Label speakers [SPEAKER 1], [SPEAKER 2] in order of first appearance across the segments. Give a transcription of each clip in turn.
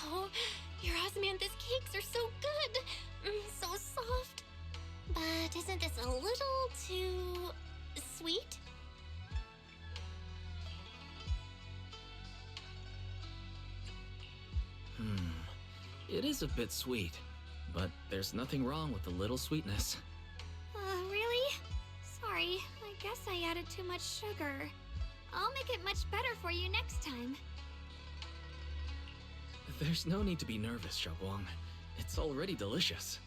[SPEAKER 1] Oh, your osmanthus cakes are so good. So soft. But isn't this a little too sweet?
[SPEAKER 2] It is a bit sweet, but there's nothing wrong with a little sweetness.
[SPEAKER 1] Really? Sorry, I guess I added too much sugar. I'll make it much better for you next time.
[SPEAKER 2] There's no need to be nervous, Xiaoguang. It's already delicious.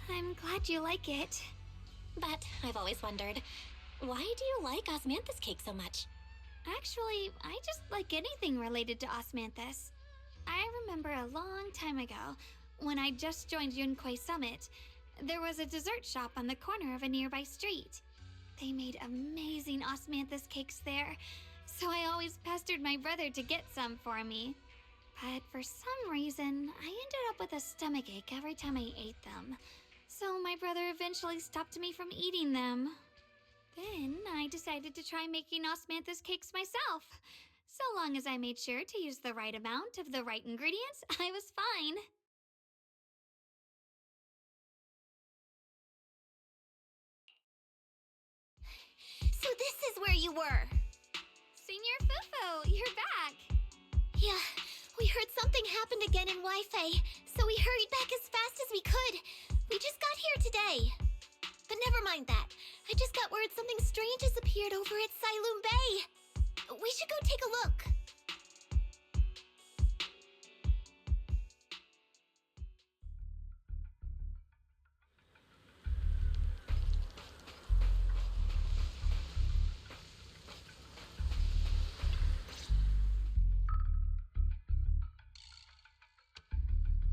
[SPEAKER 1] I'm glad you like it. But I've always wondered, why do you like osmanthus cake so much? Actually, I just like anything related to osmanthus. I remember a long time ago, when I just joined Yunquei Summit, there was a dessert shop on the corner of a nearby street. They made amazing osmanthus cakes there, so I always pestered my brother to get some for me. But for some reason, I ended up with a stomachache every time I ate them. So my brother eventually stopped me from eating them. Then I decided to try making osmanthus cakes myself. So long as I made sure to use the right amount of the right ingredients, I was fine. So this is where you were. Senior Fufu, you're back. Yeah, we heard something happened again in Wi-Fi, so we hurried back as fast as we could. We just got here today. But never mind that. I just got word something strange has appeared over at Sailoon Bay. We should go take a look.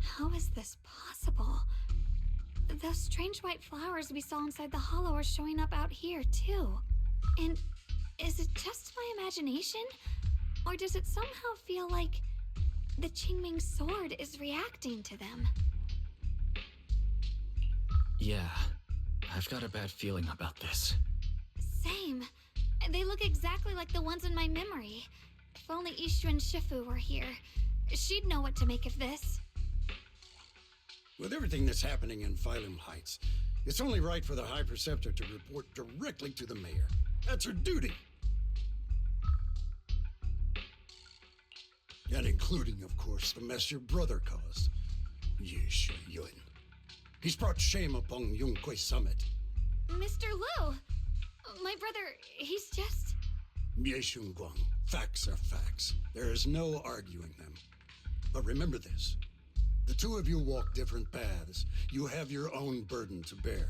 [SPEAKER 1] How is this possible? Those strange white flowers we saw inside the hollow are showing up out here, too. And is it just my imagination? Or does it somehow feel like the Qingming sword is reacting to them?
[SPEAKER 2] Yeah, I've got a bad feeling about this.
[SPEAKER 1] Same. They look exactly like the ones in my memory. If only Ishu and Shifu were here, she'd know what to make of this.
[SPEAKER 3] With everything that's happening in Phylum Heights, it's only right for the High Preceptor to report directly to the mayor. That's her duty. And including, of course, the mess your brother caused. Yeshu Yun. He's brought shame upon Yunquei Summit.
[SPEAKER 1] Mr. Lu! My brother, he's just...
[SPEAKER 3] Yeshun Guang, facts are facts. There is no arguing them. But remember this. The two of you walk different paths. You have your own burden to bear.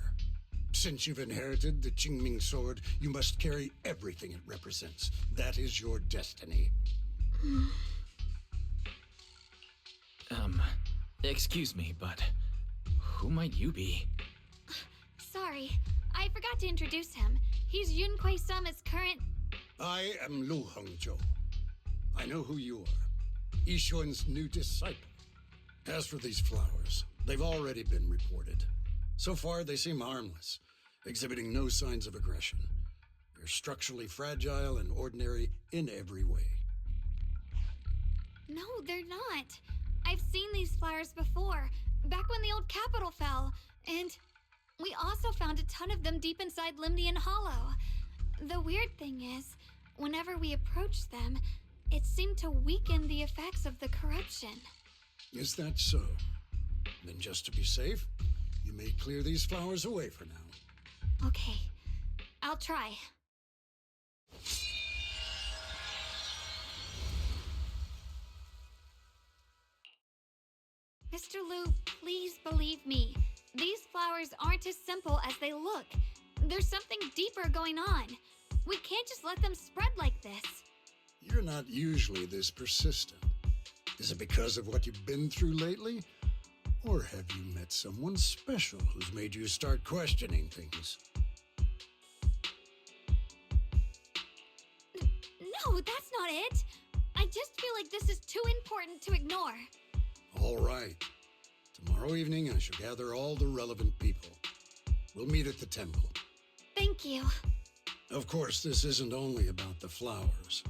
[SPEAKER 3] Since you've inherited the Qingming sword, you must carry everything it represents. That is your destiny.
[SPEAKER 2] Excuse me, but who might you be?
[SPEAKER 1] Sorry, I forgot to introduce him. He's Yunquei Summit's current...
[SPEAKER 3] I am Lu Hongzhou. I know who you are. Yishun's new disciple. As for these flowers, they've already been reported. So far, they seem harmless, exhibiting no signs of aggression. They're structurally fragile and ordinary in every way.
[SPEAKER 1] No, they're not. I've seen these flowers before, back when the old capital fell, and we also found a ton of them deep inside Limnian Hollow. The weird thing is, whenever we approached them, it seemed to weaken the effects of the corruption.
[SPEAKER 3] Is that so? Then just to be safe, you may clear these flowers away for now.
[SPEAKER 1] Okay, I'll try. Mr. Lu, please believe me. These flowers aren't as simple as they look. There's something deeper going on. We can't just let them spread like this.
[SPEAKER 3] You're not usually this persistent. Is it because of what you've been through lately? Or have you met someone special who's made you start questioning things?
[SPEAKER 1] No, that's not it. I just feel like this is too important to ignore.
[SPEAKER 3] All right. Tomorrow evening, I shall gather all the relevant people. We'll meet at the temple.
[SPEAKER 1] Thank you.
[SPEAKER 3] Of course, this isn't only about the flowers.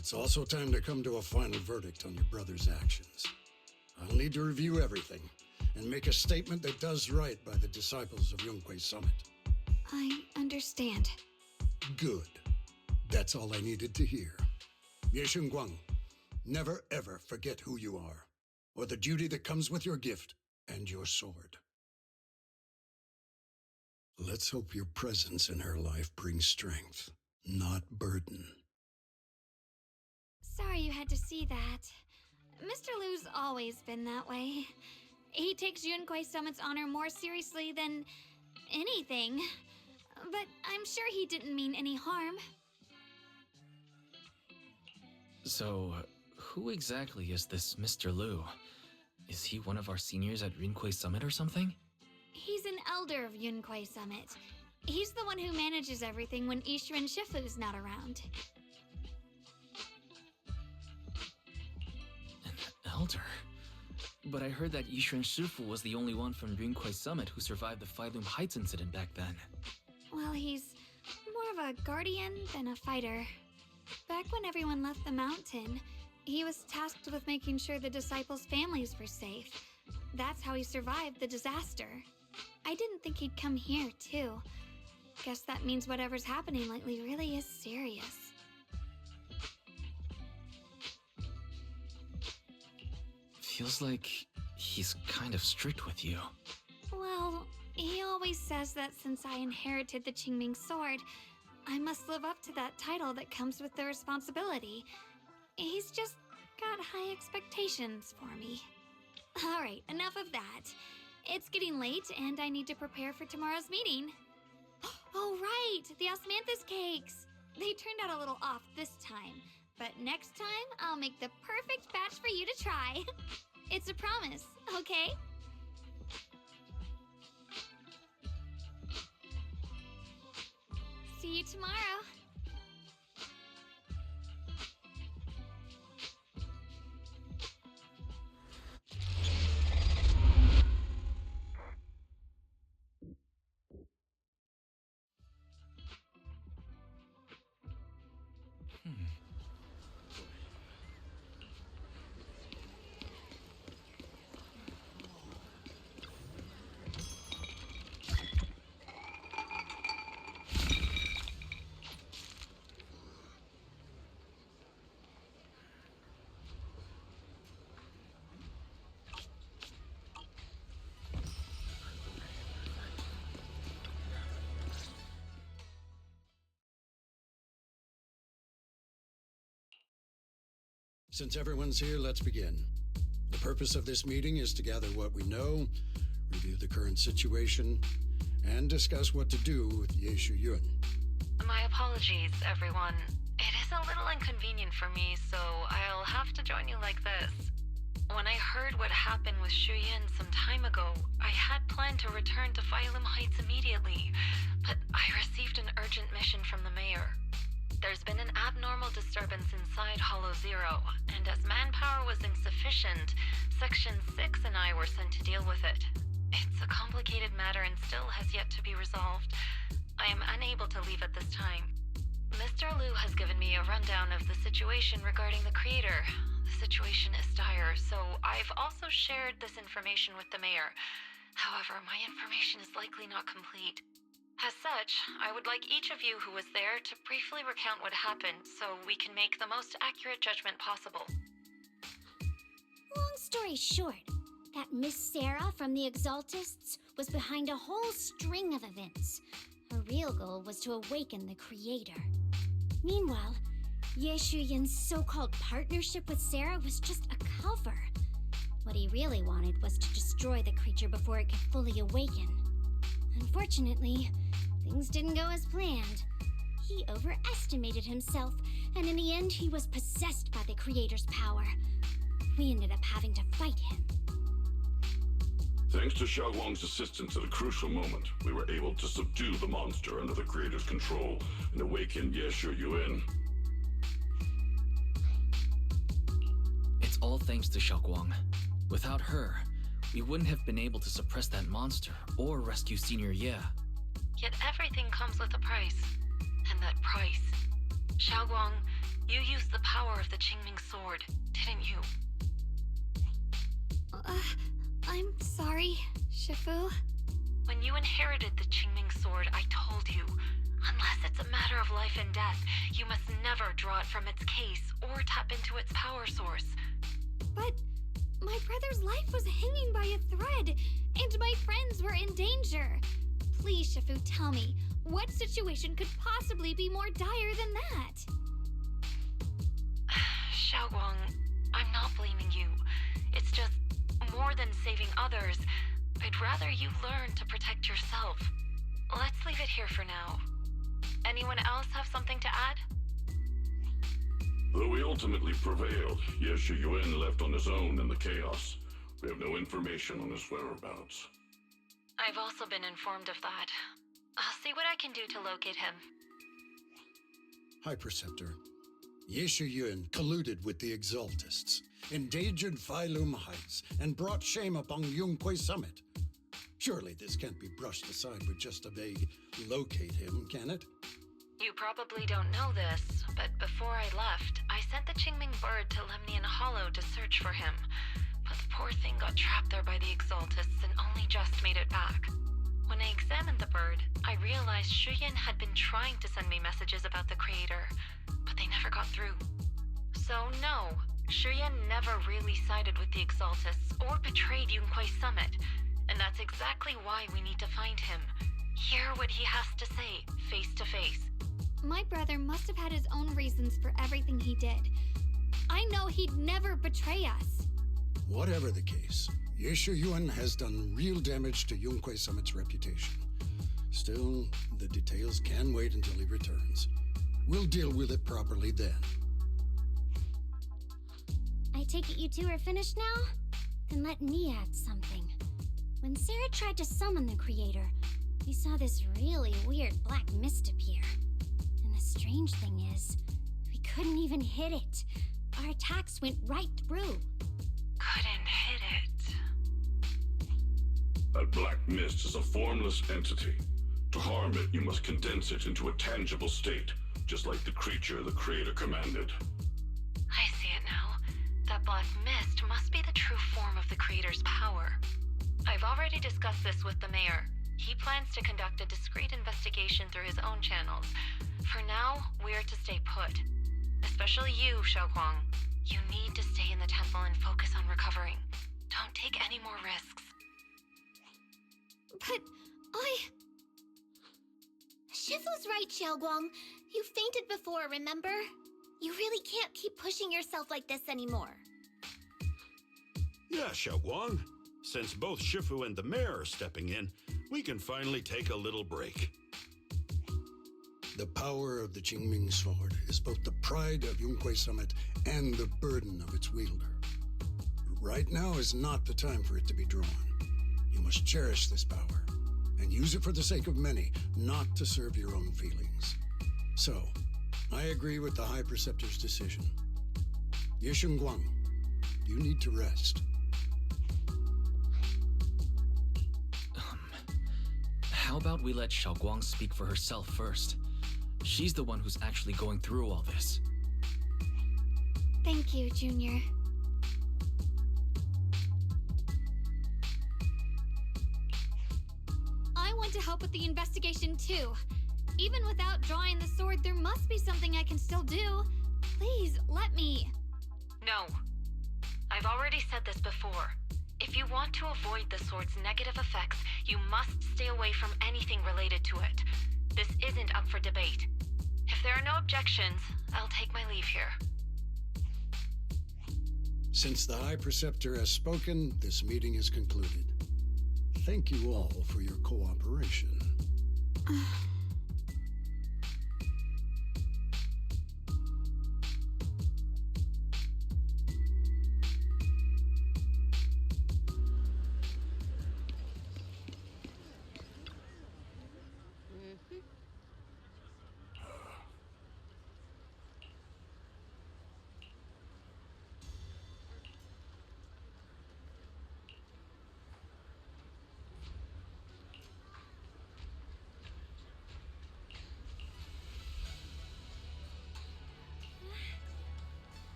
[SPEAKER 3] It's also time to come to a final verdict on your brother's actions. I'll need to review everything and make a statement that does right by the disciples of Yunquei Summit.
[SPEAKER 1] I understand.
[SPEAKER 3] Good. That's all I needed to hear. Ye Guang, never ever forget who you are, or the duty that comes with your gift and your sword. Let's hope your presence in her life brings strength, not burden.
[SPEAKER 1] Sorry you had to see that. Mr. Lu's always been that way. He takes Yunquei Summit's honor more seriously than anything. But I'm sure he didn't mean any harm.
[SPEAKER 2] So, who exactly is this Mr. Lu? Is he one of our seniors at Yunquei Summit or something?
[SPEAKER 1] He's an elder of Yunquei Summit. He's the one who manages everything when Ishirin Shifu's not around.
[SPEAKER 2] An elder? But I heard that Ishirin Shifu was the only one from Yunquei Summit who survived the Phylum Heights incident back then.
[SPEAKER 1] Well, he's more of a guardian than a fighter. Back when everyone left the mountain, he was tasked with making sure the disciples' families were safe. That's how he survived the disaster. I didn't think he'd come here, too. Guess that means whatever's happening lately really is serious.
[SPEAKER 2] Feels like he's kind of strict with you.
[SPEAKER 1] Well, he always says that since I inherited the Qingming sword, I must live up to that title that comes with the responsibility. He's just got high expectations for me. Alright, enough of that. It's getting late and I need to prepare for tomorrow's meeting. Oh right, the osmanthus cakes! They turned out a little off this time, but next time I'll make the perfect batch for you to try. It's a promise, okay? See you tomorrow.
[SPEAKER 3] Since everyone's here, let's begin. The purpose of this meeting is to gather what we know, review the current situation, and discuss what to do with Ye Yun.
[SPEAKER 4] My apologies, everyone. It is a little inconvenient for me, so I'll have to join you like this. When I heard what happened with Shu Yin some time ago, I had planned to return to Phylum Heights immediately, but I received an urgent mission from the mayor. There's been an abnormal disturbance inside Hollow Zero, and as manpower was insufficient, Section 6 and I were sent to deal with it. It's a complicated matter and still has yet to be resolved. I am unable to leave at this time. Mr. Lu has given me a rundown of the situation regarding the creator. The situation is dire, so I've also shared this information with the mayor. However, my information is likely not complete. As such, I would like each of you who was there to briefly recount what happened so we can make the most accurate judgment possible.
[SPEAKER 5] Long story short, that Miss Sarah from the Exaltists was behind a whole string of events. Her real goal was to awaken the creator. Meanwhile, Ye Yun's so-called partnership with Sarah was just a cover. What he really wanted was to destroy the creature before it could fully awaken. Unfortunately, things didn't go as planned. He overestimated himself, and in the end he was possessed by the creator's power. We ended up having to fight him.
[SPEAKER 6] Thanks to Xiaoguang's assistance at a crucial moment, we were able to subdue the monster under the creator's control and awaken Ye Yun.
[SPEAKER 2] It's all thanks to Xiaoguang. Without her, we wouldn't have been able to suppress that monster or rescue Senior Ye.
[SPEAKER 4] Yet everything comes with a price. And that price, Xiaoguang, You used the power of the Qingming sword, didn't you?
[SPEAKER 1] I'm sorry, Shifu.
[SPEAKER 4] When you inherited the Qingming sword, I told you, unless it's a matter of life and death, you must never draw it from its case or tap into its power source.
[SPEAKER 1] But my brother's life was hanging by a thread, and my friends were in danger. Please, Shifu, tell me, what situation could possibly be more dire than that?
[SPEAKER 4] Xiaoguang, I'm not blaming you. It's just, more than saving others, I'd rather you learn to protect yourself. Let's leave it here for now. Anyone else have something to add?
[SPEAKER 6] Though we ultimately prevailed, Ye Shiyuan left on his own in the chaos. We have no information on his whereabouts.
[SPEAKER 4] I've also been informed of that. I'll see what I can do to locate him.
[SPEAKER 3] High Preceptor, Ye Shiyuan colluded with the Exaltists, endangered Phylum Heights, and brought shame upon Yunque Summit. Surely this can't be brushed aside with just a vague locate him, can it?
[SPEAKER 4] You probably don't know this, but before I left, I sent the Qingming bird to Lemnian Hollow to search for him. But the poor thing got trapped there by the Exaltists and only just made it back. When I examined the bird, I realized Shuyan had been trying to send me messages about the Creator, but they never got through. So no, Shuyan never really sided with the Exaltists or betrayed Yunque Summit, and that's exactly why we need to find him. Hear what he has to say, face to face.
[SPEAKER 1] My brother must have had his own reasons for everything he did. I know he'd never betray us.
[SPEAKER 3] Whatever the case, Ye Shiyuan has done real damage to Yunque Summit's reputation. Still, the details can wait until he returns. We'll deal with it properly then.
[SPEAKER 5] I take it you two are finished now? Then let me add something. When Sarah tried to summon the Creator, we saw this really weird black mist appear. And the strange thing is, we couldn't even hit it. Our attacks went right through.
[SPEAKER 4] Couldn't hit it.
[SPEAKER 6] That black mist is a formless entity. To harm it, you must condense it into a tangible state, just like the creature the Creator commanded.
[SPEAKER 4] I see it now. That black mist must be the true form of the Creator's power. I've already discussed this with the mayor. He plans to conduct a discreet investigation through his own channels. For now, we're to stay put. Especially you, Xiaoguang. You need to stay in the temple and focus on recovering. Don't take any more risks.
[SPEAKER 1] But
[SPEAKER 5] Shifu's right, Xiaoguang. You fainted before, remember? You really can't keep pushing yourself like this anymore.
[SPEAKER 7] Yeah, Xiaoguang. Since both Shifu and the mayor are stepping in, we can finally take a little break.
[SPEAKER 3] The power of the Qingming sword is both the pride of Yunque Summit and the burden of its wielder. Right now is not the time for it to be drawn. You must cherish this power and use it for the sake of many, not to serve your own feelings. So, I agree with the High Preceptor's decision. Ye Shengguang, you need to rest.
[SPEAKER 2] How about we let Xiaoguang speak for herself first? She's the one who's actually going through all this.
[SPEAKER 1] thank you, Junior. I want to help with the investigation too. Even without drawing the sword, there must be something I can still do. Please, let me.
[SPEAKER 4] No. I've already said this before. If you want to avoid the sword's negative effects, you must stay away from anything related to it. This isn't up for debate. If there are no objections, I'll take my leave here.
[SPEAKER 3] Since the High Preceptor has spoken, this meeting is concluded. Thank you all for your cooperation.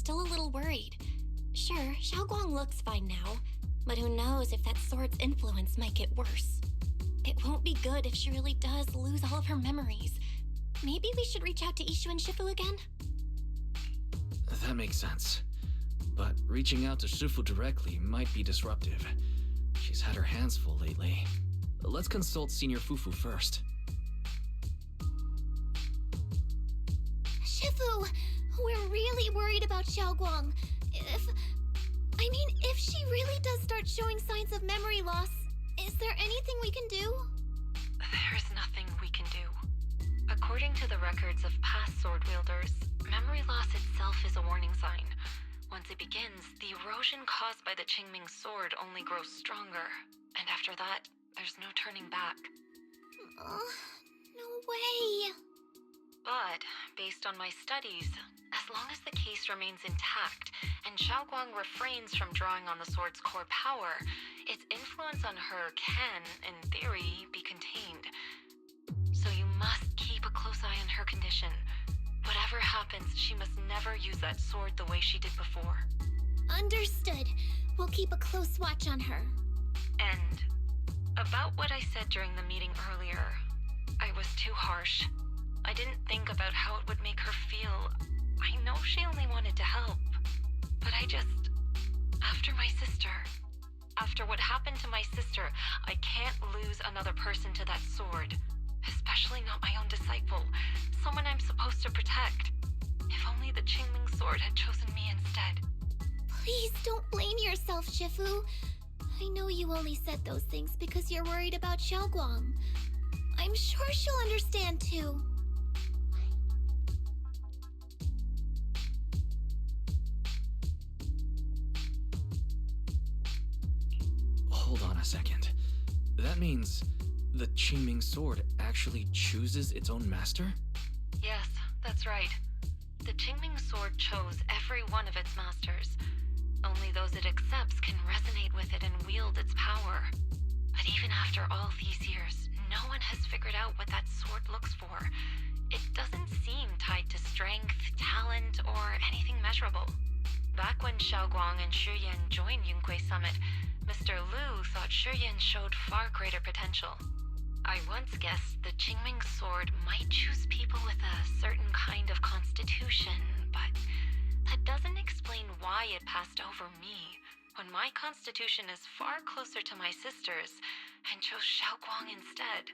[SPEAKER 1] still a little worried. Sure, Xiaoguang looks fine now, but who knows if that sword's influence might get worse. It won't be good if she really does lose all of her memories. Maybe we should reach out to Ishu and Shifu again?
[SPEAKER 2] That makes sense. But reaching out to Shifu directly might be disruptive. She's had her hands full lately. Let's consult Senior Fufu first.
[SPEAKER 5] Shifu, we're really worried about Xiaoguang. If she really does start showing signs of memory loss, is there anything we can do?
[SPEAKER 4] There's nothing we can do. According to the records of past sword wielders, memory loss itself is a warning sign. Once it begins, the erosion caused by the Qingming sword only grows stronger, and after that, there's no turning back.
[SPEAKER 5] No way.
[SPEAKER 4] But, based on my studies, as long as the case remains intact and Xiaoguang refrains from drawing on the sword's core power, its influence on her can, in theory, be contained. So you must keep a close eye on her condition. Whatever happens, she must never use that sword the way she did before.
[SPEAKER 5] Understood. We'll keep a close watch on her.
[SPEAKER 4] And about what I said during the meeting earlier, I was too harsh. I didn't think about how it would make her feel. I know she only wanted to help, but after what happened to my sister, I can't lose another person to that sword. Especially not my own disciple, someone I'm supposed to protect. If only the Qingming sword had chosen me instead.
[SPEAKER 5] Please don't blame yourself, Shifu. I know you only said those things because you're worried about Xiaoguang. I'm sure she'll understand too.
[SPEAKER 2] Hold on a second. That means the Qingming sword actually chooses its own master?
[SPEAKER 4] Yes, that's right. The Qingming sword chose every one of its masters. Only those it accepts can resonate with it and wield its power. But even after all these years, no one has figured out what that sword looks for. It doesn't seem tied to strength, talent, or anything measurable. Back when Xiaoguang and Shiyan joined Yunque Summit, Mr. Liu thought Shiyan showed far greater potential. I once guessed the Qingming sword might choose people with a certain kind of constitution, but that doesn't explain why it passed over me, when my constitution is far closer to my sister's, and chose Xiaoguang instead.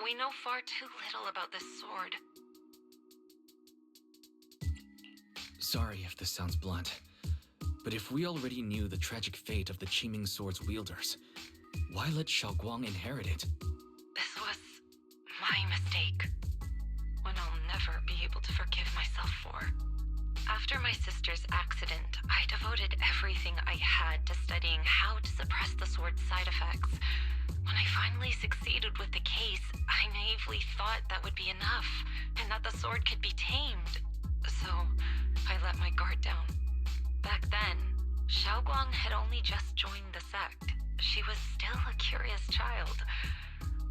[SPEAKER 4] We know far too little about this sword.
[SPEAKER 2] Sorry if this sounds blunt, but if we already knew the tragic fate of the Qingming sword's wielders, why let Xiaoguang inherit it?
[SPEAKER 4] This was my mistake. One I'll never be able to forgive myself for. After my sister's accident, I devoted everything I had to studying how to suppress the sword's side effects. When I finally succeeded with the case, I naively thought that would be enough, and that the sword could be tamed. So, I let my guard down. Back then, Xiaoguang had only just joined the sect. She was still a curious child.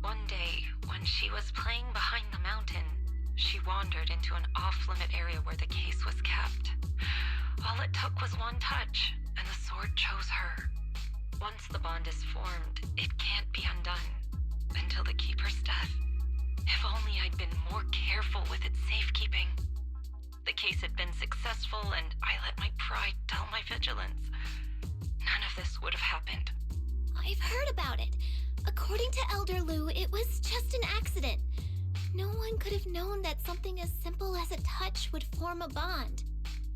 [SPEAKER 4] One day, when she was playing behind the mountain, she wandered into an off-limit area where the case was kept. All it took was one touch, and the sword chose her. Once the bond is formed, it can't be undone, until the Keeper's death. If only I'd been more careful with its safekeeping. The case had been successful, and I let my pride dull my vigilance. None of this would have happened.
[SPEAKER 5] I've heard about it. According to Elder Liu, it was just an accident. No one could have known that something as simple as a touch would form a bond.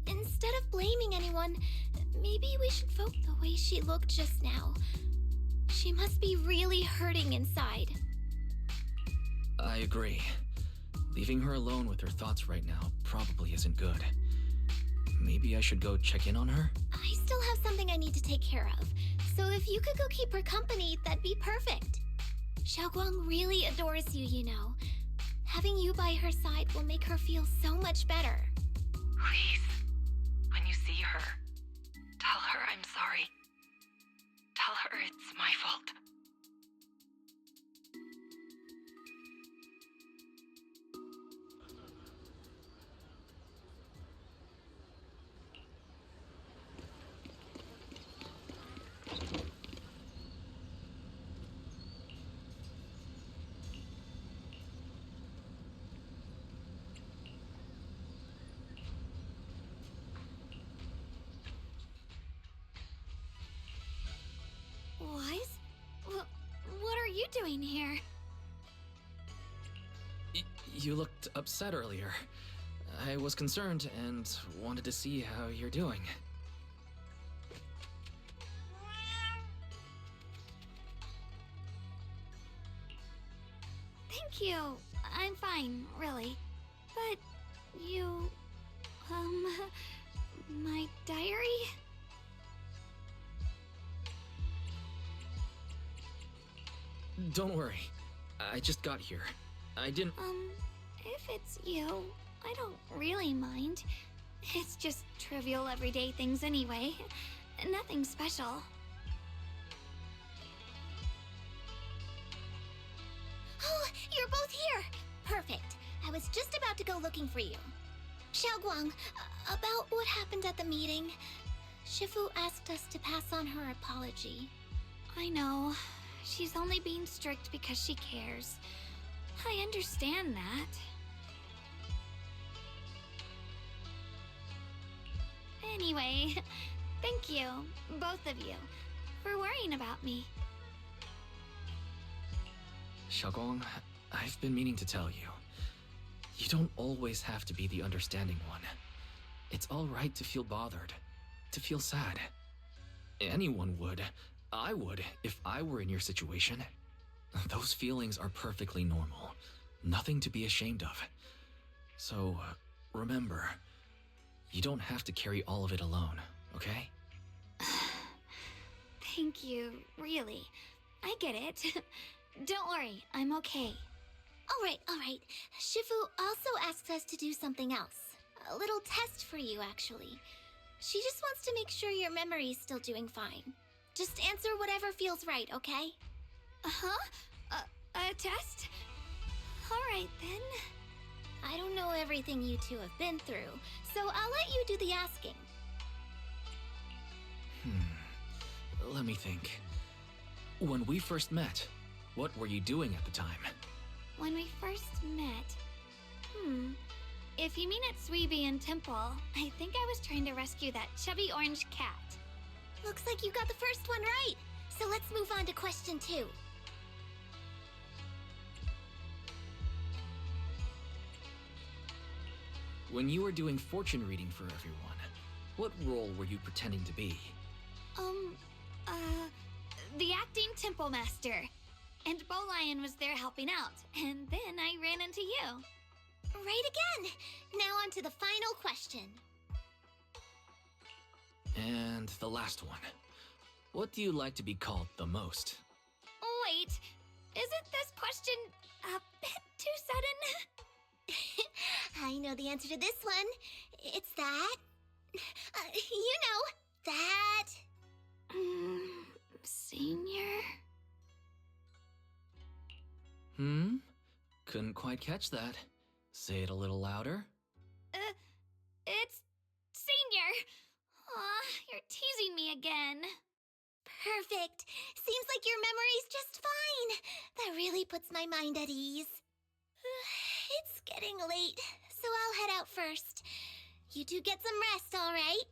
[SPEAKER 5] Instead of blaming anyone, maybe we should vote the way she looked just now. She must be really hurting inside.
[SPEAKER 2] I agree. Leaving her alone with her thoughts right now probably isn't good. Maybe I should go check in on her?
[SPEAKER 5] I still have something I need to take care of, so if you could go keep her company, that'd be perfect. Xiaoguang really adores you, you know. Having you by her side will make her feel so much better.
[SPEAKER 4] Please, when you see her, tell her I'm sorry. Tell her it's my fault.
[SPEAKER 1] doing here?
[SPEAKER 2] You looked upset earlier. I was concerned and wanted to see how you're doing.
[SPEAKER 1] Thank you. I'm fine, really. But you... my diary?
[SPEAKER 2] Don't worry. I just got here. I didn't...
[SPEAKER 1] If it's you, I don't really mind. It's just trivial everyday things anyway. Nothing special.
[SPEAKER 5] Oh, you're both here! Perfect. I was just about to go looking for you. Xiaoguang, about what happened at the meeting. Shifu asked us to pass on her apology.
[SPEAKER 1] I know. She's only being strict because she cares. I understand that. Anyway, thank you, both of you, for worrying about me.
[SPEAKER 2] Xiaogong, I've been meaning to tell you. You don't always have to be the understanding one. It's alright to feel bothered, to feel sad. Anyone would. I would, if I were in your situation. Those feelings are perfectly normal. Nothing to be ashamed of. So, remember, you don't have to carry all of it alone, okay?
[SPEAKER 1] Thank you, really. I get it. Don't worry, I'm okay.
[SPEAKER 5] All right. Shifu also asked us to do something else. A little test for you, actually. She just wants to make sure your memory's still doing fine. Just answer whatever feels right, okay?
[SPEAKER 1] Uh-huh? A test? Alright then.
[SPEAKER 5] I don't know everything you two have been through, so I'll let you do the asking.
[SPEAKER 2] Let me think. When we first met, what were you doing at the time?
[SPEAKER 1] When we first met... If you mean at Suibian Temple, I think I was trying to rescue that chubby orange cat.
[SPEAKER 5] Looks like you got the first one right, so let's move on to question 2.
[SPEAKER 2] When you were doing fortune reading for everyone, what role were you pretending to be?
[SPEAKER 1] The acting temple master. And Bowlion was there helping out, and then I ran into you.
[SPEAKER 5] Right again! Now on to the final question.
[SPEAKER 2] And the last one. What do you like to be called the most?
[SPEAKER 1] Wait, isn't this question a bit too sudden?
[SPEAKER 5] I know the answer to this one. It's that... you know, that...
[SPEAKER 1] Senior?
[SPEAKER 2] Couldn't quite catch that. Say it a little louder.
[SPEAKER 1] It's Senior. Aw, you're teasing me again.
[SPEAKER 5] Perfect. Seems like your memory's just fine. That really puts my mind at ease. It's getting late, so I'll head out first. You two get some rest, all right?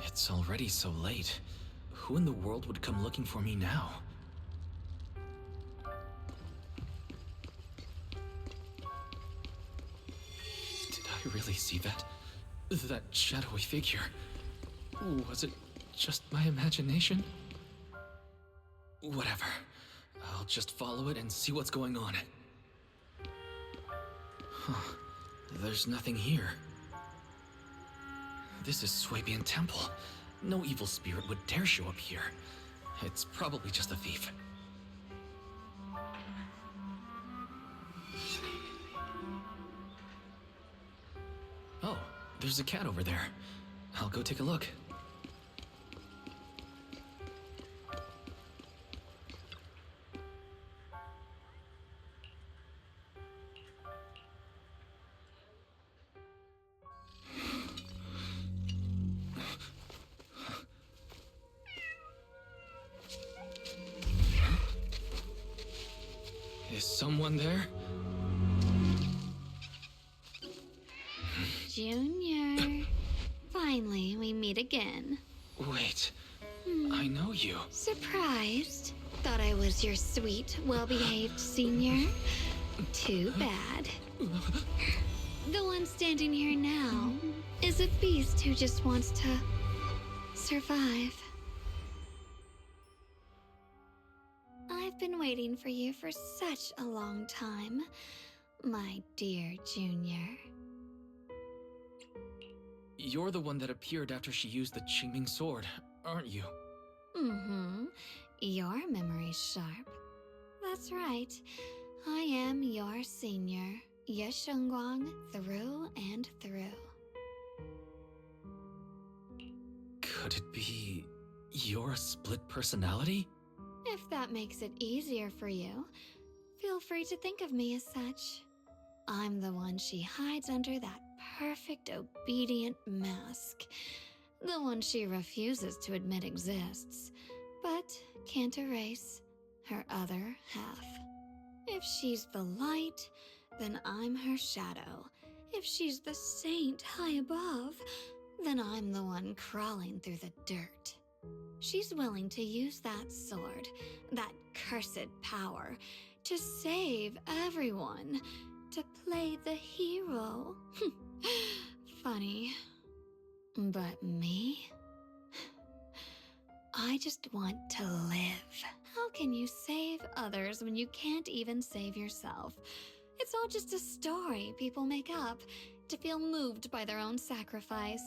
[SPEAKER 2] It's already so late. Who in the world would come looking for me now? Did I really see that? That shadowy figure? Was it just my imagination? Whatever. I'll just follow it and see what's going on. Huh. There's nothing here. This is Swabian Temple. No evil spirit would dare show up here. It's probably just a thief. Oh, there's a cat over there. I'll go take a look. Is someone there?
[SPEAKER 1] Junior. Finally, we meet again.
[SPEAKER 2] Wait, I know you.
[SPEAKER 1] Surprised? Thought I was your sweet, well-behaved senior? Too bad. The one standing here now is a beast who just wants to survive. I've been waiting for you for such a long time, my dear Junior.
[SPEAKER 2] You're the one that appeared after she used the Qingming sword, aren't you?
[SPEAKER 1] Mm-hmm. Your memory's sharp. That's right. I am your senior, Ye Shengguang, through and through.
[SPEAKER 2] Could it be you're a split personality?
[SPEAKER 1] If that makes it easier for you, feel free to think of me as such. I'm the one she hides under that perfect, obedient mask. The one she refuses to admit exists, but can't erase her other half. If she's the light, then I'm her shadow. If she's the saint high above, then I'm the one crawling through the dirt. She's willing to use that sword, that cursed power, to save everyone, to play the hero. Funny. But me? I just want to live. How can you save others when you can't even save yourself? It's all just a story people make up to feel moved by their own sacrifice.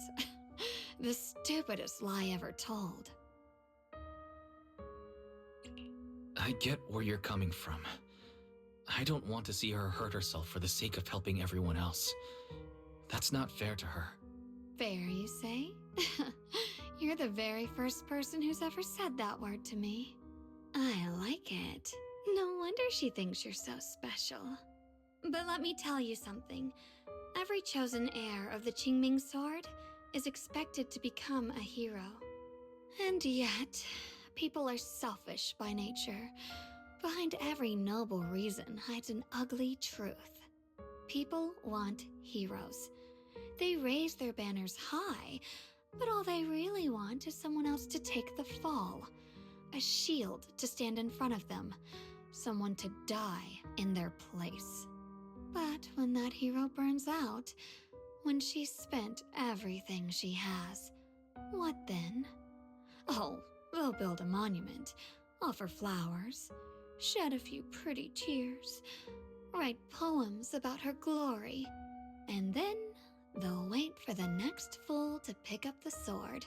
[SPEAKER 1] The stupidest lie ever told.
[SPEAKER 2] I get where you're coming from. I don't want to see her hurt herself for the sake of helping everyone else. That's not fair to her.
[SPEAKER 1] Fair, you say? You're the very first person who's ever said that word to me. I like it. No wonder she thinks you're so special. But let me tell you something. Every chosen heir of the Qingming sword is expected to become a hero. And yet, people are selfish by nature. Behind every noble reason hides an ugly truth. People want heroes. They raise their banners high, but all they really want is someone else to take the fall. A shield to stand in front of them. Someone to die in their place. But when that hero burns out, when she's spent everything she has, what then? Oh, they'll build a monument, offer flowers, shed a few pretty tears, write poems about her glory, and then they'll wait for the next fool to pick up the sword,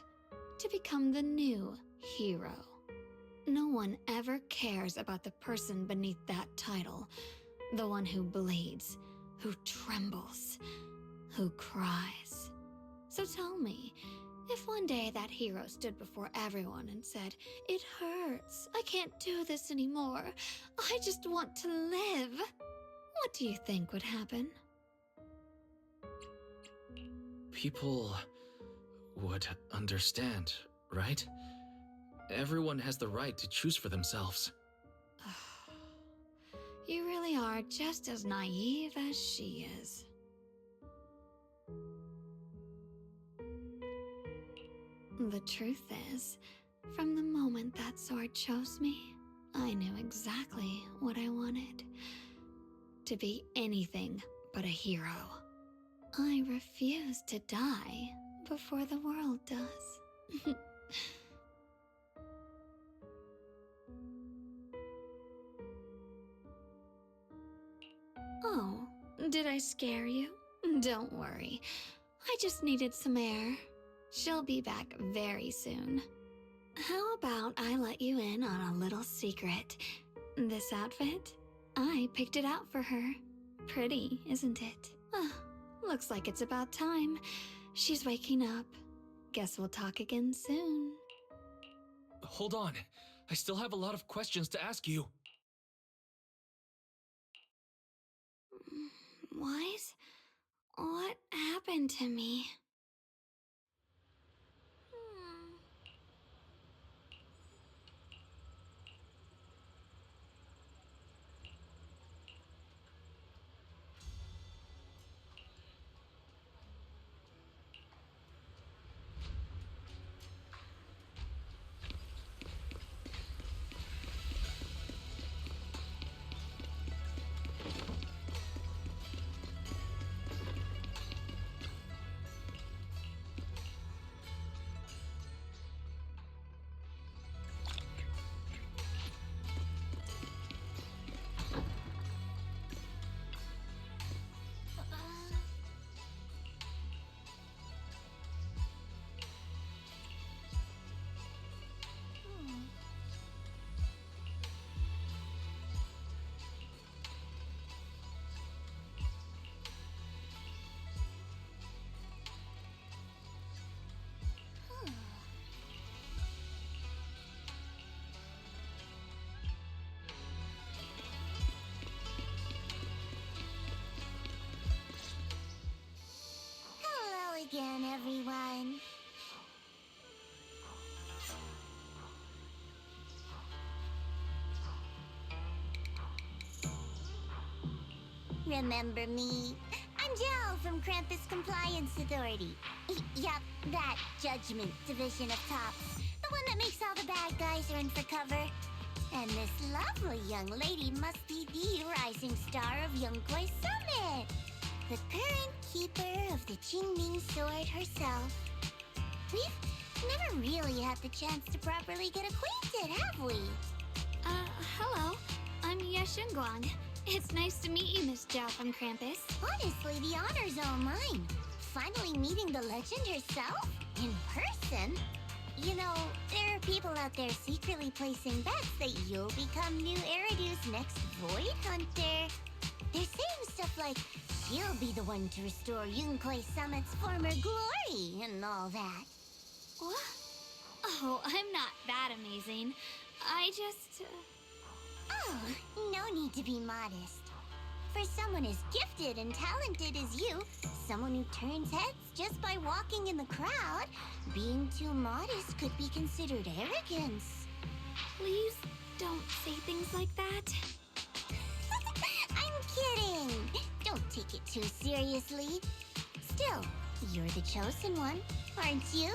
[SPEAKER 1] to become the new hero. No one ever cares about the person beneath that title, the one who bleeds, who trembles, who cries. So tell me, if one day that hero stood before everyone and said, "It hurts, I can't do this anymore, I just want to live," what do you think would happen?
[SPEAKER 2] People would understand, right? Everyone has the right to choose for themselves.
[SPEAKER 1] You really are just as naive as she is. The truth is, from the moment that sword chose me, I knew exactly what I wanted. To be anything but a hero. I refuse to die before the world does. Oh, did I scare you? Don't worry. I just needed some air. She'll be back very soon. How about I let you in on a little secret? This outfit? I picked it out for her. Pretty, isn't it? Looks like it's about time. She's waking up. Guess we'll talk again soon.
[SPEAKER 2] Hold on. I still have a lot of questions to ask you.
[SPEAKER 1] Wise? What happened to me?
[SPEAKER 5] Hello again, everyone. Remember me? I'm Jill from Krampus Compliance Authority. Yup, that Judgment Division of Tops. The one that makes all the bad guys run for cover. And this lovely young lady must be the rising star of Yongkoi Summit. The current keeper of the Qingming Sword herself. We've never really had the chance to properly get acquainted, have we?
[SPEAKER 1] Hello. I'm Yashunguang. It's nice to meet you, Miss Zhao from Krampus.
[SPEAKER 5] Honestly, the honor's all mine. Finally meeting the legend herself? In person? You know, there are people out there secretly placing bets that you'll become new Eridu's next Void Hunter. They're saying stuff like, she'll be the one to restore Yongkoi Summit's former glory and all that.
[SPEAKER 1] What? Oh, I'm not that amazing. I just...
[SPEAKER 5] Oh, no need to be modest. For someone as gifted and talented as you, someone who turns heads just by walking in the crowd, being too modest could be considered arrogance.
[SPEAKER 1] Please don't say things like that.
[SPEAKER 5] I'm kidding. Don't take it too seriously. Still, you're the chosen one, aren't you?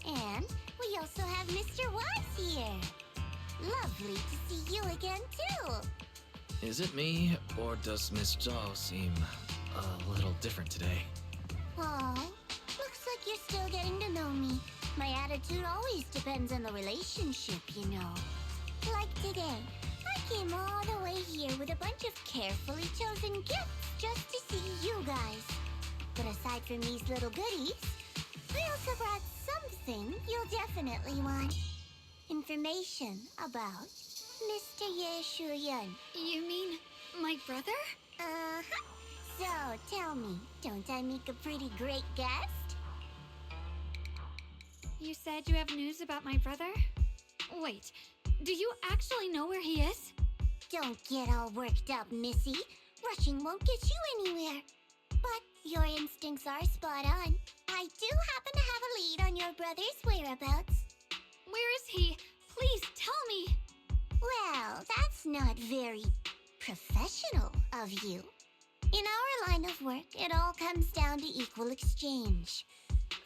[SPEAKER 5] And we also have Mr. Wise here. Lovely to see you again, too.
[SPEAKER 2] Is it me, or does Miss Zhao seem a little different today?
[SPEAKER 5] Oh, looks like you're still getting to know me. My attitude always depends on the relationship, you know. Like today, I came all the way here with a bunch of carefully chosen gifts just to see you guys. But aside from these little goodies, I also brought something you'll definitely want. Information about Mr. Ye Shuyan.
[SPEAKER 1] You mean my brother?
[SPEAKER 5] Uh-huh. So, tell me, don't I make a pretty great guest?
[SPEAKER 1] You said you have news about my brother? Wait, do you actually know where he is?
[SPEAKER 5] Don't get all worked up, Missy. Rushing won't get you anywhere. But your instincts are spot on. I do happen to have a lead on your brother's whereabouts.
[SPEAKER 1] Where is he? Please tell me.
[SPEAKER 5] Well, that's not very professional of you. In our line of work, it all comes down to equal exchange.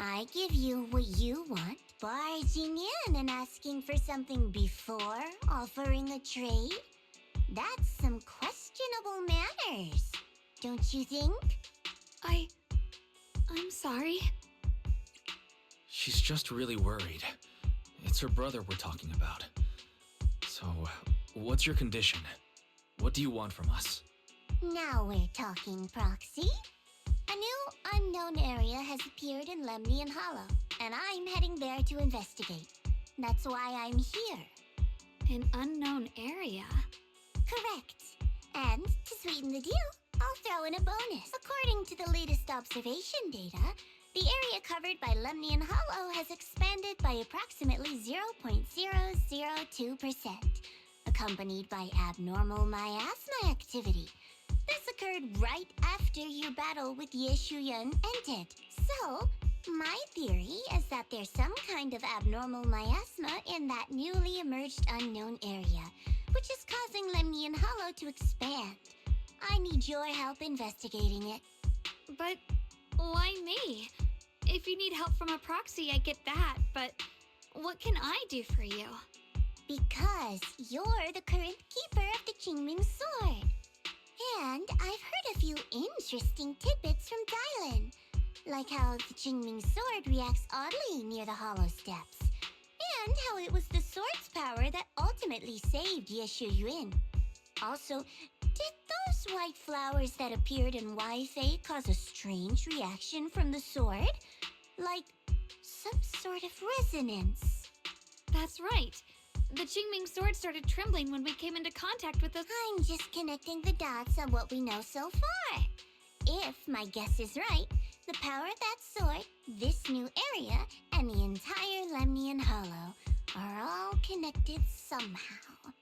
[SPEAKER 5] I give you what you want, barging in and asking for something before offering a trade. That's some questionable manners, don't you think?
[SPEAKER 1] I'm sorry.
[SPEAKER 2] She's just really worried. It's her brother we're talking about. So, what's your condition? What do you want from us?
[SPEAKER 5] Now we're talking, Proxy. A new unknown area has appeared in Lemnian Hollow. and I'm heading there to investigate. That's why I'm here.
[SPEAKER 1] An unknown area?
[SPEAKER 5] Correct. And to sweeten the deal, I'll throw in a bonus. According to the latest observation data, the area covered by Lemnian Hollow has expanded by approximately 0.002%, accompanied by abnormal miasma activity. This occurred right after your battle with Ye Shuyan ended. So, my theory is that there's some kind of abnormal miasma in that newly emerged unknown area, which is causing Lemnian Hollow to expand. I need your help investigating it.
[SPEAKER 1] But why me? If you need help from a proxy, I get that, but what can I do for you?
[SPEAKER 5] Because you're the current keeper of the Qingming Sword. And I've heard a few interesting tidbits from Dylan, like how the Qingming Sword reacts oddly near the Hollow Steps, and how it was the sword's power that ultimately saved Ye Shuyan. Also, did those white flowers that appeared in Wi-Fei cause a strange reaction from the sword? Like some sort of resonance.
[SPEAKER 1] That's right. The Qingming sword started trembling when we came into contact with the...
[SPEAKER 5] I'm just connecting the dots on what we know so far. If my guess is right, the power of that sword, this new area, and the entire Lemnian Hollow are all connected somehow.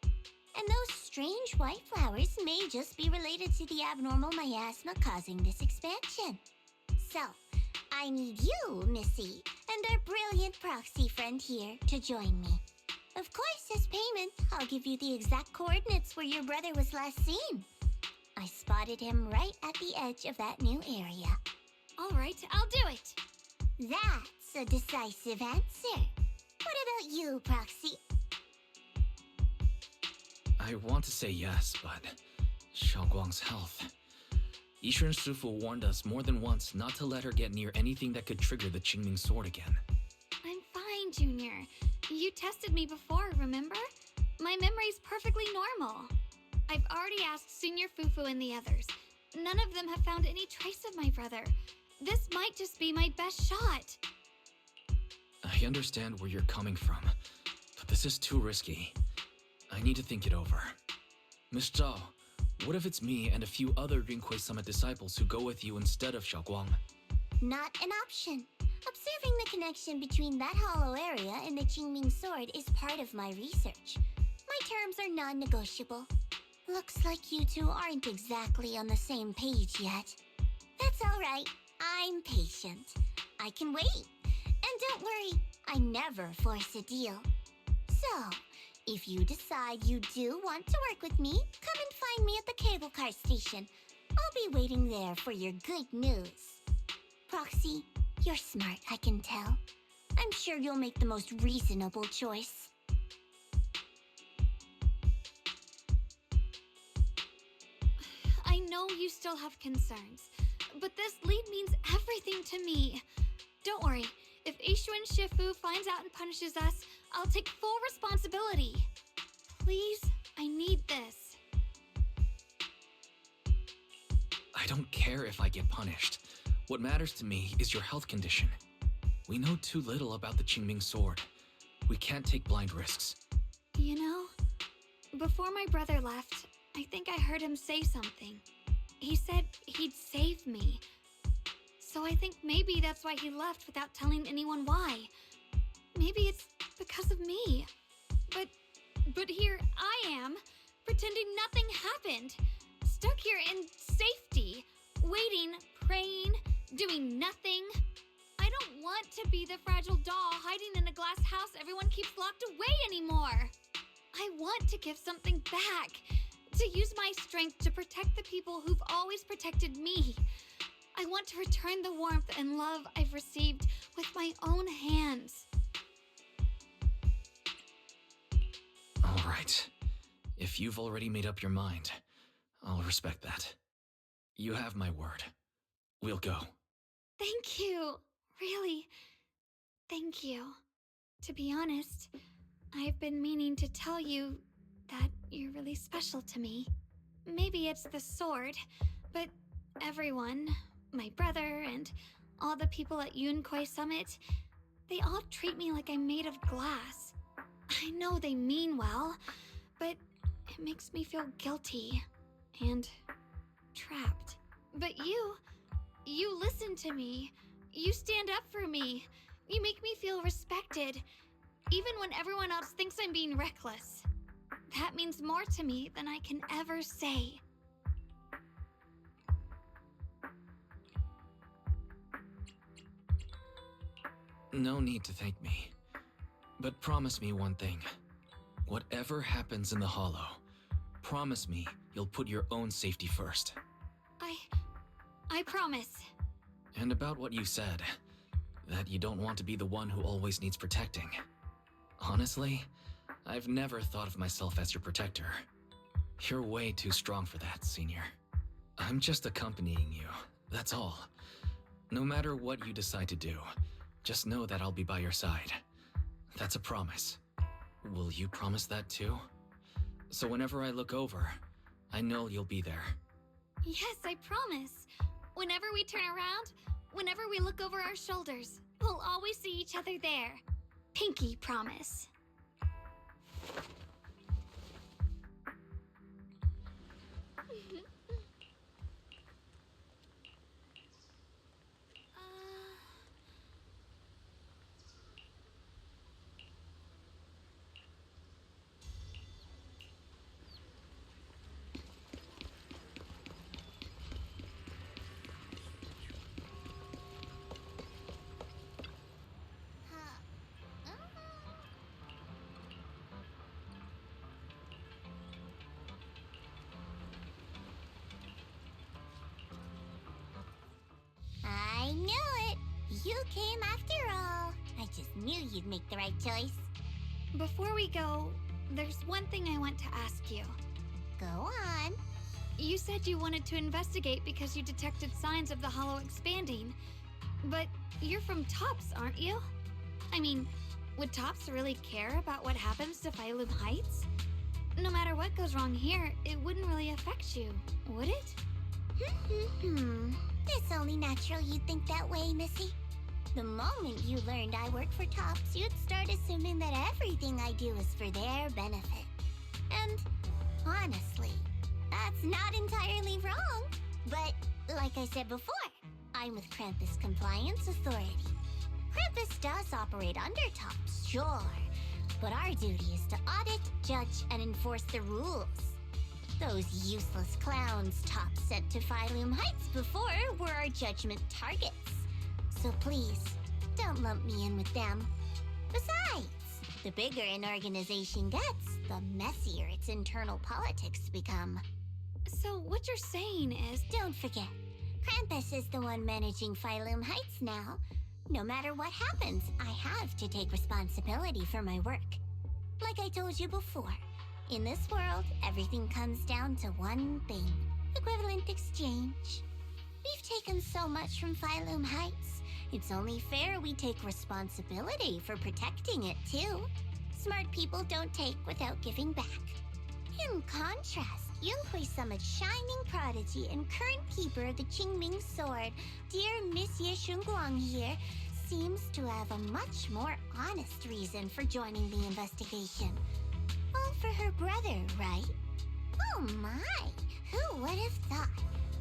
[SPEAKER 5] And those strange white flowers may just be related to the abnormal miasma causing this expansion. So, I need you, Missy, and our brilliant proxy friend here to join me. Of course, as payment, I'll give you the exact coordinates where your brother was last seen. I spotted him right at the edge of that new area.
[SPEAKER 1] All right, I'll do it.
[SPEAKER 5] That's a decisive answer. What about you, Proxy?
[SPEAKER 2] I want to say yes, but Xiaoguang's health. Yishuren Shifu warned us more than once not to let her get near anything that could trigger the Qingming sword again.
[SPEAKER 1] I'm fine, Junior. You tested me before, remember? My memory's perfectly normal. I've already asked Senior Fufu and the others. None of them have found any trace of my brother. This might just be my best shot.
[SPEAKER 2] I understand where you're coming from, but this is too risky. I need to think it over. Miss Zhao, what if it's me and a few other Rinkwei Summit disciples who go with you instead of Xiaoguang?
[SPEAKER 5] Not an option. Observing the connection between that hollow area and the Qingming sword is part of my research. My terms are non-negotiable. Looks like you two aren't exactly on the same page yet. That's all right. I'm patient. I can wait. And don't worry, I never force a deal. So, if you decide you do want to work with me, come and find me at the cable car station. I'll be waiting there for your good news. Proxy, you're smart, I can tell. I'm sure you'll make the most reasonable choice.
[SPEAKER 1] I know you still have concerns, but this lead means everything to me. Don't worry, if Ishu and Shifu finds out and punishes us, I'll take full responsibility. Please, I need this.
[SPEAKER 2] I don't care if I get punished. What matters to me is your health condition. We know too little about the Qingming sword. We can't take blind risks.
[SPEAKER 1] You know, before my brother left, I think I heard him say something. He said he'd save me. So I think maybe that's why he left without telling anyone why. Maybe it's because of me. But here I am, pretending nothing happened. Stuck here in safety, waiting, praying, doing nothing. I don't want to be the fragile doll hiding in a glass house everyone keeps locked away anymore. I want to give something back, to use my strength to protect the people who've always protected me. I want to return the warmth and love I've received with my own hands.
[SPEAKER 2] All right. If you've already made up your mind, I'll respect that. You have my word. We'll go.
[SPEAKER 1] Thank you. Really, thank you. To be honest, I've been meaning to tell you that you're really special to me. Maybe it's the sword, but everyone, my brother and all the people at Yunkwei Summit, They all treat me like I'm made of glass. I know they mean well, but it makes me feel guilty and trapped. But you listen to me. You stand up for me. You make me feel respected, even when everyone else thinks I'm being reckless. That means more to me than I can ever say.
[SPEAKER 2] No need to thank me. But promise me one thing. Whatever happens in the Hollow, promise me you'll put your own safety first.
[SPEAKER 1] I promise.
[SPEAKER 2] And about what you said, that you don't want to be the one who always needs protecting. Honestly, I've never thought of myself as your protector. You're way too strong for that, Senior. I'm just accompanying you, that's all. No matter what you decide to do, just know that I'll be by your side. That's a promise. Will you promise that too? So whenever I look over, I know you'll be there.
[SPEAKER 1] Yes, I promise. Whenever we turn around, whenever we look over our shoulders, we'll always see each other there. Pinky promise.
[SPEAKER 5] I knew it! You came after all. I just knew you'd make the right choice.
[SPEAKER 1] Before we go, there's one thing I want to ask you.
[SPEAKER 5] Go on.
[SPEAKER 1] You said you wanted to investigate because you detected signs of the Hollow expanding. But you're from Tops, aren't you? I mean, would Tops really care about what happens to Phylum Heights? No matter what goes wrong here, it wouldn't really affect you, would it?
[SPEAKER 5] It's only natural you'd think that way, Missy. The moment you learned I work for Tops, you'd start assuming that everything I do is for their benefit. And honestly, that's not entirely wrong. But like I said before, I'm with Krampus Compliance Authority. Krampus does operate under Tops, sure, but our duty is to audit, judge, and enforce the rules. Those useless clowns Tops sent to Phylum Heights before were our judgment targets. So please, don't lump me in with them. Besides, the bigger an organization gets, the messier its internal politics become.
[SPEAKER 1] So what you're saying is...
[SPEAKER 5] Don't forget, Krampus is the one managing Phylum Heights now. No matter what happens, I have to take responsibility for my work. Like I told you before, in this world, everything comes down to one thing: equivalent exchange. We've taken so much from Phylum Heights. It's only fair we take responsibility for protecting it, too. Smart people don't take without giving back. In contrast, Yunhui Summit's shining prodigy and current keeper of the Qingming Sword, dear Miss Ye Shunguang here, seems to have a much more honest reason for joining the investigation. All for her brother, right? Oh my! Who would have thought?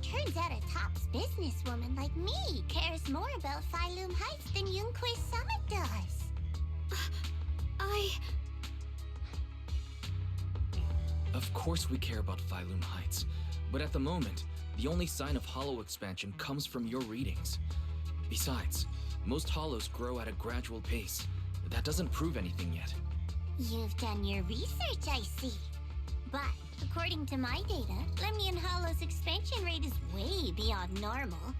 [SPEAKER 5] Turns out a Tops businesswoman like me cares more about Phylum Heights than Yunhui Summit does.
[SPEAKER 2] Of course we care about Phylum Heights, but at the moment, the only sign of Hollow expansion comes from your readings. Besides, most Hollows grow at a gradual pace. That doesn't prove anything yet.
[SPEAKER 5] You've done your research, I see. But according to my data, Lemnian Hollow's expansion rate is way beyond normal.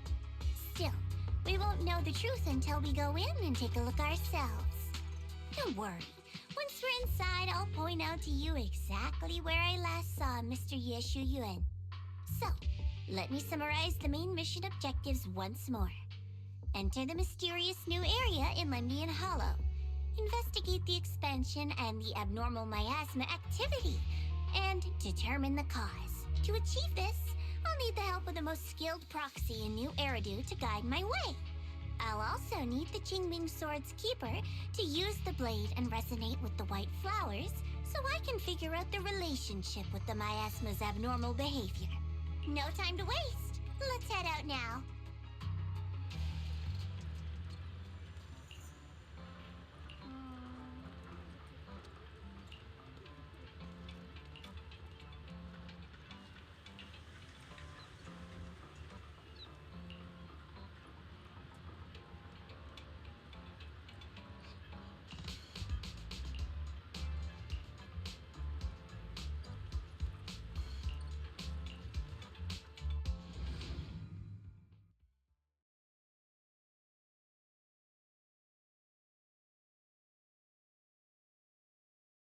[SPEAKER 5] Still, we won't know the truth until we go in and take a look ourselves. Don't worry. Once we're inside, I'll point out to you exactly where I last saw Mr. Ye Shuyuan. So, let me summarize the main mission objectives once more. Enter the mysterious new area in Lemnian Hollow. Investigate the expansion and the abnormal miasma activity, and determine the cause. To achieve this, I'll need the help of the most skilled proxy in New Eridu to guide my way. I'll also need the Qingming Sword's keeper to use the blade and resonate with the white flowers so I can figure out the relationship with the miasma's abnormal behavior. No time to waste. Let's head out now.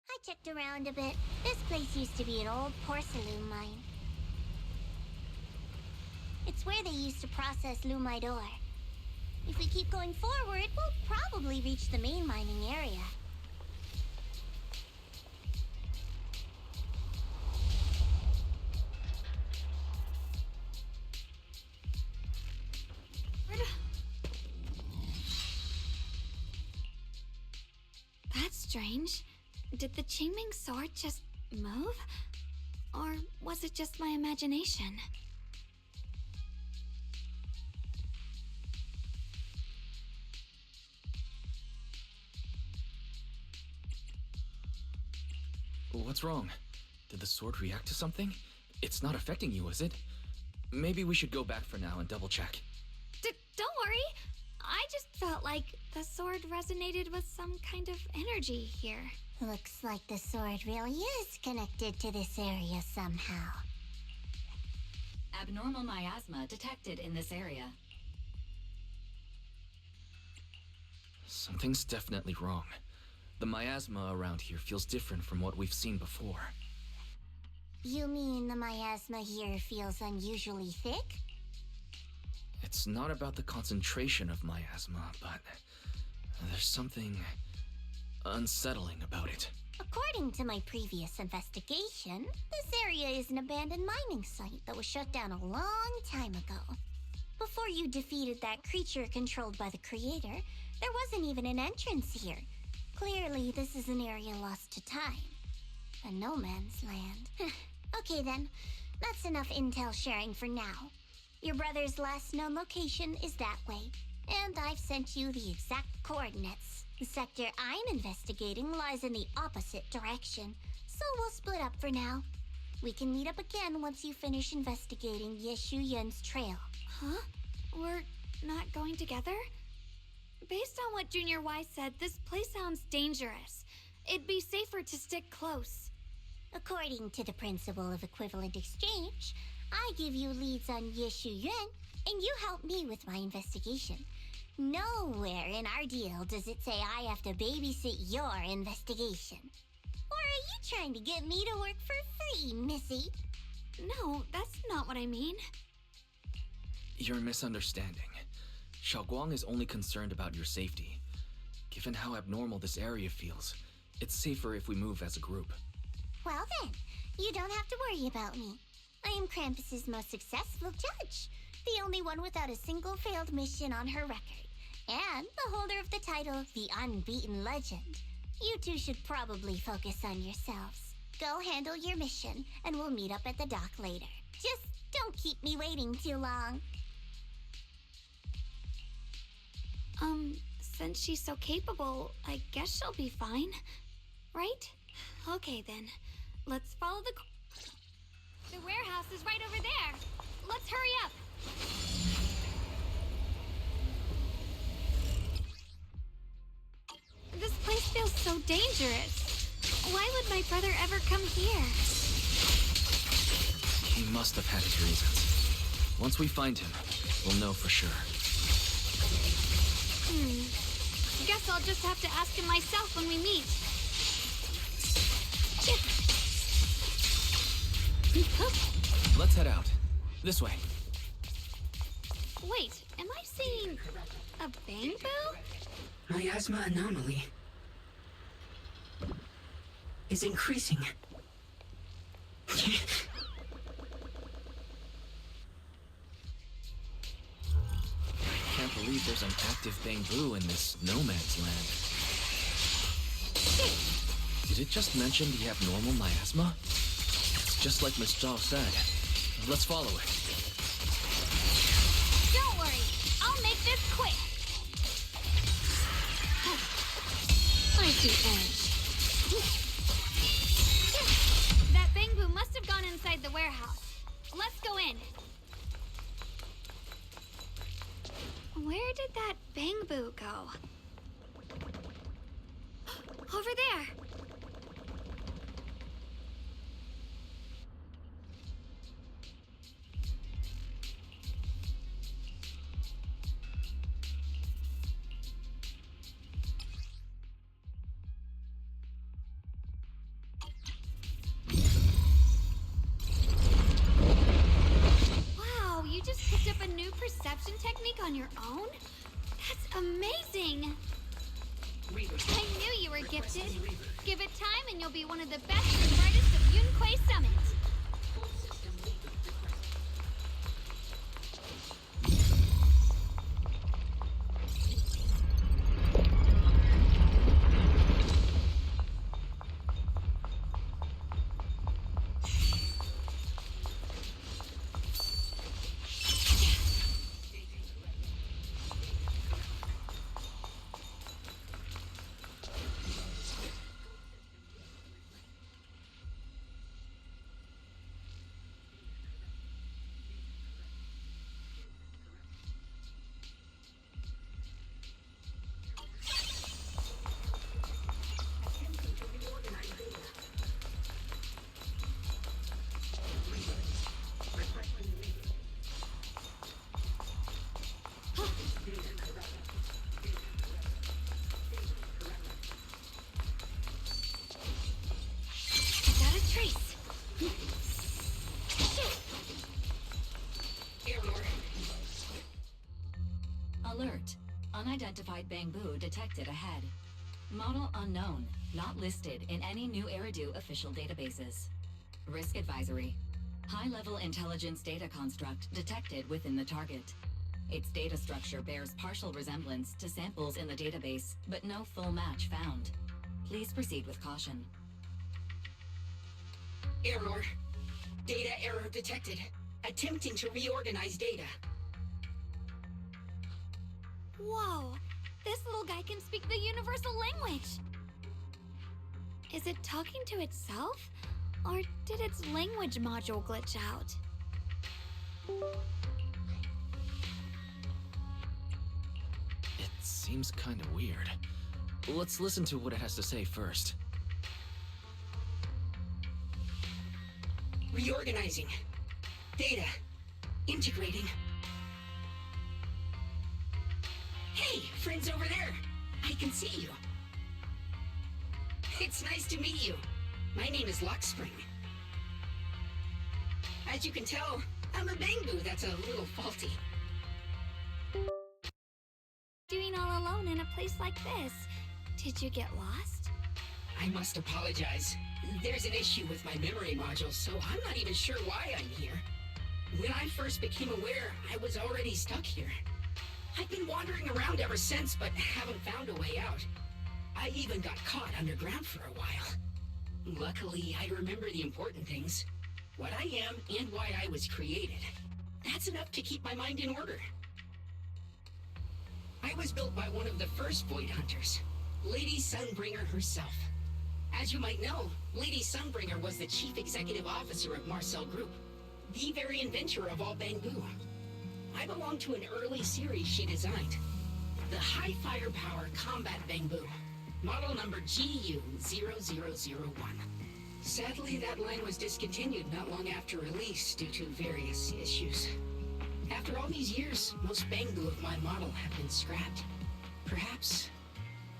[SPEAKER 5] I checked around a bit. This place used to be an old porcelain mine. It's where they used to process lumite ore. If we keep going forward, we'll probably reach the main mining area.
[SPEAKER 1] That's strange. Did the Qingming sword just move? Or was it just my imagination?
[SPEAKER 2] What's wrong? Did the sword react to something? It's not affecting you, is it? Maybe we should go back for now and double check.
[SPEAKER 1] Don't worry. I just felt like the sword resonated with some kind of energy here.
[SPEAKER 5] Looks like the sword really is connected to this area somehow.
[SPEAKER 8] Abnormal miasma detected in this area.
[SPEAKER 2] Something's definitely wrong. The miasma around here feels different from what we've seen before.
[SPEAKER 5] You mean the miasma here feels unusually thick?
[SPEAKER 2] It's not about the concentration of miasma, but there's something unsettling about it.
[SPEAKER 5] According to my previous investigation, this area is an abandoned mining site that was shut down a long time ago. Before you defeated that creature controlled by the Creator, there wasn't even an entrance here. Clearly, this is an area lost to time. A no man's land. Okay then, that's enough intel sharing for now. Your brother's last known location is that way, and I've sent you the exact coordinates. The sector I'm investigating lies in the opposite direction, so we'll split up for now. We can meet up again once you finish investigating Yeshu Yun's trail.
[SPEAKER 1] Huh? We're not going together? Based on what Junior Y said, this place sounds dangerous. It'd be safer to stick close.
[SPEAKER 5] According to the principle of equivalent exchange, I give you leads on Yeshu Yun, and you help me with my investigation. Nowhere in our deal does it say I have to babysit your investigation. Or are you trying to get me to work for free, Missy?
[SPEAKER 1] No, that's not what I mean.
[SPEAKER 2] You're misunderstanding. Xiaoguang is only concerned about your safety. Given how abnormal this area feels, it's safer if we move as a group.
[SPEAKER 5] Well then, you don't have to worry about me. I am Krampus's most successful judge, the only one without a single failed mission on her record, and the holder of the title, the Unbeaten Legend. You two should probably focus on yourselves. Go handle your mission, and we'll meet up at the dock later. Just don't keep me waiting too long.
[SPEAKER 1] Since she's so capable, I guess she'll be fine. Right? Okay then. Let's follow the warehouse is right over there. Let's hurry up. This place feels so dangerous. Why would my brother ever come here?
[SPEAKER 2] He must have had his reasons. Once we find him, we'll know for sure.
[SPEAKER 1] Guess I'll just have to ask him myself when we meet.
[SPEAKER 2] Let's head out. This way.
[SPEAKER 1] Wait, am I seeing a bamboo?
[SPEAKER 9] Miasma anomaly is increasing.
[SPEAKER 2] Can't believe believe there's an active Bangbu in this no man's land. Did it just mention the abnormal miasma? It's just like Miss Zhao said. Let's follow it.
[SPEAKER 5] Don't worry, I'll make this quick.
[SPEAKER 1] I see edge.
[SPEAKER 5] That Bangbu must have gone inside the warehouse. Let's go in.
[SPEAKER 1] Where did that Bangbu go? Over there! Wow, you just picked up a new perception technique on your own? That's amazing! I knew you were gifted. Give it time and you'll be one of the best and brightest of Yunquei Summit.
[SPEAKER 8] Alert. Unidentified Bangbu detected ahead. Model unknown, not listed in any new Eridu official databases. Risk advisory. High-level intelligence data construct detected within the target. Its data structure bears partial resemblance to samples in the database, but no full match found. Please proceed with caution.
[SPEAKER 9] Error. Data error detected. Attempting to reorganize data.
[SPEAKER 1] Whoa! This little guy can speak the universal language! Is it talking to itself? Or did its language module glitch out?
[SPEAKER 2] It seems kind of weird. Let's listen to what it has to say first.
[SPEAKER 9] Reorganizing. Data. Integrating. Hey, friends over there! I can see you. It's nice to meet you. My name is Lockspring. As you can tell, I'm a Bangbu that's a little faulty.
[SPEAKER 1] Doing all alone in a place like this. Did you get lost?
[SPEAKER 9] I must apologize. There's an issue with my memory module, so I'm not even sure why I'm here. When I first became aware, I was already stuck here. I've been wandering around ever since, but haven't found a way out. I even got caught underground for a while. Luckily, I remember the important things. What I am and why I was created. That's enough to keep my mind in order. I was built by one of the first Void Hunters, Lady Sunbringer herself. As you might know, Lady Sunbringer was the chief executive officer of Marcel Group, the very inventor of all Bangbu. I belong to an early series she designed, the High Firepower Combat Bangbu, model number GU0001. Sadly, that line was discontinued not long after release due to various issues. After all these years, most Bangbu of my model have been scrapped. Perhaps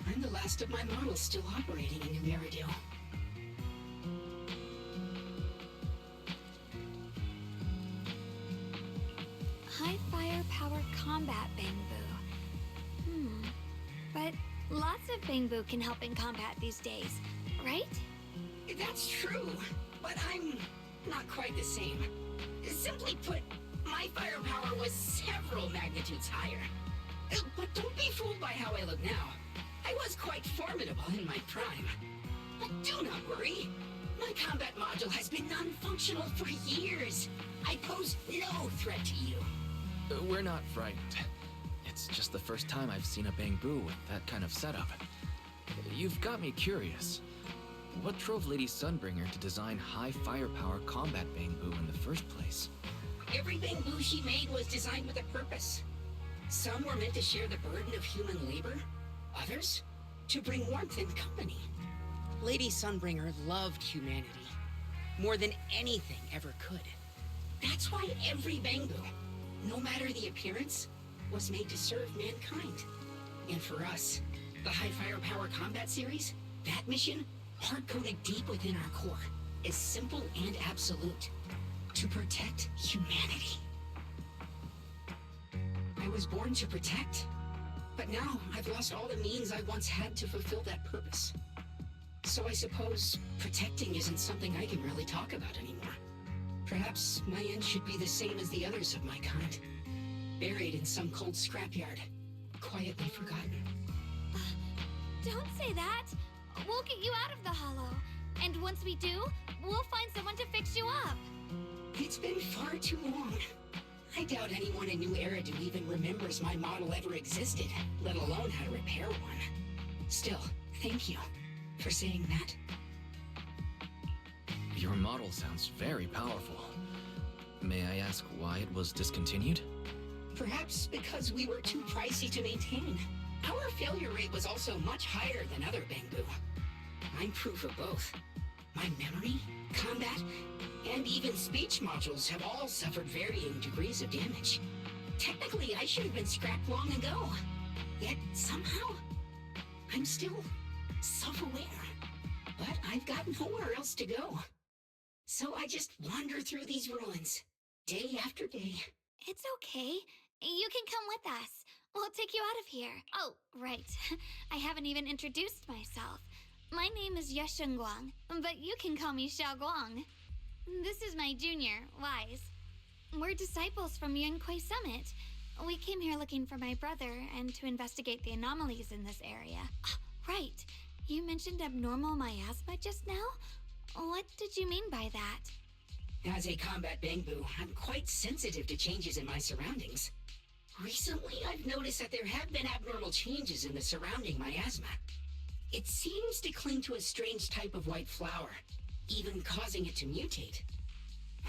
[SPEAKER 9] I'm the last of my models still operating in New Eridu.
[SPEAKER 1] High firepower combat Bangbu. But lots of Bangbu can help in combat these days, right?
[SPEAKER 9] That's true, but I'm not quite the same. Simply put, my firepower was several magnitudes higher. But don't be fooled by how I look now. I was quite formidable in my prime. But do not worry. My combat module has been non-functional for years. I pose no threat to you.
[SPEAKER 2] We're not frightened. It's just the first time I've seen a Bangbu with that kind of setup. You've got me curious. What drove Lady Sunbringer to design high firepower combat Bangbu in the first place?
[SPEAKER 9] Every Bangbu she made was designed with a purpose. Some were meant to share the burden of human labor. Others, to bring warmth and company. Lady Sunbringer loved humanity. More than anything ever could. That's why every Bangbu, no matter the appearance, was made to serve mankind. And for us, the High Firepower Combat Series, that mission, hard-coded deep within our core, is simple and absolute. To protect humanity. I was born to protect, but now I've lost all the means I once had to fulfill that purpose. So I suppose protecting isn't something I can really talk about anymore. Perhaps my end should be the same as the others of my kind. Buried in some cold scrapyard, quietly forgotten.
[SPEAKER 1] Don't say that. We'll get you out of the hollow. And once we do, we'll find someone to fix you up.
[SPEAKER 9] It's been far too long. I doubt anyone in New Eridu even remembers my model ever existed, let alone how to repair one. Still, thank you for saying that.
[SPEAKER 2] Your model sounds very powerful. May I ask why it was discontinued?
[SPEAKER 9] Perhaps because we were too pricey to maintain. Our failure rate was also much higher than other Bangbu. I'm proof of both. My memory, combat, and even speech modules have all suffered varying degrees of damage. Technically, I should have been scrapped long ago. Yet, somehow, I'm still self-aware. But I've got nowhere else to go. So I just wander through these ruins, day after day.
[SPEAKER 1] It's okay. You can come with us. We'll take you out of here. Oh, right. I haven't even introduced myself. My name is Guang, but you can call me Guang. This is my junior, Wise. We're disciples from Yunquay Summit. We came here looking for my brother and to investigate the anomalies in this area. Right. You mentioned abnormal miasma just now? What did you mean by that?
[SPEAKER 9] As a combat Bangbu, I'm quite sensitive to changes in my surroundings. Recently, I've noticed that there have been abnormal changes in the surrounding miasma. It seems to cling to a strange type of white flower, even causing it to mutate.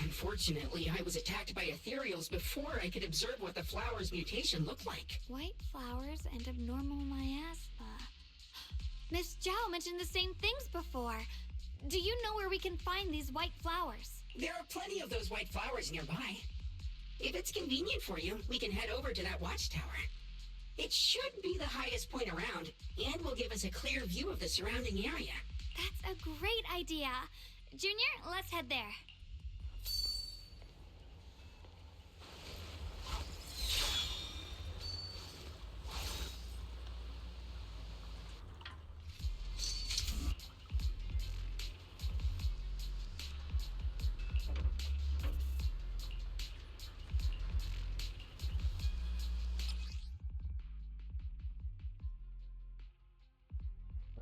[SPEAKER 9] Unfortunately, I was attacked by ethereals before I could observe what the flower's mutation looked like.
[SPEAKER 1] White flowers and abnormal miasma. Miss Zhao mentioned the same things before. Do you know where we can find these white flowers?
[SPEAKER 9] There are plenty of those white flowers nearby. If it's convenient for you, we can head over to that watchtower. It should be the highest point around, and will give us a clear view of the surrounding area.
[SPEAKER 1] That's a great idea. Junior, let's head there.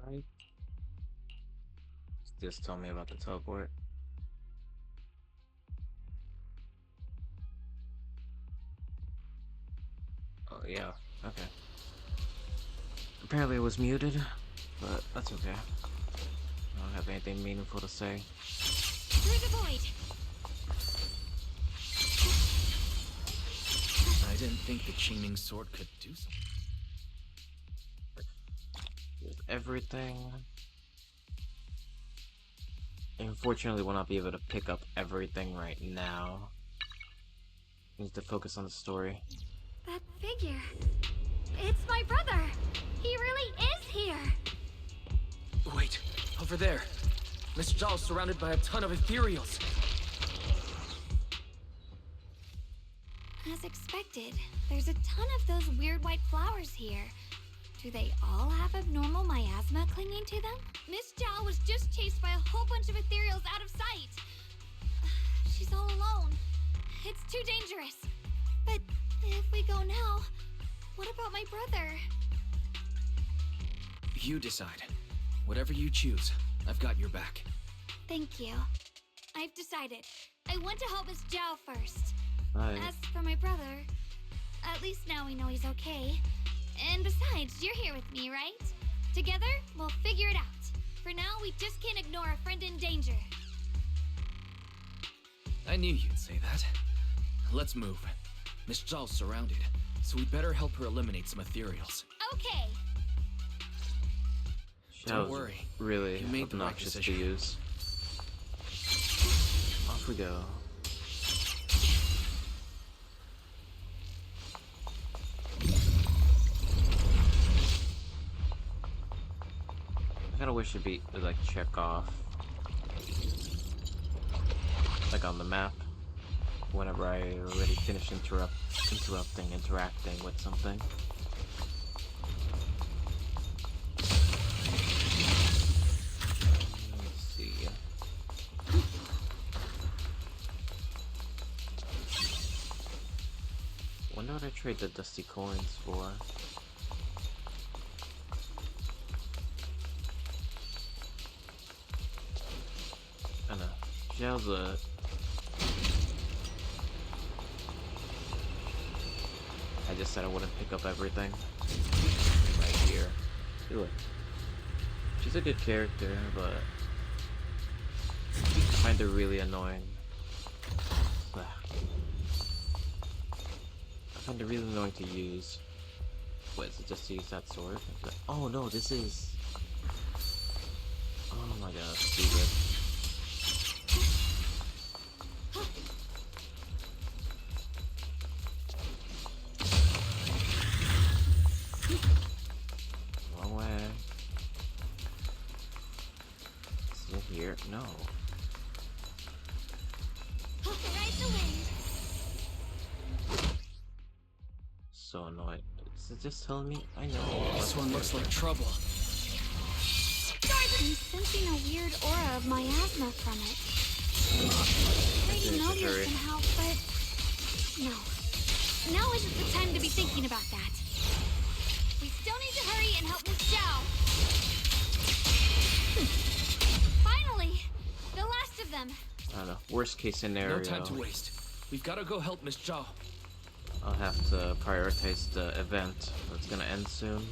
[SPEAKER 10] Right. Just told me about the teleport. Oh yeah, okay. Apparently it was muted, but that's okay. I don't have anything meaningful to say.
[SPEAKER 1] Through the void.
[SPEAKER 2] I didn't think the Qingming sword could do something.
[SPEAKER 10] With everything. Unfortunately, we'll not be able to pick up everything right now. Need to focus on the story.
[SPEAKER 1] That figure. It's my brother. He really is here.
[SPEAKER 2] Wait, over there. Miss Zhao's surrounded by a ton of ethereals.
[SPEAKER 1] As expected, there's a ton of those weird white flowers here. Do they all have abnormal miasma clinging to them? Miss Zhao was just chased by a whole bunch of ethereals out of sight. She's all alone. It's too dangerous. But if we go now, What about my brother?
[SPEAKER 2] You decide. Whatever you choose, I've got your back.
[SPEAKER 1] Thank you. I've decided. I want to help Miss Zhao first.
[SPEAKER 10] Alright.
[SPEAKER 1] As for my brother, at least now we know he's okay. And besides, you're here with me, right? Together, we'll figure it out. For now, we just can't ignore a friend in danger.
[SPEAKER 2] I knew you'd say that. Let's move. Miss Zhao's surrounded, so we better help her eliminate some ethereals.
[SPEAKER 1] Okay.
[SPEAKER 2] Don't worry.
[SPEAKER 10] Really
[SPEAKER 2] You made the right
[SPEAKER 10] obnoxious to
[SPEAKER 2] decision.
[SPEAKER 10] use. Off we go. I kinda wish it'd be like check off, like on the map, whenever I already finished interacting with something. Let's see. Wonder what I trade the dusty coins for. I know. Zhao's a... I just said I wouldn't pick up everything. Right here. See, look. She's a good character, but I find her really annoying. I find it really annoying to use. What, is it just to use that sword? Oh no, this is... Oh my god, stupid. Wrong way. Is it here? No.
[SPEAKER 1] Ride the wind.
[SPEAKER 10] So annoyed. Is it just telling me? I know.
[SPEAKER 2] This one looks like trouble.
[SPEAKER 1] I'm sensing a weird aura of miasma from it. I know you
[SPEAKER 10] hurry.
[SPEAKER 1] can help, but no. Now isn't the time to be thinking about that. We still need to hurry and help Miss Zhao. Finally, the last of them.
[SPEAKER 10] I don't know. Worst case scenario.
[SPEAKER 2] No time to waste. We've got to go help Miss Zhao.
[SPEAKER 10] I'll have to prioritize the event that's gonna end soon.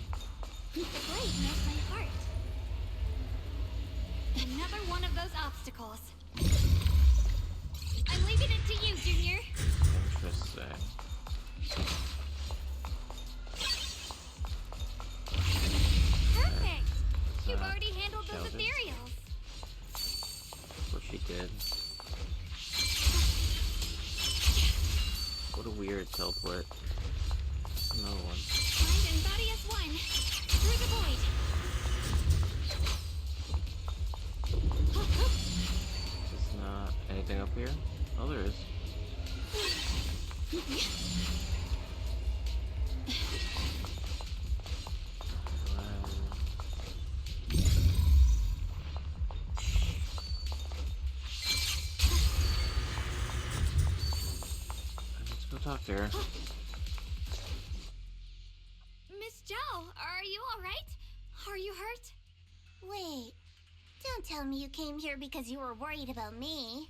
[SPEAKER 1] The blade knows my heart. Another one of those obstacles. I'm leaving it to you, Junior.
[SPEAKER 10] Interesting.
[SPEAKER 1] Perfect.
[SPEAKER 10] Is
[SPEAKER 1] You've
[SPEAKER 10] that
[SPEAKER 1] already handled those
[SPEAKER 10] shouted?
[SPEAKER 1] ethereals.
[SPEAKER 10] What she did. What a weird teleport. Another one.
[SPEAKER 1] Mind and body as one. Through the void.
[SPEAKER 10] There's not anything up here? Oh, there is. Let's go talk to her.
[SPEAKER 1] Miss Zhao, are you alright? Are you hurt?
[SPEAKER 5] Wait, don't tell me you came here because you were worried about me.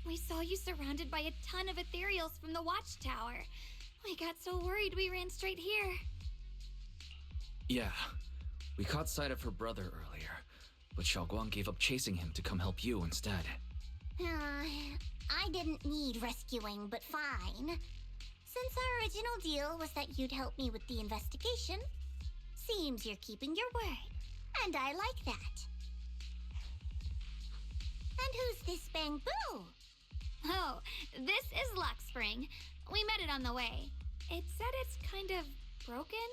[SPEAKER 1] We saw you surrounded by a ton of ethereals from the watchtower. We got so worried we ran straight here.
[SPEAKER 2] Yeah, we caught sight of her brother earlier, but Xiaoguang gave up chasing him to come help you instead.
[SPEAKER 5] I didn't need rescuing, but fine. Since our original deal was that you'd help me with the investigation, seems you're keeping your word, and I like that. And who's this Bamboo?
[SPEAKER 1] Oh, this is Luxspring. We met it on the way. It said it's kind of broken,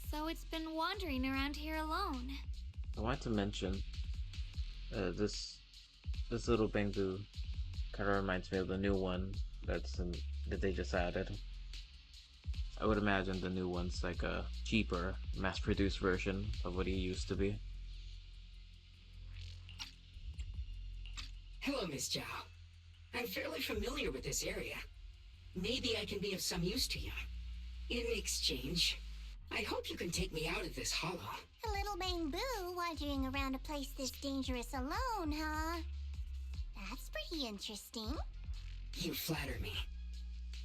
[SPEAKER 1] so it's been wandering around here alone.
[SPEAKER 10] I wanted to mention this little bamboo kind of reminds me of the new one that they just added. I would imagine the new one's like a cheaper, mass-produced version of what he used to be.
[SPEAKER 9] Hello, Miss Zhao. I'm fairly familiar with this area. Maybe I can be of some use to you. In exchange, I hope you can take me out of this hollow.
[SPEAKER 5] A little bamboo wandering around a place this dangerous alone, huh? That's pretty interesting.
[SPEAKER 9] You flatter me.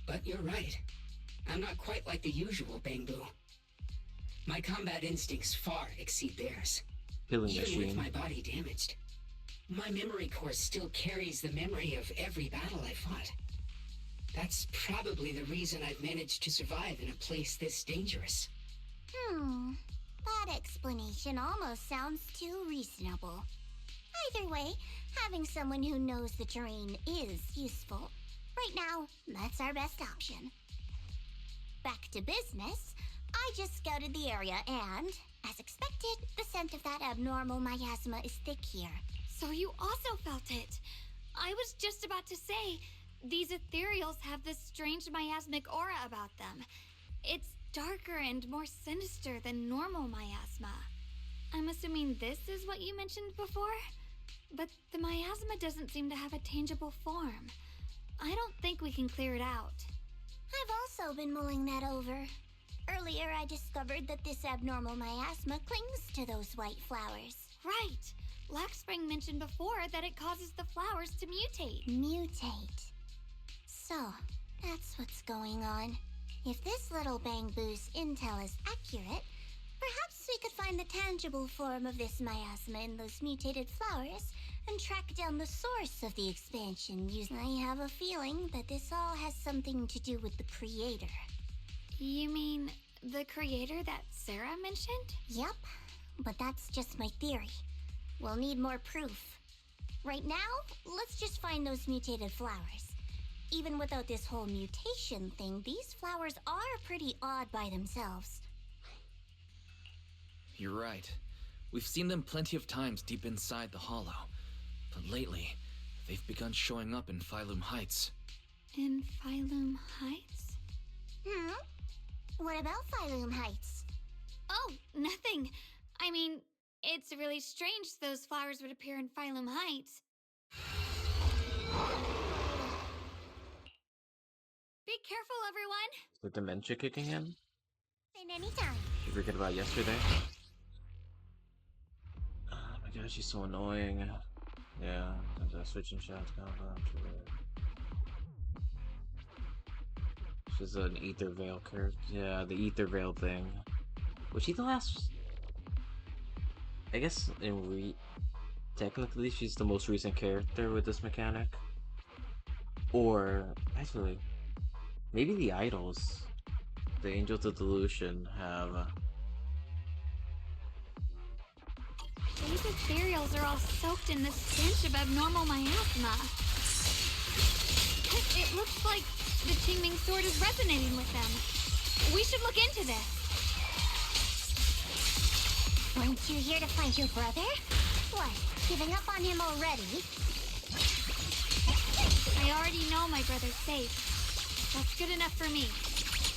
[SPEAKER 9] But you're right. I'm not quite like the usual bamboo. My combat instincts far exceed theirs.
[SPEAKER 10] Killing
[SPEAKER 9] Even
[SPEAKER 10] machine.
[SPEAKER 9] with my body damaged, my memory core still carries the memory of every battle I fought. That's probably the reason I've managed to survive in a place this dangerous.
[SPEAKER 5] That explanation almost sounds too reasonable. Either way, having someone who knows the terrain is useful. Right now, that's our best option. Back to business, I just scouted the area and, as expected, the scent of that abnormal miasma is thick here.
[SPEAKER 1] So you also felt it. I was just about to say, these ethereals have this strange miasmic aura about them. It's darker and more sinister than normal miasma. I'm assuming this is what you mentioned before? But the miasma doesn't seem to have a tangible form. I don't think we can clear it out.
[SPEAKER 5] I've also been mulling that over. Earlier, I discovered that this abnormal miasma clings to those white flowers.
[SPEAKER 1] Right. Laxspring mentioned before that it causes the flowers to mutate.
[SPEAKER 5] Mutate. So, that's what's going on. If this little bamboo's intel is accurate, perhaps we could find the tangible form of this miasma in those mutated flowers and track down the source of the expansion. I have a feeling that this all has something to do with the creator.
[SPEAKER 1] You mean the creator that Sarah mentioned?
[SPEAKER 5] Yep, but that's just my theory. We'll need more proof. Right now, let's just find those mutated flowers. Even without this whole mutation thing, these flowers are pretty odd by themselves.
[SPEAKER 2] You're right. We've seen them plenty of times deep inside the hollow. But lately, they've begun showing up in Phylum Heights.
[SPEAKER 1] In Phylum Heights?
[SPEAKER 5] What about Phylum Heights?
[SPEAKER 1] Oh, nothing. I mean, it's really strange those flowers would appear in Phylum Heights. Be careful, everyone!
[SPEAKER 10] Is the dementia kicking in?
[SPEAKER 5] In any time.
[SPEAKER 10] Did you forget about yesterday? Oh my god, she's so annoying. Yeah, I'm switching shots now. She's an Ether Veil character. Yeah, the Ether Veil thing. Was she the last? I guess technically she's the most recent character with this mechanic. Or actually, maybe the idols, the Angels of Delusion, have.
[SPEAKER 1] These ethereals are all soaked in the stench of abnormal miasma. It looks like the Qingming sword is resonating with them. We should look into this.
[SPEAKER 5] Weren't you here to find your brother? What, giving up on him already?
[SPEAKER 1] I already know my brother's safe. That's good enough for me.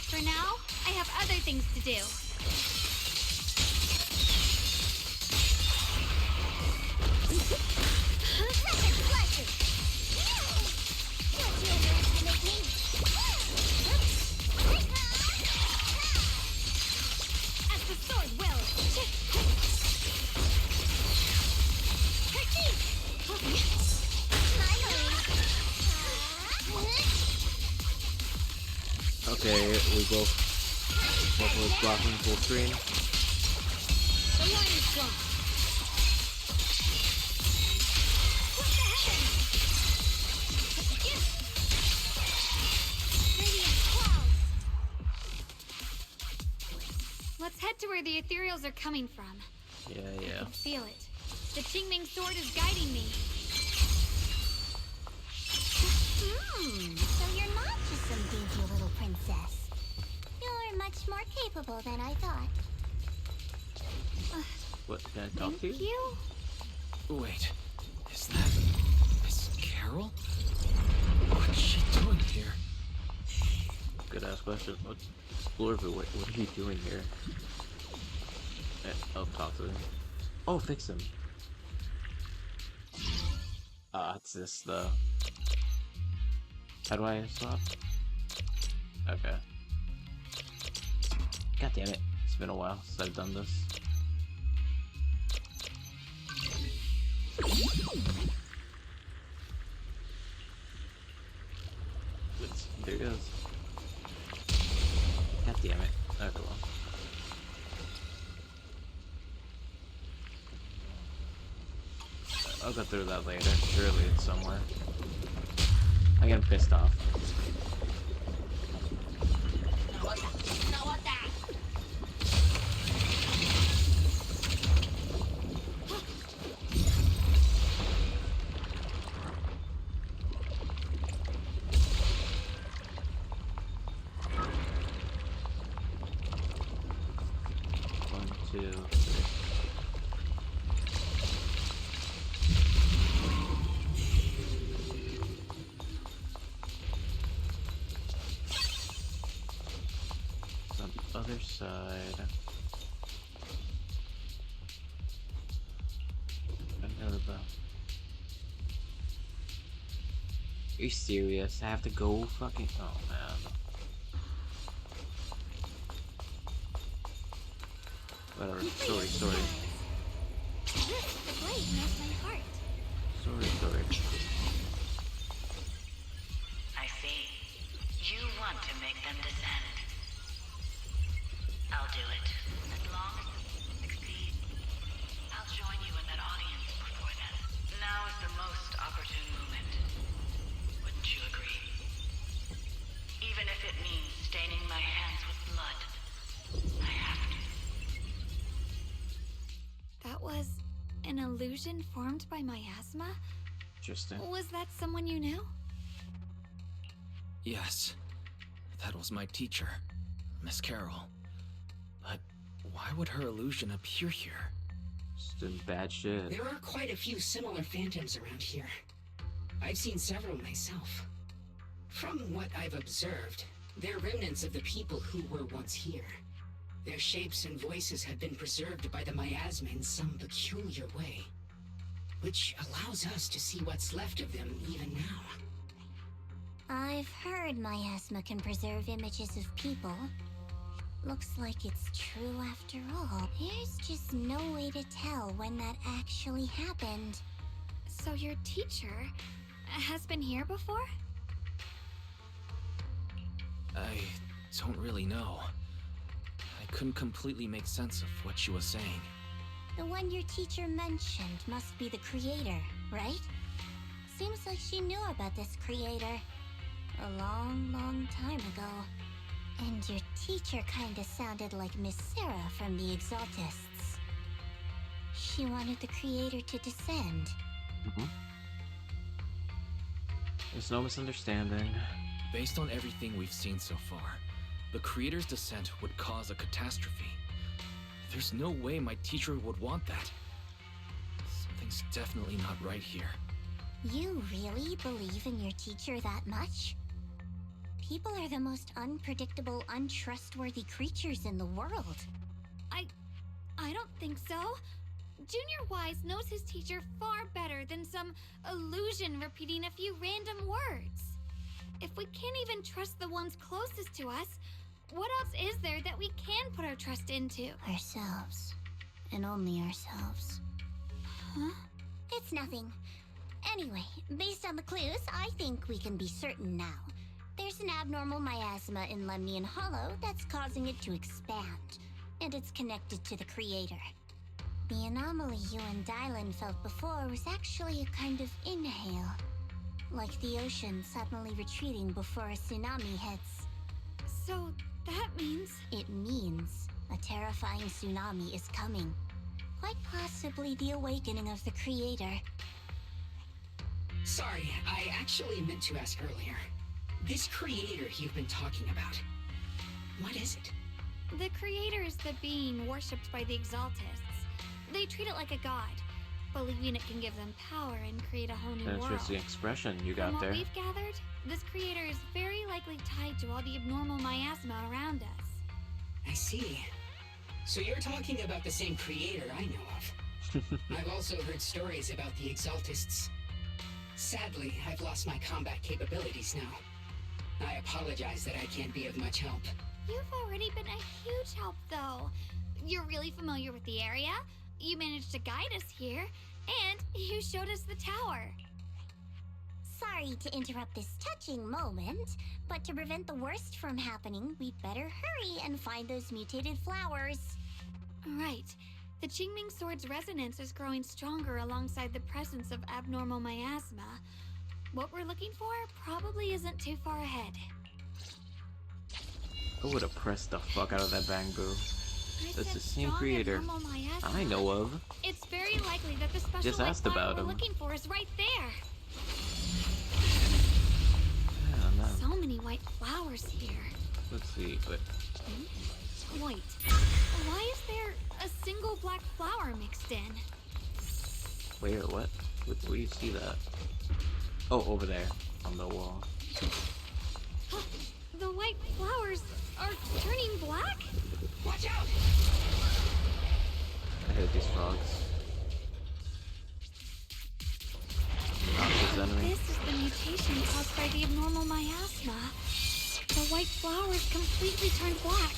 [SPEAKER 1] For now, I have other things to do. As the sword wills.
[SPEAKER 10] Okay, we both was blocking full screen.
[SPEAKER 1] The line is gone. What the heavens? Radiant clouds. Let's head to where the ethereals are coming from.
[SPEAKER 10] Yeah.
[SPEAKER 1] I can feel it. The Qingming sword is guiding me.
[SPEAKER 5] So you're not just some dingy little princess. You're much more capable than I thought.
[SPEAKER 10] What, can I talk to
[SPEAKER 1] Thank
[SPEAKER 10] you?
[SPEAKER 1] you?
[SPEAKER 2] Wait, is that Miss Carol? What's she doing here?
[SPEAKER 10] Good ass question. Explore, but what are you doing here? I'll talk to him. Oh, fix him. It's this though. How do I swap? Okay. God damn it. been a while since I've done this. There it goes. God damn it. Okay, well. I'll go through that later. Surely it's somewhere. I'm getting pissed off. One, two, three. On the other side. Another bell. Are you serious? I have to go fucking. Oh man. Whatever. Sorry.
[SPEAKER 1] The blade knows my heart.
[SPEAKER 10] Sorry.
[SPEAKER 11] I see. You want to make them descend. I'll do it. As long as you succeed. I'll join you in that audience before then. Now is the most opportune moment. Wouldn't you agree? Even if it means staining my hands with blood, I have to.
[SPEAKER 1] That was an illusion formed by miasma?
[SPEAKER 10] Interesting.
[SPEAKER 1] Was that someone you knew?
[SPEAKER 2] Yes, that was my teacher, Miss Carroll. But why would her illusion appear here?
[SPEAKER 10] Just doing bad shit.
[SPEAKER 9] There are quite a few similar phantoms around here. I've seen several myself. From what I've observed, they're remnants of the people who were once here. Their shapes and voices have been preserved by the miasma in some peculiar way, which allows us to see what's left of them even now.
[SPEAKER 5] I've heard miasma can preserve images of people. Looks like it's true after all. There's just no way to tell when that actually happened.
[SPEAKER 1] So your teacher has been here before?
[SPEAKER 2] I don't really know. I couldn't completely make sense of what she was saying.
[SPEAKER 5] The one your teacher mentioned must be the creator, right? Seems like she knew about this creator a long time ago. And your teacher kinda sounded like Miss Sarah from the Exaltists. She wanted the creator to descend.
[SPEAKER 10] There's no misunderstanding.
[SPEAKER 2] Based on everything we've seen so far, the creator's descent would cause a catastrophe. There's no way my teacher would want that. Something's definitely not right here.
[SPEAKER 5] You really believe in your teacher that much? People are the most unpredictable, untrustworthy creatures in the world.
[SPEAKER 1] I don't think so. Junior Wise knows his teacher far better than some illusion repeating a few random words. If we can't even trust the ones closest to us, what else is there that we can put our trust into?
[SPEAKER 5] Ourselves. And only ourselves.
[SPEAKER 1] Huh?
[SPEAKER 5] It's nothing. Anyway, based on the clues, I think we can be certain now. There's an abnormal miasma in Lemnian Hollow that's causing it to expand, and it's connected to the creator. The anomaly you and Dylan felt before was actually a kind of inhale, like the ocean suddenly retreating before a tsunami hits.
[SPEAKER 1] So that means...
[SPEAKER 5] It means a terrifying tsunami is coming. Quite possibly the awakening of the creator.
[SPEAKER 9] Sorry, I actually meant to ask earlier. This creator you've been talking about, what is it?
[SPEAKER 1] The creator is the being worshipped by the Exaltists. They treat it like a god, believing it can give them power and create a whole new world.
[SPEAKER 10] Interesting expression you
[SPEAKER 1] From
[SPEAKER 10] got there.
[SPEAKER 1] what we've gathered, this creator is very likely tied to all the abnormal miasma around us.
[SPEAKER 9] I see. So you're talking about the same creator I know of. I've also heard stories about the Exaltists. Sadly, I've lost my combat capabilities now. I apologize that I can't be of much help.
[SPEAKER 1] You've already been a huge help, though. You're really familiar with the area, you managed to guide us here, and you showed us the tower.
[SPEAKER 5] Sorry to interrupt this touching moment, but to prevent the worst from happening, we'd better hurry and find those mutated flowers.
[SPEAKER 1] Right. The Qingming Sword's resonance is growing stronger alongside the presence of abnormal miasma. What we're looking for probably isn't too far ahead.
[SPEAKER 10] I would have pressed the fuck out of that bamboo.
[SPEAKER 1] I
[SPEAKER 10] That's the
[SPEAKER 1] said
[SPEAKER 10] same
[SPEAKER 1] strong
[SPEAKER 10] creator
[SPEAKER 1] abnormal miasma.
[SPEAKER 10] I know of.
[SPEAKER 1] It's very likely that the special
[SPEAKER 10] Just
[SPEAKER 1] white
[SPEAKER 10] asked
[SPEAKER 1] flower
[SPEAKER 10] about
[SPEAKER 1] we're
[SPEAKER 10] him.
[SPEAKER 1] looking for is right there.
[SPEAKER 10] Yeah, man.
[SPEAKER 1] So many white flowers here.
[SPEAKER 10] Let's see, but
[SPEAKER 1] Wait, why is there a single black flower mixed in?
[SPEAKER 10] where? What? Where do you see that? Oh, over there on the wall.
[SPEAKER 1] The white flowers are turning black?
[SPEAKER 9] Watch out!
[SPEAKER 10] I hate these frogs. Noxious enemy.
[SPEAKER 1] This is the mutation caused by the abnormal miasma. The white flowers completely turned black.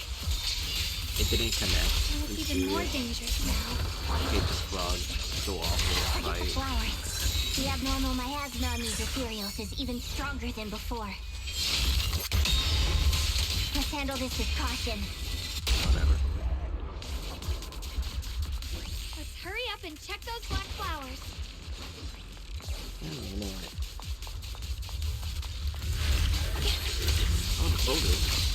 [SPEAKER 10] It didn't connect.
[SPEAKER 1] They look
[SPEAKER 10] It's
[SPEAKER 1] even more
[SPEAKER 10] weird.
[SPEAKER 1] dangerous now.
[SPEAKER 10] I hate this frog. It's so awful.
[SPEAKER 5] Forget the flowers. The abnormal miasma on these ethereals is even stronger than before. Let's handle this with caution.
[SPEAKER 10] Whatever.
[SPEAKER 1] Let's hurry up and check those black flowers.
[SPEAKER 10] Yeah, no. Oh, the boulders.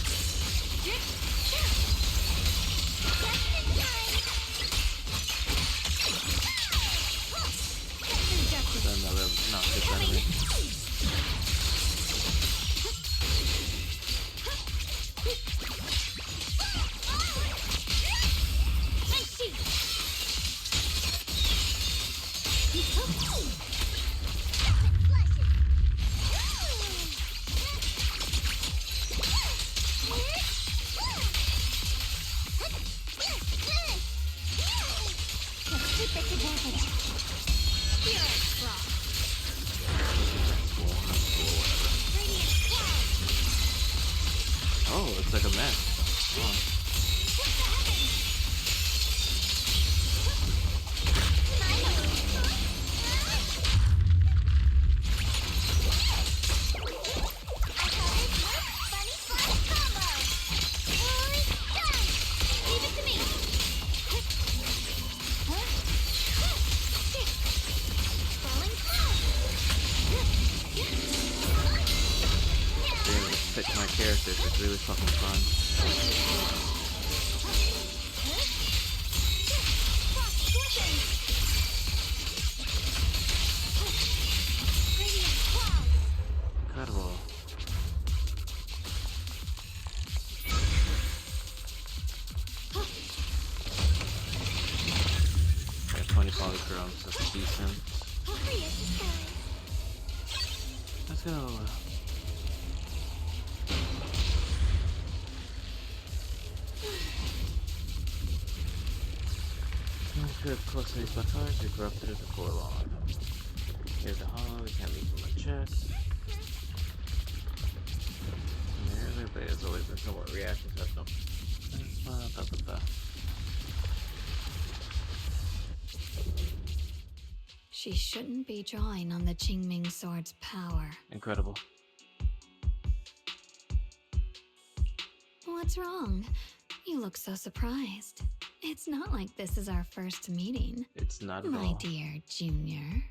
[SPEAKER 10] Another noxious enemy. Oh, it's like a mess. Oh. Being able to pick my characters is really fucking fun. Incredible. Got 20 polychromes, that's decent. Let's go. Good close to these by cards, they corrupted as a core log. Here's a hollow, we can't leave them unchecked. But as always, there's no more reactions. That's no.
[SPEAKER 1] She shouldn't be drawing on the Qingming Sword's power.
[SPEAKER 10] Incredible.
[SPEAKER 1] What's wrong? You look so surprised. It's not like this is our first meeting.
[SPEAKER 10] It's not at
[SPEAKER 1] My
[SPEAKER 10] all.
[SPEAKER 1] dear Junior.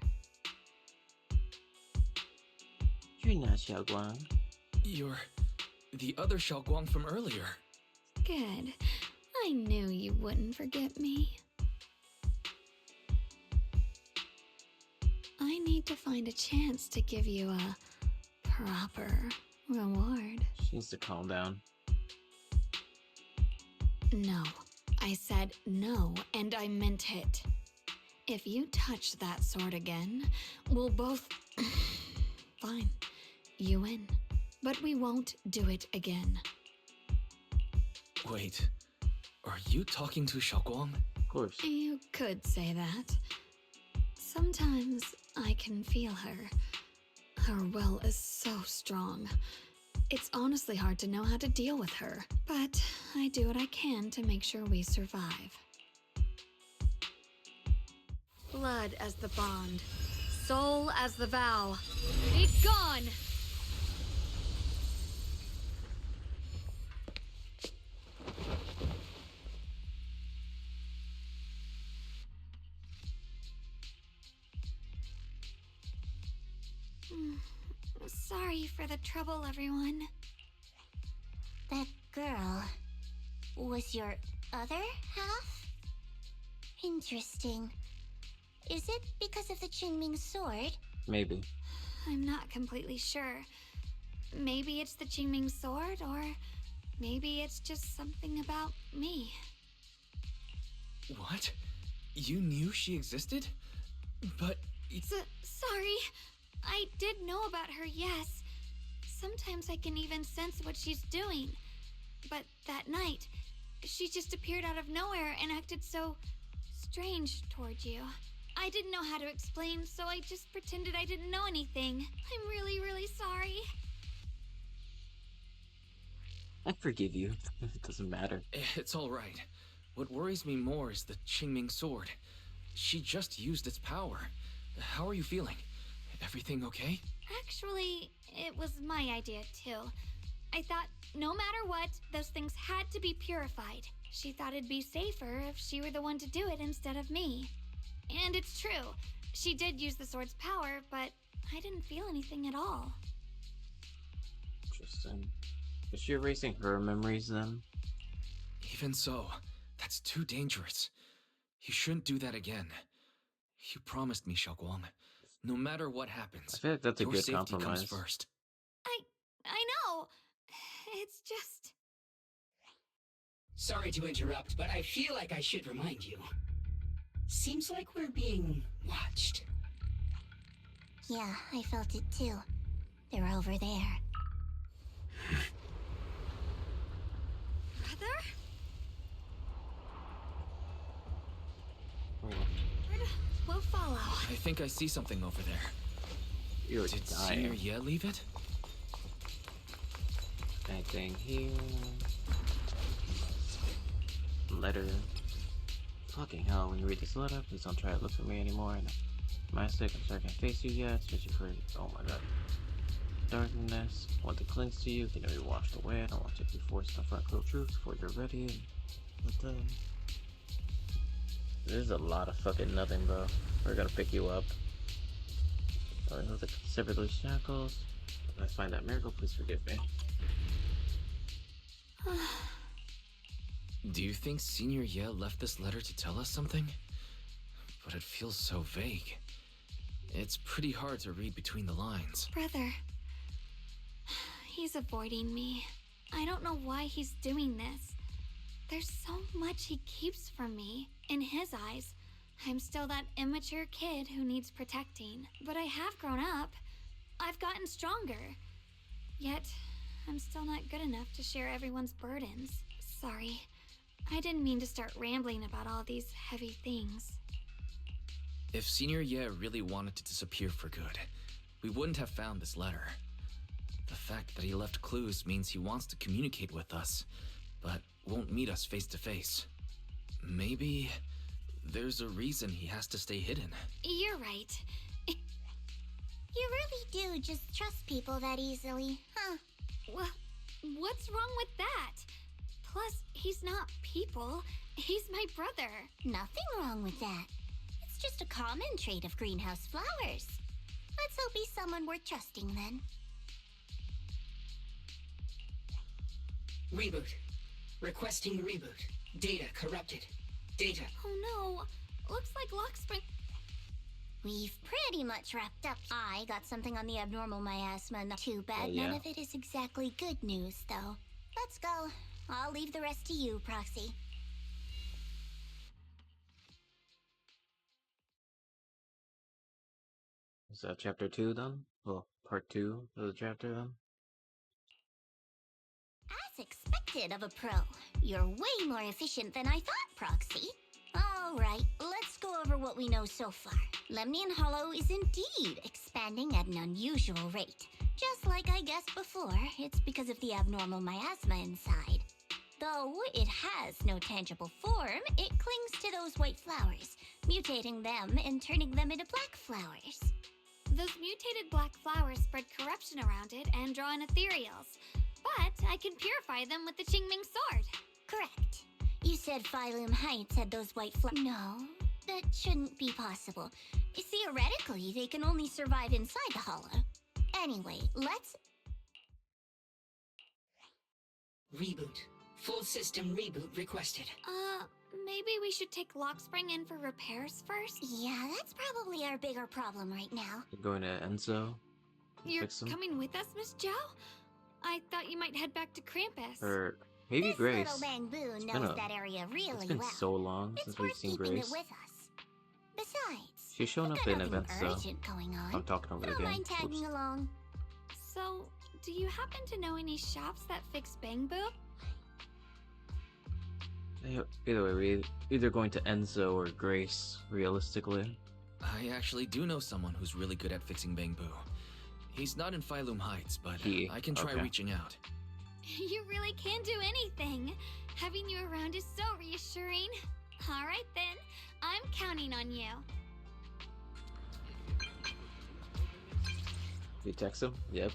[SPEAKER 10] You're not Xiaoguang.
[SPEAKER 2] You're the other Xiaoguang from earlier.
[SPEAKER 1] Good. I knew you wouldn't forget me. I need to find a chance to give you a proper reward.
[SPEAKER 10] She needs to calm down.
[SPEAKER 1] No. I said no, and I meant it. If you touch that sword again, we'll both... Fine. You win. But we won't do it again.
[SPEAKER 2] Wait, are you talking to Xiaoguang?
[SPEAKER 10] Of course.
[SPEAKER 1] You could say that. Sometimes I can feel her. Her will is so strong.
[SPEAKER 12] It's honestly hard to know how to deal with her, but I do what I can to make sure we survive. Blood as the bond, soul as the vow. Be gone! Sorry for the trouble, everyone.
[SPEAKER 5] That girl was your other half? Interesting. Is it because of the Qingming sword?
[SPEAKER 10] Maybe.
[SPEAKER 12] I'm not completely sure. Maybe it's the Qingming sword, or maybe it's just something about me.
[SPEAKER 2] What? You knew she existed? But...
[SPEAKER 12] Sorry. I did know about her, yes. Sometimes I can even sense what she's doing. But that night, she just appeared out of nowhere and acted so strange toward you. I didn't know how to explain, so I just pretended I didn't know anything. I'm really, really sorry.
[SPEAKER 10] I forgive you. It doesn't matter.
[SPEAKER 2] It's all right. What worries me more is the Qingming sword. She just used its power. How are you feeling? Everything okay?
[SPEAKER 12] Actually, it was my idea, too. I thought, no matter what, those things had to be purified. She thought it'd be safer if she were the one to do it instead of me. And it's true. She did use the sword's power, but I didn't feel anything at all.
[SPEAKER 10] Interesting. Is she erasing her memories then?
[SPEAKER 2] Even so, that's too dangerous. You shouldn't do that again. You promised me, Xiaoguang. No matter what happens,
[SPEAKER 10] I feel like that's a
[SPEAKER 2] your
[SPEAKER 10] good
[SPEAKER 2] safety
[SPEAKER 10] compromise.
[SPEAKER 2] comes first.
[SPEAKER 12] I know. It's just...
[SPEAKER 9] Sorry to interrupt, but I feel like I should remind you. Seems like we're being watched.
[SPEAKER 5] Yeah, I felt it too. They're over there.
[SPEAKER 12] Brother? We'll follow.
[SPEAKER 2] I think I see something over there.
[SPEAKER 10] You're
[SPEAKER 2] Did
[SPEAKER 10] dying.
[SPEAKER 2] Senior Ye leave it?
[SPEAKER 10] Anything here? Letter. Fucking hell, when you read this letter, please don't try to look for me anymore. And my sake, I'm sorry I can't face you yet, especially for, oh my god. Darkness, want to cling to you, can never be washed away. I don't want you to be forced to confront cruel truth before you're ready. But, there's a lot of fucking nothing, bro. We're gonna pick you up. I know the sever shackles. If I find that miracle, please forgive me.
[SPEAKER 2] Do you think Senior Ye left this letter to tell us something? But it feels so vague. It's pretty hard to read between the lines.
[SPEAKER 12] Brother. He's avoiding me. I don't know why he's doing this. There's so much he keeps from me. In his eyes, I'm still that immature kid who needs protecting. But I have grown up. I've gotten stronger. Yet, I'm still not good enough to share everyone's burdens. Sorry. I didn't mean to start rambling about all these heavy things.
[SPEAKER 2] If Senior Ye really wanted to disappear for good, we wouldn't have found this letter. The fact that he left clues means he wants to communicate with us, but won't meet us face to face. Maybe there's a reason he has to stay hidden.
[SPEAKER 12] You're right.
[SPEAKER 5] You really do just trust people that easily, huh?
[SPEAKER 12] Well, what's wrong with that? Plus, he's not people. He's my brother.
[SPEAKER 5] Nothing wrong with that. It's just a common trait of greenhouse flowers. Let's hope he's someone worth trusting then.
[SPEAKER 9] Reboot. Requesting reboot. Data corrupted. Data.
[SPEAKER 12] Oh no. Looks like Lockspring...
[SPEAKER 5] We've pretty much wrapped up. I got something on the abnormal miasma. Not too bad.
[SPEAKER 10] Oh, yeah.
[SPEAKER 5] None of it is exactly good news, though. Let's go. I'll leave the rest to you, Proxy.
[SPEAKER 10] Is that chapter 2 done? Well, part 2 of the chapter then?
[SPEAKER 5] As expected of a pro, you're way more efficient than I thought, Proxy. Alright, let's go over what we know so far. Lemnian Hollow is indeed expanding at an unusual rate. Just like I guessed before, it's because of the abnormal miasma inside. Though it has no tangible form, it clings to those white flowers, mutating them and turning them into black flowers.
[SPEAKER 12] Those mutated black flowers spread corruption around it and draw in ethereals. But I can purify them with the Qingming sword.
[SPEAKER 5] Correct. You said Phylum Heights had those white flowers. No, that shouldn't be possible. Theoretically, they can only survive inside the hollow. Anyway, let's...
[SPEAKER 9] Reboot. Full system reboot requested.
[SPEAKER 12] Maybe we should take Lockspring in for repairs first?
[SPEAKER 5] Yeah, that's probably our bigger problem right now.
[SPEAKER 10] You're going to Enzo?
[SPEAKER 12] You're
[SPEAKER 10] Fix him?
[SPEAKER 12] coming with us, Miss Joe? I thought you might head back to Krampus.
[SPEAKER 10] Or maybe
[SPEAKER 5] This
[SPEAKER 10] Grace.
[SPEAKER 5] little Bamboo
[SPEAKER 10] It's
[SPEAKER 5] knows
[SPEAKER 10] been
[SPEAKER 5] that area really
[SPEAKER 10] It's been
[SPEAKER 5] well.
[SPEAKER 10] so long
[SPEAKER 5] It's
[SPEAKER 10] since we've
[SPEAKER 5] worth
[SPEAKER 10] seen
[SPEAKER 5] keeping
[SPEAKER 10] Grace.
[SPEAKER 5] it with us. Besides,
[SPEAKER 10] She's shown
[SPEAKER 5] we've
[SPEAKER 10] up
[SPEAKER 5] got
[SPEAKER 10] in
[SPEAKER 5] nothing
[SPEAKER 10] events, so
[SPEAKER 5] urgent going on.
[SPEAKER 10] I'm talking over
[SPEAKER 5] I
[SPEAKER 10] the
[SPEAKER 5] don't
[SPEAKER 10] game.
[SPEAKER 5] mind tagging
[SPEAKER 10] Oops.
[SPEAKER 5] along.
[SPEAKER 12] So, do you happen to know any shops that fix Bangbu?
[SPEAKER 10] Either way, we're either going to Enzo or Grace, realistically.
[SPEAKER 2] I actually do know someone who's really good at fixing Bangbu. He's not in Phylum Heights, but I can try
[SPEAKER 10] okay.
[SPEAKER 2] reaching out.
[SPEAKER 12] You really can do anything. Having you around is so reassuring. All right then, I'm counting on you.
[SPEAKER 10] You text him? Yep.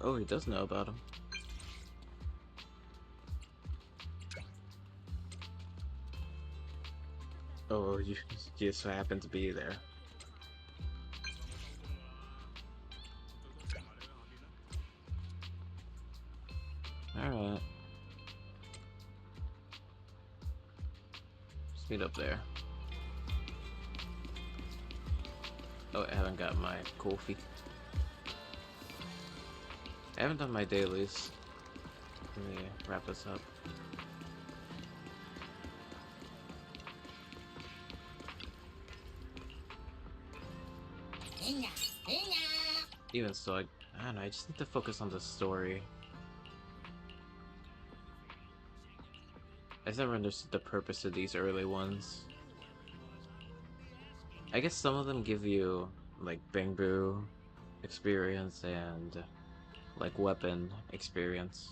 [SPEAKER 10] Oh, he does know about him. Oh, you just happen to be there. Alright. Just meet up there. Oh, I haven't got my coffee. I haven't done my dailies. Let me wrap this up. Even so, I don't know, I just need to focus on the story. I've never understood the purpose of these early ones. I guess some of them give you, like, Bangbu experience and, like, weapon experience.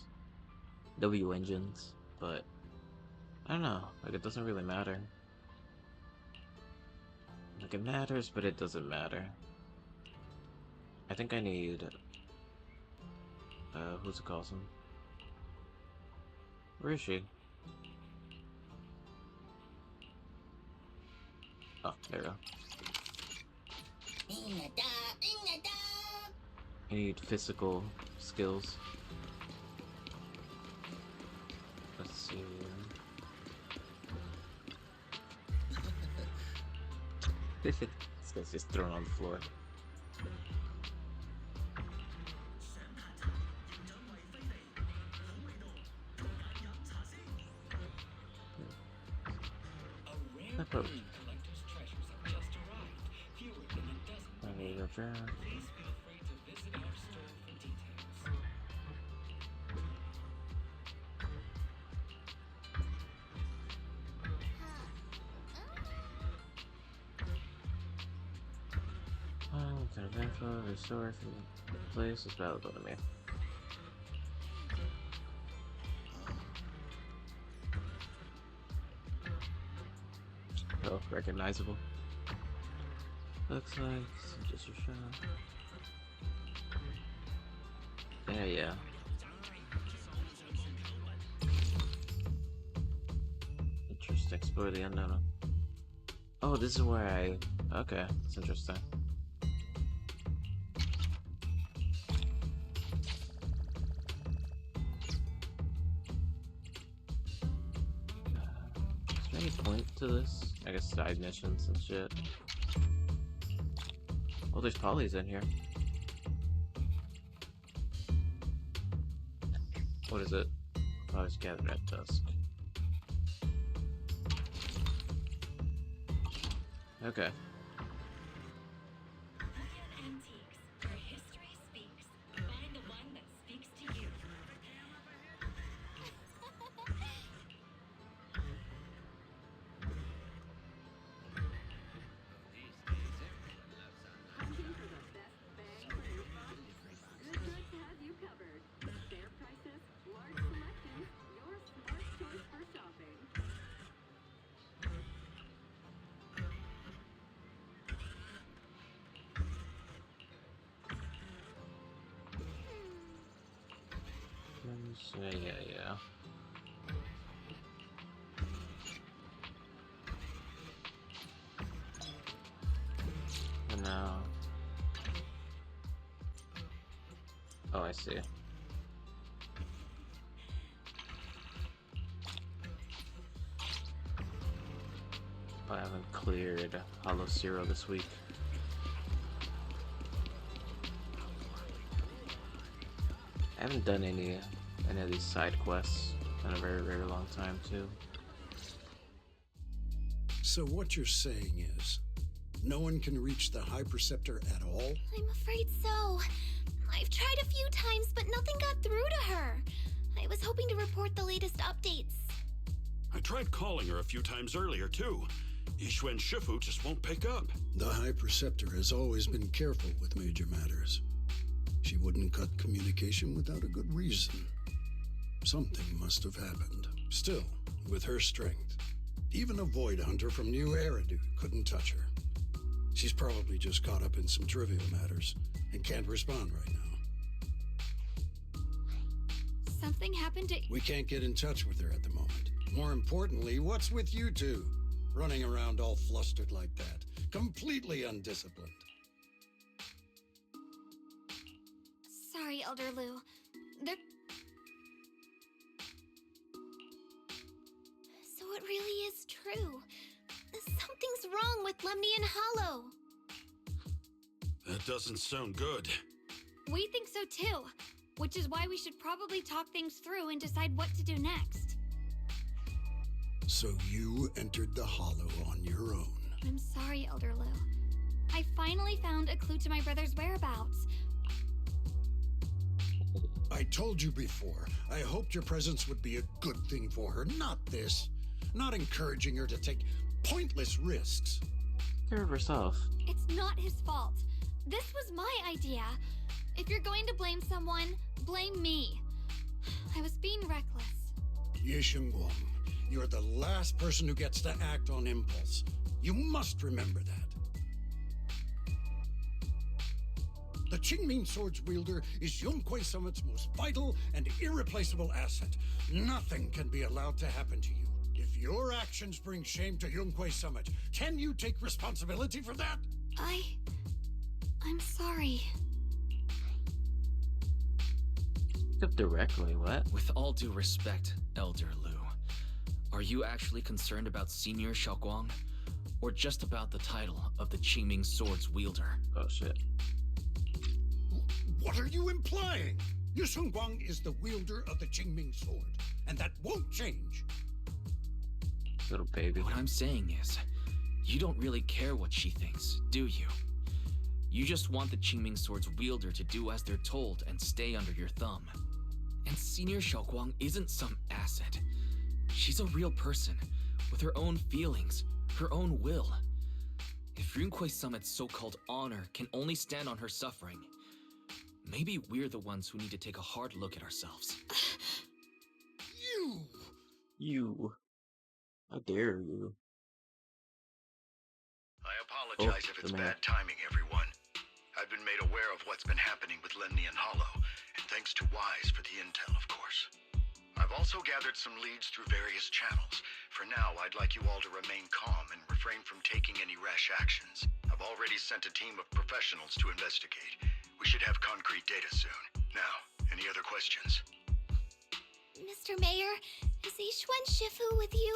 [SPEAKER 10] W engines, but I don't know, like, it doesn't really matter. Like, it matters, but it doesn't matter. I think I need, who's it calls him? Where is she? Oh, there we go. I need physical skills. Let's see. This guy's just thrown on the floor. Approach. Kind of info, restore from the place is valuable to me. Oh, recognizable. Looks like just a shot. Yeah. Interesting. Explore the unknown. Oh, this is where I... Okay, that's interesting. Is there any point to this? I guess side missions and shit. Oh, there's polys in here. What is it? Polys gathered at dusk. Okay.
[SPEAKER 8] Antiques, where history speaks. Find the one that speaks to you.
[SPEAKER 10] Yeah. And now... Oh, I see. I haven't cleared Hollow Zero this week. I haven't done any of these side quests in a very, very long time, too.
[SPEAKER 3] So what you're saying is, no one can reach the High Preceptor at all?
[SPEAKER 12] I'm afraid so. I've tried a few times, but nothing got through to her. I was hoping to report the latest updates.
[SPEAKER 7] I tried calling her a few times earlier, too. Yishu and Shifu just won't pick up.
[SPEAKER 3] The High Preceptor has always been careful with major matters. She wouldn't cut communication without a good reason. Something must have happened. Still, with her strength, even a Void Hunter from New Eridu couldn't touch her. She's probably just caught up in some trivial matters and can't respond right now.
[SPEAKER 12] Something happened to...
[SPEAKER 3] We can't get in touch with her at the moment. More importantly, what's with you two? Running around all flustered like that. Completely undisciplined.
[SPEAKER 12] Sorry, Elder Lu. They're... So it really is true. Something's wrong with Lemny and Hollow.
[SPEAKER 7] That doesn't sound good.
[SPEAKER 12] We think so too, which is why we should probably talk things through and decide what to do next.
[SPEAKER 3] So you entered the Hollow on your own.
[SPEAKER 12] I'm sorry, Elder Lu. I finally found a clue to my brother's whereabouts.
[SPEAKER 3] I told you before, I hoped your presence would be a good thing for her, not this. Not encouraging her to take pointless risks.
[SPEAKER 10] Take care of herself.
[SPEAKER 12] It's not his fault. This was my idea. If you're going to blame someone, blame me. I was being reckless.
[SPEAKER 3] Yisheng, you're the last person who gets to act on impulse. You must remember that. The Qingming Sword's wielder is Yonghui Summit's most vital and irreplaceable asset. Nothing can be allowed to happen to you. If your actions bring shame to Yonghui Summit, can you take responsibility for that?
[SPEAKER 12] I'm sorry.
[SPEAKER 10] Up directly, what?
[SPEAKER 2] With all due respect, Elder Lu, are you actually concerned about Senior Xiaoguang? Or just about the title of the Qingming Sword's wielder?
[SPEAKER 10] Oh shit.
[SPEAKER 3] What are you implying? Yisheng Guang is the wielder of the Qingming Sword, and that won't change.
[SPEAKER 10] Little baby.
[SPEAKER 2] What I'm saying is, you don't really care what she thinks, do you? You just want the Qingming Sword's wielder to do as they're told and stay under your thumb. And Senior Xiaoguang isn't some asset. She's a real person, with her own feelings, her own will. If Yunhui Summit's so-called honor can only stand on her suffering, maybe we're the ones who need to take a hard look at ourselves.
[SPEAKER 10] You. How dare you?
[SPEAKER 13] I apologize if it's bad timing, everyone. I've been made aware of what's been happening with Lemny and Hollow, and thanks to Wise for the intel, of course. I've also gathered some leads through various channels. For now, I'd like you all to remain calm and refrain from taking any rash actions. I've already sent a team of professionals to investigate. We should have concrete data soon. Now, any other questions?
[SPEAKER 12] Mr. Mayor, is Yishuan Shifu with you?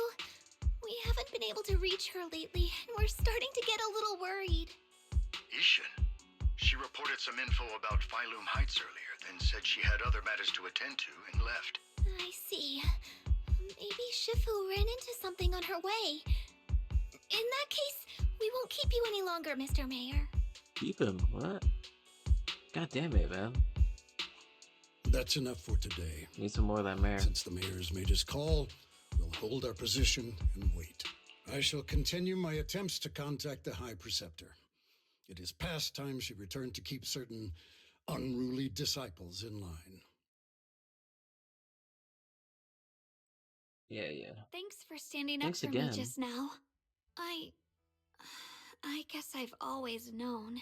[SPEAKER 12] We haven't been able to reach her lately, and we're starting to get a little worried.
[SPEAKER 13] Ishin? She reported some info about Phylum Heights earlier, then said she had other matters to attend to and left.
[SPEAKER 12] I see. Maybe Shifu ran into something on her way. In that case, we won't keep you any longer, Mr. Mayor.
[SPEAKER 10] Keep him? What? God damn it, man.
[SPEAKER 3] That's enough for today.
[SPEAKER 10] Need some more of that mayor.
[SPEAKER 3] Since the mayor's made his call, we'll hold our position and wait. I shall continue my attempts to contact the High Preceptor. It is past time she returned to keep certain unruly disciples in line.
[SPEAKER 10] Yeah.
[SPEAKER 12] Thanks for standing
[SPEAKER 10] Thanks
[SPEAKER 12] up for
[SPEAKER 10] again.
[SPEAKER 12] me just now. I guess I've always known.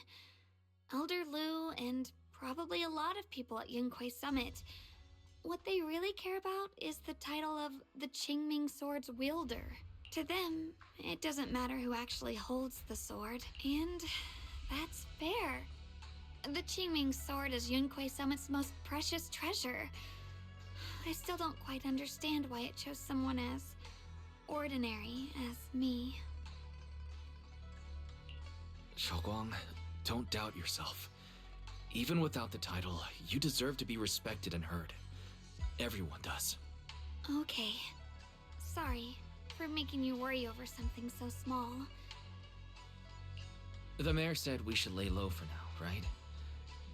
[SPEAKER 12] Elder Lu and probably a lot of people at Yunhui Summit what they really care about is the title of the Qingming Sword's wielder. To them, it doesn't matter who actually holds the sword, and that's fair. The Qingming Sword is Yunque Summit's most precious treasure. I still don't quite understand why it chose someone as ordinary as me.
[SPEAKER 2] Xiaoguang, don't doubt yourself. Even without the title, you deserve to be respected and heard. Everyone does.
[SPEAKER 12] Okay. Sorry for making you worry over something so small.
[SPEAKER 2] The mayor said we should lay low for now, right?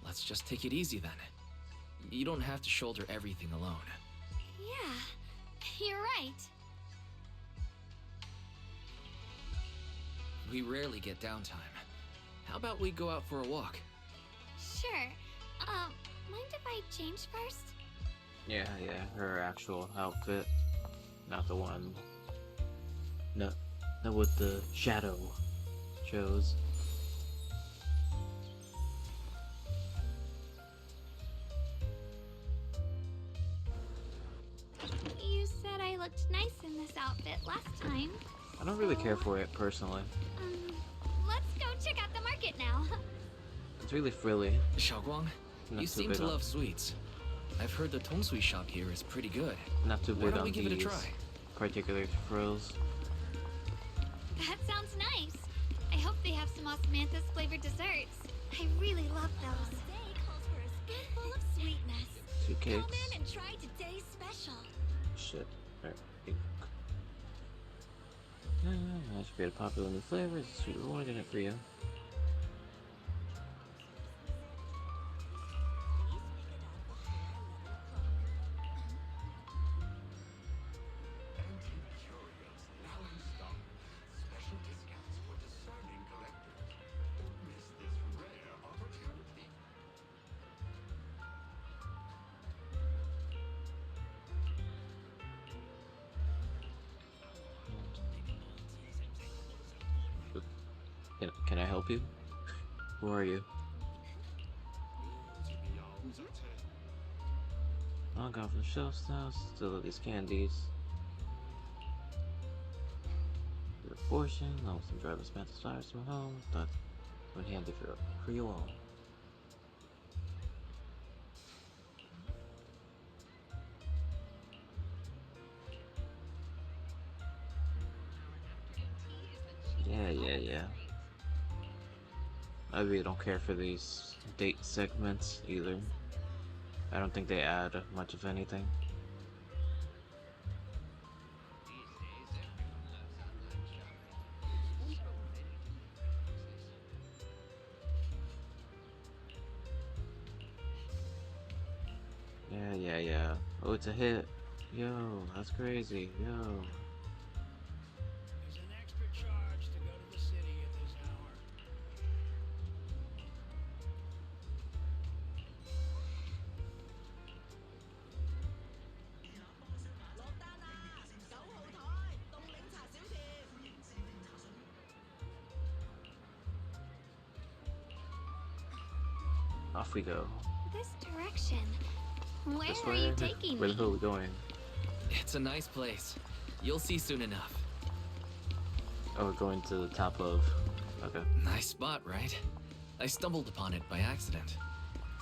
[SPEAKER 2] Let's just take it easy then. You don't have to shoulder everything alone.
[SPEAKER 12] Yeah, you're right.
[SPEAKER 2] We rarely get downtime. How about we go out for a walk?
[SPEAKER 12] Sure. Mind if I change first?
[SPEAKER 10] Yeah, her actual outfit. Not the one. No, not what the shadow chose.
[SPEAKER 12] You said I looked nice in this outfit last time.
[SPEAKER 10] I don't really care for it personally.
[SPEAKER 12] Let's go check out the market now.
[SPEAKER 10] It's really frilly.
[SPEAKER 2] Xiaoguang,
[SPEAKER 10] Not
[SPEAKER 2] you
[SPEAKER 10] too
[SPEAKER 2] seem
[SPEAKER 10] big
[SPEAKER 2] to
[SPEAKER 10] on-
[SPEAKER 2] love sweets. I've heard the Tongsui shop here is pretty good.
[SPEAKER 10] Not too
[SPEAKER 2] Why
[SPEAKER 10] big
[SPEAKER 2] don't
[SPEAKER 10] on
[SPEAKER 2] we give it a
[SPEAKER 10] these
[SPEAKER 2] try?
[SPEAKER 10] particular frills.
[SPEAKER 12] That sounds nice. I hope they have some osmanthus flavored desserts. I really love those.
[SPEAKER 1] Today calls for a spoonful of sweetness.
[SPEAKER 10] Two
[SPEAKER 1] Come
[SPEAKER 10] cakes.
[SPEAKER 1] in and try today's special.
[SPEAKER 10] Shit. Alright. I should be a popular new flavors. Sweet reward in it for you. Can I help you? Who are you? Log off the shelves now. Still at these candies. Your portion. Almost some driver's Samantha stars from home. Thought would handy for you all. Yeah. I really don't care for these date segments either. I don't think they add much of anything. Yeah. Oh, it's a hit. Yo, that's crazy. Yo.
[SPEAKER 14] There's an extra charge to go to the city at this hour.
[SPEAKER 10] Off we go.
[SPEAKER 12] This direction. Where
[SPEAKER 10] This
[SPEAKER 12] are
[SPEAKER 10] way?
[SPEAKER 12] you taking
[SPEAKER 10] Where
[SPEAKER 12] me?
[SPEAKER 10] the hell are we going?
[SPEAKER 2] It's a nice place. You'll see soon enough.
[SPEAKER 10] Oh, we're going to the top of... Okay.
[SPEAKER 2] Nice spot, right? I stumbled upon it by accident.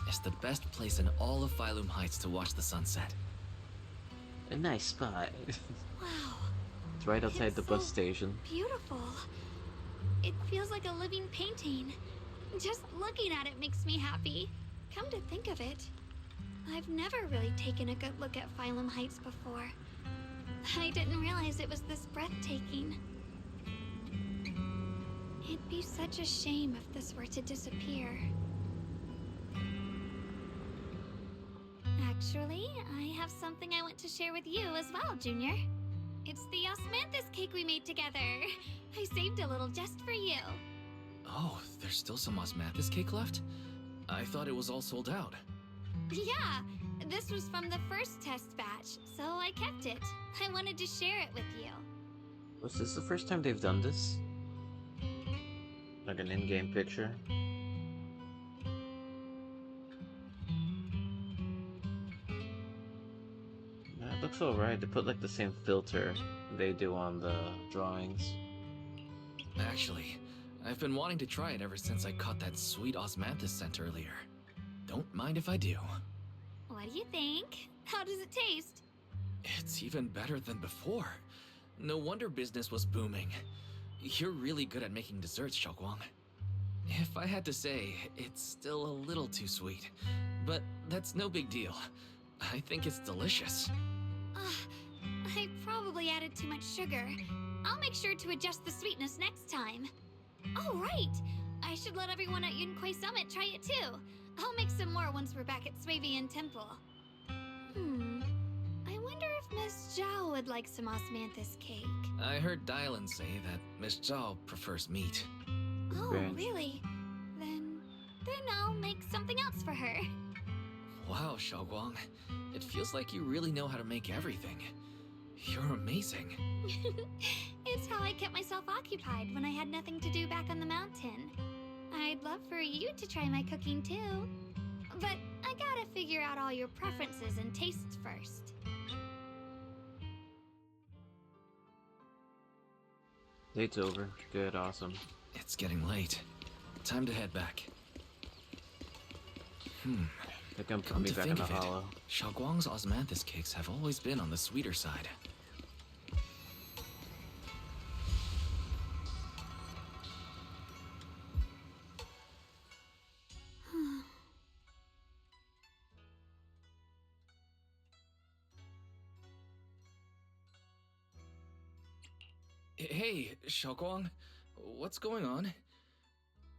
[SPEAKER 2] It's the best place in all of Phylum Heights to watch the sunset.
[SPEAKER 10] A nice spot.
[SPEAKER 12] Wow.
[SPEAKER 10] It's right outside
[SPEAKER 12] It's
[SPEAKER 10] the bus
[SPEAKER 12] so
[SPEAKER 10] station.
[SPEAKER 12] Beautiful. It feels like a living painting. Just looking at it makes me happy. Come to think of it, I've never really taken a good look at Phylum Heights before. I didn't realize it was this breathtaking. It'd be such a shame if this were to disappear. Actually, I have something I want to share with you as well, Junior. It's the osmanthus cake we made together. I saved a little just for you.
[SPEAKER 2] Oh, there's still some osmanthus cake left? I thought it was all sold out.
[SPEAKER 12] Yeah, this was from the first test batch, so I kept it. I wanted to share it with you.
[SPEAKER 10] Was this the first time they've done this? Like an in-game picture? looks alright. They put like the same filter they do on the drawings.
[SPEAKER 2] Actually, I've been wanting to try it ever since I caught that sweet osmanthus scent earlier. Don't mind if I do.
[SPEAKER 12] What do you think? How does it taste?
[SPEAKER 2] It's even better than before. No wonder business was booming. You're really good at making desserts, Xiaoguang. If I had to say, it's still a little too sweet. But that's no big deal. I think it's delicious.
[SPEAKER 12] I probably added too much sugar. I'll make sure to adjust the sweetness next time. Oh, right! I should let everyone at Yunquei Summit try it too. I'll make some more once we're back at Swabian Temple. I wonder if Miss Zhao would like some osmanthus cake.
[SPEAKER 2] I heard Dylan say that Miss Zhao prefers meat.
[SPEAKER 12] Oh,
[SPEAKER 10] Strange.
[SPEAKER 12] really? Then I'll make something else for her.
[SPEAKER 2] Wow, Xiaoguang. It feels like you really know how to make everything. You're amazing.
[SPEAKER 12] It's how I kept myself occupied when I had nothing to do back on the mountain. I'd love for you to try my cooking too. But I gotta figure out all your preferences and tastes first.
[SPEAKER 10] Date's over. Good, awesome.
[SPEAKER 2] It's getting late. Time to head back.
[SPEAKER 10] They can put
[SPEAKER 2] Come
[SPEAKER 10] me
[SPEAKER 2] to
[SPEAKER 10] back in
[SPEAKER 2] think
[SPEAKER 10] the
[SPEAKER 2] of it,
[SPEAKER 10] hollow.
[SPEAKER 2] Xiaoguang's osmanthus cakes have always been on the sweeter side. Hey, Xiaoguang. What's going on?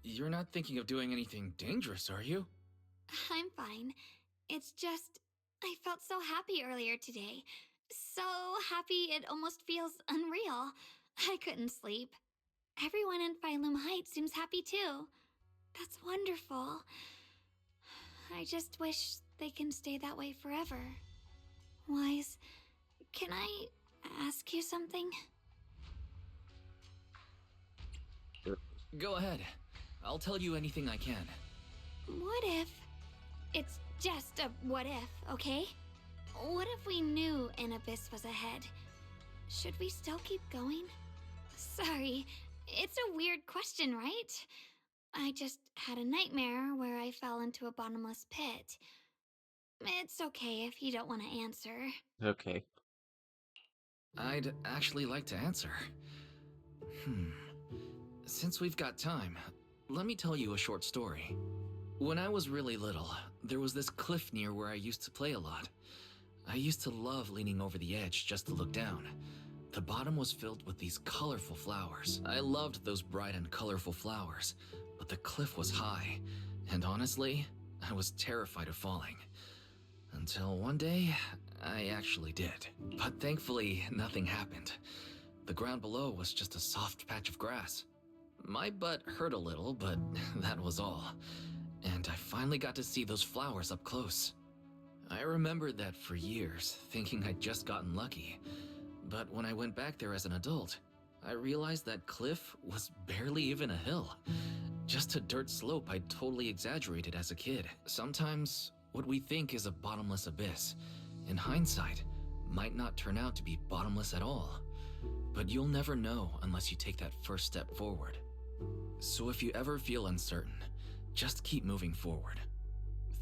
[SPEAKER 2] You're not thinking of doing anything dangerous, are you?
[SPEAKER 12] I'm fine. It's just, I felt so happy earlier today. So happy it almost feels unreal. I couldn't sleep. Everyone in Phylum Heights seems happy too. That's wonderful. I just wish they can stay that way forever. Wise, can I ask you something?
[SPEAKER 2] Go ahead. I'll tell you anything I can.
[SPEAKER 12] What if... It's just a what if, okay? What if we knew an abyss was ahead? Should we still keep going? Sorry, it's a weird question, right? I just had a nightmare where I fell into a bottomless pit. It's okay if you don't want to answer.
[SPEAKER 10] Okay.
[SPEAKER 2] I'd actually like to answer. Since we've got time, let me tell you a short story. When I was really little, there was this cliff near where I used to play a lot. I used to love leaning over the edge just to look down. The bottom was filled with these colorful flowers. I loved those bright and colorful flowers, but the cliff was high, and honestly, I was terrified of falling. Until one day, I actually did. But thankfully, nothing happened. The ground below was just a soft patch of grass. My butt hurt a little, but that was all. And I finally got to see those flowers up close. I remembered that for years, thinking I'd just gotten lucky. But when I went back there as an adult, I realized that cliff was barely even a hill. Just a dirt slope I'd totally exaggerated as a kid. Sometimes, what we think is a bottomless abyss, in hindsight, might not turn out to be bottomless at all. But you'll never know unless you take that first step forward. So if you ever feel uncertain, just keep moving forward.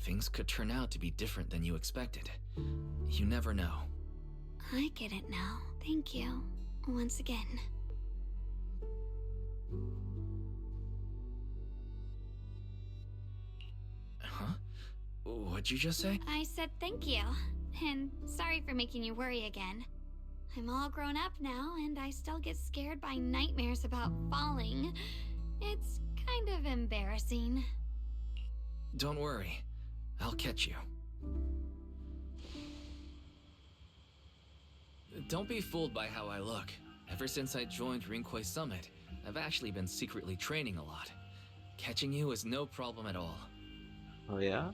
[SPEAKER 2] Things could turn out to be different than you expected. You never know.
[SPEAKER 12] I get it now. Thank you. Once again.
[SPEAKER 2] Huh? What'd you just say?
[SPEAKER 12] I said thank you. And sorry for making you worry again. I'm all grown up now, and I still get scared by nightmares about falling. It's kind of embarrassing.
[SPEAKER 2] Don't worry. I'll catch you. Don't be fooled by how I look. Ever since I joined Rinquei Summit, I've actually been secretly training a lot. Catching you is no problem at all.
[SPEAKER 10] Oh yeah?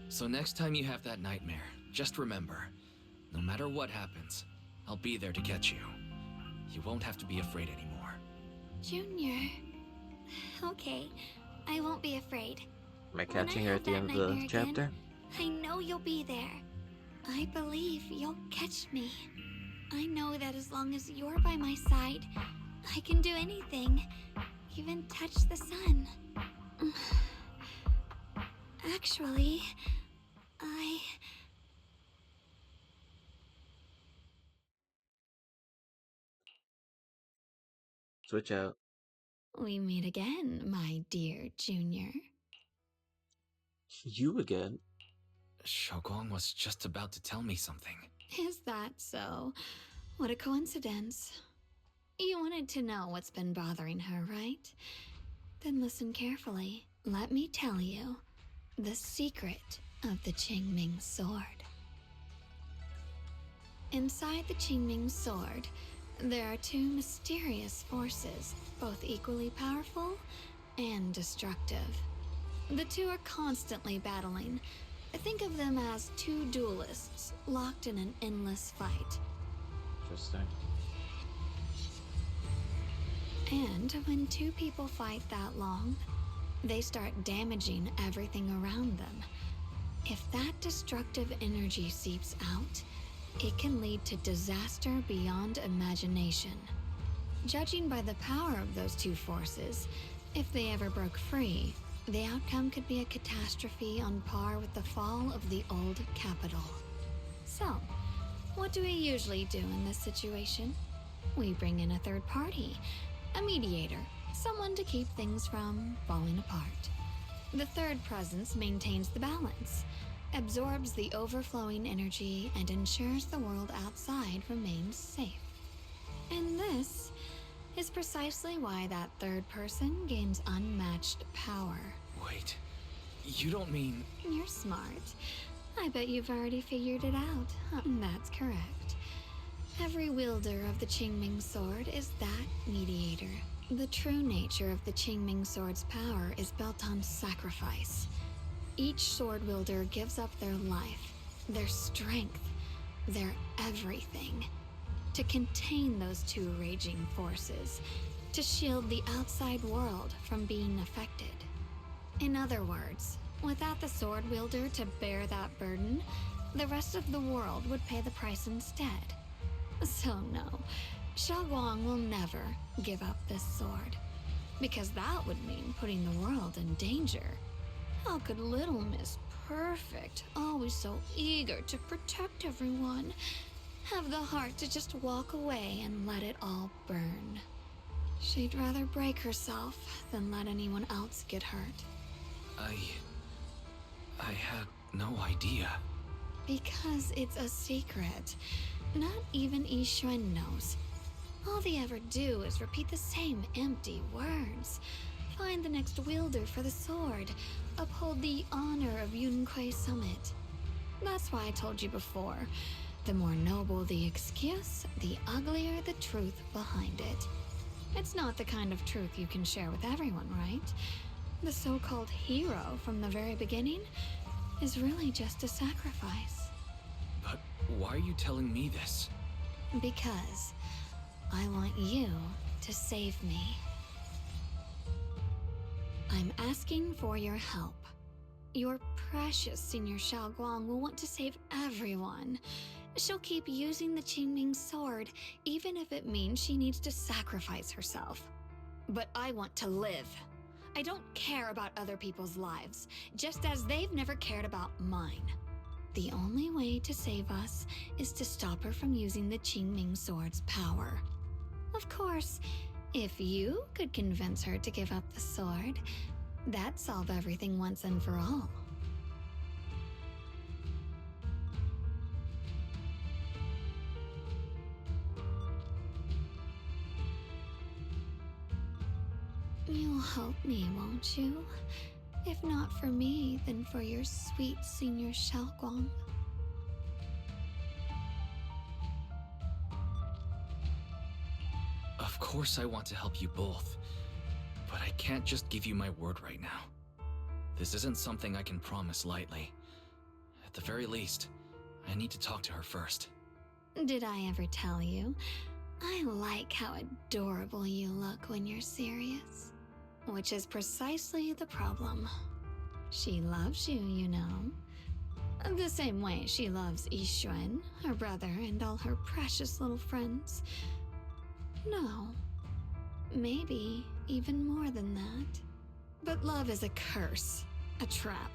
[SPEAKER 2] So next time you have that nightmare, just remember, no matter what happens, I'll be there to catch you. You won't have to be afraid anymore.
[SPEAKER 12] Junior. Okay, I won't be afraid.
[SPEAKER 10] Am I catching her at the end of the chapter?
[SPEAKER 12] I know you'll be there. I believe you'll catch me. I know that as long as you're by my side, I can do anything, even touch the sun. Actually,
[SPEAKER 10] Switch out.
[SPEAKER 12] We meet again, my dear Junior.
[SPEAKER 10] You again?
[SPEAKER 2] Xiaoguang was just about to tell me something.
[SPEAKER 12] Is that so? What a coincidence. You wanted to know what's been bothering her, right? Then listen carefully. Let me tell you the secret of the Qingming sword. Inside the Qingming sword, there are two mysterious forces, both equally powerful and destructive. The two are constantly battling. Think of them as two duelists locked in an endless fight.
[SPEAKER 10] Interesting.
[SPEAKER 12] And when two people fight that long, they start damaging everything around them. If that destructive energy seeps out, it can lead to disaster beyond imagination. Judging by the power of those two forces, if they ever broke free, the outcome could be a catastrophe on par with the fall of the old capital. So, what do we usually do in this situation? We bring in a third party, a mediator, someone to keep things from falling apart. The third presence maintains the balance, absorbs the overflowing energy, and ensures the world outside remains safe. And this is precisely why that third person gains unmatched power.
[SPEAKER 2] Wait, you don't mean...
[SPEAKER 12] You're smart. I bet you've already figured it out. That's correct. Every wielder of the Qingming sword is that mediator. The true nature of the Qingming sword's power is built on sacrifice. Each sword wielder gives up their life, their strength, their everything, to contain those two raging forces, to shield the outside world from being affected. In other words, without the sword wielder to bear that burden, the rest of the world would pay the price instead. So no, Xiaoguang will never give up this sword, because that would mean putting the world in danger. How could Little Miss Perfect, always so eager to protect everyone, have the heart to just walk away and let it all burn? She'd rather break herself than let anyone else get hurt.
[SPEAKER 2] I had no idea.
[SPEAKER 12] Because it's a secret. Not even Yixuan knows. All they ever do is repeat the same empty words. Find the next wielder for the sword. Uphold the honor of Yunquei Summit. That's why I told you before. The more noble the excuse, the uglier the truth behind it. It's not the kind of truth you can share with everyone, right? The so-called hero from the very beginning is really just a sacrifice.
[SPEAKER 2] But why are you telling me this?
[SPEAKER 12] Because I want you to save me. I'm asking for your help. Your precious Senior Xiaoguang will want to save everyone. She'll keep using the Qingming sword, even if it means she needs to sacrifice herself. But I want to live. I don't care about other people's lives, just as they've never cared about mine. The only way to save us is to stop her from using the Qingming sword's power. Of course, if you could convince her to give up the sword, that'd solve everything once and for all. You'll help me, won't you? If not for me, then for your sweet Senior Xiaoguang.
[SPEAKER 2] Of course I want to help you both, but I can't just give you my word right now. This isn't something I can promise lightly. At the very least, I need to talk to her first.
[SPEAKER 12] Did I ever tell you? I like how adorable you look when you're serious. Which is precisely the problem. She loves you, you know. The same way she loves Yixuan, her brother, and all her precious little friends. No. Maybe even more than that. But love is a curse, a trap.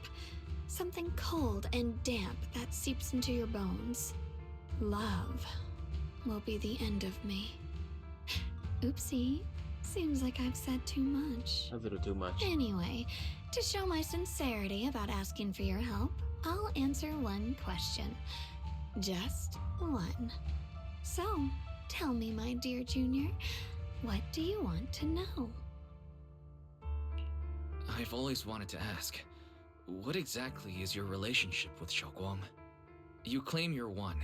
[SPEAKER 12] Something cold and damp that seeps into your bones. Love will be the end of me. Oopsie. Seems like I've said too much.
[SPEAKER 10] A little too much.
[SPEAKER 12] Anyway, to show my sincerity about asking for your help, I'll answer one question. Just one. So, tell me, my dear Junior, what do you want to know?
[SPEAKER 2] I've always wanted to ask, what exactly is your relationship with Xiaoguang? You claim you're one,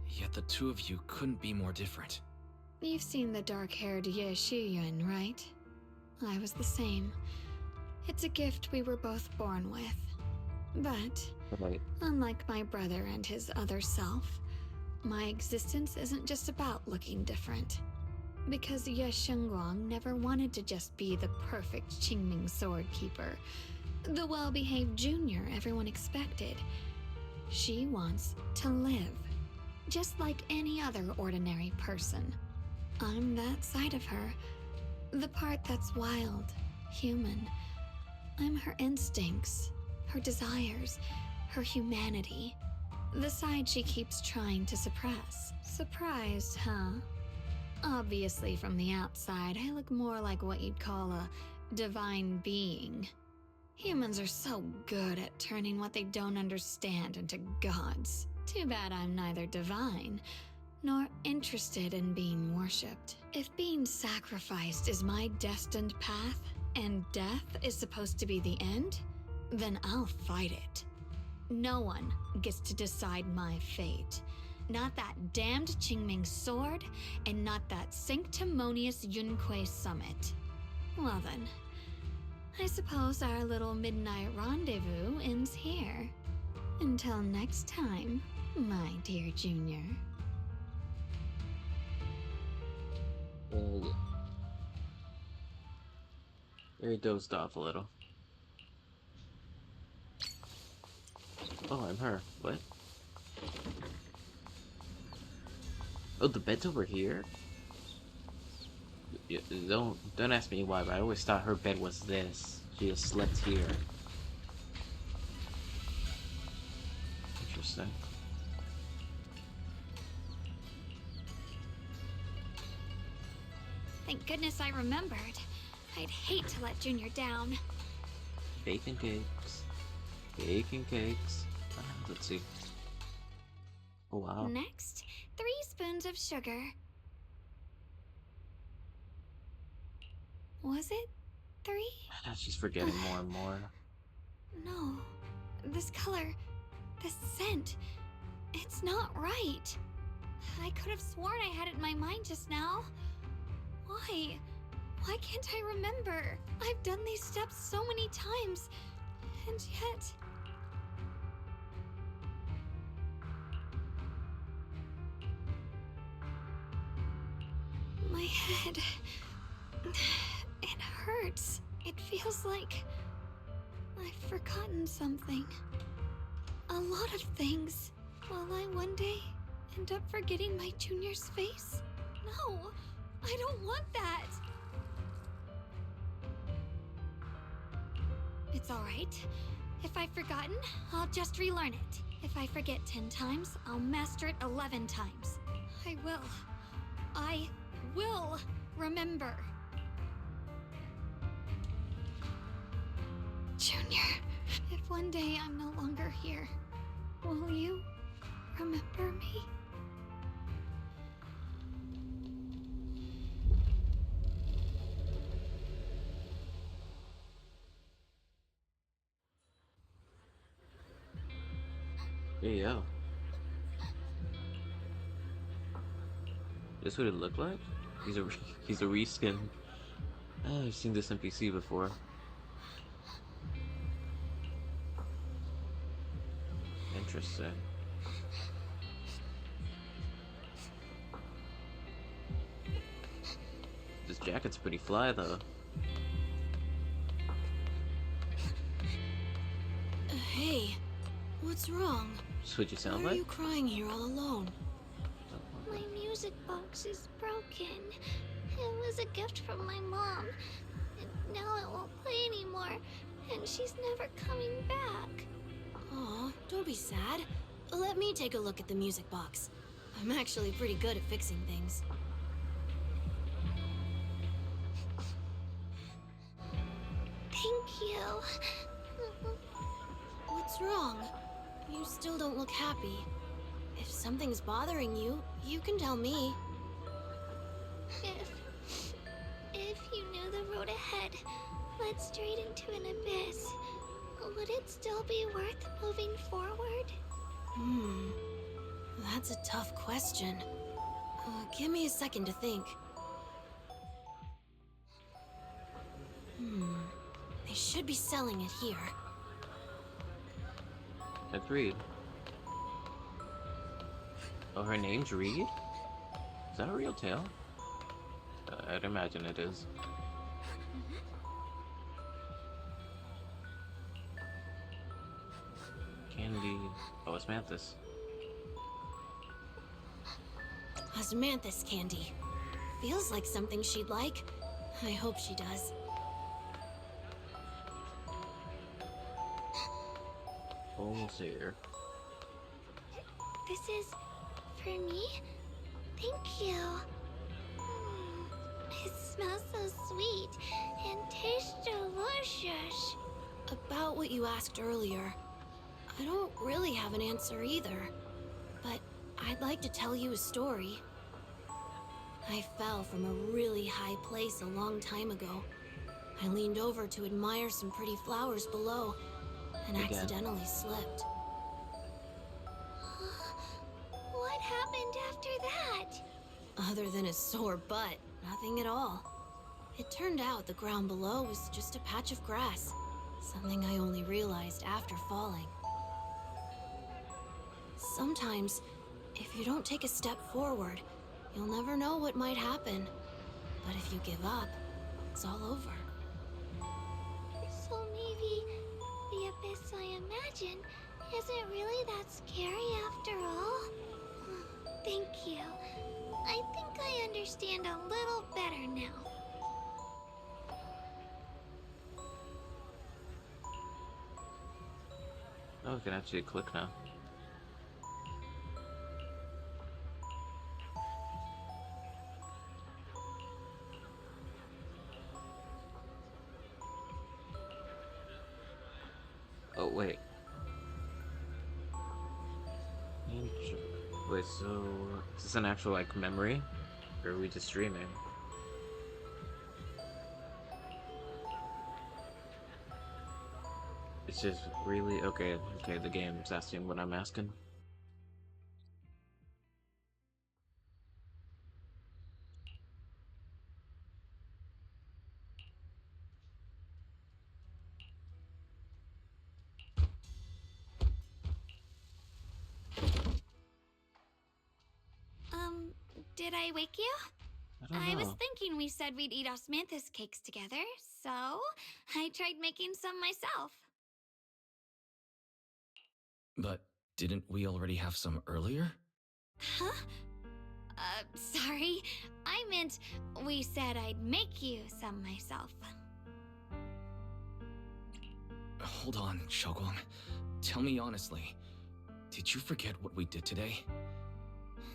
[SPEAKER 2] yet the two of you couldn't be more different.
[SPEAKER 12] You've seen the dark-haired Ye Shiyuan, right? I was the same. It's a gift we were both born with. But, unlike my brother and his other self, my existence isn't just about looking different. Because Ye Shengguang never wanted to just be the perfect Qingming sword keeper, the well-behaved junior everyone expected. She wants to live, just like any other ordinary person. I'm that side of her, the part that's wild, human. I'm her instincts, her desires, her humanity, the side she keeps trying to suppress. Surprised, huh? Obviously, from the outside, I look more like what you'd call a divine being. Humans are so good at turning what they don't understand into gods. Too bad I'm neither divine nor interested in being worshipped. If being sacrificed is my destined path, and death is supposed to be the end, then I'll fight it. No one gets to decide my fate. Not that damned Qingming sword, and not that sanctimonious Yunque summit. Well then, I suppose our little midnight rendezvous ends here. Until next time, my dear Junior.
[SPEAKER 10] Very dozed off a little. Oh, I'm her. What? Oh, the bed's over here? Don't ask me why, but I always thought her bed was this. She just slept here. Interesting.
[SPEAKER 12] Thank goodness I remembered. I'd hate to let Junior down.
[SPEAKER 10] Bacon cakes. Bacon cakes. Let's see. Oh, wow.
[SPEAKER 12] Next, 3 spoons of sugar. Was it 3?
[SPEAKER 10] She's forgetting more and more.
[SPEAKER 12] No. This color, this scent, it's not right. I could have sworn I had it in my mind just now. Why? Why can't I remember? I've done these steps so many times, and yet... My head... It hurts. It feels like... I've forgotten something. A lot of things. Will I one day end up forgetting my Junior's face? No, I don't want that. It's alright. If I've forgotten, I'll just relearn it. If I forget 10 times, I'll master it 11 times. I will remember. Junior, if one day I'm no longer here, will you remember me?
[SPEAKER 10] There you go. This what it looked like? He's a reskin. Oh, I've seen this NPC before. Interesting. This jacket's pretty fly though.
[SPEAKER 12] Hey,
[SPEAKER 15] What's wrong?
[SPEAKER 10] That's what you sound
[SPEAKER 15] Why are
[SPEAKER 10] like?
[SPEAKER 15] you crying here all alone?
[SPEAKER 5] My music box is broken. It was a gift from my mom. And now it won't play anymore. And she's never coming back.
[SPEAKER 15] Aw, don't be sad. Let me take a look at the music box. I'm actually pretty good at fixing things.
[SPEAKER 5] Thank you.
[SPEAKER 15] What's wrong? You still don't look happy. If something's bothering you, you can tell me.
[SPEAKER 5] If you knew the road ahead led straight into an abyss, would it still be worth moving forward?
[SPEAKER 15] That's a tough question. Give me a second to think. They should be selling it here.
[SPEAKER 10] That's Reed. Oh, her name's Reed? Is that a real tale? I'd imagine it is. Candy. Oh, it's Mantis.
[SPEAKER 15] Osmanthus candy. Feels like something she'd like. I hope she does.
[SPEAKER 10] Almost here.
[SPEAKER 5] This is for me? Thank you. It smells so sweet and tastes delicious.
[SPEAKER 15] About what you asked earlier, I don't really have an answer either, but I'd like to tell you a story. I fell from a really high place a long time ago. I leaned over to admire some pretty flowers below and accidentally slipped.
[SPEAKER 5] What happened after that?
[SPEAKER 15] Other than a sore butt, nothing at all. It turned out the ground below was just a patch of grass, something I only realized after falling. Sometimes, if you don't take a step forward, you'll never know what might happen. But if you give up, it's all over.
[SPEAKER 5] So maybe the abyss I imagine isn't really that scary after all? Thank you. I think I understand a little better now.
[SPEAKER 10] Oh, we can actually click now. Oh, wait. Wait, so is this an actual, like, memory? Or are we just dreaming? It's just really... Okay, the game's asking what I'm asking.
[SPEAKER 12] Did I wake you?
[SPEAKER 10] I don't know.
[SPEAKER 12] I was thinking we said we'd eat osmanthus cakes together, so I tried making some myself.
[SPEAKER 2] But didn't we already have some earlier?
[SPEAKER 12] Huh? Sorry. I meant we said I'd make you some myself.
[SPEAKER 2] Hold on, Shogun. Tell me honestly. Did you forget what we did today?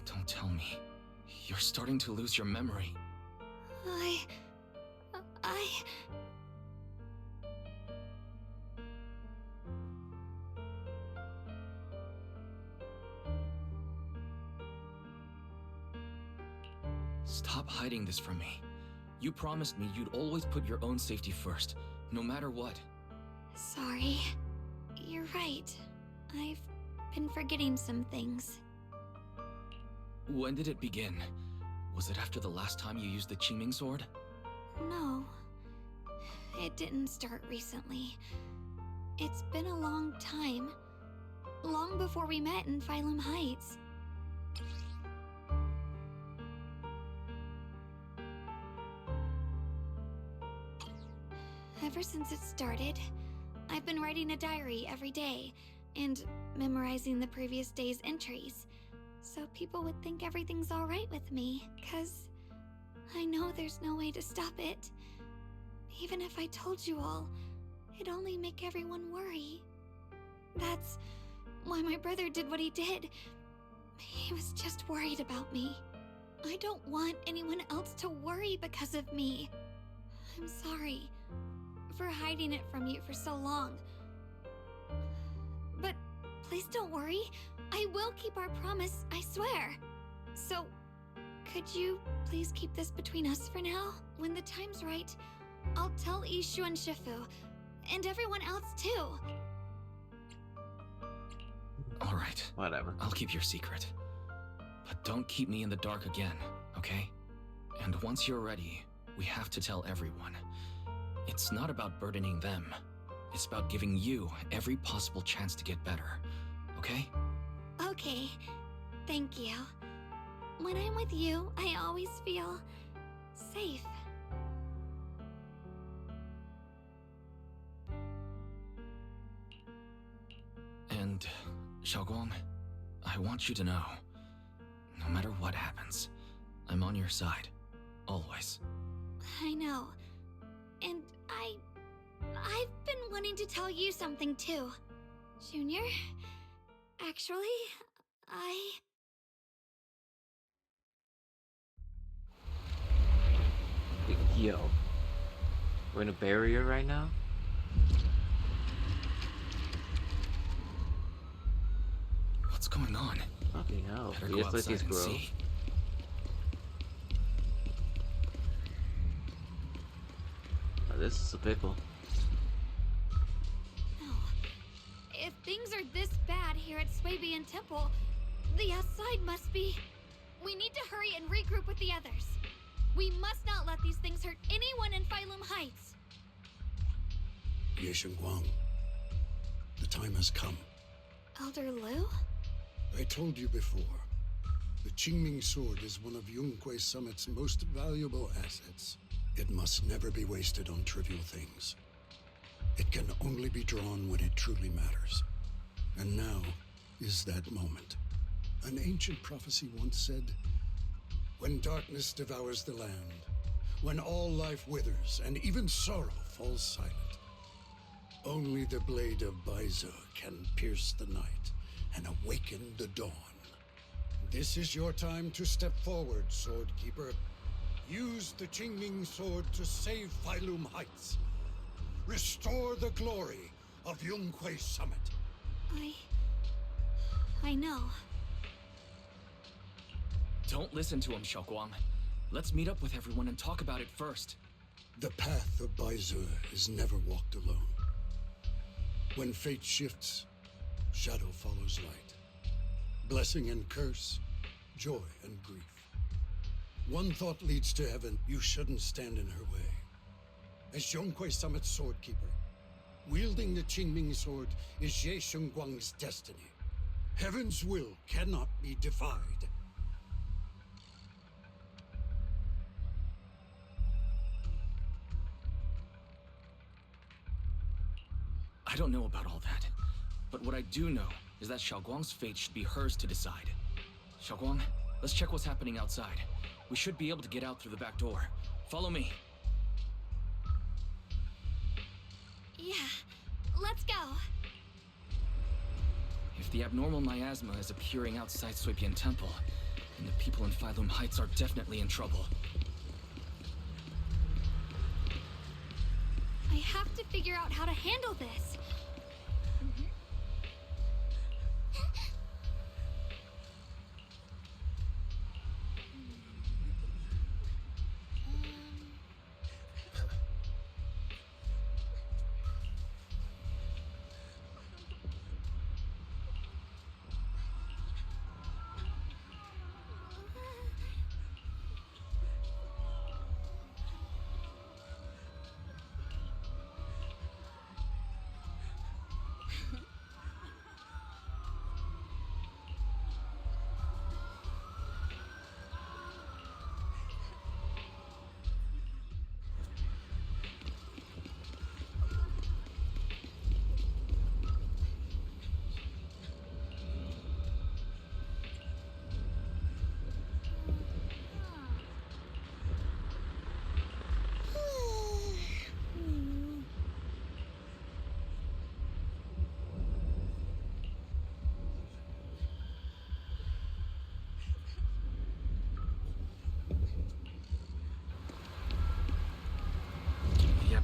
[SPEAKER 2] Don't tell me. You're starting to lose your memory. Stop hiding this from me. You promised me you'd always put your own safety first, no matter what.
[SPEAKER 12] Sorry. You're right. I've been forgetting some things.
[SPEAKER 2] When did it begin? Was it after the last time you used the Qiming sword?
[SPEAKER 12] No. It didn't start recently. It's been a long time. Long before we met in Phylum Heights. Ever since it started, I've been writing a diary every day, and memorizing the previous day's entries, so people would think everything's alright with me, 'cause I know there's no way to stop it. Even if I told you all, it'd only make everyone worry. That's why my brother did what he did. He was just worried about me. I don't want anyone else to worry because of me. I'm sorry for hiding it from you for so long. But please don't worry. I will keep our promise, I swear. So, could you please keep this between us for now? When the time's right, I'll tell Ishu and Shifu, and everyone else too.
[SPEAKER 2] Alright.
[SPEAKER 10] Whatever.
[SPEAKER 2] I'll keep your secret. But don't keep me in the dark again, okay? And once you're ready, we have to tell everyone. It's not about burdening them. It's about giving you every possible chance to get better, okay?
[SPEAKER 12] Okay, thank you. When I'm with you, I always feel safe.
[SPEAKER 2] And, Xiaoguang, I want you to know, no matter what happens, I'm on your side. Always.
[SPEAKER 12] I know. And I've been wanting to tell you something too. Junior, actually,
[SPEAKER 10] Yo. We're in a barrier right now?
[SPEAKER 2] What's going on?
[SPEAKER 10] Fucking hell.
[SPEAKER 2] Better
[SPEAKER 10] We
[SPEAKER 2] go
[SPEAKER 10] just let
[SPEAKER 2] outside
[SPEAKER 10] these
[SPEAKER 2] and
[SPEAKER 10] grow.
[SPEAKER 2] see.
[SPEAKER 10] Oh, this is a pickle.
[SPEAKER 12] if things are this bad here at Swabian Temple, the outside must be... We need to hurry and regroup with the others. We must not let these things hurt anyone in Phylum Heights.
[SPEAKER 3] Ye Guang, the time has come.
[SPEAKER 12] Elder Liu?
[SPEAKER 3] I told you before, the Qingming sword is one of Yunque Summit's most valuable assets. It must never be wasted on trivial things. It can only be drawn when it truly matters. And now is that moment. An ancient prophecy once said, when darkness devours the land, when all life withers and even sorrow falls silent, only the blade of Baize can pierce the night and awaken the dawn. This is your time to step forward, Swordkeeper. Use the Qingming sword to save Phylum Heights. Restore the glory of Yunque Summit.
[SPEAKER 12] I know.
[SPEAKER 2] Don't listen to him, Xiaoguang. Let's meet up with everyone and talk about it first.
[SPEAKER 3] The path of Baize is never walked alone. When fate shifts, shadow follows light. Blessing and curse, joy and grief. One thought leads to heaven. You shouldn't stand in her way. As Yunque Summit's swordkeeper, wielding the Qingming sword is Ye Shengguang's destiny. Heaven's will cannot be defied.
[SPEAKER 2] I don't know about all that, but what I do know is that Xiaoguang's fate should be hers to decide. Xiaoguang, let's check what's happening outside. We should be able to get out through the back door. Follow me.
[SPEAKER 12] Yeah, let's go.
[SPEAKER 2] If the abnormal miasma is appearing outside Swabian Temple, then the people in Phylum Heights are definitely in trouble.
[SPEAKER 12] I have to figure out how to handle this.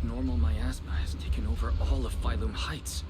[SPEAKER 2] abnormal miasma has taken over all of Phylum Heights.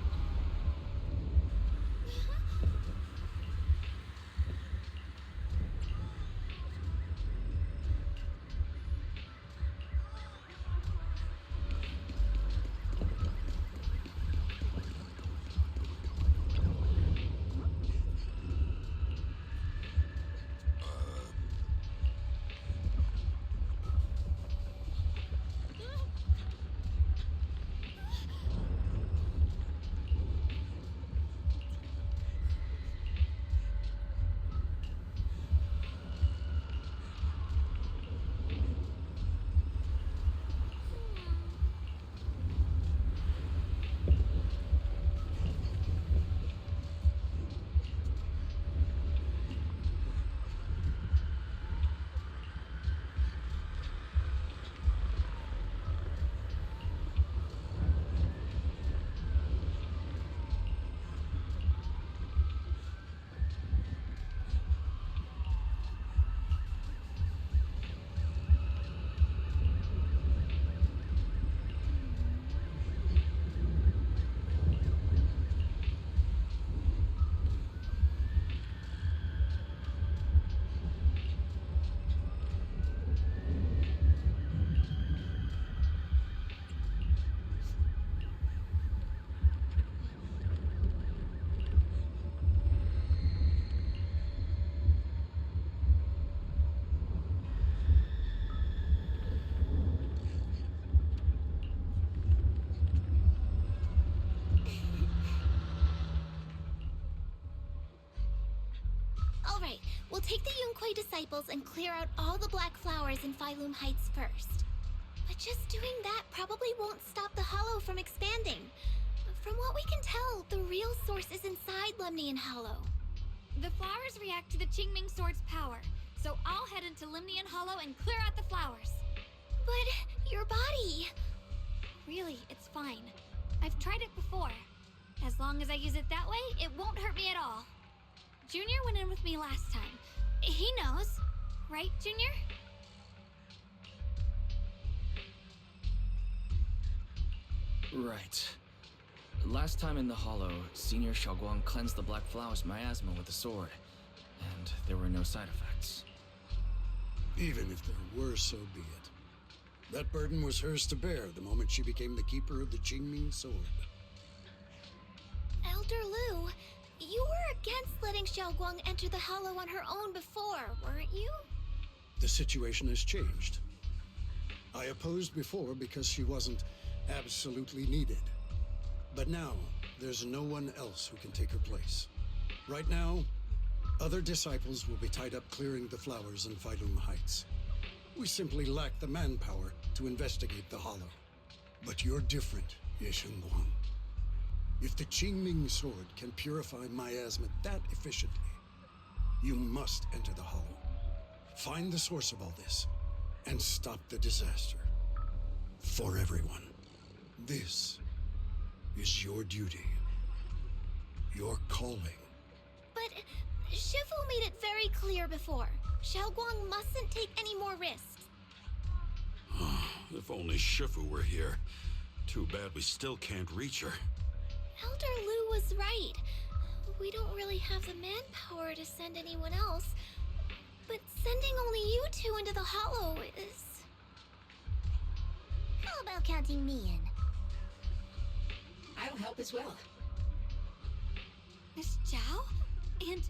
[SPEAKER 5] Alright, we'll take the Yunquai disciples and clear out all the black flowers in Phylum Heights first. But just doing that probably won't stop the Hollow from expanding. From what we can tell, the real source is inside Lemnian Hollow.
[SPEAKER 12] The flowers react to the Qingming Sword's power, so I'll head into Lemnian Hollow and clear out the flowers.
[SPEAKER 5] But your body...
[SPEAKER 12] Really, it's fine. I've tried it before. As long as I use it that way, it won't hurt me at all. Junior went in with me last time. He knows. Right, Junior?
[SPEAKER 2] Right. Last time in the Hollow, Senior Xiaoguang cleansed the Black Flowers miasma with the sword, and there were no side effects.
[SPEAKER 3] Even if there were, so be it. That burden was hers to bear the moment she became the keeper of the Qingming Sword.
[SPEAKER 5] Elder Lu, you were against letting Xiaoguang enter the Hollow on her own before, weren't you?
[SPEAKER 3] The situation has changed. I opposed before because she wasn't absolutely needed. But now, there's no one else who can take her place. Right now, other disciples will be tied up clearing the flowers in Phylum Heights. We simply lack the manpower to investigate the Hollow. But you're different, Ye Shengguang. If the Qingming Sword can purify miasma that efficiently, you must enter the Hollow. Find the source of all this, and stop the disaster. For everyone. This is your duty. Your calling.
[SPEAKER 5] But Shifu made it very clear before. Xiaoguang mustn't take any more risks.
[SPEAKER 7] If only Shifu were here. Too bad we still can't reach her.
[SPEAKER 5] Elder Lu was right. We don't really have the manpower to send anyone else. But sending only you two into the Hollow is...
[SPEAKER 16] How about counting me in?
[SPEAKER 9] I'll help as well.
[SPEAKER 12] Miss Zhao? And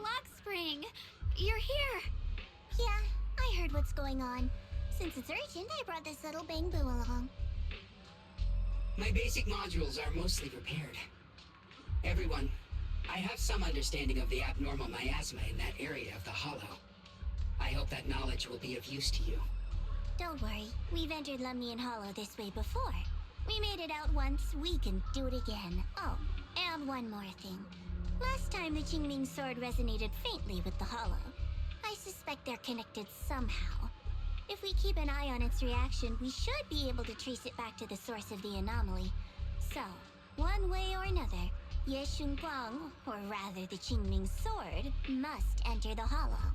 [SPEAKER 12] Lockspring! You're here!
[SPEAKER 16] Yeah, I heard what's going on. Since it's urgent, I brought this little bamboo along.
[SPEAKER 9] My basic modules are mostly repaired. Everyone, I have some understanding of the abnormal miasma in that area of the Hollow. I hope that knowledge will be of use to you.
[SPEAKER 16] Don't worry, we've entered Lemnian Hollow this way before. We made it out once, we can do it again. Oh, and one more thing. Last time the Qingming Sword resonated faintly with the Hollow. I suspect they're connected somehow. If we keep an eye on its reaction, we should be able to trace it back to the source of the anomaly. So, one way or another, Ye Shengguang, or rather the Qingming Sword, must enter the Hollow.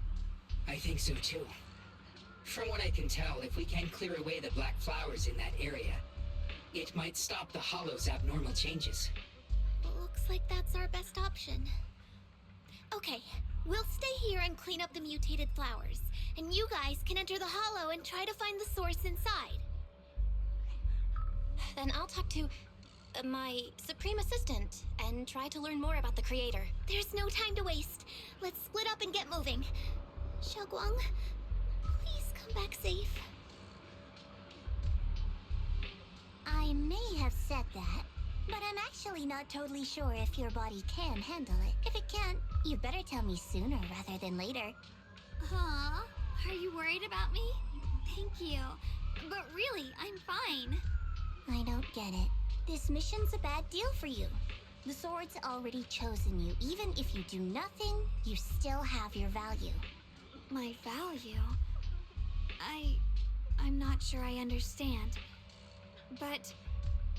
[SPEAKER 9] I think so too. From what I can tell, if we can clear away the black flowers in that area, It might stop the Hollow's abnormal changes.
[SPEAKER 5] Looks like that's our best option. Okay, we'll stay here and clean up the mutated flowers, and you guys can enter the Hollow and try to find the source inside.
[SPEAKER 1] Then I'll talk to my Supreme Assistant and try to learn more about the creator.
[SPEAKER 5] There's no time to waste. Let's split up and get moving. Xiaoguang, please come back safe.
[SPEAKER 16] I may have said that, but I'm actually not totally sure if your body can handle it. If it can't, you'd better tell me sooner rather than later.
[SPEAKER 12] Huh? Are you worried about me? Thank you. But really, I'm fine.
[SPEAKER 16] I don't get it. This mission's a bad deal for you. The sword's already chosen you. Even if you do nothing, you still have your value.
[SPEAKER 12] My value? I'm not sure I understand. But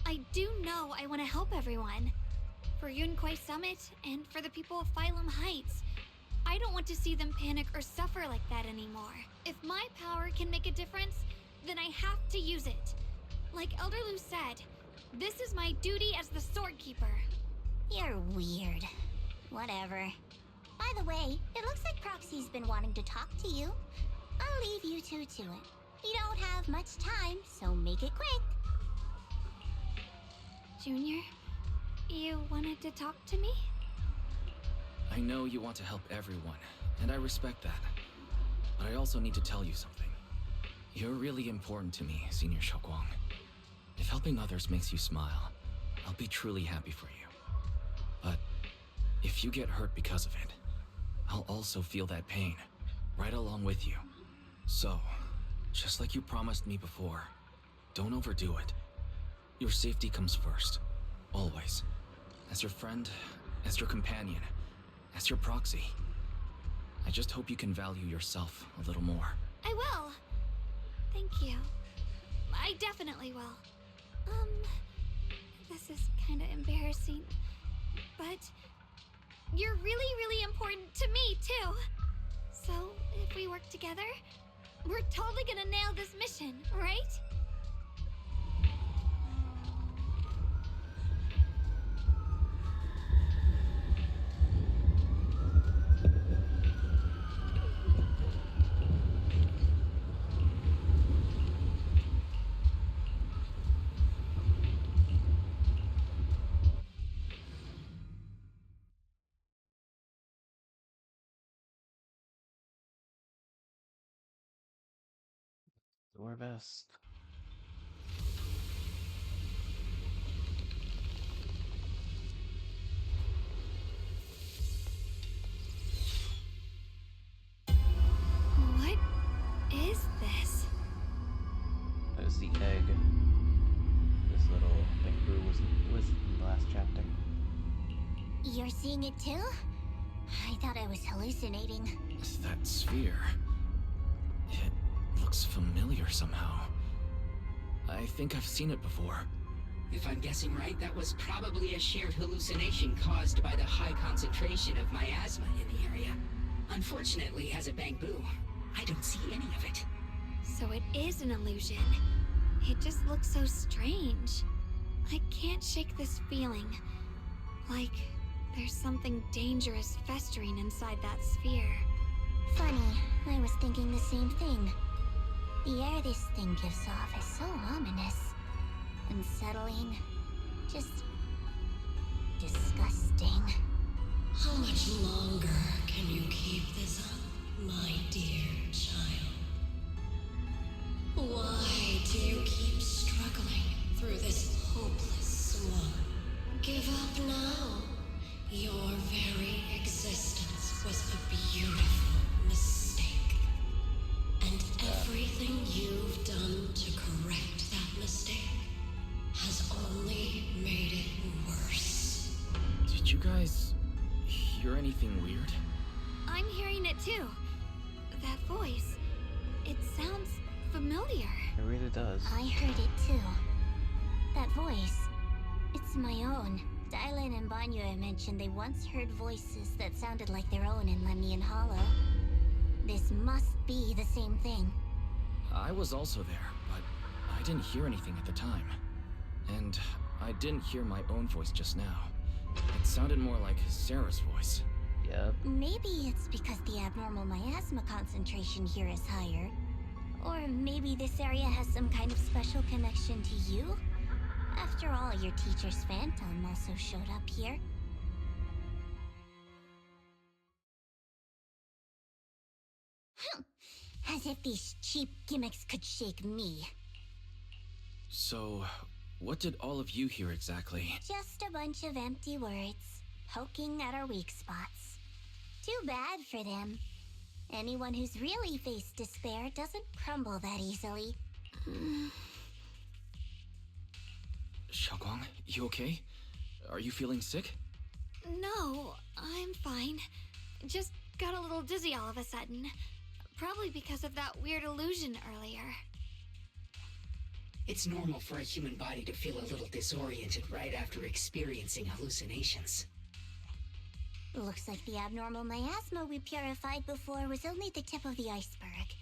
[SPEAKER 12] I do know I want to help everyone. For Yunquai Summit and for the people of Phylum Heights. I don't want to see them panic or suffer like that anymore. If my power can make a difference, then I have to use it. Like Elder Lu said, this is my duty as the Sword Keeper.
[SPEAKER 16] You're weird. Whatever. By the way, it looks like Proxy's been wanting to talk to you. I'll leave you two to it. You don't have much time, so make it quick.
[SPEAKER 12] Junior, you wanted to talk to me?
[SPEAKER 2] I know you want to help everyone, and I respect that. But I also need to tell you something. You're really important to me, Senior Xiaoguang. If helping others makes you smile, I'll be truly happy for you. But if you get hurt because of it, I'll also feel that pain, right along with you. So, just like you promised me before, don't overdo it. Your safety comes first, always. As your friend, as your companion, as your proxy. I just hope you can value yourself a little more.
[SPEAKER 12] I will. Thank you. I definitely will. This is kind of embarrassing, but you're really, really important to me, too. So, if we work together, we're totally gonna nail this mission, right?
[SPEAKER 10] Do our best.
[SPEAKER 12] What is this?
[SPEAKER 10] There's the egg. This little bamboo was in the last chapter.
[SPEAKER 16] You're seeing it too? I thought I was hallucinating.
[SPEAKER 2] That sphere. It looks familiar somehow. I think I've seen it before.
[SPEAKER 9] If I'm guessing right, that was probably a shared hallucination caused by the high concentration of miasma in the area. Unfortunately, as a bamboo, I don't see any of it.
[SPEAKER 12] So it is an illusion. It just looks so strange. I can't shake this feeling. Like there's something dangerous festering inside that sphere.
[SPEAKER 16] Funny, I was thinking the same thing. The air this thing gives off is so ominous. Unsettling. Just disgusting.
[SPEAKER 17] How much longer can you keep this up, my dear child? Why do you keep struggling through this hopeless swamp? Give up now. Your very existence was a beautiful mistake. And everything you've done to correct that mistake has only made it worse.
[SPEAKER 2] Did you guys hear anything weird?
[SPEAKER 12] I'm hearing it too. That voice. It sounds familiar.
[SPEAKER 10] It really does.
[SPEAKER 16] I heard it too. That voice. It's my own. Dylan and Banyue mentioned they once heard voices that sounded like their own in Lemnian Hollow. This must be the same thing.
[SPEAKER 2] I was also there, but I didn't hear anything at the time. And I didn't hear my own voice just now. It sounded more like Sarah's voice.
[SPEAKER 10] Yep.
[SPEAKER 16] Maybe it's because the abnormal miasma concentration here is higher. Or maybe this area has some kind of special connection to you? After all, your teacher's phantom also showed up here. As if these cheap gimmicks could shake me.
[SPEAKER 2] So, what did all of you hear exactly?
[SPEAKER 16] Just a bunch of empty words, poking at our weak spots. Too bad for them. Anyone who's really faced despair doesn't crumble that easily.
[SPEAKER 2] Xiaoguang, you okay? Are you feeling sick?
[SPEAKER 12] No, I'm fine. Just got a little dizzy all of a sudden. Probably because of that weird illusion earlier.
[SPEAKER 9] It's normal for a human body to feel a little disoriented right after experiencing hallucinations.
[SPEAKER 16] Looks like the abnormal miasma we purified before was only the tip of the iceberg.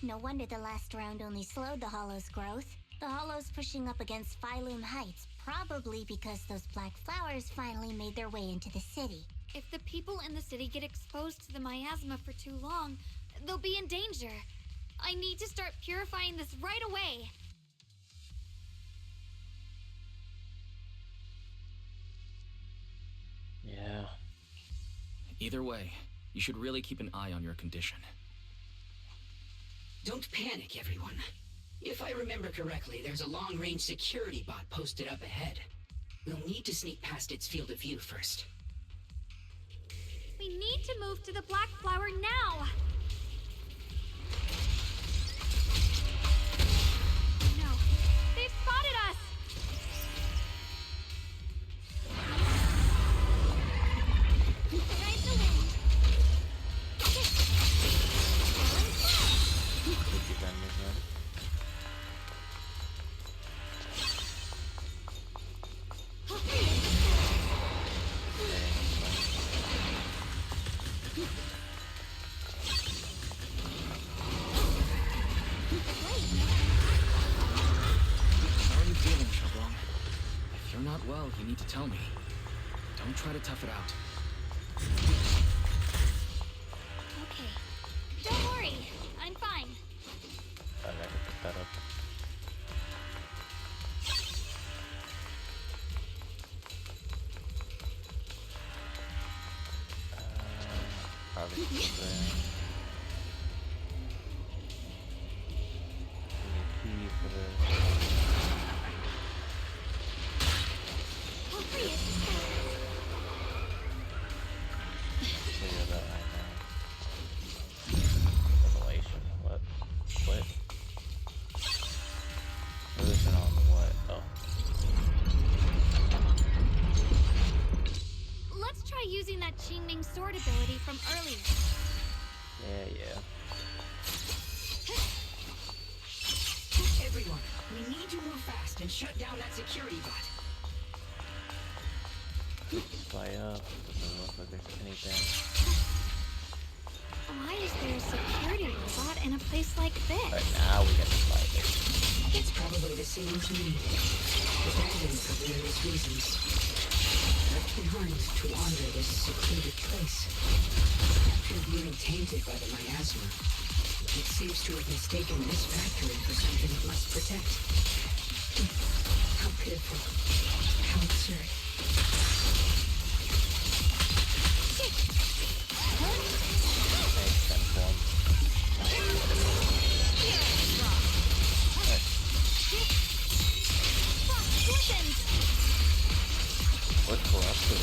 [SPEAKER 16] No wonder the last round only slowed the Hollow's growth. The Hollow's pushing up against Phylum Heights, probably because those black flowers finally made their way into the city.
[SPEAKER 12] If the people in the city get exposed to the miasma for too long, they'll be in danger. I need to start purifying this right away.
[SPEAKER 10] Yeah.
[SPEAKER 2] Either way, you should really keep an eye on your condition.
[SPEAKER 9] Don't panic, everyone. If I remember correctly, there's a long-range security bot posted up ahead. We'll need to sneak past its field of view first.
[SPEAKER 12] We need to move to the black flower now! No, they've spotted us! Ride the wind.
[SPEAKER 2] How are you feeling, Xiaoguang? If you're not well, you need to tell me. Don't try to tough it out.
[SPEAKER 12] Okay, don't worry, I'm fine.
[SPEAKER 10] I gotta put that up. Probably put that. Key for this. Clear that right now. Revelation. What? What? Position on what? Oh.
[SPEAKER 12] Let's try using that Qingming sword ability from earlier.
[SPEAKER 10] Yeah.
[SPEAKER 9] Everyone, we need to move fast and shut down that security bot.
[SPEAKER 10] Fly up. Doesn't look like there's anything.
[SPEAKER 12] Why is there a security robot in a place like this?
[SPEAKER 10] Right now we got to fly it.
[SPEAKER 9] It's probably the same team. Abandoned for various reasons. Left behind to wander this secluded place. After being tainted by the miasma, it seems to have mistaken this factory for something it must protect. How pitiful. How absurd.
[SPEAKER 10] What corrupted?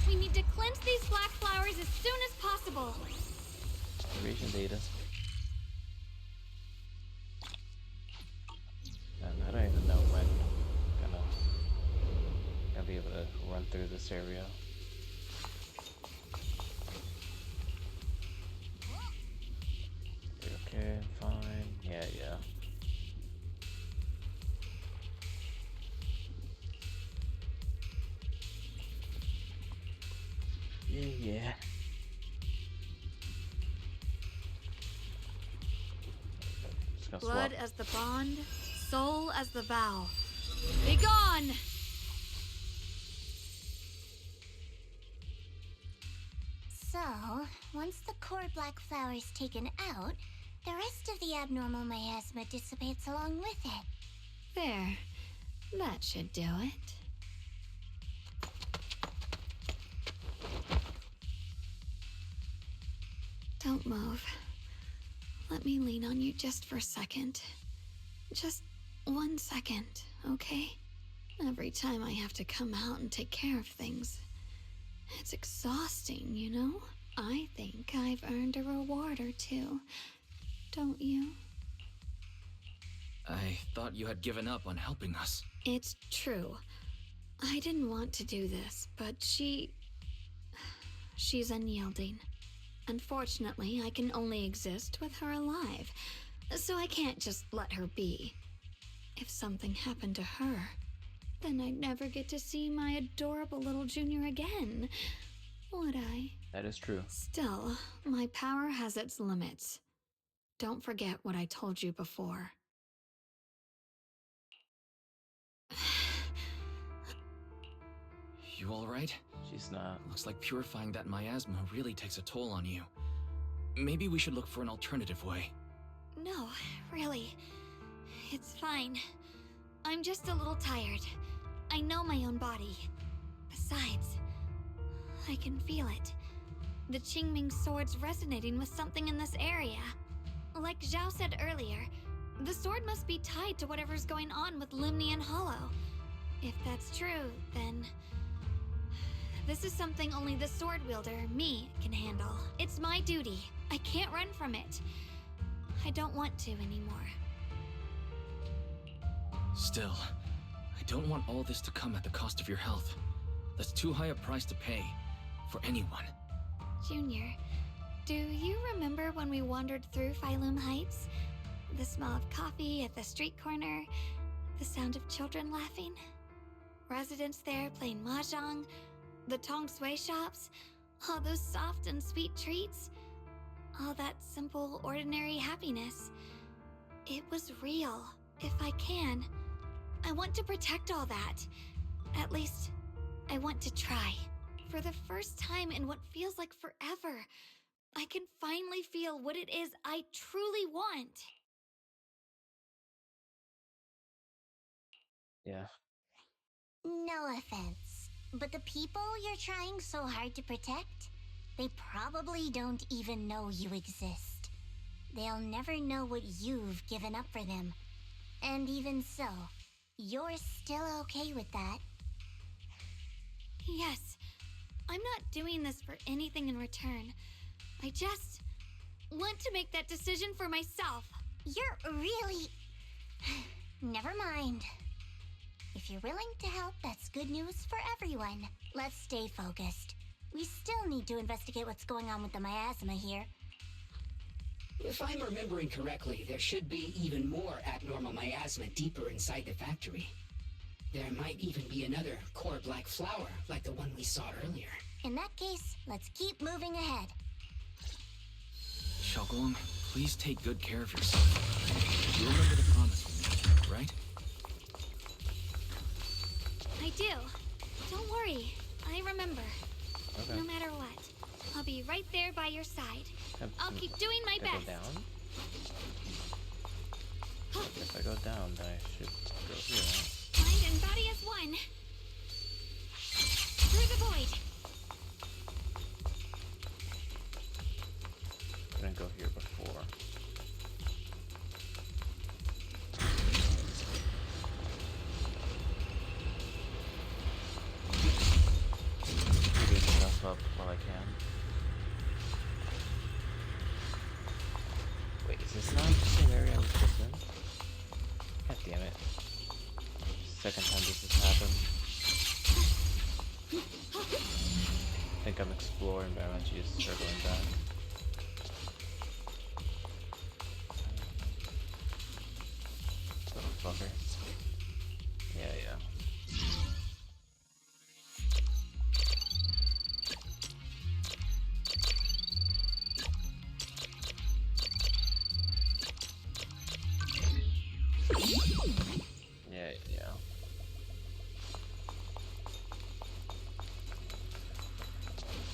[SPEAKER 12] We need to cleanse these black flowers as soon as possible.
[SPEAKER 10] Observation data. And I don't even know when I'm gonna be able to run through this area. Okay, fine. Yeah. Yeah.
[SPEAKER 12] Blood as the bond, soul as the vow. Be gone!
[SPEAKER 16] So, once the core black flower is taken out, the rest of the abnormal miasma dissipates along with it.
[SPEAKER 12] There. That should do it. Don't move. Let me lean on you just for a second. Just 1 second, okay? Every time I have to come out and take care of things, it's exhausting, you know? I think I've earned a reward or two. Don't you?
[SPEAKER 2] I thought you had given up on helping us.
[SPEAKER 12] It's true. I didn't want to do this, but she's unyielding. Unfortunately, I can only exist with her alive, so I can't just let her be. If something happened to her, then I'd never get to see my adorable little junior again, would I?
[SPEAKER 10] That is true.
[SPEAKER 12] Still, my power has its limits. Don't forget what I told you before.
[SPEAKER 2] You alright?
[SPEAKER 10] She's not.
[SPEAKER 2] Looks like purifying that miasma really takes a toll on you. Maybe we should look for an alternative way.
[SPEAKER 12] No, really. It's fine. I'm just a little tired. I know my own body. Besides, I can feel it. The Qingming sword's resonating with something in this area. Like Zhao said earlier, the sword must be tied to whatever's going on with Limnian Hollow. If that's true, then this is something only the sword wielder, me, can handle. It's my duty. I can't run from it. I don't want to anymore.
[SPEAKER 2] Still, I don't want all this to come at the cost of your health. That's too high a price to pay for anyone.
[SPEAKER 12] Junior, do you remember when we wandered through Phylum Heights? The smell of coffee at the street corner, the sound of children laughing, residents there playing mahjong, the Tong Sui shops, all those soft and sweet treats, all that simple, ordinary happiness. It was real. If I can, I want to protect all that. At least, I want to try. For the first time in what feels like forever, I can finally feel what it is I truly want.
[SPEAKER 10] Yeah.
[SPEAKER 16] No offense, but the people you're trying so hard to protect, they probably don't even know you exist. They'll never know what you've given up for them. And even so, you're still okay with that.
[SPEAKER 12] Yes, I'm not doing this for anything in return. I just want to make that decision for myself.
[SPEAKER 16] You're really... Never mind. If you're willing to help, that's good news for everyone. Let's stay focused. We still need to investigate what's going on with the miasma here.
[SPEAKER 9] If I'm remembering correctly, there should be even more abnormal miasma deeper inside the factory. There might even be another core black flower, like the one we saw earlier.
[SPEAKER 16] In that case, let's keep moving ahead.
[SPEAKER 2] Xiaogong, please take good care of yourself. You remember the promise we made, right?
[SPEAKER 12] I do. Don't worry. I remember.
[SPEAKER 10] Okay.
[SPEAKER 12] No matter what, I'll be right there by your side. I'll keep doing my
[SPEAKER 10] If I
[SPEAKER 12] best.
[SPEAKER 10] go down? If I go down, then I should go here.
[SPEAKER 12] Mind and body as one. Through the void.
[SPEAKER 10] Couldn't go here before. Maybe stuff up while I can. Wait, is this not the same area I was just in? God damn it. Second time this has happened. I think I'm exploring, but I'm actually just circling back. Fucker. Yeah. Yeah.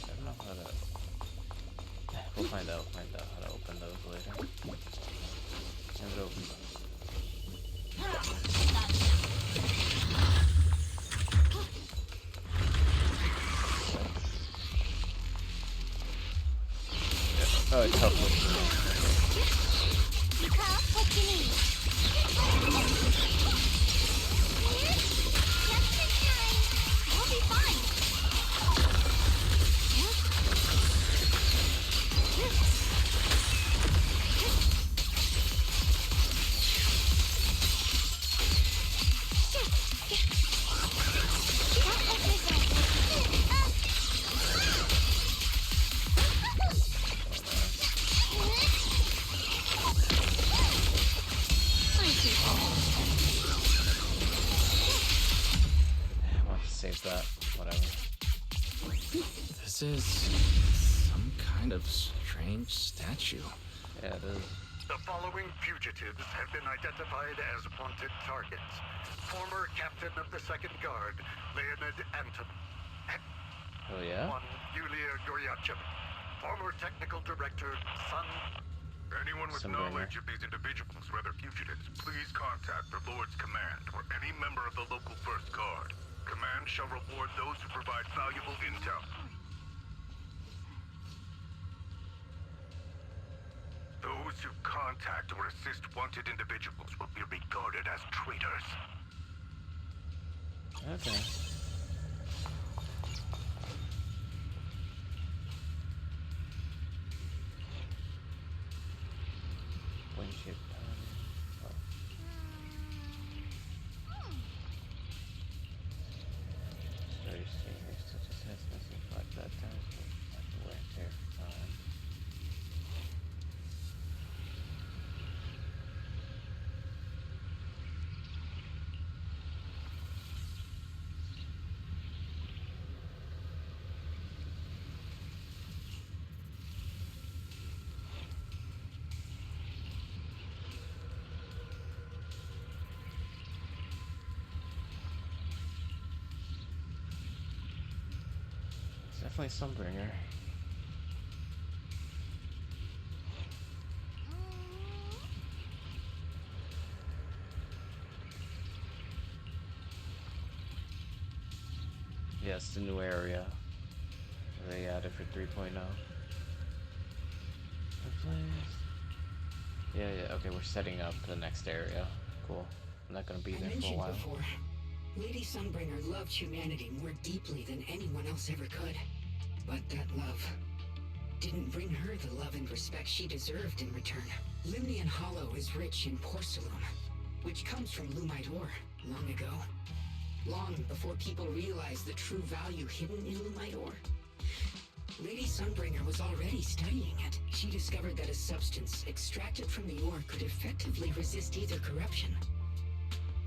[SPEAKER 10] I don't know how to... We'll find out how to open those later. And it opens up. Oh, it's helpful.
[SPEAKER 16] What do you need? Just in time. We'll be fine.
[SPEAKER 10] Save that. Whatever.
[SPEAKER 2] This is some kind of strange statue.
[SPEAKER 10] Yeah, it is.
[SPEAKER 13] The following fugitives have been identified as wanted targets. Former captain of the Second Guard, Leonid Anton.
[SPEAKER 10] Oh yeah?
[SPEAKER 13] One, Yulia Goryachev. Former technical director, Sun. Anyone with knowledge of these individuals, whether fugitives, please contact the Lord's Command or any member of the local First Guard. Command shall reward those who provide valuable intel. Those who contact or assist wanted individuals will be regarded as traitors.
[SPEAKER 10] Okay. Wing-shaped pattern. Oh. So you see here, such as has missing 5 bad times, but not the wear and tear for time. Definitely Sunbringer. Yes, the new area they added for 3.0. Yeah, okay, we're setting up the next area. Cool. I'm not gonna be there for a while.
[SPEAKER 9] Before, Lady Sunbringer loved humanity more deeply than anyone else ever could. But that love didn't bring her the love and respect she deserved in return. Limnian Hollow is rich in porcelain, which comes from Lumite ore long ago. Long before people realized the true value hidden in Lumite ore. Lady Sunbringer was already studying it. She discovered that a substance extracted from the ore could effectively resist either corruption.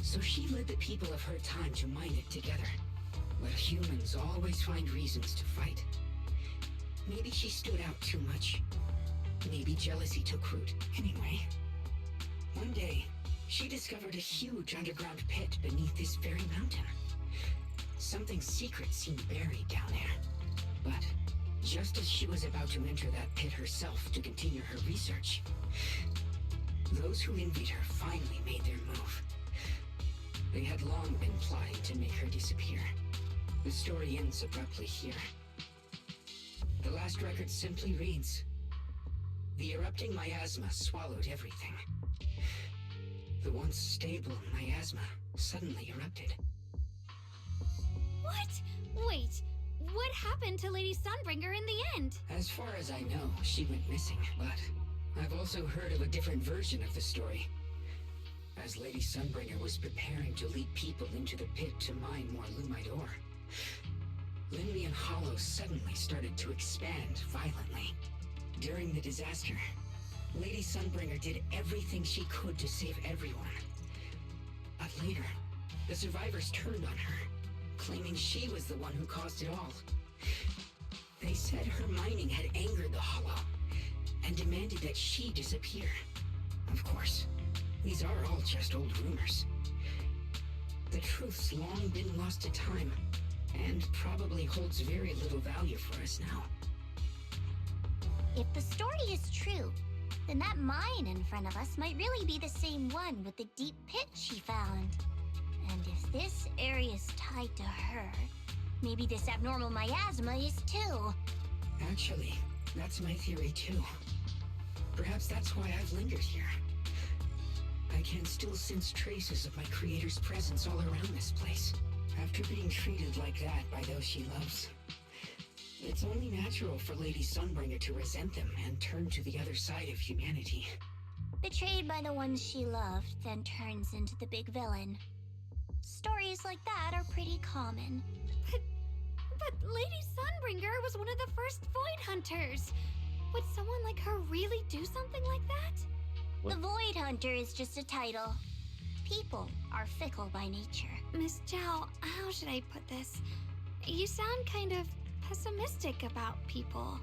[SPEAKER 9] So she led the people of her time to mine it together. But humans always find reasons to fight. Maybe she stood out too much. Maybe jealousy took root. Anyway, one day, she discovered a huge underground pit beneath this very mountain. Something secret seemed buried down there. But just as she was about to enter that pit herself to continue her research, those who envied her finally made their move. They had long been plotting to make her disappear. The story ends abruptly here. The last record simply reads, "The erupting miasma swallowed everything. The once stable miasma suddenly erupted."
[SPEAKER 12] What? Wait, what happened to Lady Sunbringer in the end?
[SPEAKER 9] As far as I know, she went missing, but I've also heard of a different version of the story. As Lady Sunbringer was preparing to lead people into the pit to mine more Lumite ore, Limnian Hollow suddenly started to expand violently. During the disaster, Lady Sunbringer did everything she could to save everyone. But later, the survivors turned on her, claiming she was the one who caused it all. They said her mining had angered the Hollow, and demanded that she disappear. Of course, these are all just old rumors. The truth's long been lost to time, and probably holds very little value for us now.
[SPEAKER 16] If the story is true, then that mine in front of us might really be the same one with the deep pit she found. And if this area is tied to her, maybe this abnormal miasma is too.
[SPEAKER 9] Actually, that's my theory too. Perhaps that's why I've lingered here. I can still sense traces of my creator's presence all around this place. After being treated like that by those she loves, it's only natural for Lady Sunbringer to resent them and turn to the other side of humanity.
[SPEAKER 16] Betrayed by the ones she loved, then turns into the big villain. Stories like that are pretty common.
[SPEAKER 12] But Lady Sunbringer was one of the first Void Hunters. Would someone like her really do something like that?
[SPEAKER 16] The Void Hunter is just a title. People are fickle by nature.
[SPEAKER 12] Miss Zhao, how should I put this? You sound kind of pessimistic about people.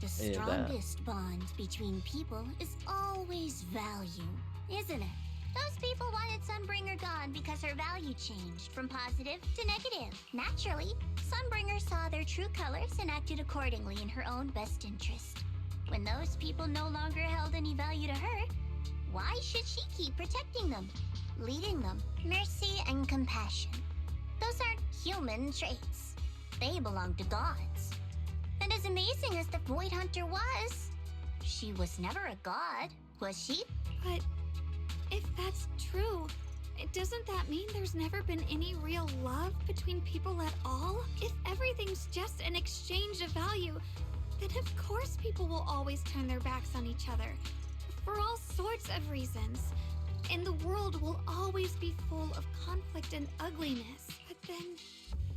[SPEAKER 16] The strongest bond between people is always value, isn't it? Those people wanted Sunbringer gone because her value changed from positive to negative. Naturally, Sunbringer saw their true colors and acted accordingly in her own best interest. When those people no longer held any value to her, why should she keep protecting them, leading them? Mercy and compassion. Those aren't human traits. They belong to gods. And as amazing as the Void Hunter was, she was never a god, was she?
[SPEAKER 12] But if that's true, doesn't that mean there's never been any real love between people at all? If everything's just an exchange of value, then of course people will always turn their backs on each other, for all sorts of reasons. And the world will always be full of conflict and ugliness. But then,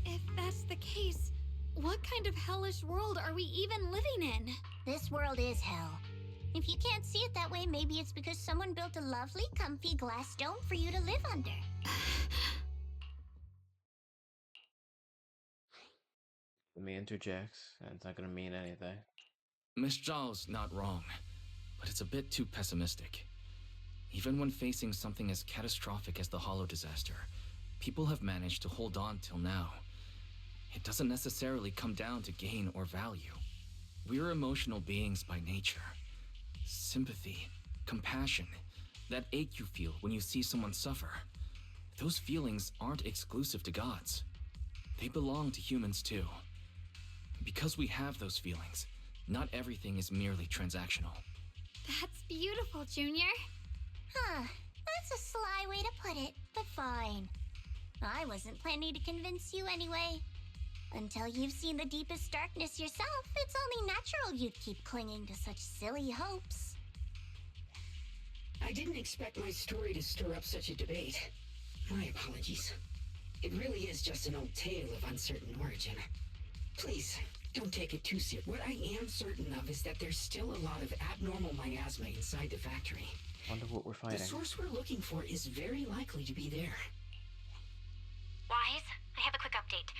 [SPEAKER 12] if that's the case, what kind of hellish world are we even living in?
[SPEAKER 16] This world is hell. If you can't see it that way, maybe it's because someone built a lovely, comfy glass dome for you to live under.
[SPEAKER 10] Let me interject, and it's not gonna mean anything.
[SPEAKER 2] Miss Zhao's not wrong, but it's a bit too pessimistic. Even when facing something as catastrophic as the Hollow disaster, people have managed to hold on till now. It doesn't necessarily come down to gain or value. We're emotional beings by nature. Sympathy, compassion, that ache you feel when you see someone suffer. Those feelings aren't exclusive to gods. They belong to humans too. Because we have those feelings, not everything is merely transactional.
[SPEAKER 12] That's beautiful, Junior.
[SPEAKER 16] Huh, that's a sly way to put it, but fine. I wasn't planning to convince you anyway. Until you've seen the deepest darkness yourself, it's only natural you'd keep clinging to such silly hopes.
[SPEAKER 9] I didn't expect my story to stir up such a debate. My apologies. It really is just an old tale of uncertain origin. Please, don't take it too seriously. What I am certain of is that there's still a lot of abnormal miasma inside the factory.
[SPEAKER 10] Wonder what we're fighting.
[SPEAKER 9] The source we're looking for is very likely to be there.
[SPEAKER 1] Wise, I have a quick update.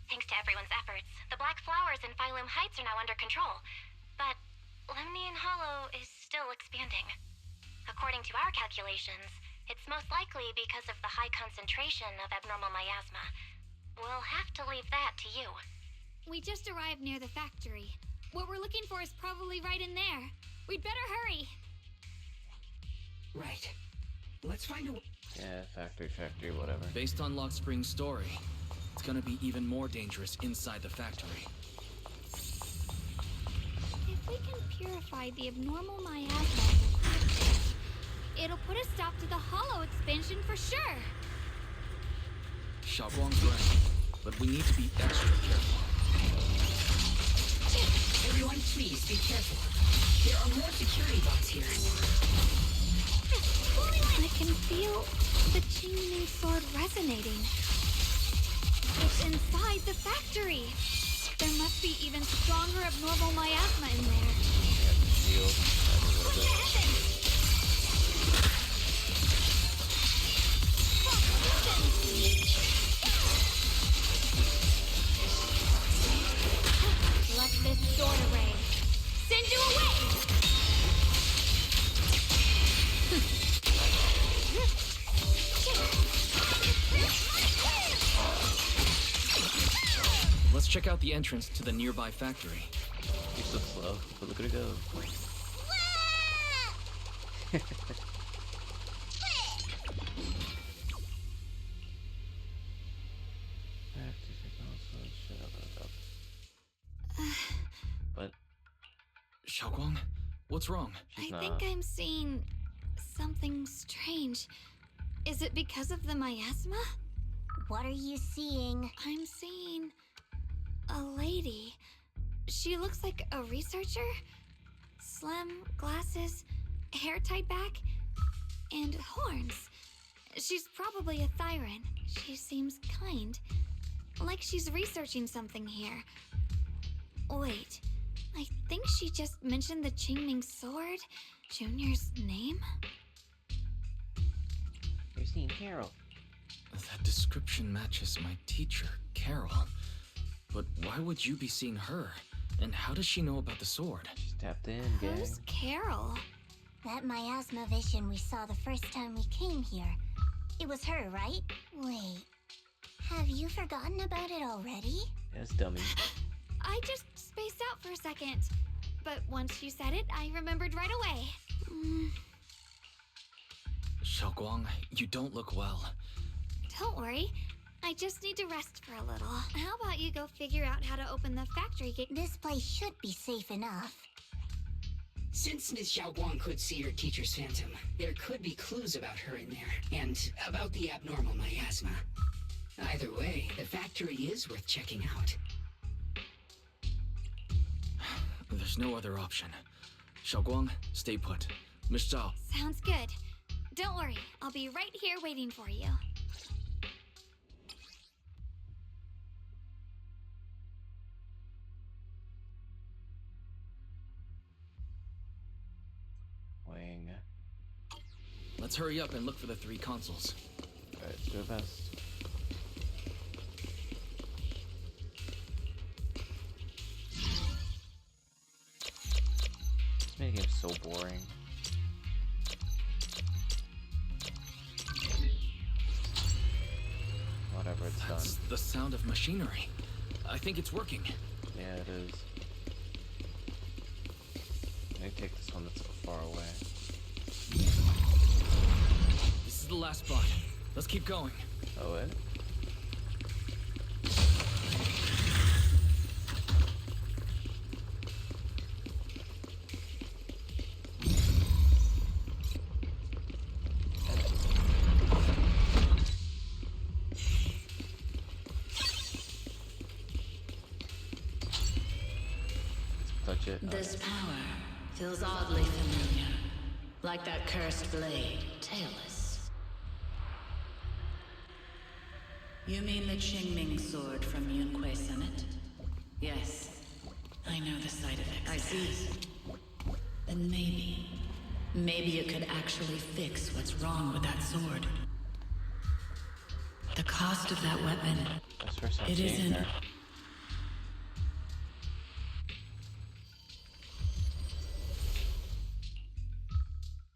[SPEAKER 1] Thanks to everyone's efforts, the Black Flowers in Phylum Heights are now under control. But Lemnian Hollow is still expanding. According to our calculations, it's most likely because of the high concentration of abnormal miasma. We'll have to leave that to you.
[SPEAKER 12] We just arrived near the factory. What we're looking for is probably right in there. We'd better hurry.
[SPEAKER 9] Right. Let's find a...
[SPEAKER 10] Yeah, factory, whatever.
[SPEAKER 2] Based on Lock Spring's story, it's gonna be even more dangerous inside the factory.
[SPEAKER 12] If we can purify the abnormal miasma in the factory, it'll put a stop to the Hollow expansion for sure.
[SPEAKER 2] Xiaoguang's right, but we need to be extra careful.
[SPEAKER 9] Everyone, please be careful. There are more security bots here.
[SPEAKER 12] I can feel the Qingming sword resonating. It's inside the factory. There must be even stronger abnormal miasma in there. What the heavens? Let this sword array send you away!
[SPEAKER 2] Let's check out the entrance to the nearby factory.
[SPEAKER 10] He's so slow, but look at it go. What?
[SPEAKER 2] Xiaoguang, what's wrong?
[SPEAKER 12] I think I'm seeing something strange. Is it because of the miasma?
[SPEAKER 16] What are you seeing?
[SPEAKER 12] I'm seeing a lady. She looks like a researcher. Slim, glasses, hair tied back, and horns. She's probably a Thyran. She seems kind. Like she's researching something here. Wait, I think she just mentioned the Qingming sword. Junior's name?
[SPEAKER 10] You're seeing Carol.
[SPEAKER 2] That description matches my teacher, Carol. But why would you be seeing her? And how does she know about the sword?
[SPEAKER 10] She's tapped in, gang.
[SPEAKER 12] Who's Carol?
[SPEAKER 16] That miasma vision we saw the first time we came here. It was her, right? Wait, have you forgotten about it already?
[SPEAKER 10] Yes, dummy.
[SPEAKER 12] I just spaced out for a second. But once you said it, I remembered right away.
[SPEAKER 2] Xiaoguang, you don't look well.
[SPEAKER 12] Don't worry. I just need to rest for a little. How about you go figure out how to open the factory gate?
[SPEAKER 16] This place should be safe enough.
[SPEAKER 9] Since Ms. Xiaoguang could see her teacher's phantom, there could be clues about her in there, and about the abnormal miasma. Either way, the factory is worth checking out.
[SPEAKER 2] There's no other option. Xiaoguang, stay put. Miss Zhao.
[SPEAKER 12] Sounds good. Don't worry. I'll be right here waiting for you.
[SPEAKER 10] Wing.
[SPEAKER 2] Let's hurry up and look for the 3 consoles.
[SPEAKER 10] Alright, do our best. This minigame's so boring. Whatever, it's
[SPEAKER 2] That's
[SPEAKER 10] done.
[SPEAKER 2] the sound of machinery. I think it's working.
[SPEAKER 10] Yeah, it is. I'm gonna take this one that's so far away.
[SPEAKER 2] This is the last spot. Let's keep going.
[SPEAKER 10] Oh, it? Touch it.
[SPEAKER 11] This power feels oddly familiar. Like that cursed blade, tailless. You mean the Qingming sword from Yunque Senate? Yes. I know the side effects. I see. Then maybe it could actually fix what's wrong with that sword. The cost of that weapon,
[SPEAKER 10] That's first time
[SPEAKER 11] it
[SPEAKER 10] seeing
[SPEAKER 11] isn't...
[SPEAKER 10] her.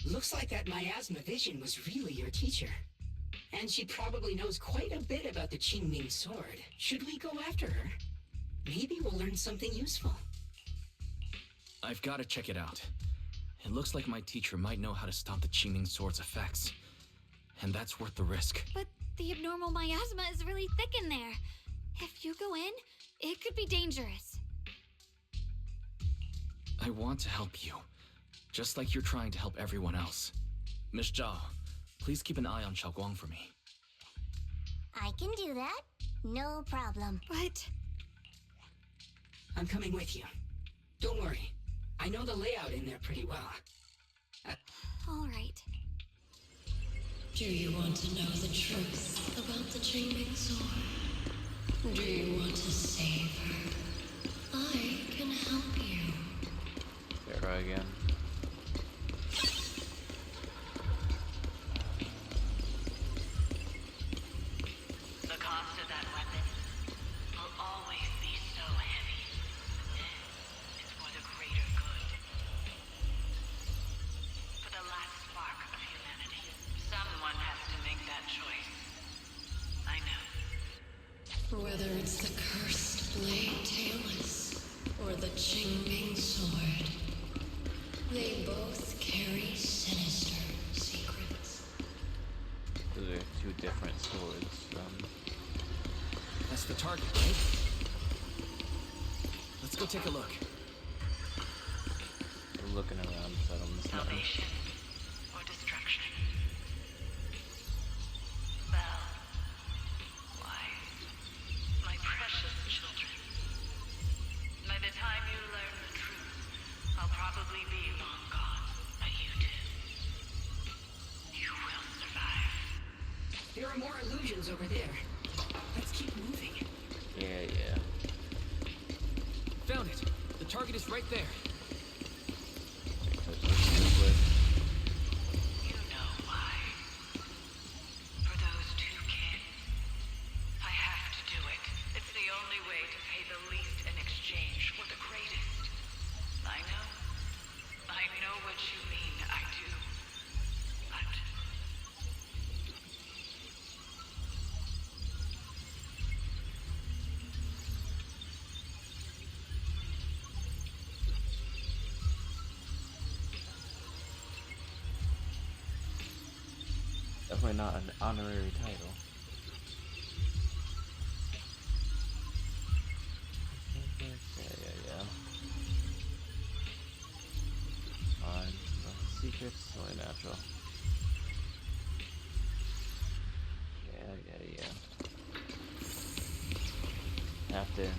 [SPEAKER 9] Looks like that miasma vision was really your teacher. And she probably knows quite a bit about the Qingming sword. Should we go after her? Maybe we'll learn something useful.
[SPEAKER 2] I've got to check it out. It looks like my teacher might know how to stop the Qingming sword's effects. And that's worth the risk.
[SPEAKER 12] But the abnormal miasma is really thick in there. If you go in, it could be dangerous.
[SPEAKER 2] I want to help you. Just like you're trying to help everyone else. Miss Zhao, please keep an eye on Xiaoguang for me.
[SPEAKER 16] I can do that. No problem.
[SPEAKER 12] But...
[SPEAKER 9] I'm coming with you. Don't worry. I know the layout in there pretty well.
[SPEAKER 12] All right.
[SPEAKER 17] Do you want to know the truth about the Qingming sword? Do you want to save her? I can help you.
[SPEAKER 10] Sarah again.
[SPEAKER 11] The cost of that weapon will always be so heavy. It's for the greater good. For the last spark of humanity. Someone has to make that choice. I know.
[SPEAKER 17] Whether it's the cursed blade tailless or the Qingming sword, they both carry sinister secrets.
[SPEAKER 10] Those are two different swords from...
[SPEAKER 2] That's the target, right? Let's go take a look.
[SPEAKER 10] We're looking around, so I don't miss nothing.
[SPEAKER 11] Salvation or destruction. Well, why, my precious children, by the time you learn the truth, I'll probably be long gone. But you two, you will survive.
[SPEAKER 9] There are more illusions over there. Let's keep moving.
[SPEAKER 10] Yeah.
[SPEAKER 2] Found it. The target is right there.
[SPEAKER 11] You know why. For those two kids, I have to do it. It's the only way to pay the least in exchange for the greatest. I know what you mean, I do. But
[SPEAKER 10] Definitely not an honorary title. Yeah. Find the secrets, only natural. Yeah. Captain.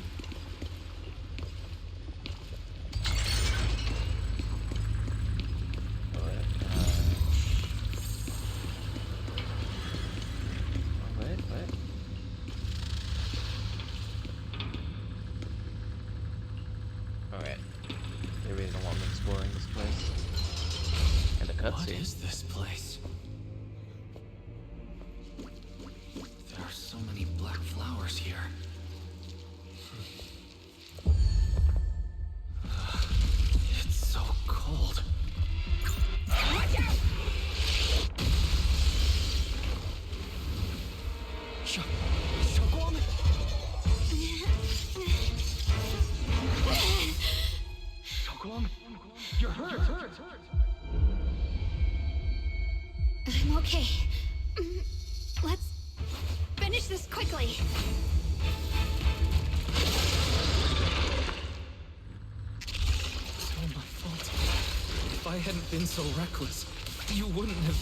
[SPEAKER 10] What? Alright. They really don't want me exploring this place. And the cutscene.
[SPEAKER 2] What is this place? There are so many black flowers here. It's so cold.
[SPEAKER 9] Watch out!
[SPEAKER 2] Shogwang? Shogwang? You're hurt.
[SPEAKER 12] I'm okay. Let's finish this quickly.
[SPEAKER 2] It's all my fault. If I hadn't been so reckless, you wouldn't have...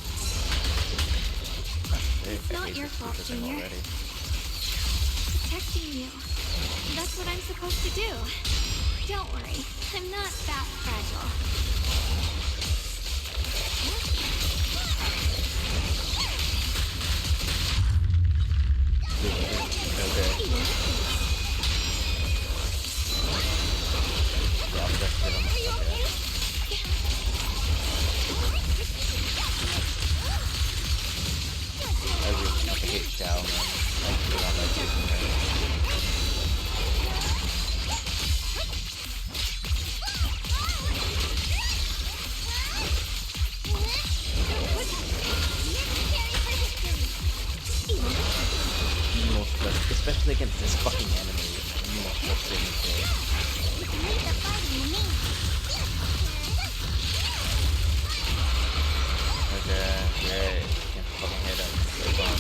[SPEAKER 12] It's not your fault, Junior. Protecting you. That's what I'm supposed to do. Don't worry. I'm not that fragile.
[SPEAKER 5] Are you okay?
[SPEAKER 10] I hate Xiao, man. I do not like using her. Especially against this fucking enemy. Most frustrating thing. Okay, great. Can't fucking hit him. It's on.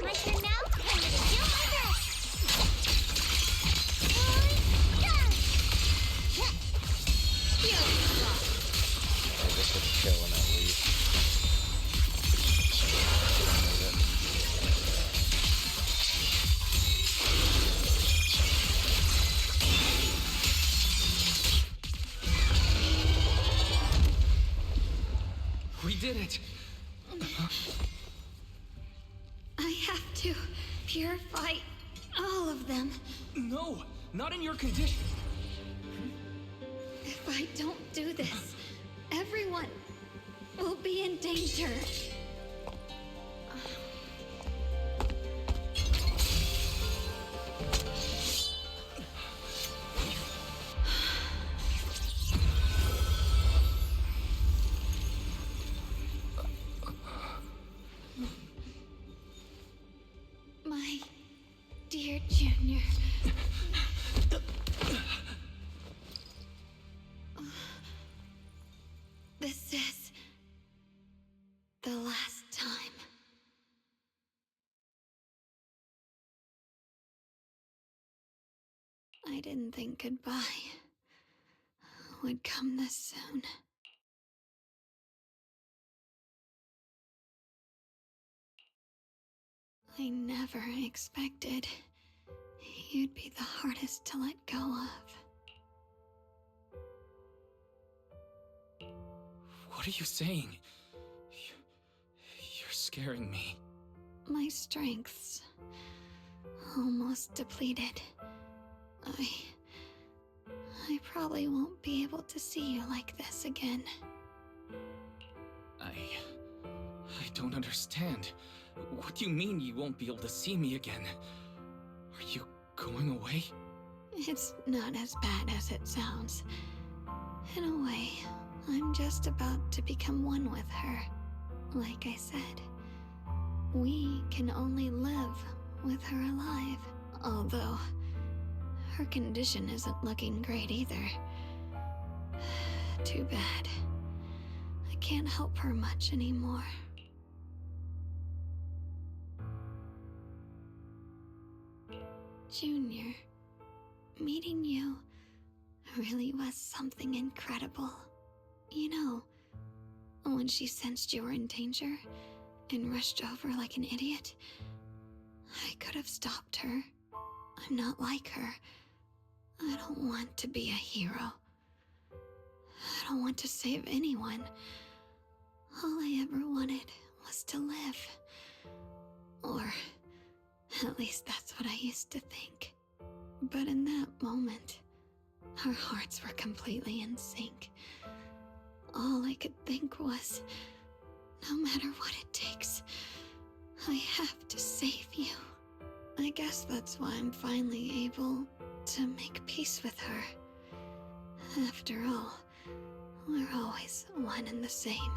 [SPEAKER 5] My turn now? I'm gonna do my best!
[SPEAKER 10] I just have to chill at least.
[SPEAKER 2] We did it!
[SPEAKER 12] I have to purify all of them.
[SPEAKER 2] No! Not in your condition!
[SPEAKER 12] If I don't do this, everyone will be in danger. My dear Junior. This is the last time. I didn't think goodbye would come this soon. I never expected you'd be the hardest to let go of.
[SPEAKER 2] What are you saying? You're scaring me.
[SPEAKER 12] My strength's almost depleted. I probably won't be able to see you like this again.
[SPEAKER 2] I don't understand. What do you mean you won't be able to see me again? Are you going away?
[SPEAKER 12] It's not as bad as it sounds. In a way, I'm just about to become one with her. Like I said, we can only live with her alive. Although, her condition isn't looking great either. Too bad. I can't help her much anymore. Junior, meeting you really was something incredible. You know, when she sensed you were in danger and rushed over like an idiot, I could have stopped her. I'm not like her. I don't want to be a hero. I don't want to save anyone. All I ever wanted was to live. Or at least that's what I used to think. But in that moment, our hearts were completely in sync. All I could think was, no matter what it takes, I have to save you. I guess that's why I'm finally able to make peace with her. After all, we're always one and the same.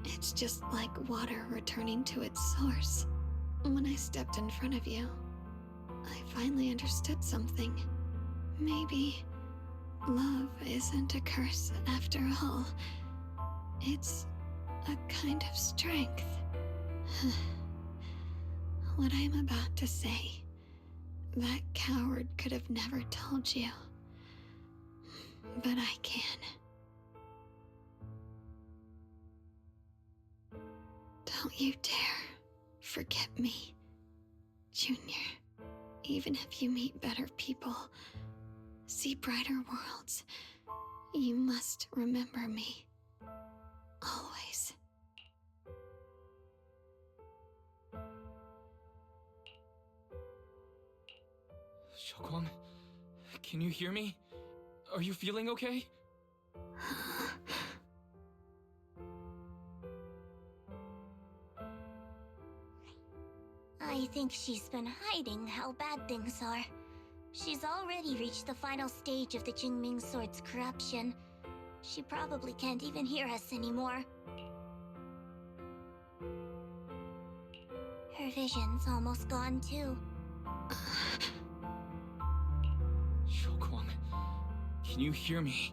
[SPEAKER 12] It's just like water returning to its source. When I stepped in front of you, I finally understood something. Maybe love isn't a curse after all. It's a kind of strength. What I'm about to say, that coward could have never told you. But I can. Don't you dare forget me, Junior. Even if you meet better people, see brighter worlds, you must remember me. Always.
[SPEAKER 2] Xiaoguang, can you hear me? Are you feeling okay?
[SPEAKER 16] I think she's been hiding how bad things are. She's already reached the final stage of the Jingming Sword's corruption. She probably can't even hear us anymore. Her vision's almost gone too.
[SPEAKER 2] Xiaoguang, can you hear me?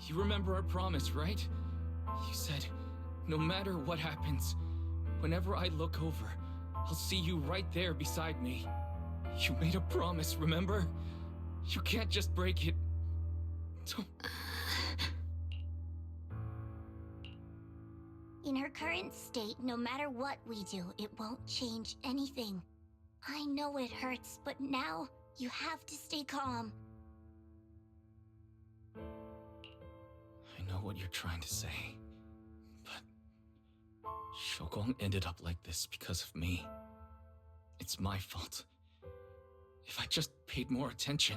[SPEAKER 2] You remember our promise, right? You said, no matter what happens, whenever I look over, I'll see you right there beside me. You made a promise, remember? You can't just break it. Don't...
[SPEAKER 16] In her current state, no matter what we do, it won't change anything. I know it hurts, but now you have to stay calm.
[SPEAKER 2] I know what you're trying to say, but Shogong ended up like this because of me. It's my fault. If I just paid more attention.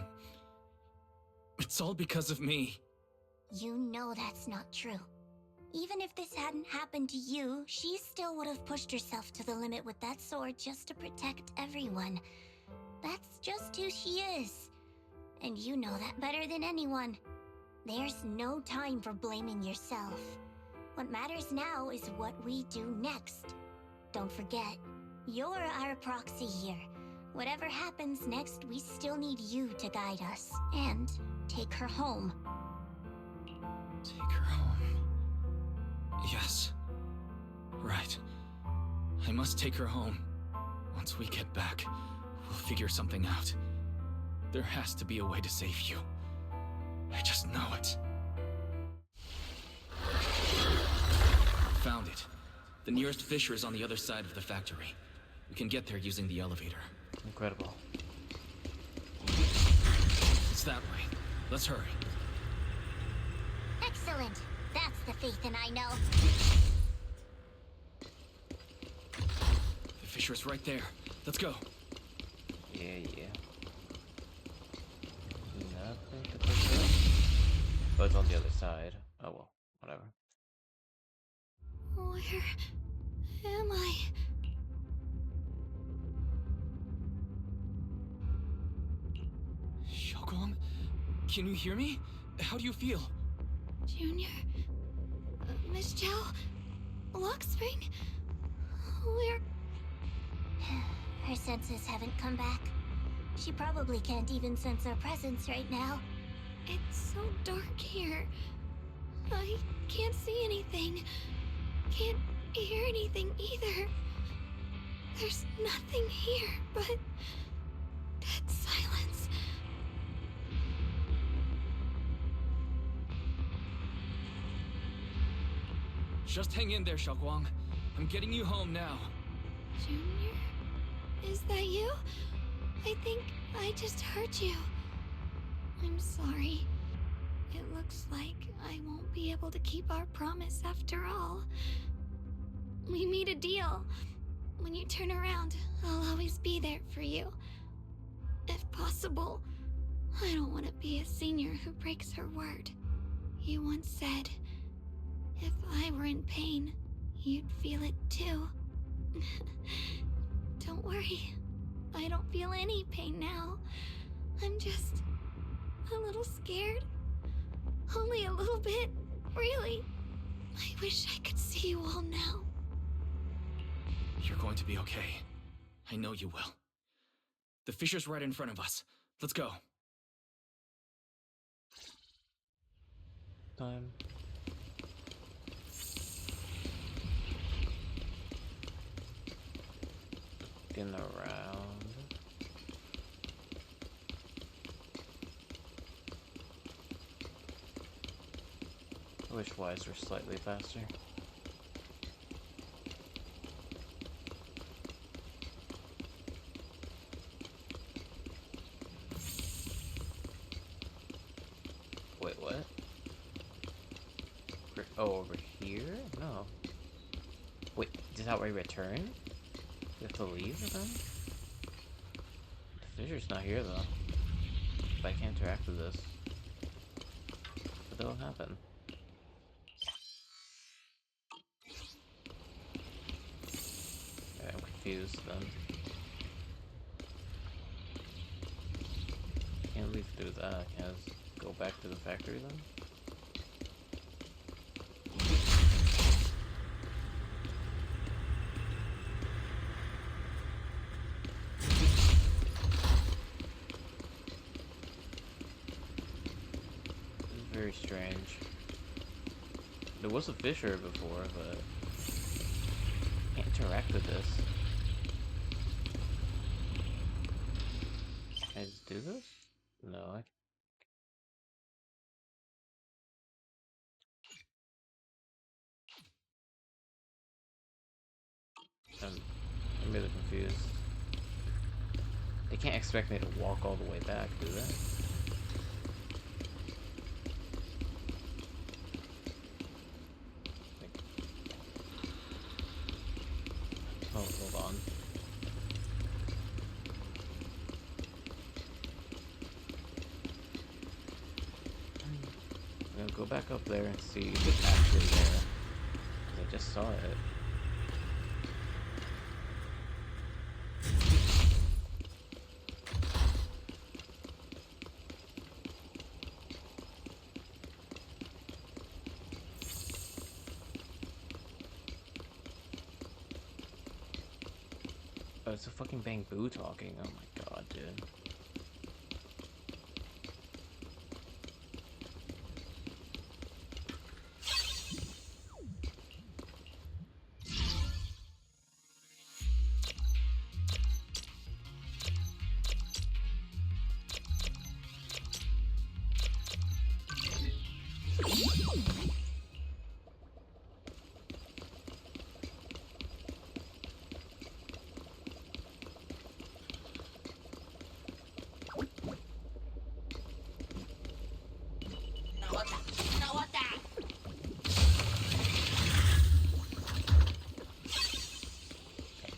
[SPEAKER 2] It's all because of me.
[SPEAKER 16] You know that's not true. Even if this hadn't happened to you, she still would have pushed herself to the limit with that sword just to protect everyone. That's just who she is. And you know that better than anyone. There's no time for blaming yourself. What matters now is what we do next. Don't forget, you're our proxy here. Whatever happens next, we still need you to guide us. And take her home.
[SPEAKER 2] Take her home. Yes. Right. I must take her home. Once we get back, we'll figure something out. There has to be a way to save you. I just know it. Found it. The nearest fissure is on the other side of the factory. We can get there using the elevator.
[SPEAKER 10] Incredible.
[SPEAKER 2] It's that way. Let's hurry.
[SPEAKER 16] Excellent. That's the Phaethon I know.
[SPEAKER 2] The fissure's right there. Let's go.
[SPEAKER 10] Yeah. Nothing to push up. Oh, it's on the other side. Oh well, whatever.
[SPEAKER 12] Where am I?
[SPEAKER 2] Shogong? Can you hear me? How do you feel?
[SPEAKER 12] Junior? Miss Chow? Lockspring? Where?
[SPEAKER 16] Her senses haven't come back. She probably can't even sense our presence right now.
[SPEAKER 12] It's so dark here. I can't see anything. Can't hear anything either. There's nothing here but dead silence.
[SPEAKER 2] Just hang in there, Shogong. I'm getting you home now.
[SPEAKER 12] Junior? Is that you? I think I just heard you. I'm sorry. It looks like I won't be able to keep our promise after all. We made a deal. When you turn around, I'll always be there for you. If possible, I don't want to be a senior who breaks her word. You once said, if I were in pain, you'd feel it too. Don't worry. I don't feel any pain now. I'm just a little scared. Only a little bit, really. I wish I could see you all now.
[SPEAKER 2] You're going to be okay. I know you will. The fissure's right in front of us. Let's go.
[SPEAKER 10] Time. Looking around. I wish Wise were slightly faster. Wait, what? Oh, over here? No. Wait, is that where we return? We have to leave then? The fissure's not here though. If I can't interact with this, what will happen? I'm confused then. Can't leave through that. Can I just go back to the factory then? Very strange. There was a fissure before, but I can't interact with this. Can I just do this? No, I'm really confused. They can't expect me to walk all the way back, do they? Hold on. I'm gonna go back up there and see if it's actually there. Because I just saw it. Oh, it's a fucking Bang-Boo talking. Oh my god, dude.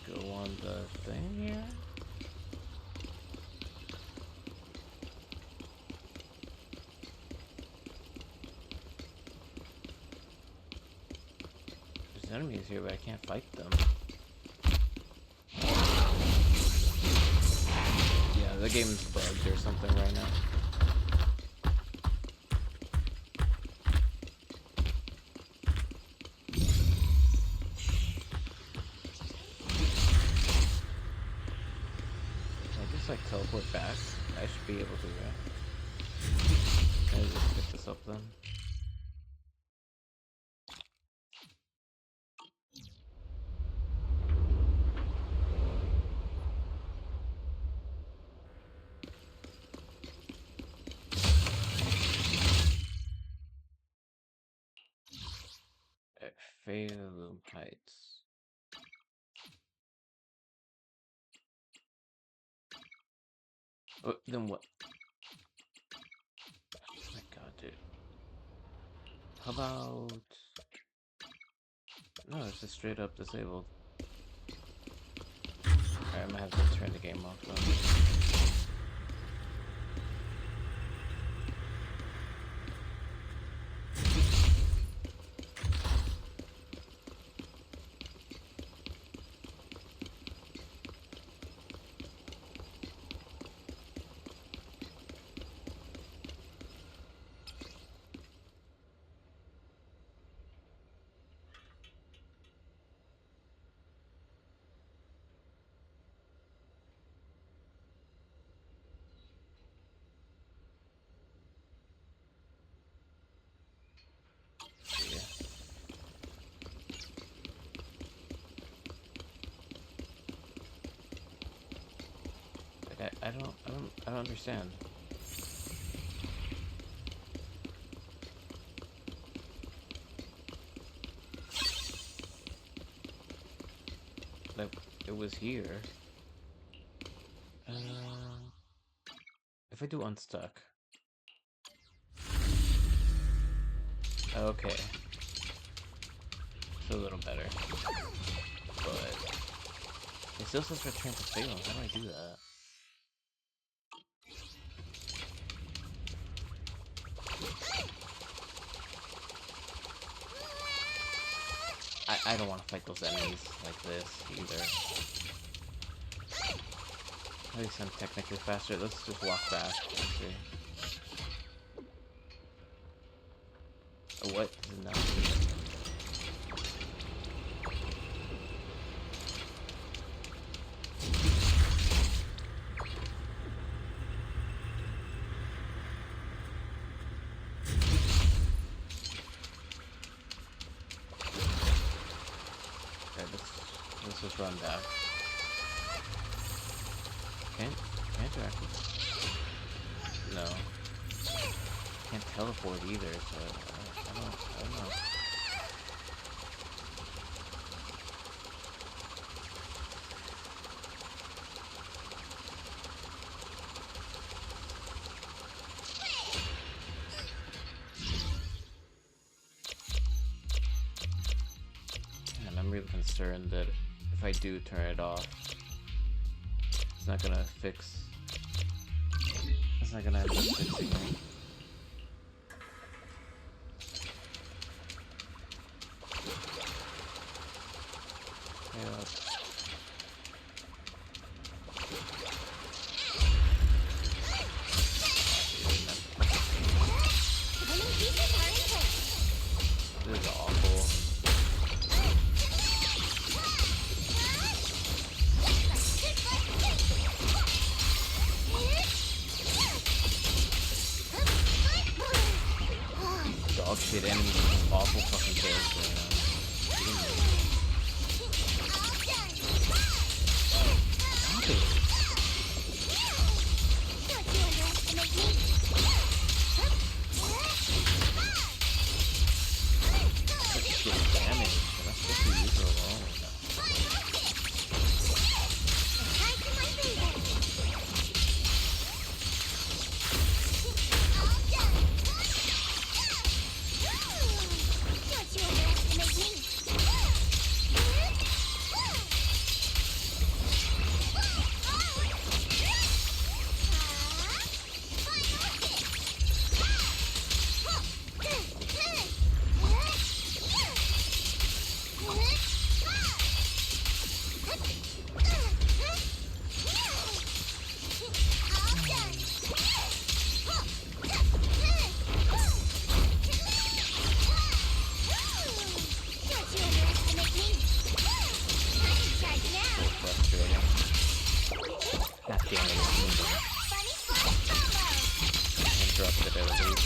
[SPEAKER 10] Go on the thing here. There's enemies here, but I can't fight them. Yeah, the game's bugged or something right now. Like teleport back. I should be able to, right? Can I just pick this up then? At Phalum Heights. Oh, then what? Oh my god, dude. How about... No, it's just straight up disabled. Alright, I'm gonna have to turn the game off though. I don't understand. Like, it was here. If I do unstuck. Okay. It's a little better. But it still says return to Phalum. How do I do that? I don't want to fight those enemies like this either. At least I'm technically faster. Let's just walk back. Let's see. Oh, what? Does it not? Let's just run back. Can't actually. No. Can't teleport either, so I don't know. And I'm really concerned that if I do turn it off, it's not gonna fix. It's not gonna end up fixing it. Yeah. This is awful. Dog shit enemies with awful fucking character. Stop it. Such shit damage. I'm not supposed to leave her alone. Interrupted it at least.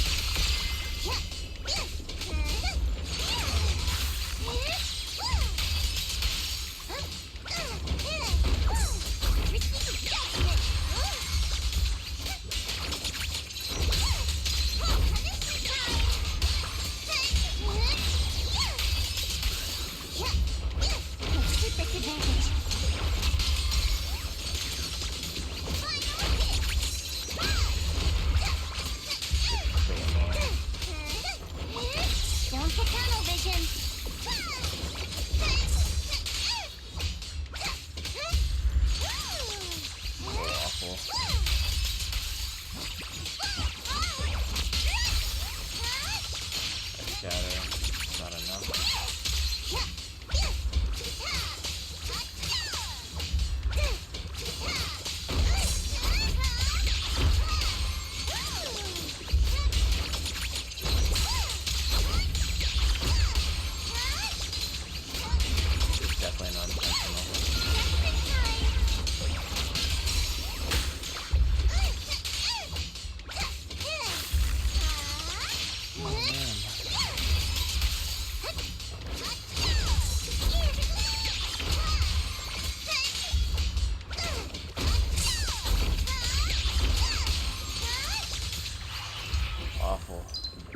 [SPEAKER 10] Awful.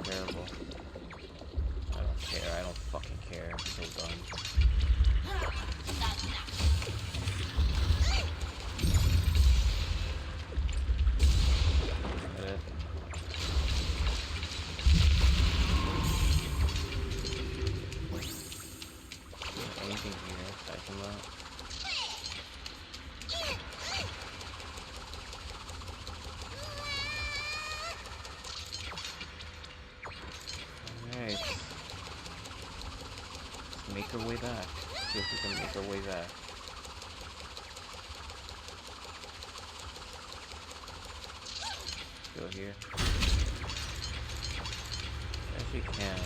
[SPEAKER 10] Terrible. I don't care. I don't fucking care. I'm so done. Anything here I can learn? Alright. Let's make our way back. See if we can make our way back. Go here. Actually can.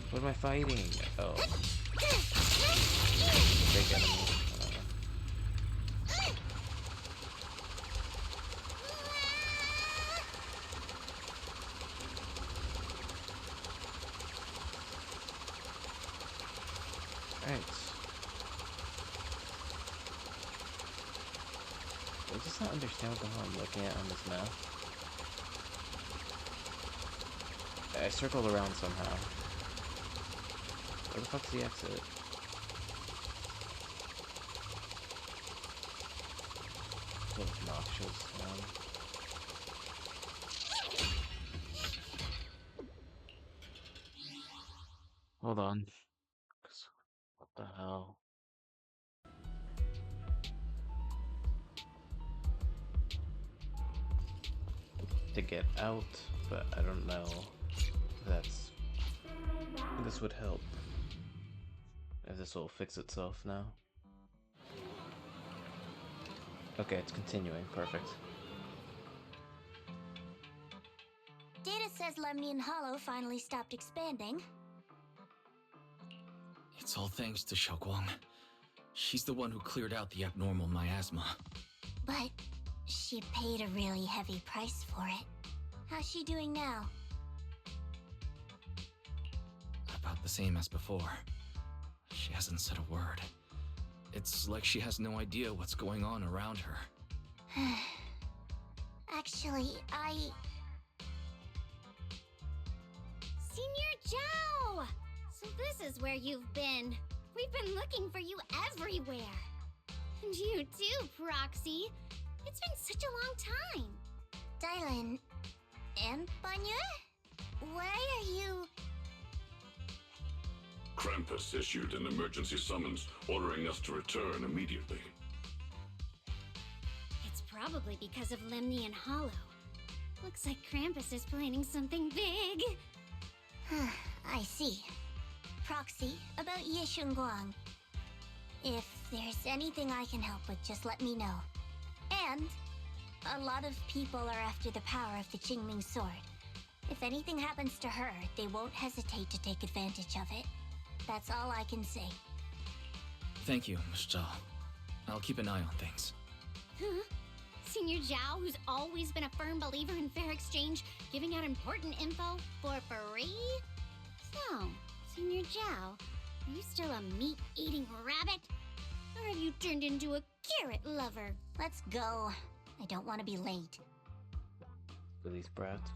[SPEAKER 10] What am I fighting? Oh. Big enemy. Alright. I just not understand what the hell I'm looking at on this map. I circled around somehow. Where the fuck's the exit? So obnoxious, man. Hold on. What the hell? To get out, but I don't know if this would help. If this will fix itself now. Okay, it's continuing. Perfect.
[SPEAKER 16] Data says Lemnian Hollow finally stopped expanding.
[SPEAKER 2] It's all thanks to Xiaoguang. She's the one who cleared out the abnormal miasma.
[SPEAKER 16] But she paid a really heavy price for it. How's she doing now?
[SPEAKER 2] About the same as before. She hasn't said a word. It's like she has no idea what's going on around her.
[SPEAKER 16] Actually,
[SPEAKER 5] Senior Zhao! So this is where you've been. We've been looking for you everywhere. And you too, Proxy. It's been such a long time.
[SPEAKER 16] Dylan and Banya? Why are you...
[SPEAKER 6] Krampus issued an emergency summons ordering us to return immediately.
[SPEAKER 5] It's probably because of Lemnian Hollow. Looks like Krampus is planning something big.
[SPEAKER 16] I see. Proxy, about Ye Shunguang. If there's anything I can help with, just let me know. And a lot of people are after the power of the Qingming sword. If anything happens to her, they won't hesitate to take advantage of it. That's all I can say.
[SPEAKER 2] Thank you, Miss Zhao. I'll keep an eye on things.
[SPEAKER 5] Huh? Senior Zhao, who's always been a firm believer in fair exchange, giving out important info for free? So, Senior Zhao, are you still a meat-eating rabbit? Or have you turned into a carrot lover?
[SPEAKER 16] Let's go. I don't want to be late.
[SPEAKER 10] Release brats.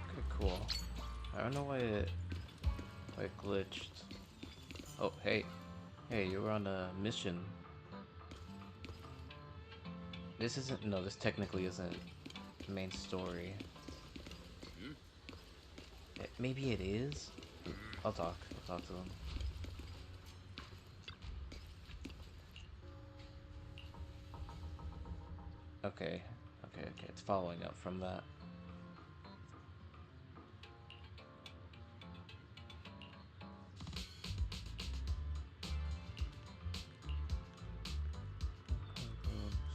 [SPEAKER 10] Okay, cool. I don't know why it glitched. Oh, hey. Hey, you were on a mission. This isn't, no, this technically isn't main story. Maybe it is? I'll talk to them. Okay, it's following up from that.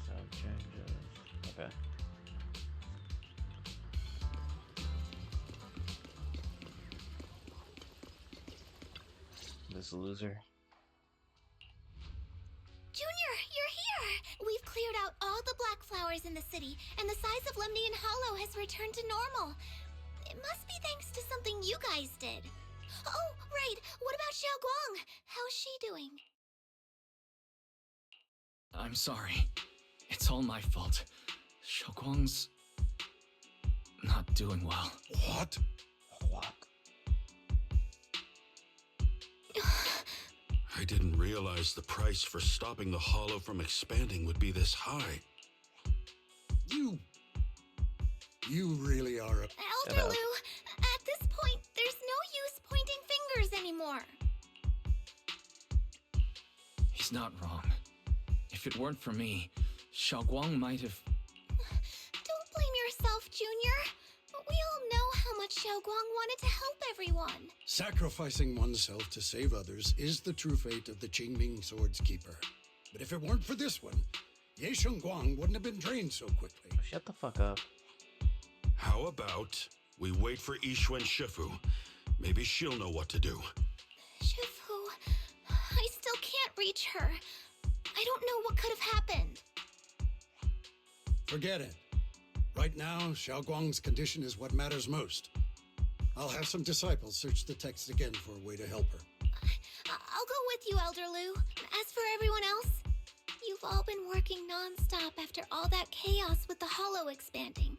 [SPEAKER 10] Sound changes. Okay. This loser.
[SPEAKER 12] Junior, you're here! We've cleared out all the black flowers in the city, and the size of Lemnian Hollow has returned to normal. It must be thanks to something you guys did. Oh, right. What about Xiaoguang? How's she doing?
[SPEAKER 2] I'm sorry. It's all my fault. Xiaoguang's not doing well.
[SPEAKER 3] What?
[SPEAKER 7] I didn't realize the price for stopping the Hollow from expanding would be this high.
[SPEAKER 3] You really are a...
[SPEAKER 12] Elder Lou, at this point, there's no use pointing fingers anymore.
[SPEAKER 2] He's not wrong. If it weren't for me, Xiaoguang might have...
[SPEAKER 12] Don't blame yourself, Junior. We all know how much Xiaoguang wanted to help everyone.
[SPEAKER 3] Sacrificing oneself to save others is the true fate of the Qingming Sword's Keeper. But if it weren't for this one, Ye Shunguang wouldn't have been drained so quickly.
[SPEAKER 10] Shut the fuck up.
[SPEAKER 7] How about we wait for Yixuan Shifu? Maybe she'll know what to do.
[SPEAKER 12] Shifu, I still can't reach her. I don't know what could have happened.
[SPEAKER 3] Forget it. Right now, Xiaoguang's condition is what matters most. I'll have some disciples search the text again for a way to help her.
[SPEAKER 12] I'll go with you, Elder Lou. As for everyone else, you've all been working non-stop after all that chaos with the Hollow expanding.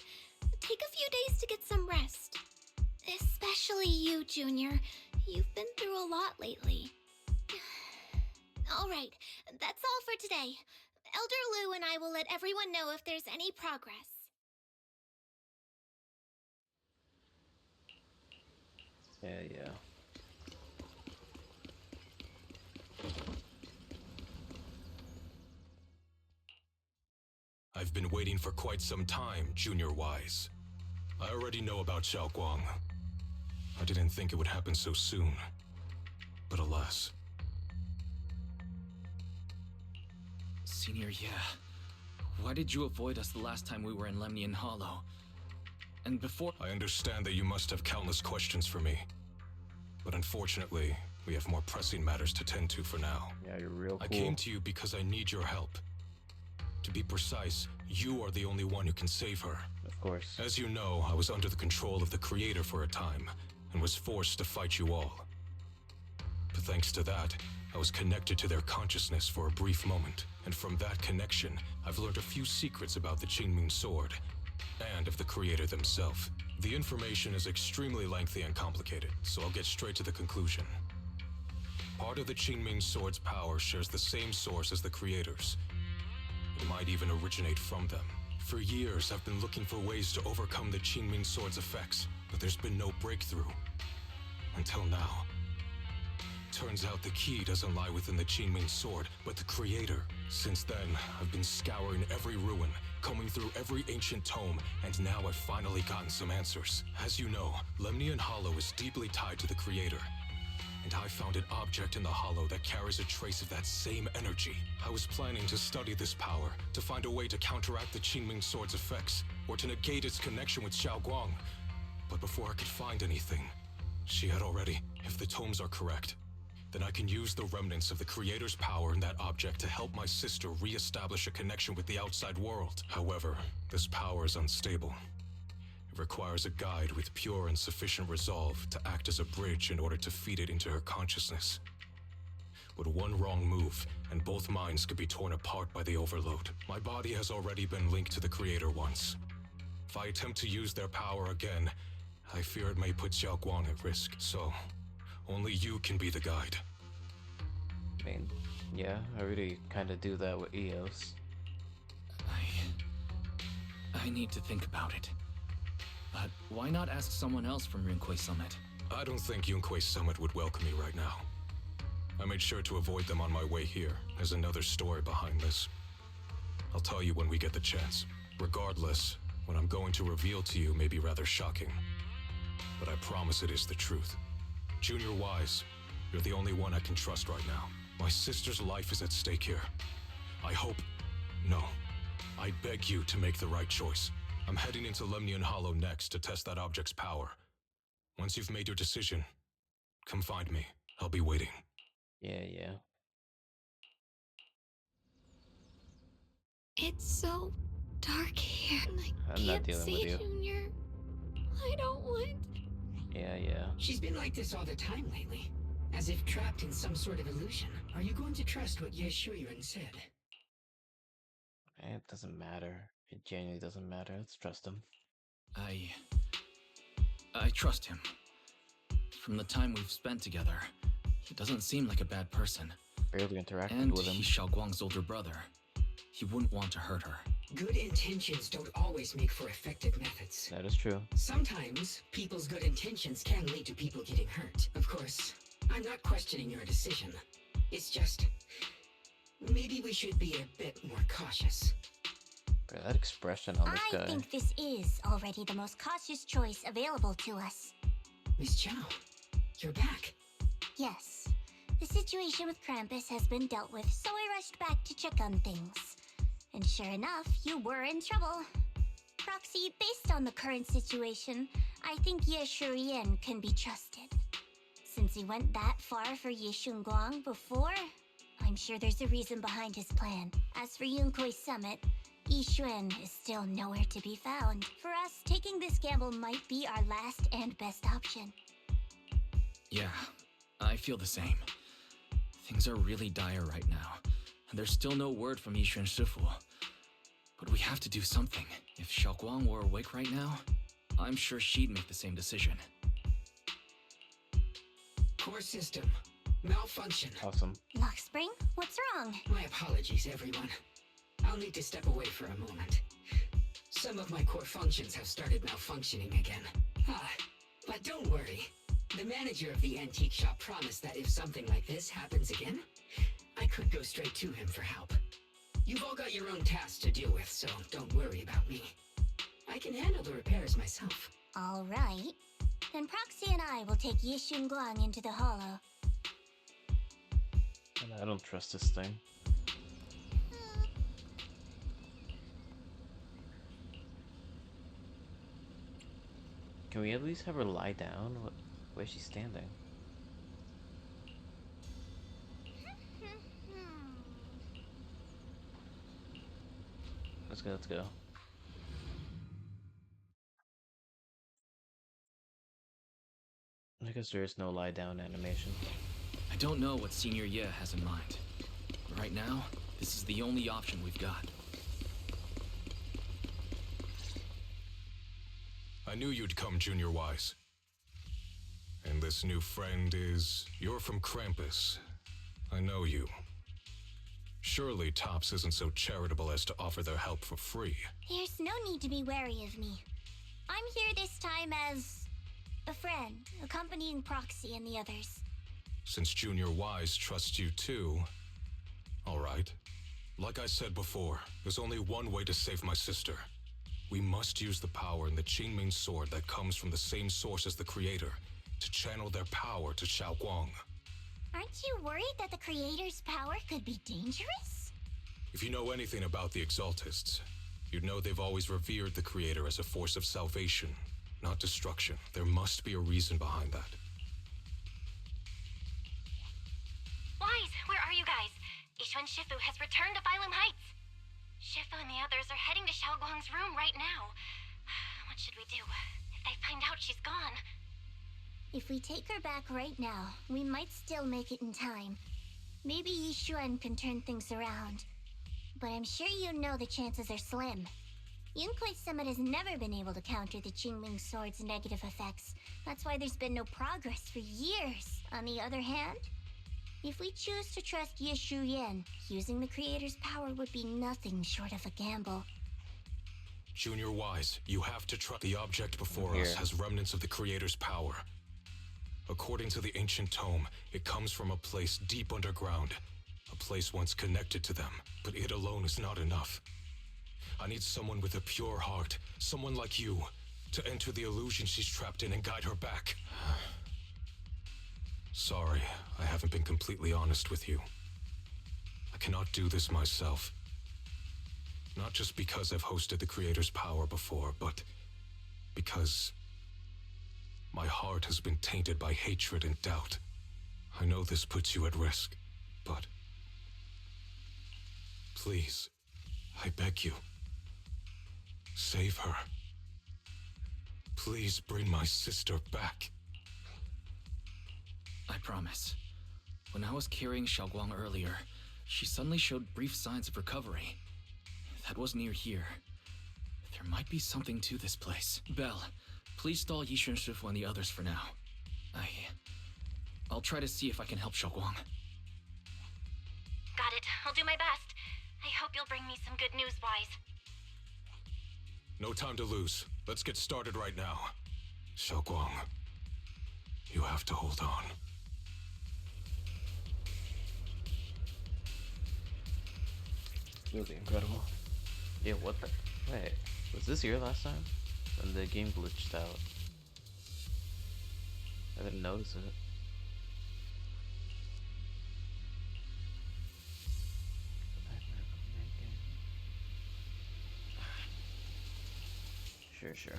[SPEAKER 12] Take a few days to get some rest. Especially you, Junior.
[SPEAKER 5] You've been through a lot lately. All right, that's all for today. Elder Lu and I will let everyone know if there's any progress.
[SPEAKER 10] Yeah.
[SPEAKER 18] I've been waiting for quite some time, Junior Wise. I already know about Xiao Guang. I didn't think it would happen so soon. But alas.
[SPEAKER 2] Senior, yeah. Why did you avoid us the last time we were in Lemnian Hollow? And before—
[SPEAKER 18] I understand that you must have countless questions for me. But unfortunately, we have more pressing matters to tend to for now.
[SPEAKER 10] Yeah, you're real cool.
[SPEAKER 18] I came to you because I need your help. To be precise, you are the only one who can save her.
[SPEAKER 10] Of course.
[SPEAKER 18] As you know, I was under the control of the Creator for a time, and was forced to fight you all. But thanks to that, I was connected to their consciousness for a brief moment, and from that connection, I've learned a few secrets about the Qingming Sword, and of the Creator themselves. The information is extremely lengthy and complicated, so I'll get straight to the conclusion. Part of the Qingming Sword's power shares the same source as the Creator's. It might even originate from them. For years, I've been looking for ways to overcome the Qingming Sword's effects, but there's been no breakthrough. Until now. Turns out the key doesn't lie within the Qingming Sword, but the Creator. Since then, I've been scouring every ruin, combing through every ancient tome, and now I've finally gotten some answers. As you know, Lemnian Hollow is deeply tied to the Creator. And I found an object in the hollow that carries a trace of that same energy. I was planning to study this power, to find a way to counteract the Qingming Sword's effects, or to negate its connection with Xiao Guang. But before I could find anything, she had already. If the tomes are correct, then I can use the remnants of the Creator's power in that object to help my sister re-establish a connection with the outside world. However, this power is unstable. It requires a guide with pure and sufficient resolve to act as a bridge in order to feed it into her consciousness. But one wrong move, and both minds could be torn apart by the overload. My body has already been linked to the Creator once. If I attempt to use their power again, I fear it may put Xiao Guang at risk. So, only you can be the guide.
[SPEAKER 10] I mean, yeah, I already kind of do that with Eos.
[SPEAKER 2] I need to think about it. But why not ask someone else from Yunquei Summit?
[SPEAKER 18] I don't think Yunquei Summit would welcome me right now. I made sure to avoid them on my way here. There's another story behind this. I'll tell you when we get the chance. Regardless, what I'm going to reveal to you may be rather shocking. But I promise it is the truth. Junior Wise, you're the only one I can trust right now. My sister's life is at stake here. I hope... No. I beg you to make the right choice. I'm heading into Lemnian Hollow next to test that object's power. Once you've made your decision, come find me. I'll be waiting.
[SPEAKER 10] Yeah.
[SPEAKER 12] It's so dark here, and
[SPEAKER 10] I'm not dealing with you.
[SPEAKER 12] Junior. I don't want...
[SPEAKER 10] Yeah.
[SPEAKER 9] She's been like this all the time lately, as if trapped in some sort of illusion. Are you going to trust what Ye Shuren said?
[SPEAKER 10] It doesn't matter. It genuinely doesn't matter. Let's trust him.
[SPEAKER 2] I trust him. From the time we've spent together, he doesn't seem like a bad person.
[SPEAKER 10] Barely interacted
[SPEAKER 2] and
[SPEAKER 10] with him.
[SPEAKER 2] He's Xiao Guang's older brother. He wouldn't want to hurt her.
[SPEAKER 9] Good intentions don't always make for effective methods.
[SPEAKER 10] That is true.
[SPEAKER 9] Sometimes, people's good intentions can lead to people getting hurt. Of course, I'm not questioning your decision. It's just... maybe we should be a bit more cautious.
[SPEAKER 10] Bro, that expression on this guy.
[SPEAKER 16] I think this is already the most cautious choice available to us.
[SPEAKER 9] Miss Chow, you're back.
[SPEAKER 16] Yes. The situation with Krampus has been dealt with, so I rushed back to check on things. And sure enough, you were in trouble. Proxy, based on the current situation, I think Ye Shuren can be trusted. Since he went that far for Ye Shunguang before, I'm sure there's a reason behind his plan. As for Yunquei Summit, Yi Xuan is still nowhere to be found. For us, taking this gamble might be our last and best option.
[SPEAKER 2] Yeah, I feel the same. Things are really dire right now, and there's still no word from Yishuan Shifu. But we have to do something. If Xiao Guang were awake right now, I'm sure she'd make the same decision.
[SPEAKER 9] system. Malfunction.
[SPEAKER 10] Awesome.
[SPEAKER 16] Lockspring, what's wrong?
[SPEAKER 9] My apologies, everyone. I'll need to step away for a moment. Some of my core functions have started malfunctioning again. But don't worry. The manager of the antique shop promised that if something like this happens again, I could go straight to him for help. You've all got your own tasks to deal with, so don't worry about me. I can handle the repairs myself.
[SPEAKER 16] All right. Then Proxy and I will take Yishun Guang into the Hollow.
[SPEAKER 10] I don't trust this thing. Can we at least have her lie down? Where's she standing? Let's go. I guess there is no lie down animation.
[SPEAKER 2] I don't know what Senior Ye has in mind. Right now, this is the only option we've got.
[SPEAKER 18] I knew you'd come, Junior Wise. And this new friend is... You're from Krampus. I know you. Surely Tops isn't so charitable as to offer their help for free.
[SPEAKER 16] There's no need to be wary of me. I'm here this time as a friend, accompanying Proxy and the others.
[SPEAKER 18] Since Junior Wise trusts you too... Alright. Like I said before, there's only one way to save my sister. We must use the power in the Qingming sword that comes from the same source as the Creator to channel their power to Xiaoguang.
[SPEAKER 16] Aren't you worried that the Creator's power could be dangerous?
[SPEAKER 18] If you know anything about the Exaltists, you'd know they've always revered the Creator as a force of salvation, not destruction. There must be a reason behind that.
[SPEAKER 1] Wise, where are you guys? Yishuan Shifu has returned to Phylum Heights. Shifu and the others are heading to Xiaoguang's room right now. What should we do? If they find out she's gone...
[SPEAKER 16] If we take her back right now, we might still make it in time. Maybe Yishuan can turn things around. But I'm sure you know the chances are slim. Yunkui's Summit has never been able to counter the Qingming Sword's negative effects. That's why there's been no progress for years. On the other hand, if we choose to trust Yishu Yan, using the Creator's power would be nothing short of a gamble.
[SPEAKER 18] Junior Wise, you have to trust the object before us has remnants of the Creator's power. According to the ancient tome, it comes from a place deep underground. A place once connected to them, but it alone is not enough. I need someone with a pure heart, someone like you, to enter the illusion she's trapped in and guide her back. Sorry, I haven't been completely honest with you. I cannot do this myself. Not just because I've hosted the Creator's power before, but because my heart has been tainted by hatred and doubt. I know this puts you at risk, but please, I beg you, save her. Please bring my sister back.
[SPEAKER 2] I promise. When I was carrying Xiaoguang earlier, she suddenly showed brief signs of recovery. That was near here. There might be something to this place. Belle, please stall Yishun Shifu and the others for now. I'll try to see if I can help Xiaoguang.
[SPEAKER 1] Got it. I'll do my best. I hope you'll bring me some good news, Wise.
[SPEAKER 18] No time to lose. Let's get started right now. Xiaoguang, you have to hold on.
[SPEAKER 10] Really incredible. Yeah, what the? Wait, was this here last time? When the game glitched out. I didn't notice it. Sure.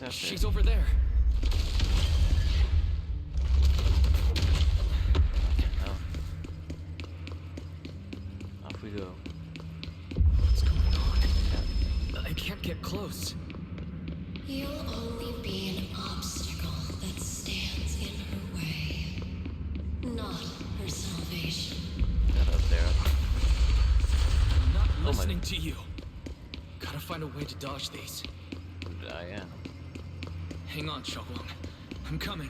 [SPEAKER 10] accept it.
[SPEAKER 2] She's over there.
[SPEAKER 10] Oh. Off we go.
[SPEAKER 2] What's going on? I can't get close.
[SPEAKER 17] You'll only be an obstacle that stands in her way, not her salvation.
[SPEAKER 10] That up there.
[SPEAKER 2] I'm not listening to you. Gotta find a way to dodge these.
[SPEAKER 10] I am.
[SPEAKER 2] Hang on, Xiaoguang. I'm coming.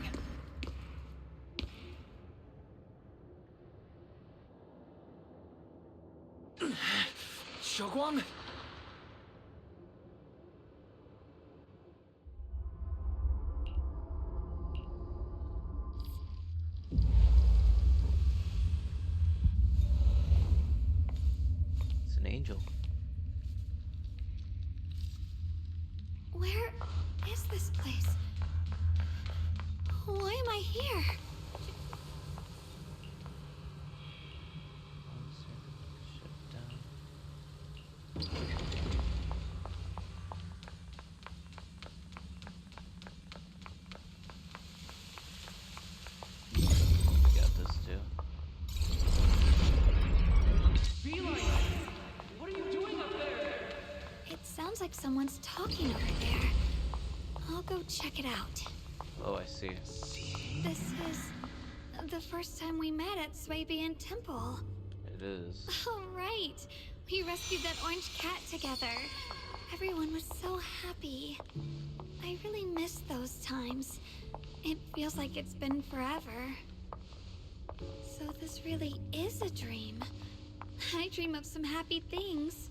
[SPEAKER 2] Xiaoguang?
[SPEAKER 10] It's an angel.
[SPEAKER 12] Where is this place? Why am I here?
[SPEAKER 10] Got this too.
[SPEAKER 2] What are you doing up there?
[SPEAKER 12] It sounds like someone's talking over there. I'll go check it out.
[SPEAKER 10] Oh, I see.
[SPEAKER 12] This is the first time we met at Swabian Temple.
[SPEAKER 10] It is.
[SPEAKER 12] Oh, right. We rescued that orange cat together. Everyone was so happy. I really miss those times. It feels like it's been forever. So this really is a dream. I dream of some happy things.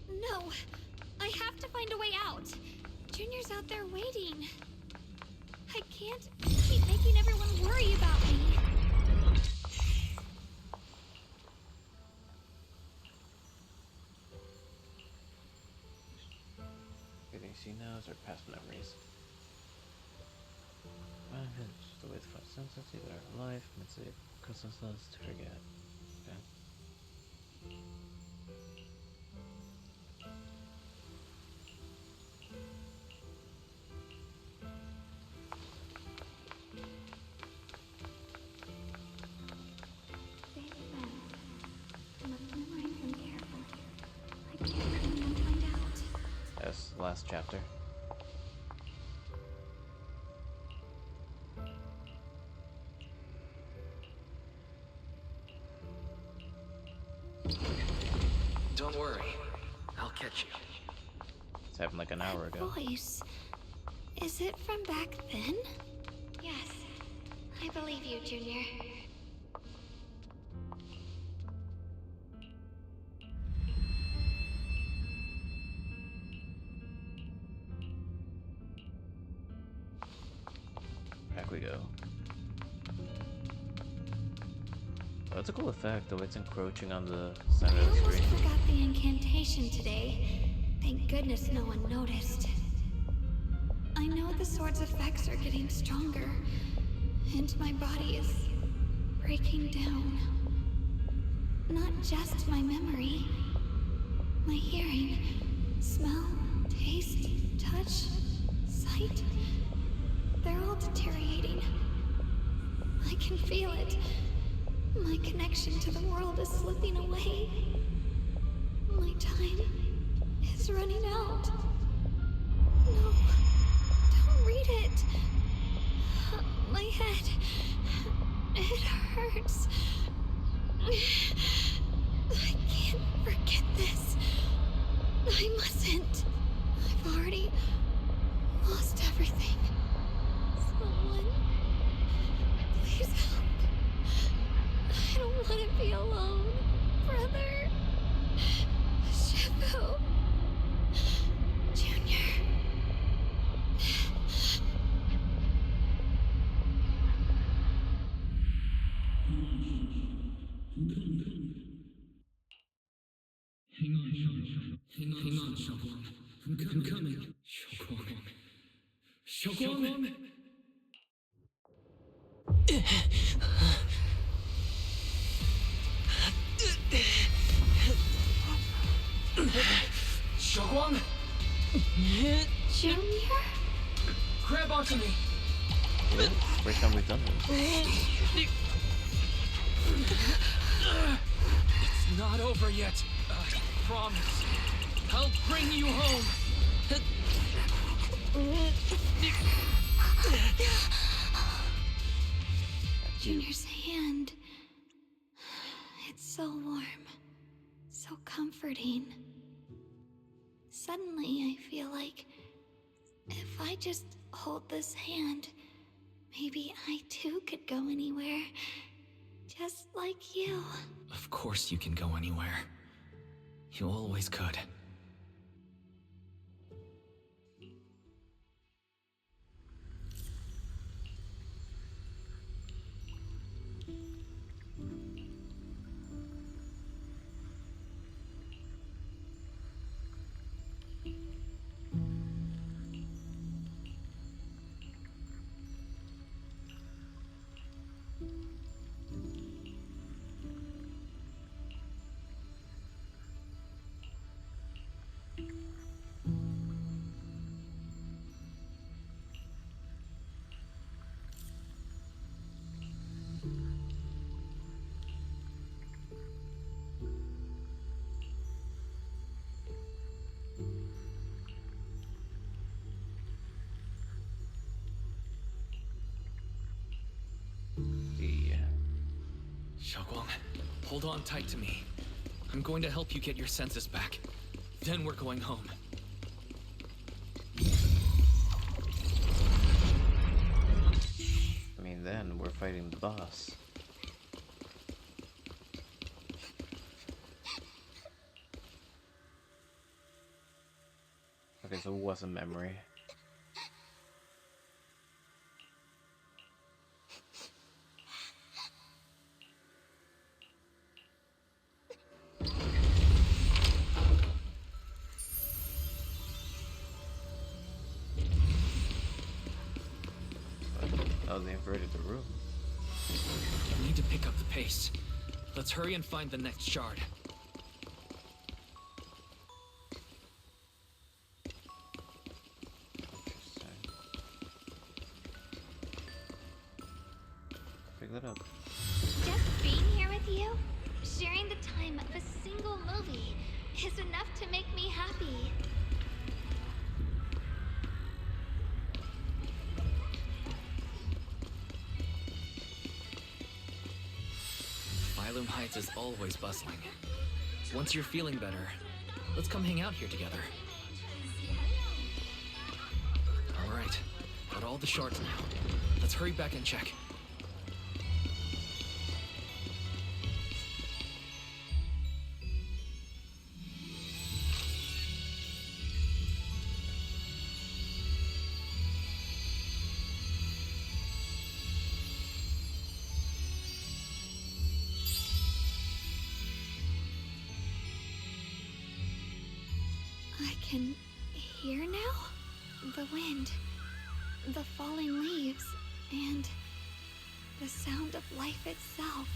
[SPEAKER 12] No, I have to find a way out. Junior's out there waiting. I can't keep making everyone worry about me.
[SPEAKER 10] Everything she knows are past memories. Well, it's the way to find sense either our life, it's it causes us to forget. Okay. That's the last chapter.
[SPEAKER 2] Don't worry. I'll catch you.
[SPEAKER 10] It's happened like an hour ago.
[SPEAKER 12] Voice. Is it from back then? Yes. I believe you, Junior.
[SPEAKER 10] Back we go. Oh, that's a cool effect, though it's encroaching on the center of the
[SPEAKER 12] I almost
[SPEAKER 10] screen.
[SPEAKER 12] forgot the incantation today. Thank goodness no one noticed. I know the sword's effects are getting stronger, and my body is breaking down. Not just my memory, my hearing, smell, taste, touch, sight. They're all deteriorating. I can feel it. My connection to the world is slipping away. My time is running out. No, don't read it. My head, it hurts. I can't forget this. I mustn't. I've already lost everything. Someone, please help. I don't want to be alone, brother. Shifu. Junior.
[SPEAKER 2] Hang on, Xiaoguang. I'm coming. Xiaoguang. Xiaoguang.
[SPEAKER 12] Junior?
[SPEAKER 2] Grab onto me!
[SPEAKER 10] Yeah, first time we've done this.
[SPEAKER 2] It's not over yet. I promise. I'll bring you home.
[SPEAKER 12] Junior's hand. It's so warm. So comforting. Suddenly, I feel like if I just hold this hand, maybe I too could go anywhere. Just like you.
[SPEAKER 2] Of course you can go anywhere. You always could. Xiaoguang, hold on tight to me. I'm going to help you get your senses back. Then we're going home.
[SPEAKER 10] I mean, then we're fighting the boss. Okay, so it was a memory. Oh, they inverted the room.
[SPEAKER 2] I need to pick up the pace. Let's hurry and find the next shard.
[SPEAKER 10] Pick that up.
[SPEAKER 12] Just being here with you, sharing the time of a single movie, is enough to make me happy.
[SPEAKER 2] Phylum Heights is always bustling. Once you're feeling better, let's come hang out here together. Alright, got all the shards now. Let's hurry back and check.
[SPEAKER 12] I can hear now? The wind, the falling leaves, and the sound of life itself.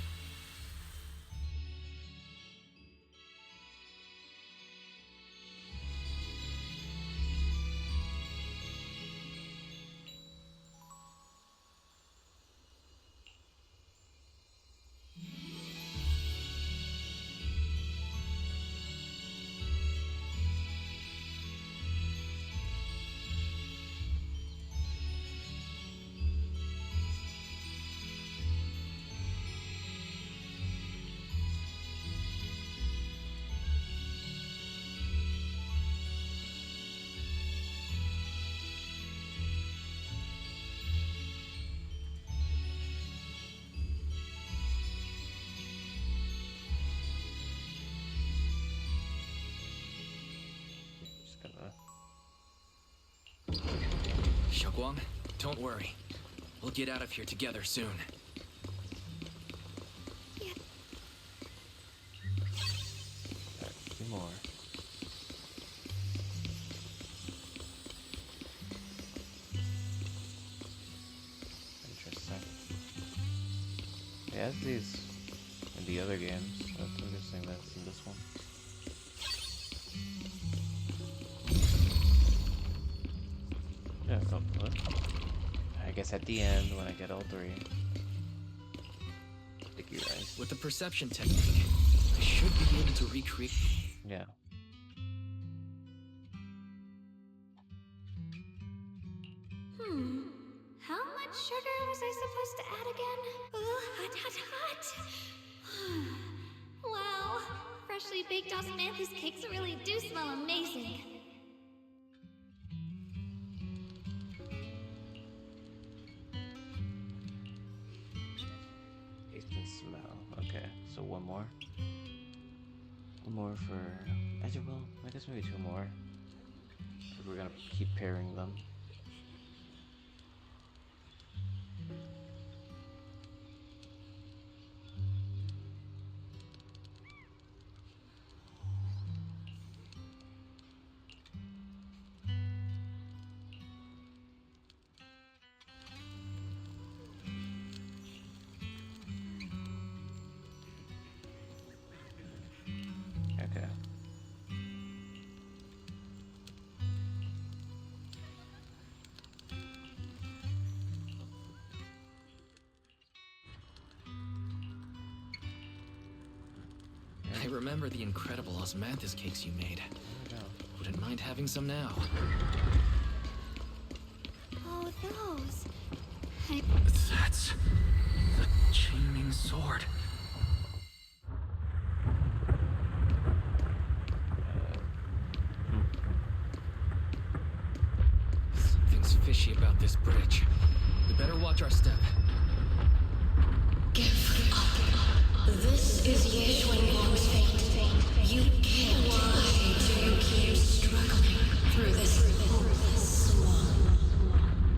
[SPEAKER 2] Xiaoguang, don't worry. We'll get out of here together soon.
[SPEAKER 10] Two more. Interesting. It has these in the other games. That's interesting that's in this one. Yeah, Oh, what? I guess at the end, when I get all three. Sticky rice.
[SPEAKER 2] With the perception technique, I should be able to recreate.
[SPEAKER 10] Yeah.
[SPEAKER 12] How much sugar was I supposed to add again? Hot, hot, hot. Wow, freshly baked osmanthus cakes really do smell amazing.
[SPEAKER 10] Taste and smell. Okay, so one more. One more for. Actually, well, I guess maybe two more. Because we're gonna keep pairing them. Okay.
[SPEAKER 2] I remember the incredible osmanthus cakes you made. Wouldn't mind having some now.
[SPEAKER 12] Oh, those.
[SPEAKER 2] That's the Qingming sword. Something's fishy about this bridge. We better watch our step.
[SPEAKER 17] Give up. This is Ye Xuanguang's fate. You can't. Why do you keep struggling through this hopeless swamp?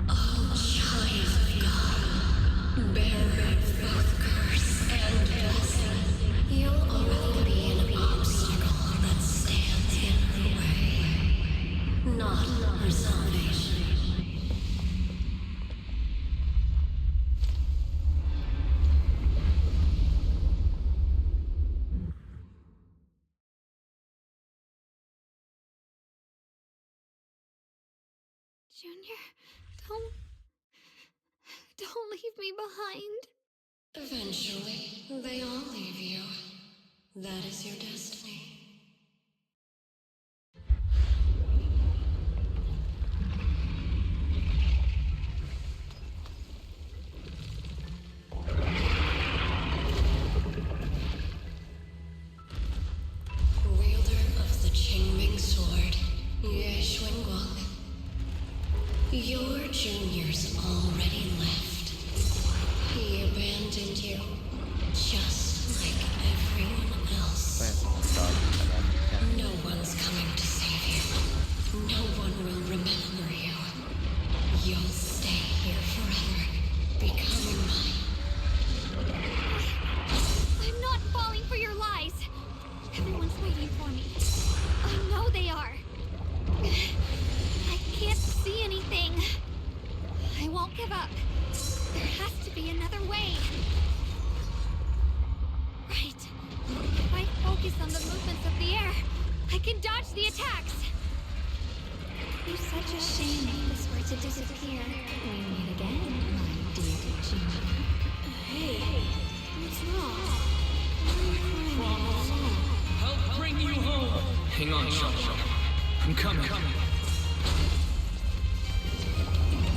[SPEAKER 17] Oh, child of God, bearer of both curse and blessing, you'll only be an obstacle that stands in the way, not her salvation.
[SPEAKER 12] Junior, don't leave me behind.
[SPEAKER 17] Eventually, they all leave you. That is your destiny. Wielder of the Qingming sword, Ye Xuanguang. Your juniors already left. He abandoned you, just like everyone else. No one's coming to save you. No one will remember you. You'll stay here forever, becoming mine.
[SPEAKER 12] I'm not falling for your lies. Everyone's waiting for me. I know they are. I can't see anything. I won't give up. There has to be another way. Right. If I focus on the movements of the air, I can dodge the attacks. It's such a shame if this were to disappear. We meet again, my dear Junior. Hey, what's wrong? Why are you crying?
[SPEAKER 2] Help bring you home. Hang on, Shaw. I'm coming.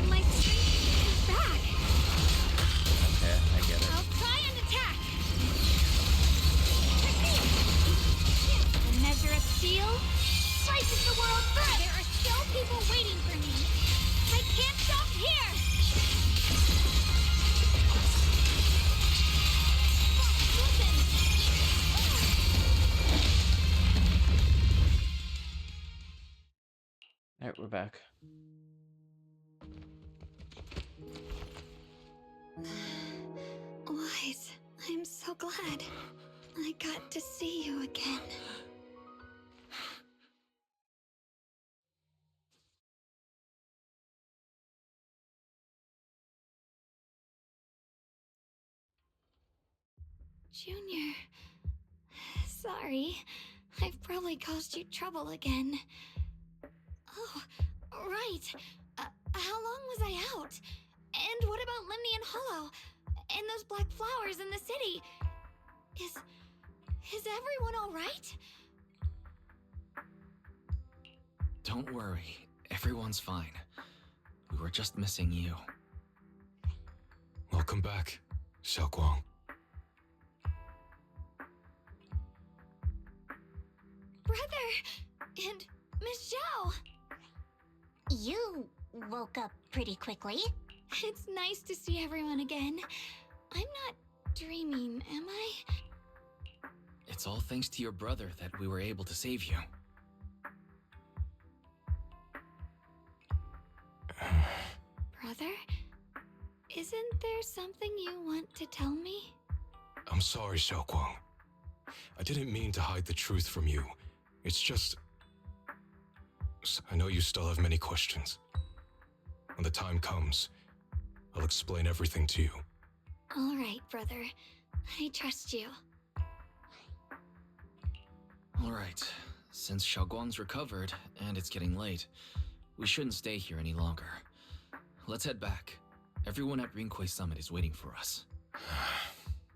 [SPEAKER 12] My strength is back.
[SPEAKER 10] Okay, I get it.
[SPEAKER 12] I'll try and attack. The measure of steel slices the world through. There are still people waiting for me. I can't stop here.
[SPEAKER 10] Alright, we're back.
[SPEAKER 12] Wise, I'm so glad I got to see you again. Junior, sorry. I've probably caused you trouble again. Oh, right. How long was I out? And what about Limnian Hollow? And those black flowers in the city? Is everyone alright?
[SPEAKER 2] Don't worry, everyone's fine. We were just missing you.
[SPEAKER 18] Welcome back, Xiaoguang.
[SPEAKER 12] Brother! And Miss Zhao!
[SPEAKER 16] You woke up pretty quickly.
[SPEAKER 12] It's nice to see everyone again. I'm not dreaming, am I?
[SPEAKER 2] It's all thanks to your brother that we were able to save you.
[SPEAKER 12] Brother? Isn't there something you want to tell me?
[SPEAKER 18] I'm sorry, Xiaoguang. I didn't mean to hide the truth from you. It's just... I know you still have many questions. When the time comes, I'll explain everything to you.
[SPEAKER 12] All right, brother. I trust you.
[SPEAKER 2] All right, since Xiaoguang's recovered and it's getting late, we shouldn't stay here any longer. Let's head back. Everyone at Rinkwei Summit is waiting for us.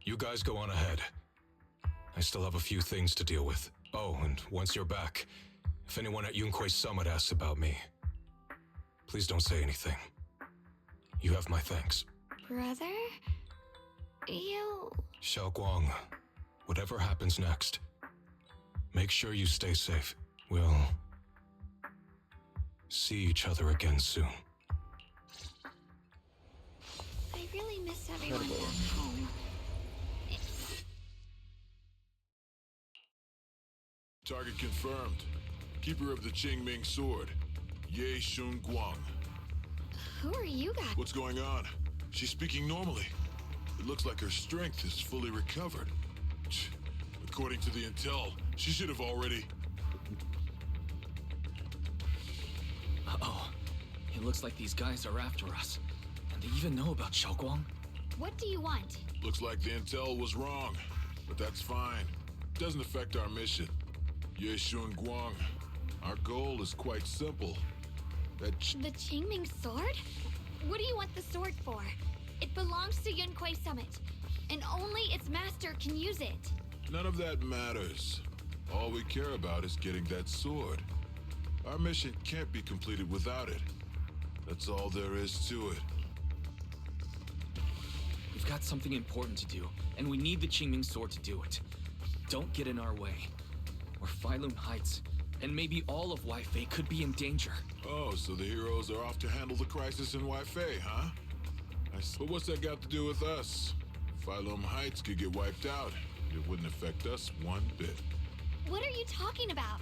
[SPEAKER 18] You guys go on ahead. I still have a few things to deal with. Oh, and once you're back, if anyone at Yunkwei Summit asks about me, please don't say anything. You have my thanks.
[SPEAKER 12] Brother? You...
[SPEAKER 18] Xiaoguang, whatever happens next, make sure you stay safe. We'll see each other again soon.
[SPEAKER 12] I really miss everyone back home.
[SPEAKER 19] Target confirmed. Keeper of the Qingming sword, Ye Shun Guang.
[SPEAKER 12] Who are you guys?
[SPEAKER 19] What's going on? She's speaking normally. It looks like her strength is fully recovered. According to the intel, she should have already...
[SPEAKER 2] Uh-oh. It looks like these guys are after us. And they even know about Xiaoguang.
[SPEAKER 12] What do you want?
[SPEAKER 19] Looks like the intel was wrong, but that's fine. Doesn't affect our mission. Ye Shun Guang, our goal is quite simple.
[SPEAKER 12] The Qingming sword? What do you want the sword for? It belongs to Yunkwei Summit, and only its master can use it.
[SPEAKER 19] None of that matters. All we care about is getting that sword. Our mission can't be completed without it. That's all there is to it.
[SPEAKER 2] We've got something important to do, and we need the Qingming sword to do it. Don't get in our way. Or Phylum Heights, and maybe all of Waifei could be in danger.
[SPEAKER 19] Oh, so the heroes are off to handle the crisis in Waifei, huh? But what's that got to do with us? Phylum Heights could get wiped out. It wouldn't affect us one bit.
[SPEAKER 12] What are you talking about?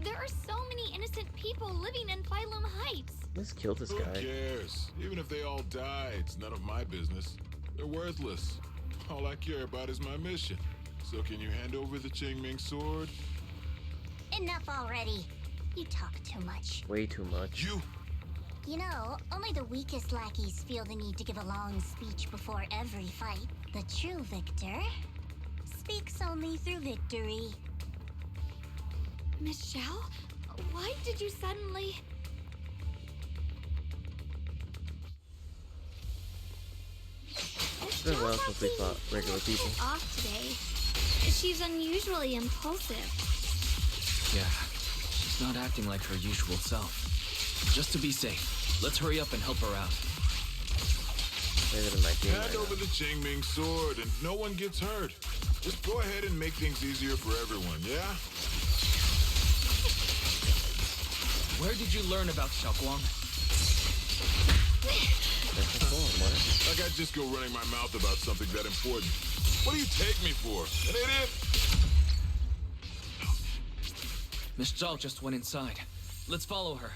[SPEAKER 12] There are so many innocent people living in Phylum Heights.
[SPEAKER 10] Let's kill this guy.
[SPEAKER 19] Who cares? Even if they all die, it's none of my business. They're worthless. All I care about is my mission. So can you hand over the Qingming sword?
[SPEAKER 16] Enough already. You talk too much.
[SPEAKER 10] Way too much.
[SPEAKER 16] You know, only the weakest lackeys feel the need to give a long speech before every fight. The true victor speaks only through victory.
[SPEAKER 12] Miss Zhao? Why did you suddenly...
[SPEAKER 10] It's been a while since we fought regular people.
[SPEAKER 12] Off today. She's unusually impulsive.
[SPEAKER 2] Yeah, she's not acting like her usual self. Just to be safe, let's hurry up and help her out.
[SPEAKER 19] Hand over the Qingming sword and no one gets hurt. Just go ahead and make things easier for everyone, yeah?
[SPEAKER 2] Where did you learn about Xiaoguang?
[SPEAKER 19] Like I just go running my mouth about something that important. What do you take me for? An idiot?
[SPEAKER 2] Miss Zhao just went inside. Let's follow her.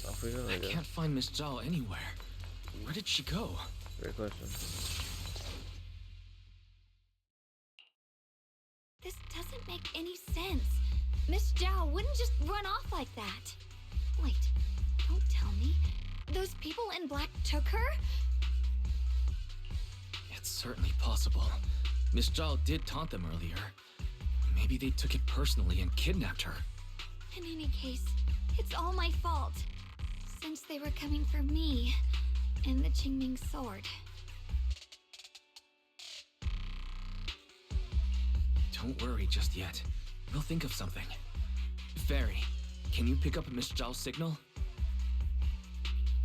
[SPEAKER 10] Off we go,
[SPEAKER 2] I can't find Miss Zhao anywhere. Where did she go?
[SPEAKER 10] Great question.
[SPEAKER 12] This doesn't make any sense. Miss Zhao wouldn't just run off like that. Wait, don't tell me. Those people in black took her?
[SPEAKER 2] It's certainly possible. Miss Zhao did taunt them earlier. Maybe they took it personally and kidnapped her.
[SPEAKER 12] In any case, it's all my fault. Since they were coming for me and the Qingming sword.
[SPEAKER 2] Don't worry just yet. We'll think of something. Fairy, can you pick up Miss Zhao's signal?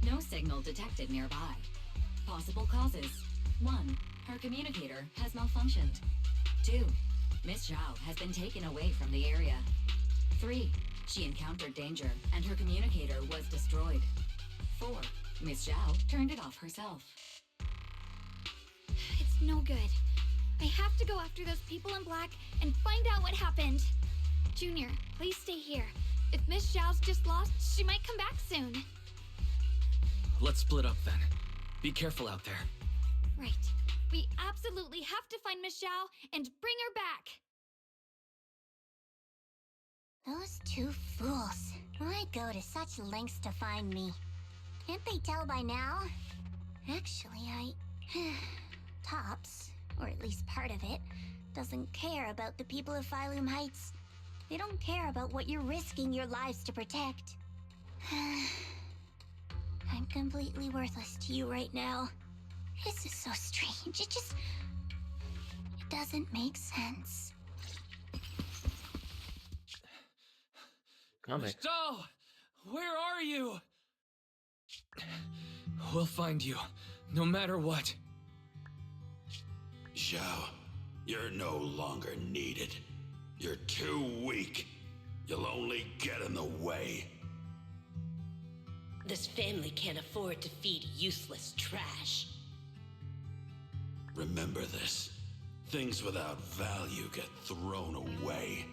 [SPEAKER 8] No signal detected nearby. Possible causes. 1. Her communicator has malfunctioned. 2. Miss Zhao has been taken away from the area. 3. She encountered danger and her communicator was destroyed. 4. Miss Zhao turned it off herself.
[SPEAKER 12] It's no good. I have to go after those people in black and find out what happened. Junior, please stay here. If Miss Zhao's just lost, she might come back soon.
[SPEAKER 2] Let's split up then. Be careful out there.
[SPEAKER 12] Right. We absolutely have to find Miss Zhao and bring her back.
[SPEAKER 16] Those two fools. Why go to such lengths to find me? Can't they tell by now? Actually, Tops, or at least part of it, doesn't care about the people of Phylum Heights. They don't care about what you're risking your lives to protect. I'm completely worthless to you right now. This is so strange. It doesn't make sense.
[SPEAKER 2] Miss Zhao! Where are you? We'll find you, no matter what.
[SPEAKER 7] Zhao, you're no longer needed. You're too weak. You'll only get in the way.
[SPEAKER 20] This family can't afford to feed useless trash.
[SPEAKER 7] Remember this. Things without value get thrown away.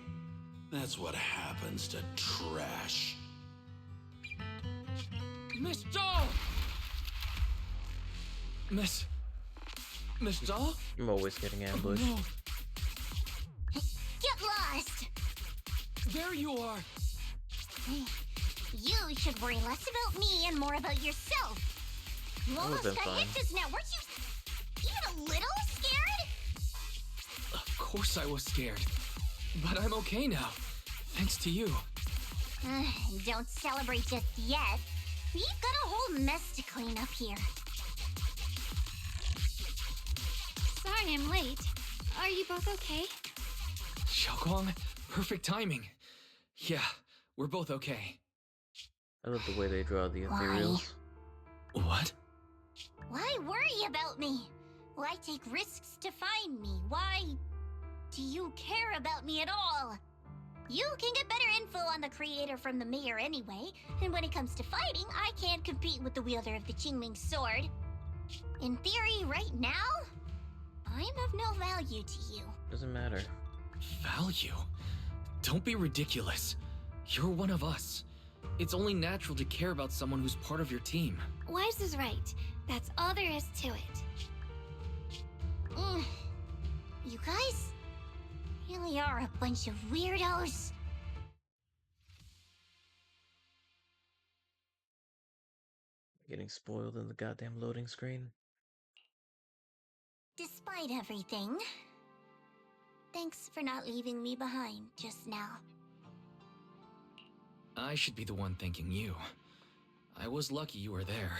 [SPEAKER 7] That's what happens to trash.
[SPEAKER 2] Miss Zhao! Miss Zhao?
[SPEAKER 10] I'm always getting ambushed.
[SPEAKER 2] Oh, no.
[SPEAKER 16] Get lost!
[SPEAKER 2] There you are!
[SPEAKER 16] You should worry less about me and more about yourself. You
[SPEAKER 10] That
[SPEAKER 16] almost
[SPEAKER 10] would've
[SPEAKER 16] got
[SPEAKER 10] been
[SPEAKER 16] hit
[SPEAKER 10] fine.
[SPEAKER 16] just now. Weren't you even a little scared?
[SPEAKER 2] Of course I was scared. But I'm okay now. Thanks to you.
[SPEAKER 16] Don't celebrate just yet. We've got a whole mess to clean up here.
[SPEAKER 12] Sorry I'm late. Are you both okay?
[SPEAKER 2] Xiaoguang, perfect timing. Yeah, we're both okay.
[SPEAKER 10] I love the way they draw the ethereals.
[SPEAKER 2] What?
[SPEAKER 16] Why worry about me? Why take risks to find me? Why do you care about me at all? You can get better info on the creator from the mayor anyway, and when it comes to fighting, I can't compete with the wielder of the Qingming sword. In theory, right now, I'm of no value to you.
[SPEAKER 10] Doesn't matter.
[SPEAKER 2] Value? Don't be ridiculous. You're one of us. It's only natural to care about someone who's part of your team.
[SPEAKER 12] Wise is right. That's all there is to it.
[SPEAKER 16] You guys really are a bunch of weirdos.
[SPEAKER 10] Getting spoiled in the goddamn loading screen.
[SPEAKER 16] Despite everything, thanks for not leaving me behind just now.
[SPEAKER 2] I should be the one thanking you. I was lucky you were there.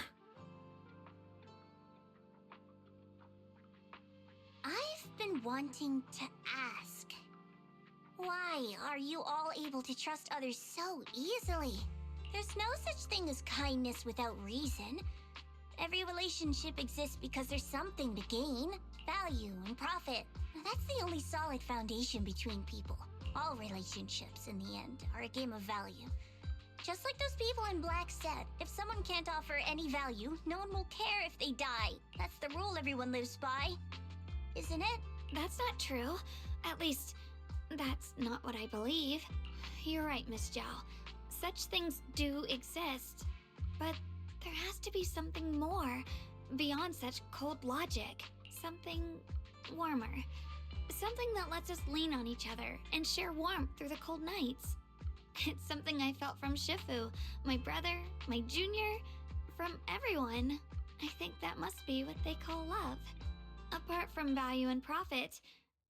[SPEAKER 16] I've been wanting to ask. Why are you all able to trust others so easily? There's no such thing as kindness without reason. Every relationship exists because there's something to gain. Value and profit. That's the only solid foundation between people. All relationships, in the end, are a game of value. Just like those people in black said, if someone can't offer any value, no one will care if they die. That's the rule everyone lives by. Isn't it?
[SPEAKER 12] That's not true. At least, that's not what I believe. You're right, Miss Zhao. Such things do exist. But there has to be something more, beyond such cold logic. Something warmer. Something that lets us lean on each other and share warmth through the cold nights. It's something I felt from Shifu, my brother, my junior, from everyone. I think that must be what they call love. Apart from value and profit,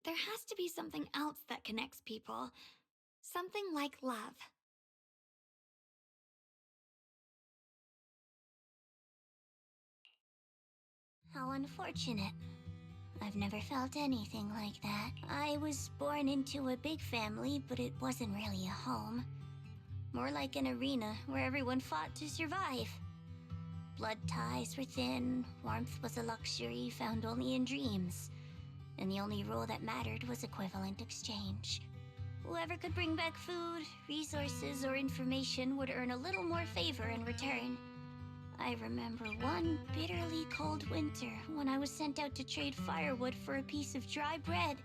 [SPEAKER 12] there has to be something else that connects people. Something like love.
[SPEAKER 16] How unfortunate. I've never felt anything like that. I was born into a big family, but it wasn't really a home. More like an arena where everyone fought to survive. Blood ties were thin, warmth was a luxury found only in dreams, and the only rule that mattered was equivalent exchange. Whoever could bring back food, resources, or information would earn a little more favor in return. I remember one bitterly cold winter when I was sent out to trade firewood for a piece of dry bread.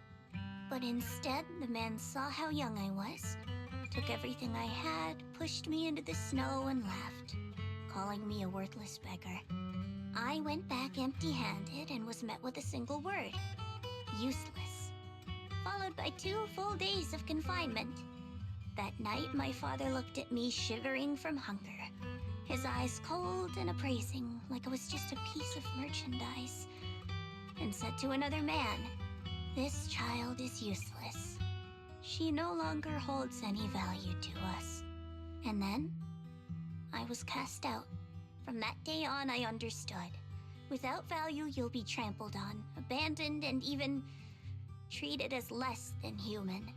[SPEAKER 16] But instead, the man saw how young I was, took everything I had, pushed me into the snow, and left, calling me a worthless beggar. I went back empty-handed and was met with a single word: useless, followed by 2 full days of confinement. That night, my father looked at me shivering from hunger, his eyes cold and appraising, like I was just a piece of merchandise, and said to another man, "This child is useless. She no longer holds any value to us." And then, I was cast out. From that day on, I understood. Without value, you'll be trampled on, abandoned, and even treated as less than human.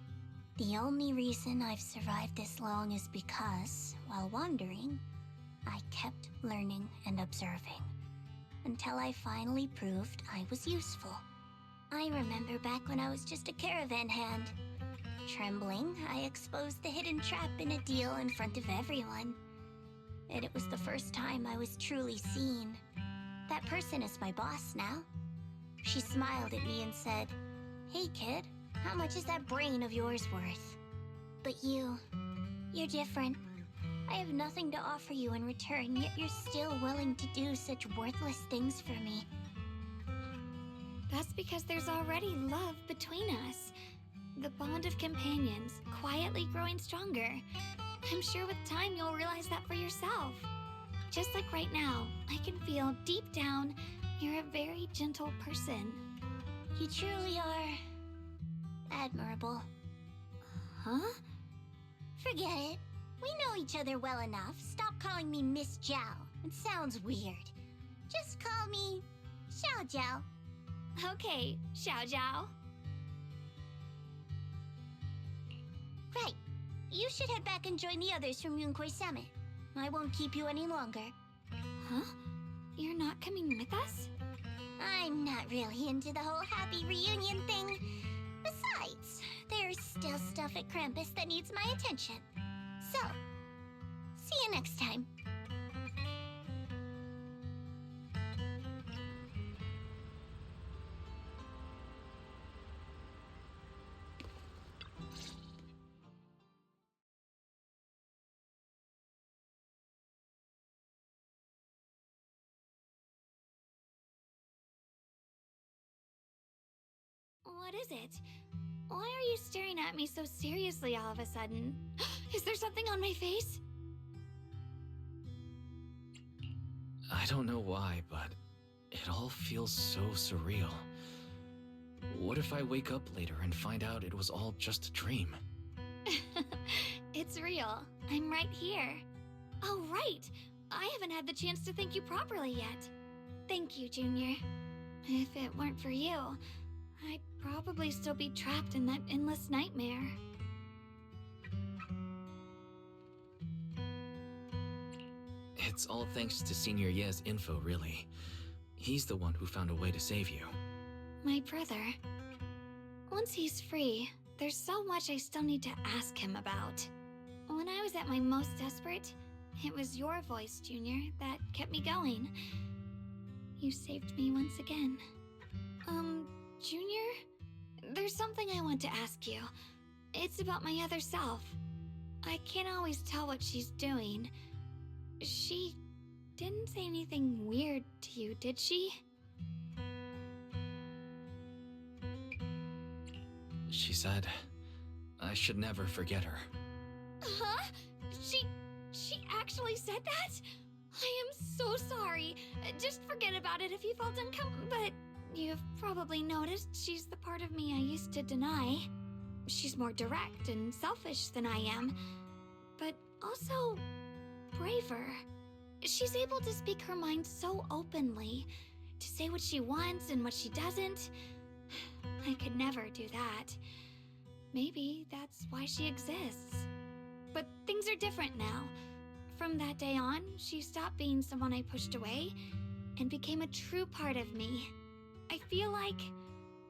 [SPEAKER 16] The only reason I've survived this long is because, while wandering, I kept learning and observing, until I finally proved I was useful. I remember back when I was just a caravan hand. Trembling, I exposed the hidden trap in a deal in front of everyone. And it was the first time I was truly seen. That person is my boss now. She smiled at me and said, "Hey kid, how much is that brain of yours worth?" But you're different. I have nothing to offer you in return, yet you're still willing to do such worthless things for me.
[SPEAKER 12] That's because there's already love between us. The bond of companions, quietly growing stronger. I'm sure with time you'll realize that for yourself. Just like right now, I can feel deep down you're a very gentle person.
[SPEAKER 16] You truly are admirable.
[SPEAKER 12] Huh?
[SPEAKER 16] Forget it. We know each other well enough. Stop calling me Miss Zhao. It sounds weird. Just call me Xiao Zhao.
[SPEAKER 12] Okay, Xiao Zhao.
[SPEAKER 16] Right. You should head back and join the others from Yunkai Summit. I won't keep you any longer.
[SPEAKER 12] Huh? You're not coming with us?
[SPEAKER 16] I'm not really into the whole happy reunion thing. Besides, there's still stuff at Krampus that needs my attention. So, see you next time.
[SPEAKER 12] What is it? Why are you staring at me so seriously all of a sudden? Is there something on my face?
[SPEAKER 2] I don't know why, but it all feels so surreal. What if I wake up later and find out it was all just a dream?
[SPEAKER 12] It's real. I'm right here. Oh, right. I haven't had the chance to thank you properly yet. Thank you, Junior. If it weren't for you, I'd probably still be trapped in that endless nightmare.
[SPEAKER 2] It's all thanks to Senior Ye's info, really. He's the one who found a way to save you.
[SPEAKER 12] My brother. Once he's free, there's so much I still need to ask him about. When I was at my most desperate, it was your voice, Junior, that kept me going. You saved me once again. Junior? There's something I want to ask you. It's about my other self. I can't always tell what she's doing. She didn't say anything weird to you, did she?
[SPEAKER 2] She said I should never forget her.
[SPEAKER 12] Huh? She actually said that? I am so sorry. Just forget about it if you felt uncomfortable. But you've probably noticed she's the part of me I used to deny. She's more direct and selfish than I am, but also braver. She's able to speak her mind so openly. to say what she wants and what she doesn't. I could never do that. Maybe that's why she exists. But things are different now. From that day on, she stopped being someone I pushed away and became a true part of me. I feel like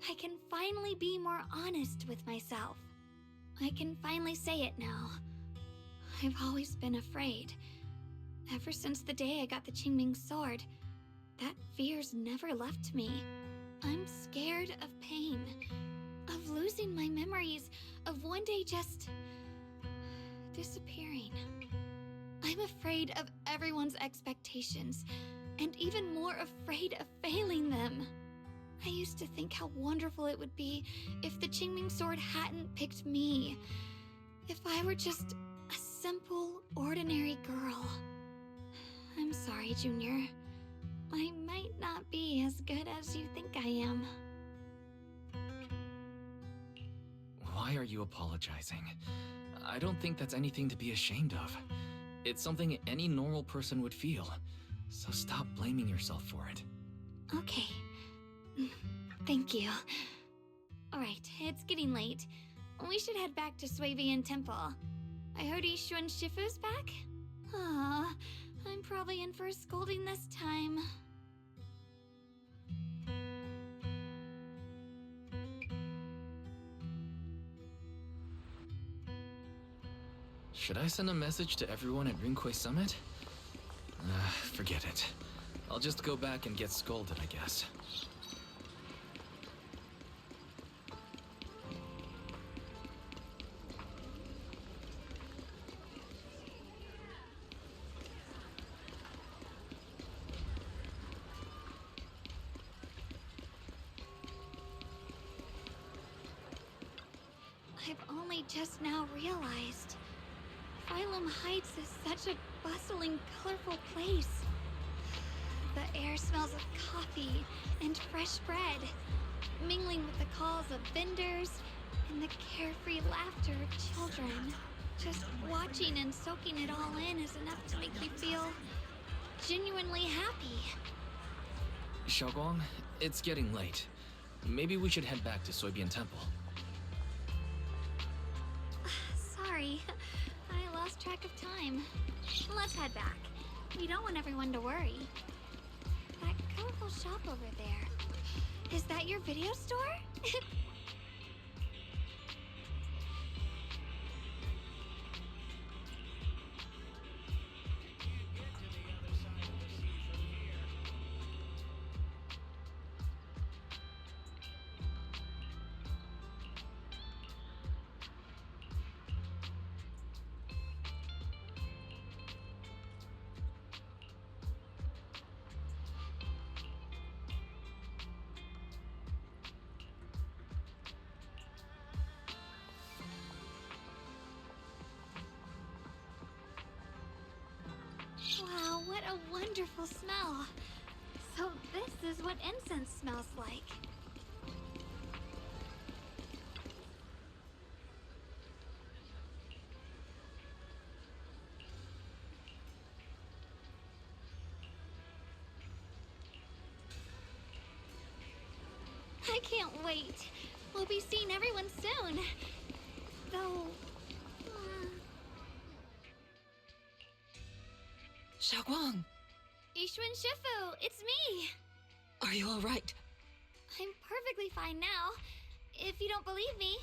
[SPEAKER 12] I can finally be more honest with myself. I can finally say it now. I've always been afraid. Ever since the day I got the Qingming sword, that fear's never left me. I'm scared of pain, of losing my memories, of one day just disappearing. I'm afraid of everyone's expectations, and even more afraid of failing them. I used to think how wonderful it would be if the Qingming sword hadn't picked me. If I were just a simple, ordinary girl. I'm sorry, Junior. I might not be as good as you think I am.
[SPEAKER 2] Why are you apologizing? I don't think that's anything to be ashamed of. It's something any normal person would feel. So stop blaming yourself for it.
[SPEAKER 12] Okay. Thank you. Alright, it's getting late. We should head back to Suevian Temple. I heard Ishun Shifu's back? Aw, I'm probably in for a scolding this time.
[SPEAKER 2] Should I send a message to everyone at Rinkway Summit? Forget it. I'll just go back and get scolded, I guess.
[SPEAKER 12] I've only just now realized. Phylum Heights is such a bustling, colorful place. The air smells of coffee and fresh bread, mingling with the calls of vendors and the carefree laughter of children. Just watching and soaking it all in is enough to make you feel genuinely happy.
[SPEAKER 2] Xiaoguang, it's getting late. Maybe we should head back to Suebian Temple.
[SPEAKER 12] Sorry, I lost track of time. Let's head back. We don't want everyone to worry. That colorful shop over there. Is that your video store? Wow, what a wonderful smell. So this is what incense smells like. I can't wait. We'll be seeing everyone soon. Though...
[SPEAKER 4] Xiaoguang!
[SPEAKER 12] Ishun Shifu, it's me!
[SPEAKER 4] Are you alright?
[SPEAKER 12] I'm perfectly fine now. If you don't believe me,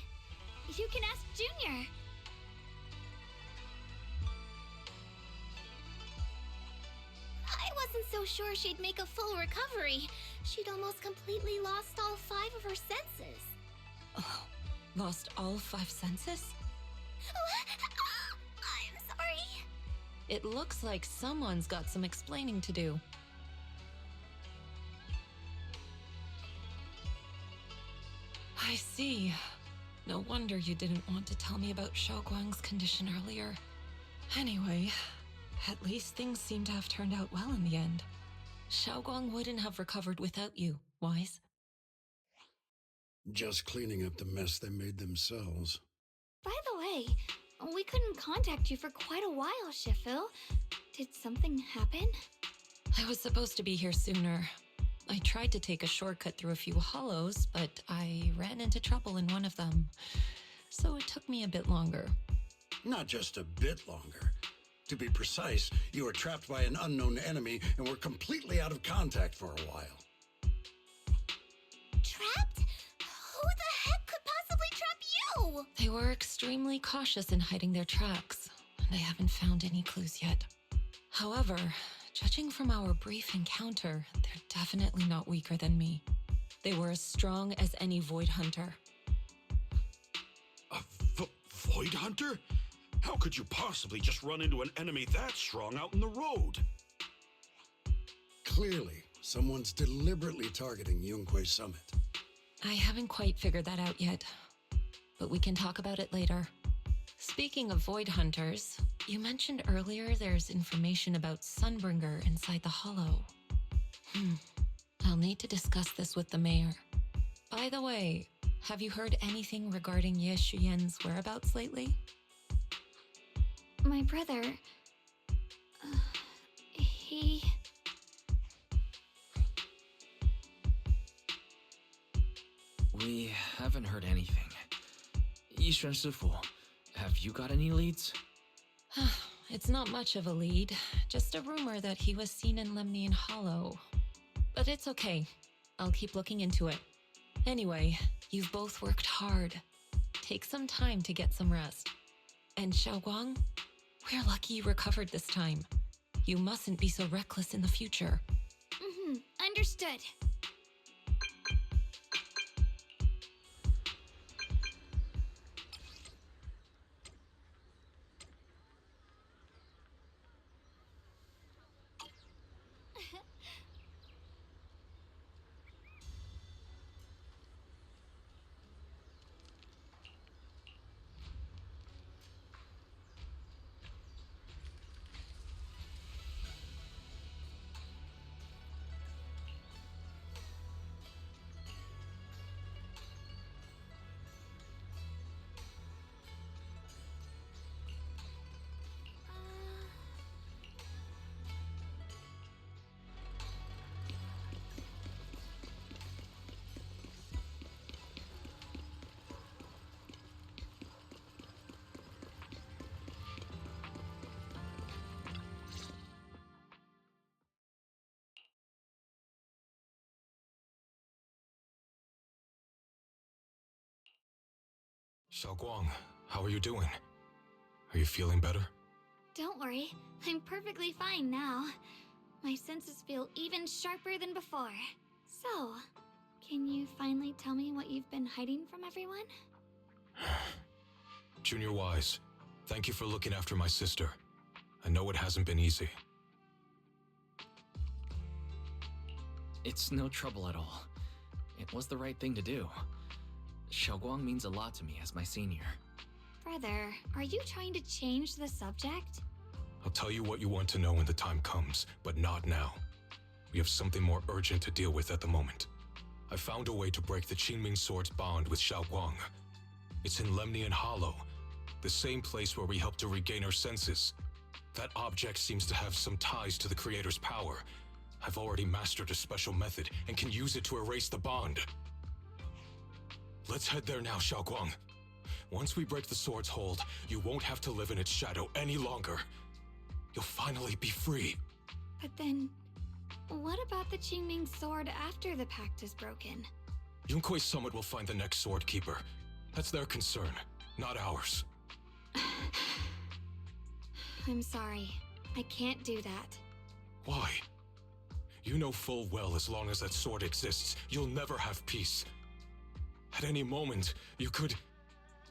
[SPEAKER 12] you can ask Junior.
[SPEAKER 15] I wasn't so sure she'd make a full recovery. She'd almost completely lost all 5 of her senses.
[SPEAKER 4] Oh, lost all 5 senses?
[SPEAKER 15] I'm sorry.
[SPEAKER 4] It looks like someone's got some explaining to do. I see. No wonder you didn't want to tell me about Xiaoguang's condition earlier. Anyway, at least things seem to have turned out well in the end. Xiaoguang wouldn't have recovered without you, Wise.
[SPEAKER 3] Just cleaning up the mess they made themselves.
[SPEAKER 12] By the way, we couldn't contact you for quite a while, Shifu. Did something happen?
[SPEAKER 4] I was supposed to be here sooner, I tried to take a shortcut through a few hollows, but I ran into trouble in one of them. So it took me a bit longer.
[SPEAKER 3] Not just a bit longer. To be precise, you were trapped by an unknown enemy and were completely out of contact for a while.
[SPEAKER 16] Trapped? Who the heck could possibly trap you?
[SPEAKER 4] They were extremely cautious in hiding their tracks, and I haven't found any clues yet. However, judging from our brief encounter, they're definitely not weaker than me. They were as strong as any Void Hunter.
[SPEAKER 7] A Void Hunter? How could you possibly just run into an enemy that strong out in the road?
[SPEAKER 3] Clearly, someone's deliberately targeting Yunque Summit.
[SPEAKER 4] I haven't quite figured that out yet, but we can talk about it later. Speaking of Void Hunters, you mentioned earlier there's information about Sunbringer inside the Hollow. I'll need to discuss this with the mayor. By the way, have you heard anything regarding Ye Shuyen's whereabouts lately?
[SPEAKER 12] My brother... he...
[SPEAKER 2] We haven't heard anything. Yishuan Shifu, have you got any leads?
[SPEAKER 4] It's not much of a lead, just a rumor that he was seen in Lemnian Hollow. But it's okay. I'll keep looking into it. Anyway, you've both worked hard. Take some time to get some rest. And Xiaoguang, we're lucky you recovered this time. You mustn't be so reckless in the future.
[SPEAKER 12] Understood.
[SPEAKER 18] Xiaoguang, how are you doing? Are you feeling better?
[SPEAKER 12] Don't worry, I'm perfectly fine now. My senses feel even sharper than before. So, can you finally tell me what you've been hiding from everyone?
[SPEAKER 18] Junior Wise, thank you for looking after my sister. I know it hasn't been easy.
[SPEAKER 2] It's no trouble at all. It was the right thing to do. Xiaoguang means a lot to me as my senior.
[SPEAKER 12] Brother, are you trying to change the subject?
[SPEAKER 18] I'll tell you what you want to know when the time comes, but not now. We have something more urgent to deal with at the moment. I found a way to break the Qingming Sword's bond with Xiaoguang. It's in Lemnian Hollow, the same place where we helped to regain our senses. That object seems to have some ties to the Creator's power. I've already mastered a special method and can use it to erase the bond. Let's head there now, Xiaoguang. Once we break the sword's hold, you won't have to live in its shadow any longer. You'll finally be free.
[SPEAKER 12] But then, what about the Qingming sword after the pact is broken?
[SPEAKER 18] Yunque Summit will find the next sword keeper. That's their concern, not ours.
[SPEAKER 12] I'm sorry. I can't do that.
[SPEAKER 18] Why? You know full well as long as that sword exists, you'll never have peace. At any moment, you could...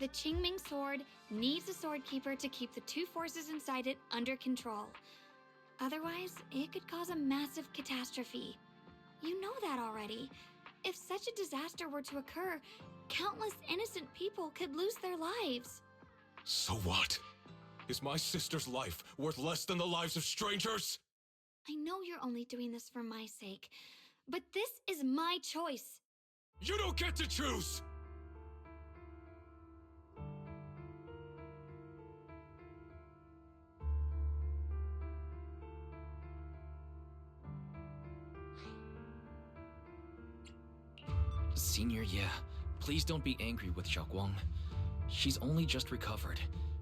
[SPEAKER 12] The Qingming sword needs a sword keeper to keep the two forces inside it under control. Otherwise, it could cause a massive catastrophe. You know that already. If such a disaster were to occur, countless innocent people could lose their lives.
[SPEAKER 18] So what? Is my sister's life worth less than the lives of strangers?
[SPEAKER 12] I know you're only doing this for my sake, but this is my choice.
[SPEAKER 18] You don't get to choose!
[SPEAKER 2] Please don't be angry with Xiaoguang. She's only just recovered.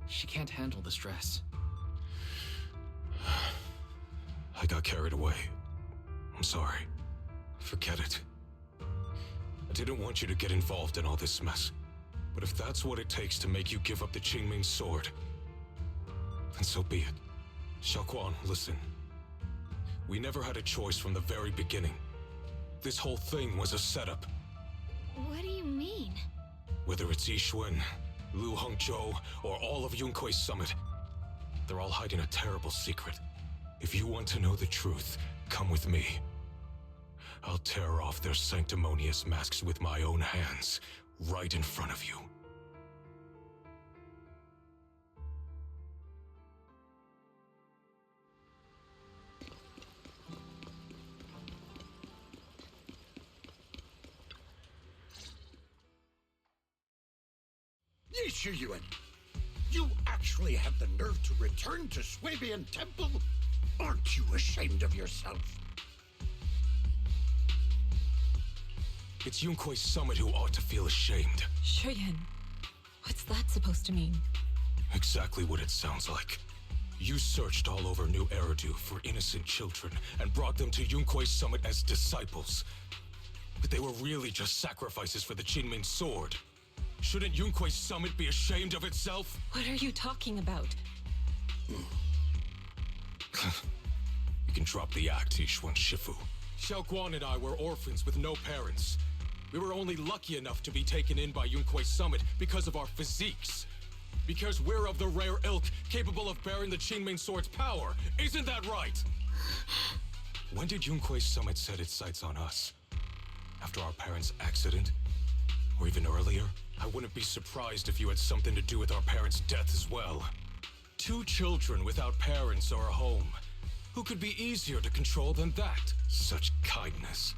[SPEAKER 2] She can't handle the stress.
[SPEAKER 18] I got carried away. I'm sorry. Forget it. I didn't want you to get involved in all this mess. But if that's what it takes to make you give up the Qingming sword, then so be it. Xiaoguang, listen. We never had a choice from the very beginning. This whole thing was a setup.
[SPEAKER 12] What do you mean?
[SPEAKER 18] Whether it's Yixuan, Lu Hongzhou, or all of Yunkui's summit, they're all hiding a terrible secret. If you want to know the truth, come with me. I'll tear off their sanctimonious masks with my own hands, right in front of you.
[SPEAKER 3] Yi Shiyuan, you actually have the nerve to return to Swabian Temple? Aren't you ashamed of yourself?
[SPEAKER 18] It's Yunkui's summit who ought to feel ashamed.
[SPEAKER 4] Shuyan, what's that supposed to mean?
[SPEAKER 18] Exactly what it sounds like. You searched all over New Eridu for innocent children and brought them to Yunkui's summit as disciples. But they were really just sacrifices for the Qingming sword. Shouldn't Yunkui's summit be ashamed of itself?
[SPEAKER 4] What are you talking about?
[SPEAKER 18] You can drop the act, Yixuan Shifu. Xiaoguang and I were orphans with no parents. We were only lucky enough to be taken in by Yunkui's summit because of our physiques. Because we're of the rare ilk capable of bearing the Qingming sword's power. Isn't that right? When did Yunkui's summit set its sights on us? After our parents' accident? Or even earlier? I wouldn't be surprised if you had something to do with our parents' death as well. 2 children without parents or a home. Who could be easier to control than that? Such kindness.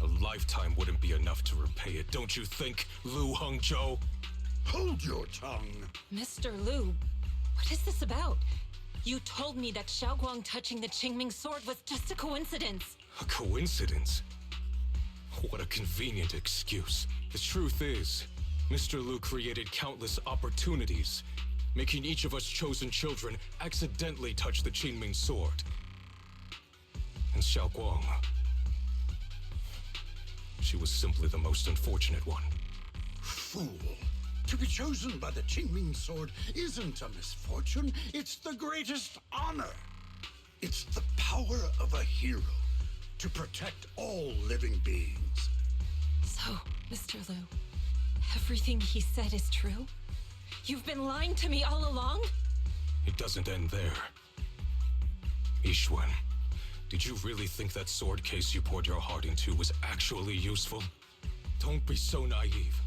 [SPEAKER 18] A lifetime wouldn't be enough to repay it, don't you think, Lu Hongzhou?
[SPEAKER 3] Hold your tongue.
[SPEAKER 4] Mr. Lu, what is this about? You told me that Xiaoguang touching the Qingming sword was just a coincidence.
[SPEAKER 18] A coincidence? What a convenient excuse. The truth is, Mr. Lu created countless opportunities, making each of us chosen children accidentally touch the Qingming sword. And Xiaoguang, she was simply the most unfortunate one.
[SPEAKER 3] Fool. To be chosen by the Qingming sword isn't a misfortune, it's the greatest honor. It's the power of a hero to protect all living beings.
[SPEAKER 4] So, Mr. Lu, everything he said is true? You've been lying to me all along?
[SPEAKER 18] It doesn't end there. Yixuan, did you really think that sword case you poured your heart into was actually useful? Don't be so naive.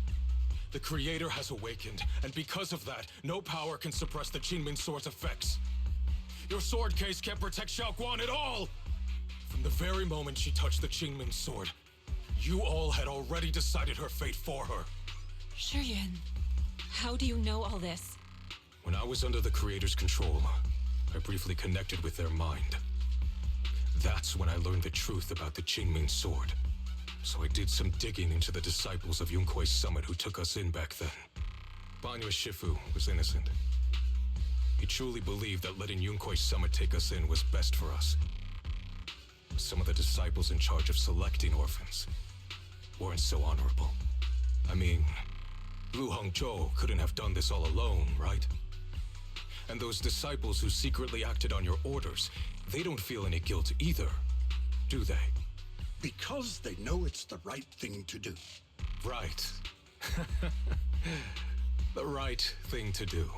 [SPEAKER 18] The Creator has awakened, and because of that, no power can suppress the Qingming sword's effects. Your sword case can't protect Xiaoguang at all! From the very moment she touched the Qingming sword, you all had already decided her fate for her.
[SPEAKER 4] Shuyan, how do you know all this?
[SPEAKER 18] When I was under the Creator's control, I briefly connected with their mind. That's when I learned the truth about the Qingming sword. So I did some digging into the disciples of Yunkui's summit who took us in back then. Banyue Shifu was innocent. He truly believed that letting Yunkui's summit take us in was best for us. But some of the disciples in charge of selecting orphans weren't so honorable. I mean, Lu Hongzhou couldn't have done this all alone, right? And those disciples who secretly acted on your orders, they don't feel any guilt either, do they?
[SPEAKER 3] Because they know it's the right thing to do.
[SPEAKER 18] Right. The right thing to do.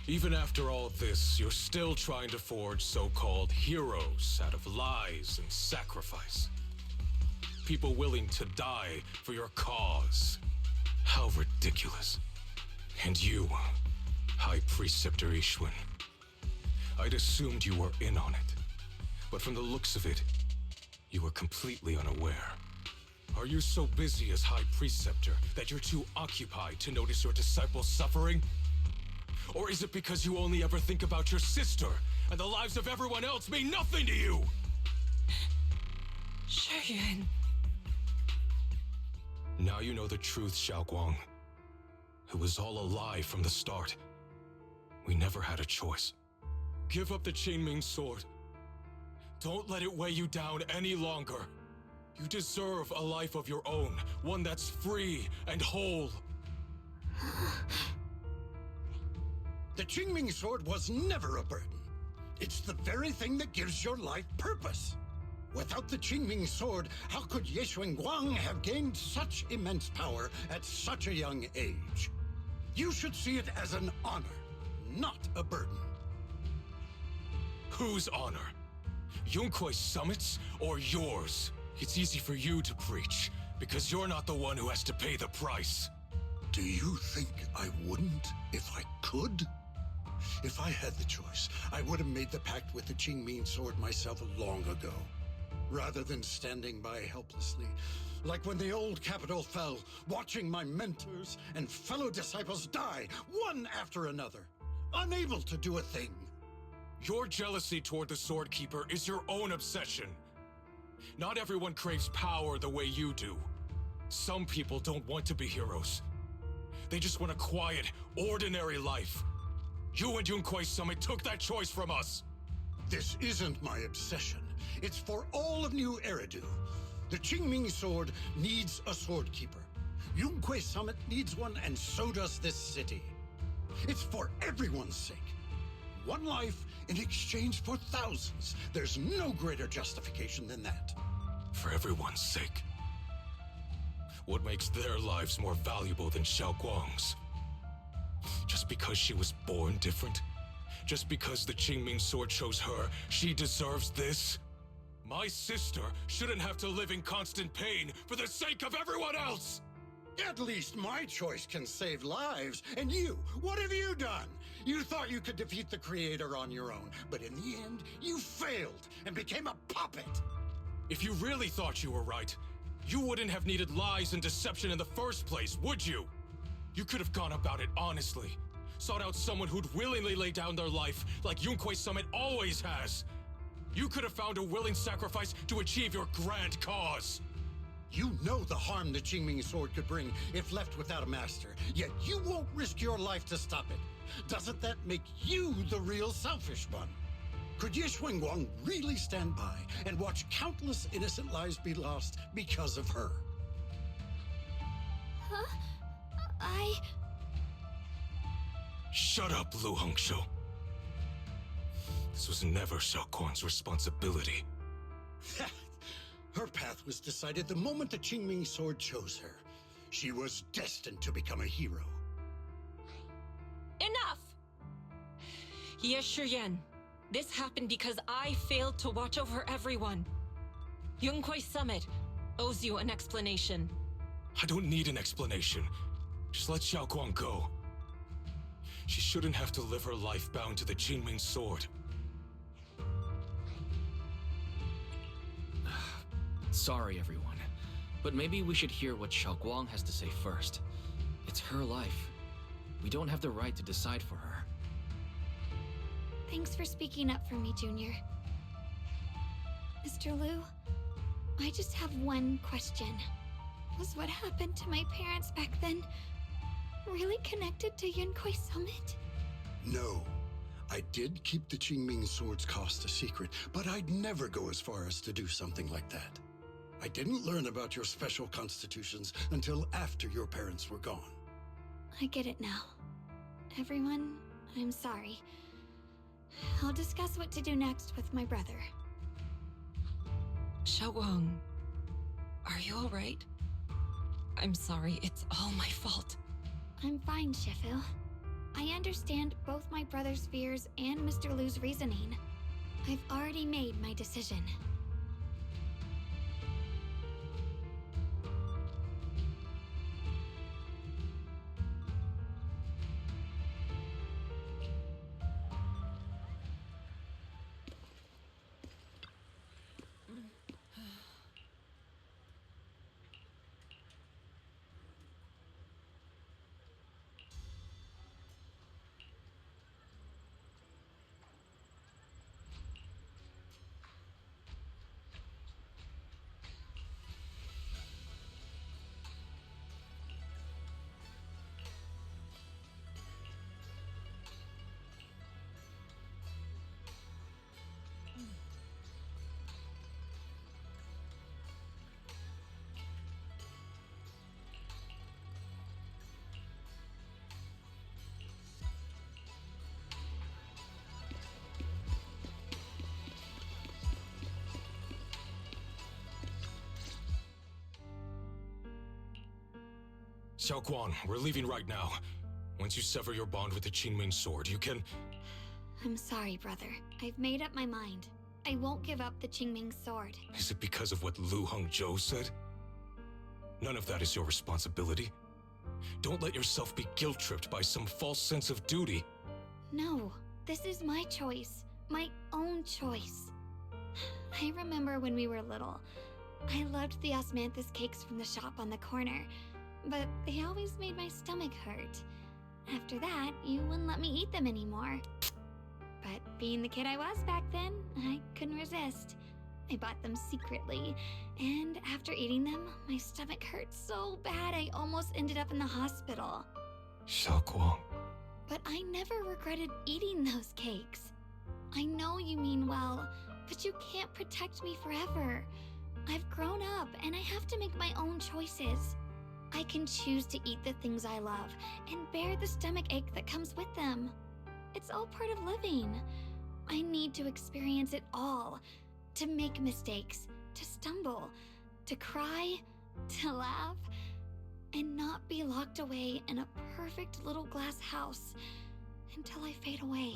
[SPEAKER 18] Even after all this, you're still trying to forge so-called heroes out of lies and sacrifice. People willing to die for your cause. How ridiculous. And you, High Preceptor Yixuan. I'd assumed you were in on it. But from the looks of it, you were completely unaware. Are you so busy as High Preceptor that you're too occupied to notice your disciples suffering? Or is it because you only ever think about your sister, and the lives of everyone else mean nothing to you?
[SPEAKER 4] Shuyan.
[SPEAKER 18] Now you know the truth, Xiaoguang. It was all a lie from the start. We never had a choice. Give up the Qingming sword. Don't let it weigh you down any longer. You deserve a life of your own, one that's free and whole.
[SPEAKER 3] The Qingming sword was never a burden. It's the very thing that gives your life purpose. Without the Qingming sword, how could Ye Guang have gained such immense power at such a young age? You should see it as an honor, not a burden.
[SPEAKER 18] Whose honor? Yunkui's summit's or yours? It's easy for you to preach, because you're not the one who has to pay the price.
[SPEAKER 3] Do you think I wouldn't if I could? If I had the choice, I would have made the pact with the Qingming sword myself long ago, rather than standing by helplessly, like when the old capital fell, watching my mentors and fellow disciples die, one after another, unable to do a thing.
[SPEAKER 18] Your jealousy toward the Sword Keeper is your own obsession. Not everyone craves power the way you do. Some people don't want to be heroes. They just want a quiet, ordinary life. You and Yunkui's summit took that choice from us.
[SPEAKER 3] This isn't my obsession. It's for all of New Eridu. The Qingming sword needs a sword keeper. Yunkui's summit needs one, and so does this city. It's for everyone's sake. One life in exchange for thousands. There's no greater justification than that.
[SPEAKER 18] For everyone's sake. What makes their lives more valuable than Xiaoguang's? Just because she was born different? Just because the Qingming sword chose her, she deserves this? My sister shouldn't have to live in constant pain for the sake of everyone else!
[SPEAKER 3] At least my choice can save lives. And you, what have you done? You thought you could defeat the Creator on your own, but in the end, you failed and became a puppet.
[SPEAKER 18] If you really thought you were right, you wouldn't have needed lies and deception in the first place, would you? You could have gone about it honestly. Sought out someone who'd willingly lay down their life like Yunkui's summit always has. You could have found a willing sacrifice to achieve your grand cause.
[SPEAKER 3] You know the harm the Qingming sword could bring if left without a master, yet you won't risk your life to stop it. Doesn't that make you the real selfish one? Could Ye Guang really stand by and watch countless innocent lives be lost because of her?
[SPEAKER 12] Huh?
[SPEAKER 18] Shut up, Lu Hongshou. This was never Xiaoguang's responsibility.
[SPEAKER 3] Her path was decided the moment the Qingming sword chose her. She was destined to become a hero.
[SPEAKER 4] Enough! Ye Shiyan, this happened because I failed to watch over everyone. Yunkui's summit owes you an explanation.
[SPEAKER 18] I don't need an explanation. Just let Xiaoguang go. She shouldn't have to live her life bound to the Qingming sword.
[SPEAKER 2] Sorry, everyone, but maybe we should hear what Xiaoguang has to say first. It's her life. We don't have the right to decide for her.
[SPEAKER 12] Thanks for speaking up for me, Junior. Mr. Liu, I just have one question. Was what happened to my parents back then really connected to Yunkui's summit?
[SPEAKER 3] No. I did keep the Qingming sword's cost a secret, but I'd never go as far as to do something like that. I didn't learn about your special constitutions until after your parents were gone.
[SPEAKER 12] I get it now. Everyone, I'm sorry. I'll discuss what to do next with my brother.
[SPEAKER 4] Xiaoguang, are you alright? I'm sorry, it's all my fault.
[SPEAKER 12] I'm fine, Shifu. I understand both my brother's fears and Mr. Liu's reasoning. I've already made my decision.
[SPEAKER 18] Xiaoguang, we're leaving right now. Once you sever your bond with the Qingming sword, you can...
[SPEAKER 12] I'm sorry, brother. I've made up my mind. I won't give up the Qingming sword.
[SPEAKER 18] Is it because of what Lu Hongzhou said? None of that is your responsibility. Don't let yourself be guilt-tripped by some false sense of duty.
[SPEAKER 12] No, this is my choice. My own choice. I remember when we were little. I loved the osmanthus cakes from the shop on the corner, but they always made my stomach hurt. After that, you wouldn't let me eat them anymore. But being the kid I was back then, I couldn't resist. I bought them secretly, and after eating them, my stomach hurt so bad I almost ended up in the hospital.
[SPEAKER 18] Xiaoguang.
[SPEAKER 12] But I never regretted eating those cakes. I know you mean well, but you can't protect me forever. I've grown up, and I have to make my own choices. I can choose to eat the things I love, and bear the stomach ache that comes with them. It's all part of living. I need to experience it all. To make mistakes, to stumble, to cry, to laugh, and not be locked away in a perfect little glass house until I fade away.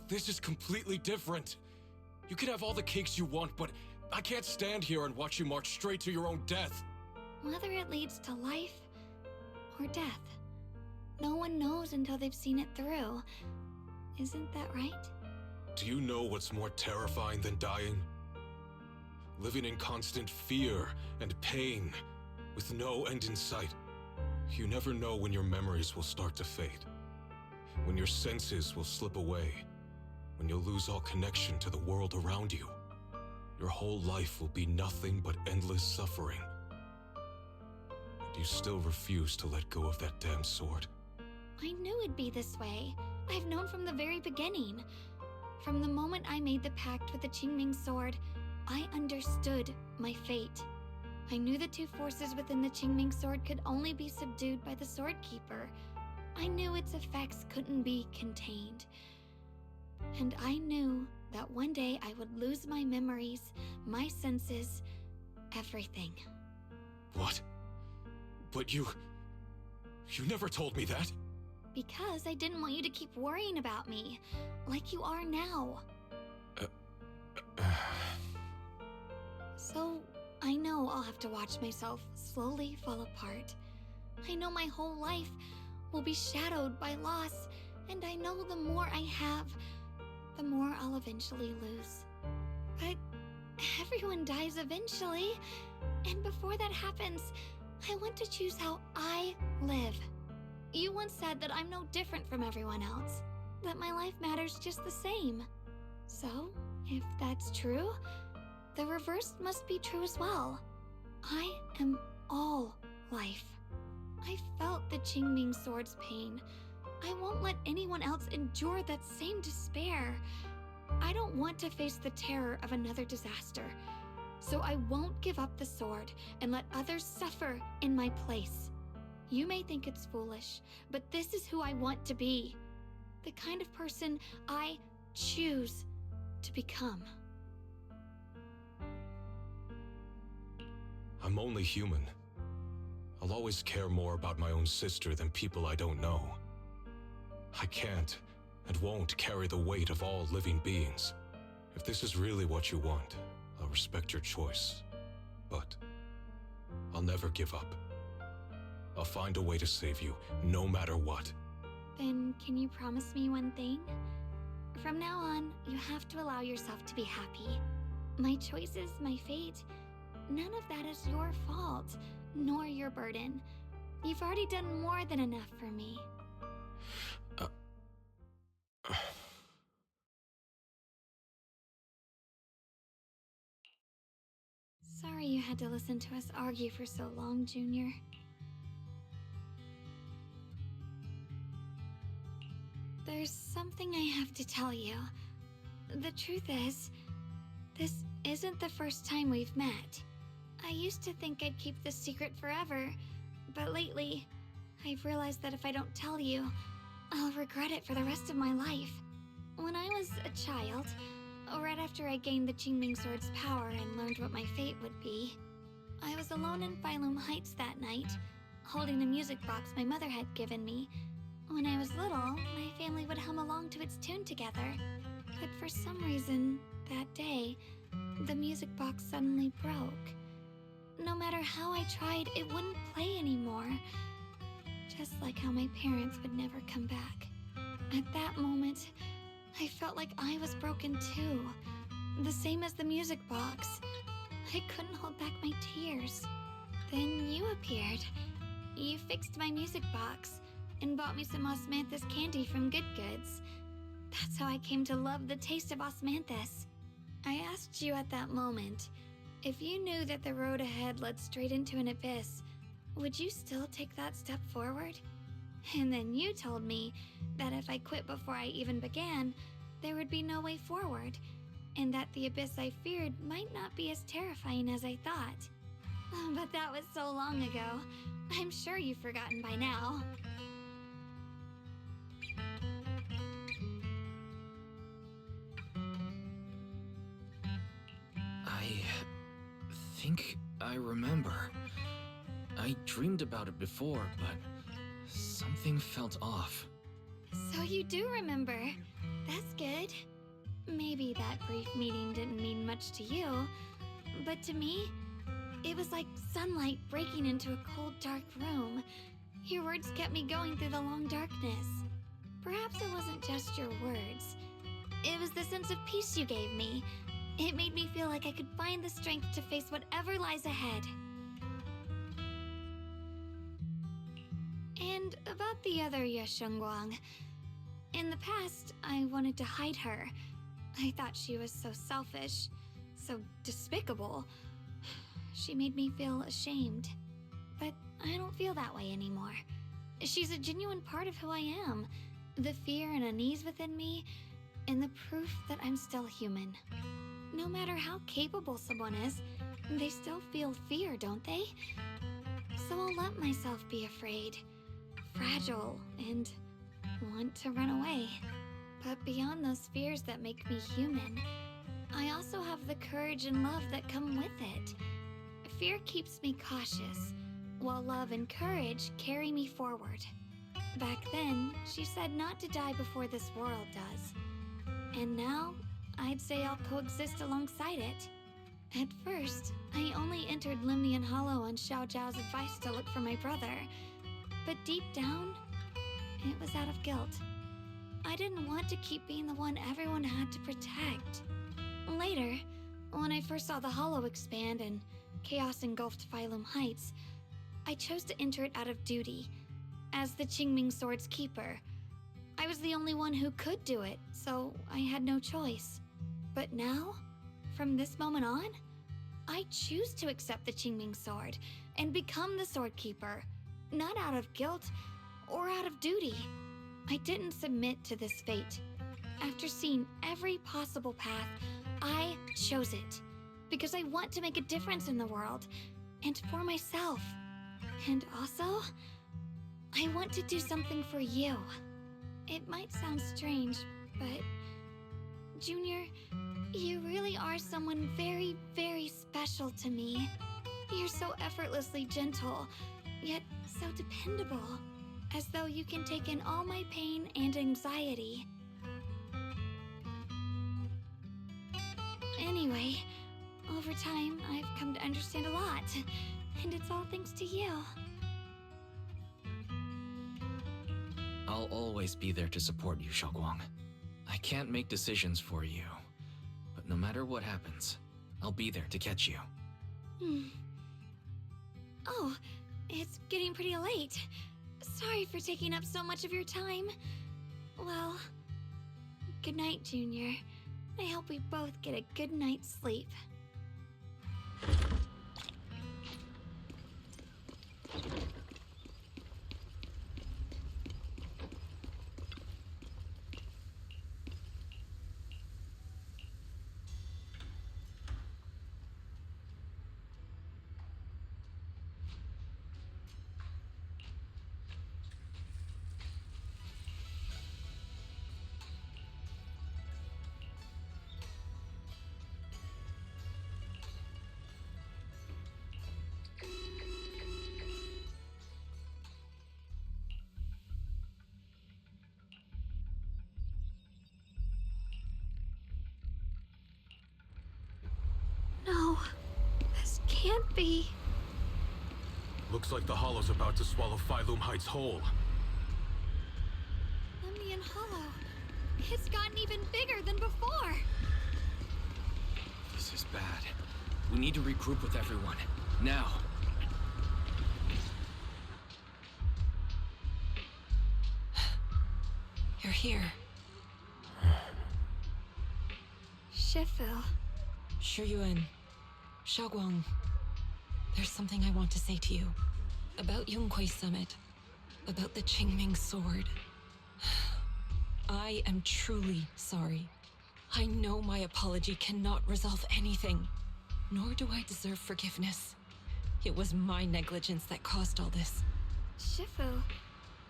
[SPEAKER 18] This is completely different. You can have all the cakes you want, but I can't stand here and watch you march straight to your own death.
[SPEAKER 12] Whether it leads to life or death, no one knows until they've seen it through. Isn't that right?
[SPEAKER 18] Do you know what's more terrifying than dying? Living in constant fear and pain, with no end in sight. You never know when your memories will start to fade, when your senses will slip away, when you'll lose all connection to the world around you. Your whole life will be nothing but endless suffering. And you still refuse to let go of that damn sword.
[SPEAKER 12] I knew it'd be this way. I've known from the very beginning. From the moment I made the pact with the Qingming sword, I understood my fate. I knew the two forces within the Qingming sword could only be subdued by the sword keeper. I knew its effects couldn't be contained. And I knew that one day I would lose my memories, my senses, everything.
[SPEAKER 18] What? But you never told me that.
[SPEAKER 12] Because I didn't want you to keep worrying about me, like you are now. So, I know I'll have to watch myself slowly fall apart. I know my whole life will be shadowed by loss, and I know the more I have, the more I'll eventually lose. But everyone dies eventually, and before that happens, I want to choose how I live. You once said that I'm no different from everyone else, that my life matters just the same. So, if that's true, the reverse must be true as well. I am all life. I felt the Qingming sword's pain. I won't let anyone else endure that same despair. I don't want to face the terror of another disaster. So I won't give up the sword and let others suffer in my place. You may think it's foolish, but this is who I want to be. The kind of person I choose to become.
[SPEAKER 18] I'm only human. I'll always care more about my own sister than people I don't know. I can't and won't carry the weight of all living beings. If this is really what you want, I'll respect your choice. But I'll never give up. I'll find a way to save you, no matter what.
[SPEAKER 12] Then can you promise me one thing? From now on, you have to allow yourself to be happy. My choices, my fate, none of that is your fault, nor your burden. You've already done more than enough for me. Sorry you had to listen to us argue for so long, Junior. There's something I have to tell you. The truth is, this isn't the first time we've met. I used to think I'd keep this secret forever, but lately, I've realized that if I don't tell you, I'll regret it for the rest of my life. When I was a child, right after I gained the Qingming sword's power and learned what my fate would be, I was alone in Phylum Heights that night, holding a music box my mother had given me. When I was little, my family would hum along to its tune together. But for some reason, that day, the music box suddenly broke. No matter how I tried, it wouldn't play anymore. Just like how my parents would never come back. At that moment, I felt like I was broken too. The same as the music box. I couldn't hold back my tears. Then you appeared. You fixed my music box and bought me some osmanthus candy from Good Goods. That's how I came to love the taste of osmanthus. I asked you at that moment, if you knew that the road ahead led straight into an abyss, would you still take that step forward? And then you told me that if I quit before I even began, there would be no way forward, and that the abyss I feared might not be as terrifying as I thought. But that was so long ago. I'm sure you've forgotten by now.
[SPEAKER 2] I think I remember. I dreamed about it before, but something felt off.
[SPEAKER 12] So you do remember. That's good. Maybe that brief meeting didn't mean much to you, but to me, it was like sunlight breaking into a cold, dark room. Your words kept me going through the long darkness. Perhaps it wasn't just your words. It was the sense of peace you gave me. It made me feel like I could find the strength to face whatever lies ahead. And about the other Yeshengguang. In the past, I wanted to hide her. I thought she was so selfish, so despicable. She made me feel ashamed. But I don't feel that way anymore. She's a genuine part of who I am. The fear and unease within me, and the proof that I'm still human. No matter how capable someone is, they still feel fear, don't they? So I'll let myself be afraid, fragile, and want to run away. But beyond those fears that make me human, I also have the courage and love that come with it. Fear keeps me cautious, while love and courage carry me forward. Back then, she said not to die before this world does. And now, I'd say I'll coexist alongside it. At first, I only entered Limnian Hollow on Xiao Zhao's advice to look for my brother. But deep down, it was out of guilt. I didn't want to keep being the one everyone had to protect. Later, when I first saw the Hollow expand and chaos engulfed Phylum Heights, I chose to enter it out of duty. As the Qingming Sword's keeper, I was the only one who could do it, so I had no choice. But now, from this moment on, I choose to accept the Qingming Sword and become the Sword Keeper, not out of guilt or out of duty. I didn't submit to this fate. After seeing every possible path, I chose it because I want to make a difference in the world and for myself. And also, I want to do something for you. It might sound strange, but Junior, you really are someone very, very special to me. You're so effortlessly gentle, yet so dependable, as though you can take in all my pain and anxiety. Anyway, over time, I've come to understand a lot, and it's all thanks to you.
[SPEAKER 2] I'll always be there to support you, Xiaoguang. I can't make decisions for you, but no matter what happens, I'll be there to catch you.
[SPEAKER 12] Oh, it's getting pretty late. Sorry for taking up so much of your time. Well, good night, Junior. I hope we both get a good night's sleep. be.
[SPEAKER 18] Looks like the Hollow's about to swallow Phylum Heights whole.
[SPEAKER 12] Lemnian Hollow. It's gotten even bigger than before.
[SPEAKER 2] This is bad. We need to regroup with everyone. Now.
[SPEAKER 4] You're here.
[SPEAKER 12] Shifu.
[SPEAKER 4] Shuyuan. Xiaoguang. There's something I want to say to you. About Yunquei Summit. About the Qingming Sword. I am truly sorry. I know my apology cannot resolve anything. Nor do I deserve forgiveness. It was my negligence that caused all this.
[SPEAKER 12] Shifu,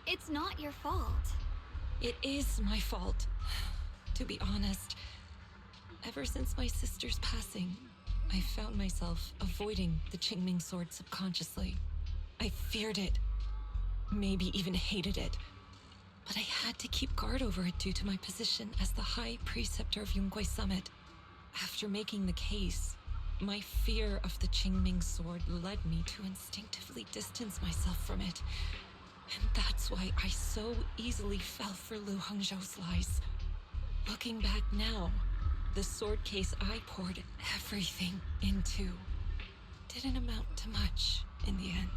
[SPEAKER 12] it's not your fault.
[SPEAKER 4] It is my fault. To be honest, ever since my sister's passing, I found myself avoiding the Qingming Sword subconsciously. I feared it, maybe even hated it. But I had to keep guard over it due to my position as the High Preceptor of Yunquei Summit. After making the case, my fear of the Qingming Sword led me to instinctively distance myself from it. And that's why I so easily fell for Lu Hangzhou's lies. Looking back now, the sword case I poured everything into didn't amount to much in the end.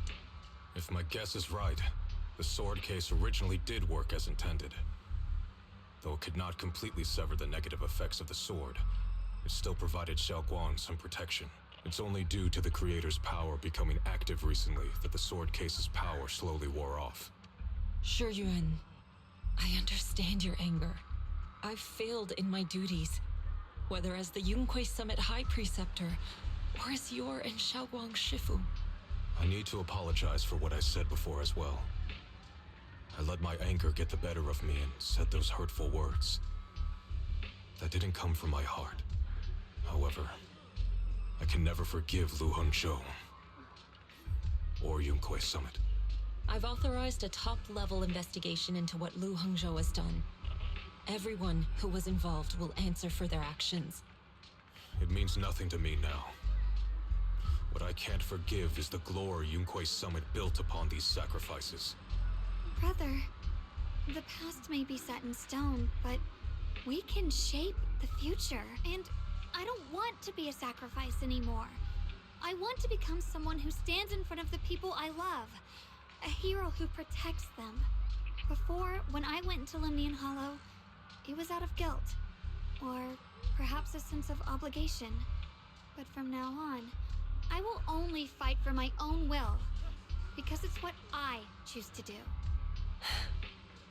[SPEAKER 18] If my guess is right, the sword case originally did work as intended. Though it could not completely sever the negative effects of the sword, it still provided Xiaoguang some protection. It's only due to the creator's power becoming active recently that the sword case's power slowly wore off.
[SPEAKER 4] Shuyuan, I understand your anger. I've failed in my duties, whether as the Yunquei Summit High Preceptor or as your and Xiaoguang's Shifu.
[SPEAKER 18] I need to apologize for what I said before as well. I let my anger get the better of me and said those hurtful words. That didn't come from my heart. However, I can never forgive Lu Hangzhou or Yunquei Summit.
[SPEAKER 4] I've authorized a top-level investigation into what Lu Hangzhou has done. Everyone who was involved will answer for their actions.
[SPEAKER 18] It means nothing to me now. What I can't forgive is the glory Yunquei Summit built upon these sacrifices.
[SPEAKER 12] Brother, the past may be set in stone, but we can shape the future. And I don't want to be a sacrifice anymore. I want to become someone who stands in front of the people I love. A hero who protects them. Before, when I went into Lemnian Hollow, it was out of guilt. Or perhaps a sense of obligation. But from now on, I will only fight for my own will. Because it's what I choose to do.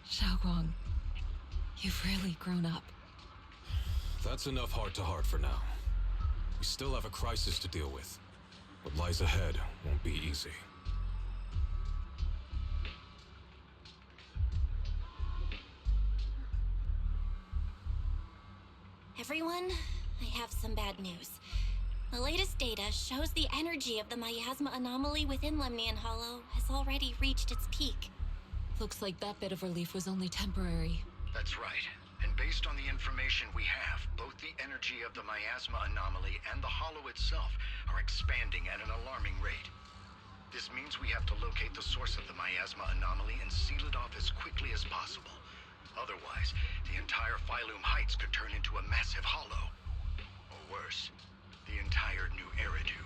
[SPEAKER 4] Xiaoguang, you've really grown up.
[SPEAKER 18] That's enough heart-to-heart for now. We still have a crisis to deal with. What lies ahead won't be easy.
[SPEAKER 1] Everyone, I have some bad news. The latest data shows the energy of the miasma anomaly within Lemnian Hollow has already reached its peak.
[SPEAKER 4] Looks like that bit of relief was only temporary.
[SPEAKER 13] That's right. And based on the information we have, both the energy of the miasma anomaly and the hollow itself are expanding at an alarming rate. This means we have to locate the source of the miasma anomaly and seal it off as quickly as possible. Otherwise, the entire Phylum Heights could turn into a massive hollow. Or worse, the entire new Eridu.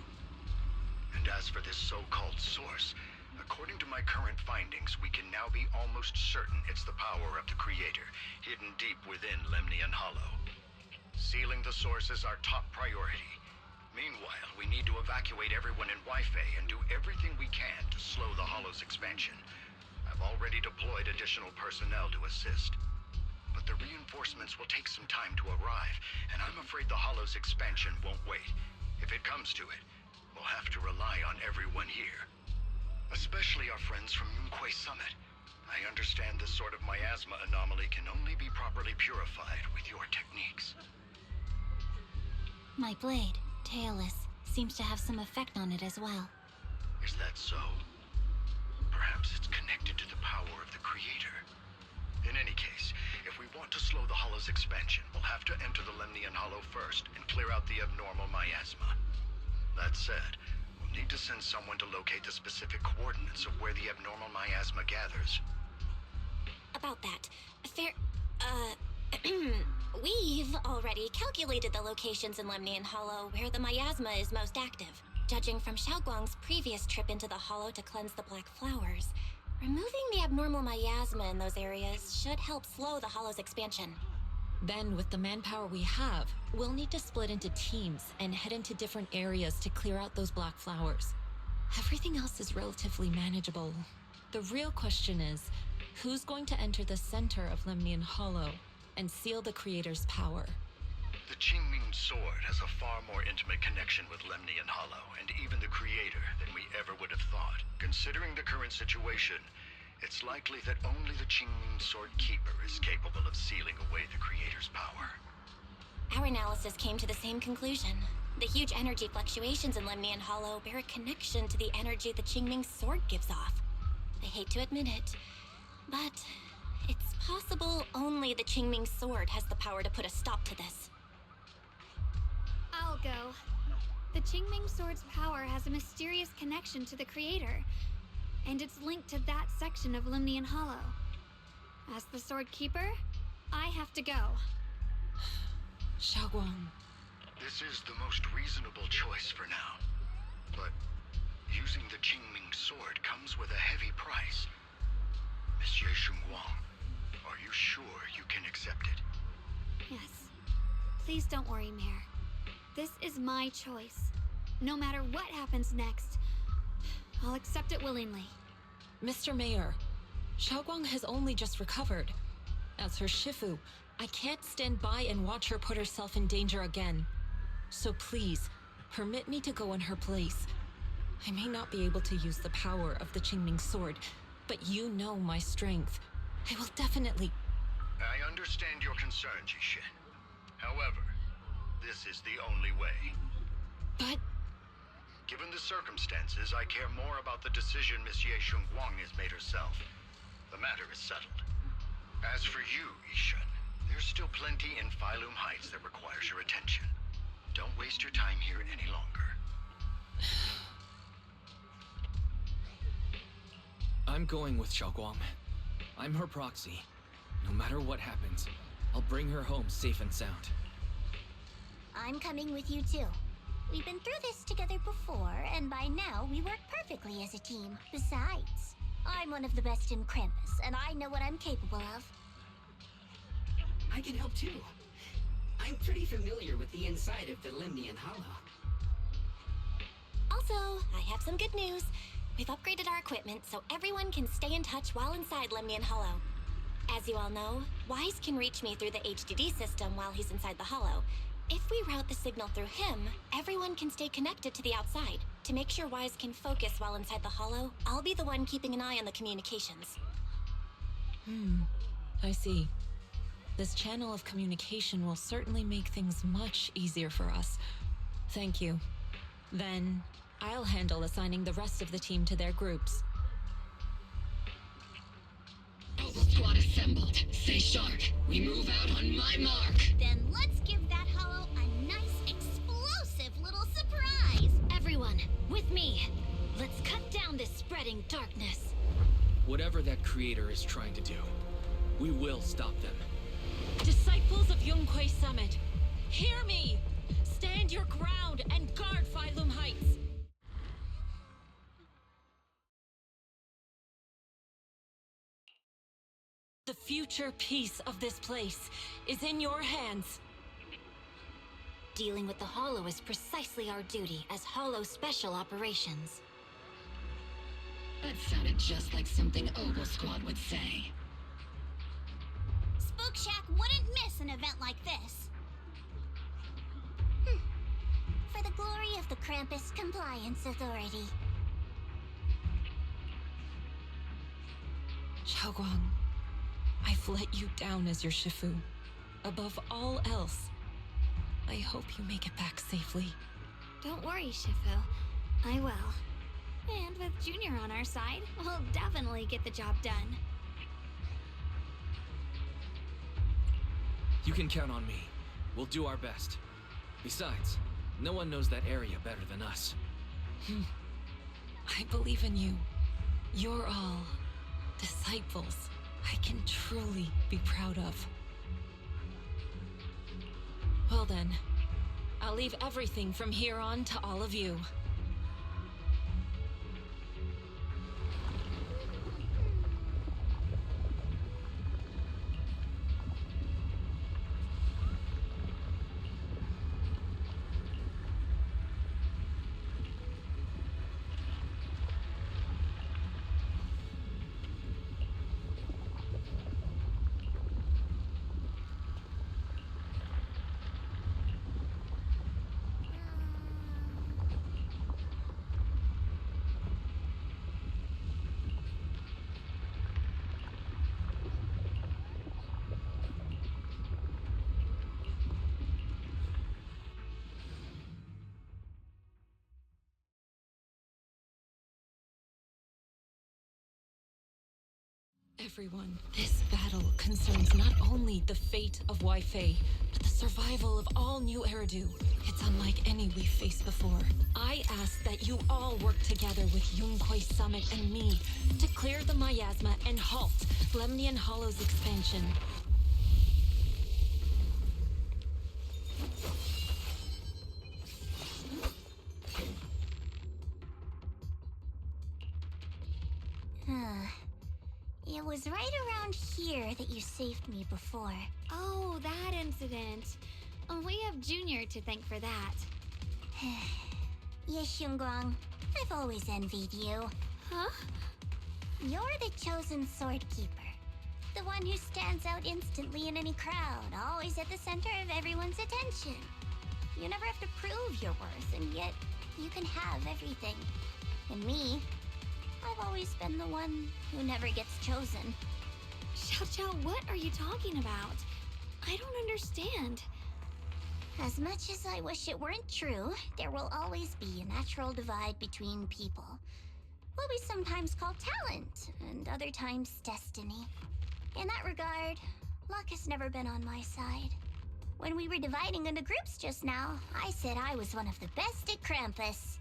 [SPEAKER 13] And as for this so-called source, according to my current findings, we can now be almost certain it's the power of the Creator, hidden deep within Lemnian Hollow. Sealing the source is our top priority. Meanwhile, we need to evacuate everyone in Wi-Fi and do everything we can to slow the Hollow's expansion. I've already deployed additional personnel to assist. But the reinforcements will take some time to arrive, and I'm afraid the Hollow's expansion won't wait. If it comes to it, we'll have to rely on everyone here. Especially our friends from Yunquei Summit. I understand this sort of miasma anomaly can only be properly purified with your techniques.
[SPEAKER 1] My blade, Tailless, seems to have some effect on it as well.
[SPEAKER 13] Is that so? Perhaps it's connected to the power of the Creator. In any case, if we want to slow the Hollow's expansion, we'll have to enter the Lemnian Hollow first and clear out the abnormal miasma. That said, we'll Need to send someone to locate the specific coordinates of where the abnormal miasma gathers.
[SPEAKER 1] About that, we've already calculated the locations in Lemnian Hollow where the miasma is most active. Judging from Xiaoguang's previous trip into the Hollow to cleanse the Black Flowers, removing the abnormal miasma in those areas should help slow the Hollow's expansion.
[SPEAKER 8] Then, with the manpower we have, we'll need to split into teams and head into different areas to clear out those Black Flowers. Everything else is relatively manageable. The real question is, who's going to enter the center of Lemnian Hollow and seal the Creator's power?
[SPEAKER 13] The Qingming Sword has a far more intimate connection with Lemnian Hollow, and even the Creator, than we ever would have thought. Considering the current situation, it's likely that only the Qingming Sword Keeper is capable of sealing away the Creator's power.
[SPEAKER 1] Our analysis came to the same conclusion. The huge energy fluctuations in Lemnian Hollow bear a connection to the energy the Qingming Sword gives off. I hate to admit it, but it's possible only the Qingming Sword has the power to put a stop to this.
[SPEAKER 12] I'll go. The Qingming Sword's power has a mysterious connection to the Creator, and it's linked to that section of Lemnian Hollow. As the Sword Keeper, I have to go.
[SPEAKER 8] Xiaoguang.
[SPEAKER 13] This is the most reasonable choice for now. But using the Qingming Sword comes with a heavy price. Monsieur Xinguang, are you sure you can accept it?
[SPEAKER 12] Yes. Please don't worry, Mayor. This is my choice. No matter what happens next, I'll accept it willingly.
[SPEAKER 8] Mr. Mayor, Xiaoguang has only just recovered. As her Shifu, I can't stand by and watch her put herself in danger again. So please, permit me to go in her place. I may not be able to use the power of the Qingming Sword, but you know my strength. I will definitely...
[SPEAKER 13] I understand your concern, Jixin. However, this is the only way.
[SPEAKER 8] But...
[SPEAKER 13] Given the circumstances, I care more about the decision Monsieur Xinguang has made herself. The matter is settled. As for you, Yishun, there's still plenty in Phylum Heights that requires your attention. Don't waste your time here any longer.
[SPEAKER 2] I'm going with Xiaoguang. I'm her proxy. No matter what happens, I'll bring her home safe and sound.
[SPEAKER 16] I'm coming with you too. We've been through this together before, and by now we work perfectly as a team. Besides, I'm one of the best in Krampus, and I know what I'm capable of.
[SPEAKER 9] I can help too. I'm pretty familiar with the inside of the Lemnian Hollow.
[SPEAKER 1] Also, I have some good news. We've upgraded our equipment so everyone can stay in touch while inside Lemnian Hollow. As you all know, Wise can reach me through the HDD system while he's inside the Hollow. If we route the signal through him, everyone can stay connected to the outside. To make sure Wise can focus while inside the Hollow, I'll be the one keeping an eye on the communications.
[SPEAKER 8] I see. This channel of communication will certainly make things much easier for us. Thank you. Then, I'll handle assigning the rest of the team to their groups.
[SPEAKER 9] Mobile squad assembled. Stay sharp. We move out on my mark.
[SPEAKER 5] Then let's give that hollow a nice, explosive little surprise!
[SPEAKER 8] Everyone, with me! Let's cut down this spreading darkness.
[SPEAKER 2] Whatever that creator is trying to do, we will stop them.
[SPEAKER 8] Disciples of Yonghui Summit, hear me! Stand your ground and guard Phylum Heights! The future peace of this place is in your hands.
[SPEAKER 1] Dealing with the Hollow is precisely our duty as Hollow Special Operations.
[SPEAKER 9] That sounded just like something Ogle Squad would say.
[SPEAKER 5] Spook Shack wouldn't miss an event like this.
[SPEAKER 16] For the glory of the Krampus Compliance Authority.
[SPEAKER 8] Xiaoguang, I've let you down as your Shifu. Above all else, I hope you make it back safely.
[SPEAKER 12] Don't worry, Shifu. I will. And with Junior on our side, we'll definitely get the job done.
[SPEAKER 2] You can count on me. We'll do our best. Besides, no one knows that area better than us.
[SPEAKER 4] I believe in you. You're all disciples I can truly be proud of. Well then, I'll leave everything from here on to all of you. Everyone, this battle concerns not only the fate of Wi-Fi, but the survival of all new Eridu. It's unlike any we've faced before. I ask that you all work together with Yunquei Summit and me to clear the miasma and halt Lemnian Hollow's expansion.
[SPEAKER 16] It was right around here that you saved me before.
[SPEAKER 12] Oh, that incident. We have Junior to thank for that.
[SPEAKER 16] Yes, Xinguang. I've always envied you.
[SPEAKER 12] Huh?
[SPEAKER 16] You're the chosen sword keeper. The one who stands out instantly in any crowd, always at the center of everyone's attention. You never have to prove your worth, and yet you can have everything. And me, I've always been the one who never gets chosen.
[SPEAKER 12] Xiao, what are you talking about? I don't understand.
[SPEAKER 16] As much as I wish it weren't true, there will always be a natural divide between people. What we sometimes call talent, and other times destiny. In that regard, luck has never been on my side. When we were dividing into groups just now, I said I was one of the best at Krampus.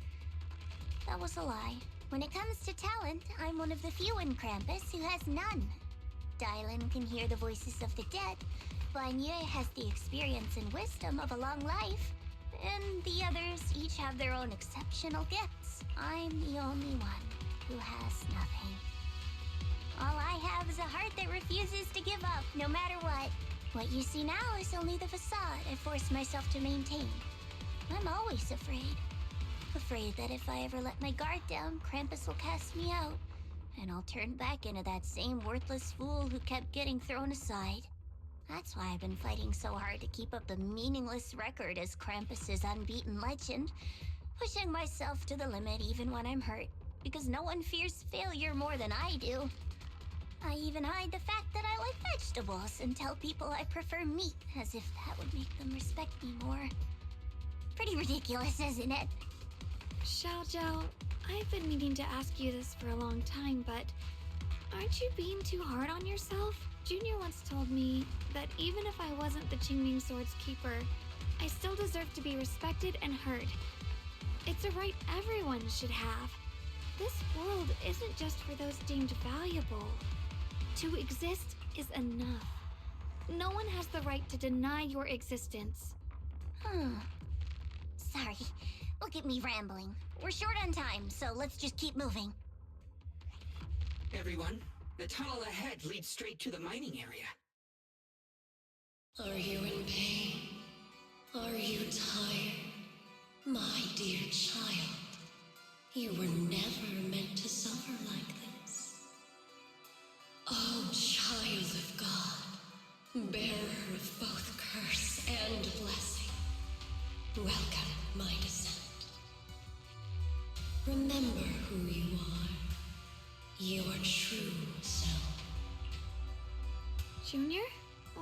[SPEAKER 16] That was a lie. When it comes to talent, I'm one of the few in Krampus who has none. Dylan can hear the voices of the dead. Blanye has the experience and wisdom of a long life. And the others each have their own exceptional gifts. I'm the only one who has nothing. All I have is a heart that refuses to give up, no matter what. What you see now is only the facade I forced myself to maintain. I'm always afraid. Afraid that if I ever let my guard down, Krampus will cast me out, and I'll turn back into that same worthless fool who kept getting thrown aside. That's why I've been fighting so hard to keep up the meaningless record as Krampus's unbeaten legend, pushing myself to the limit even when I'm hurt, because no one fears failure more than I do. I even hide the fact that I like vegetables and tell people I prefer meat, as if that would make them respect me more. Pretty ridiculous, isn't it?
[SPEAKER 12] Xiao, I've been meaning to ask you this for a long time, but aren't you being too hard on yourself? Junior once told me that even if I wasn't the Qingming Sword's keeper, I still deserve to be respected and heard. It's a right everyone should have. This world isn't just for those deemed valuable. To exist is enough. No one has the right to deny your existence.
[SPEAKER 16] Sorry. Look at me rambling. We're short on time, so let's just keep moving.
[SPEAKER 9] Everyone, the tunnel ahead leads straight to the mining area.
[SPEAKER 17] Are you in pain? Are you tired? My dear child, you were never meant to suffer like this. Oh, child of God, bearer of both curse and blessing, welcome my descent. Remember who you are, your true self.
[SPEAKER 12] Junior?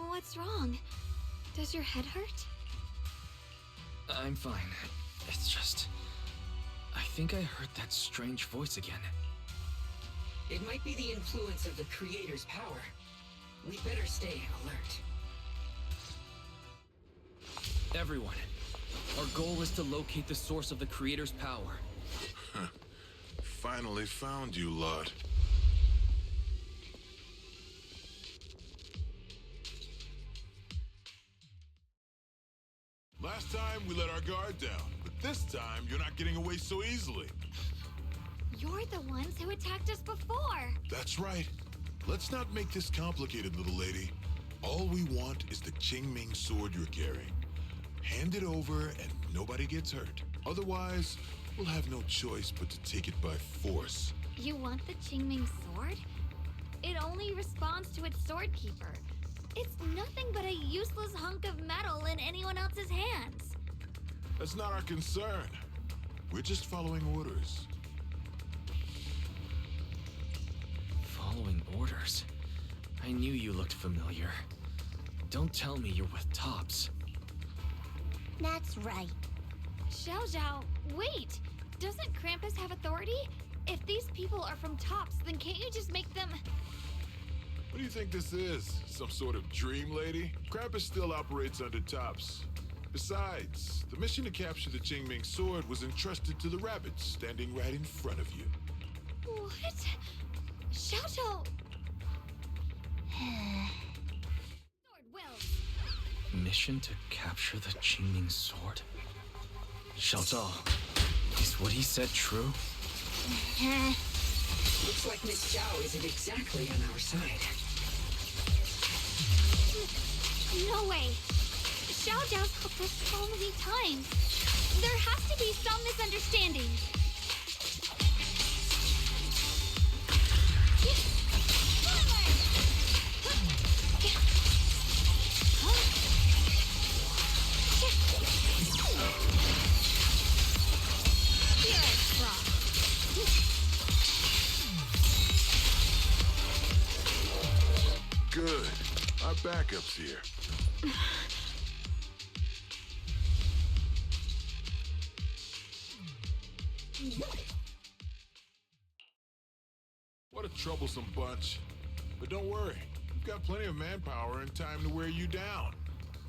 [SPEAKER 12] What's wrong? Does your head hurt?
[SPEAKER 2] I'm fine. It's just... I think I heard that strange voice again.
[SPEAKER 9] It might be the influence of the Creator's power. We'd better stay alert.
[SPEAKER 2] Everyone, our goal is to locate the source of the Creator's power.
[SPEAKER 19] finally found you lot. Last time we let our guard down, but this time you're not getting away so easily.
[SPEAKER 12] You're the ones who attacked us before.
[SPEAKER 19] That's right. Let's not make this complicated, little lady. All we want is the Qingming sword you're carrying. Hand it over and nobody gets hurt. Otherwise, we'll have no choice but to take it by force.
[SPEAKER 12] You want the Qingming sword? It only responds to its sword keeper. It's nothing but a useless hunk of metal in anyone else's hands.
[SPEAKER 19] That's not our concern. We're just following orders.
[SPEAKER 2] Following orders? I knew you looked familiar. Don't tell me you're with Tops.
[SPEAKER 16] That's right.
[SPEAKER 12] Xiao Zhao, wait! Doesn't Krampus have authority? If these people are from Tops, then can't you just make them...
[SPEAKER 19] What do you think this is? Some sort of dream lady? Krampus still operates under Tops. Besides, the mission to capture the Qingming sword was entrusted to the rabbits standing right in front of you.
[SPEAKER 12] What? Xiao Zhao... Sword will.
[SPEAKER 2] Mission to capture the Qingming sword? Xiao Zhao, is what he said true?
[SPEAKER 9] Looks like Miss Zhao isn't exactly on our side.
[SPEAKER 12] No way! Xiao Zhao's helped us so many times. There has to be some misunderstanding.
[SPEAKER 19] Good. Our backup's here. What a troublesome bunch. But don't worry. We've got plenty of manpower and time to wear you down.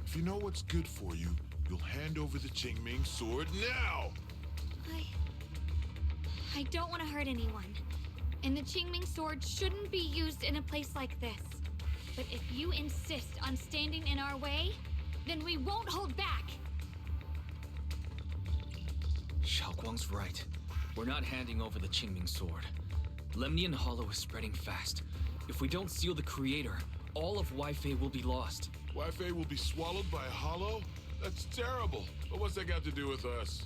[SPEAKER 19] If you know what's good for you, you'll hand over the Qingming sword now!
[SPEAKER 12] I don't want to hurt anyone. And the Qingming sword shouldn't be used in a place like this. But if you insist on standing in our way, then we won't hold back.
[SPEAKER 2] Xiaoguang's right. We're not handing over the Qingming sword. Lemnian Hollow is spreading fast. If we don't seal the creator, all of Wi-Fi will be lost.
[SPEAKER 19] Wi-Fi will be swallowed by a hollow? That's terrible. But what's that got to do with us?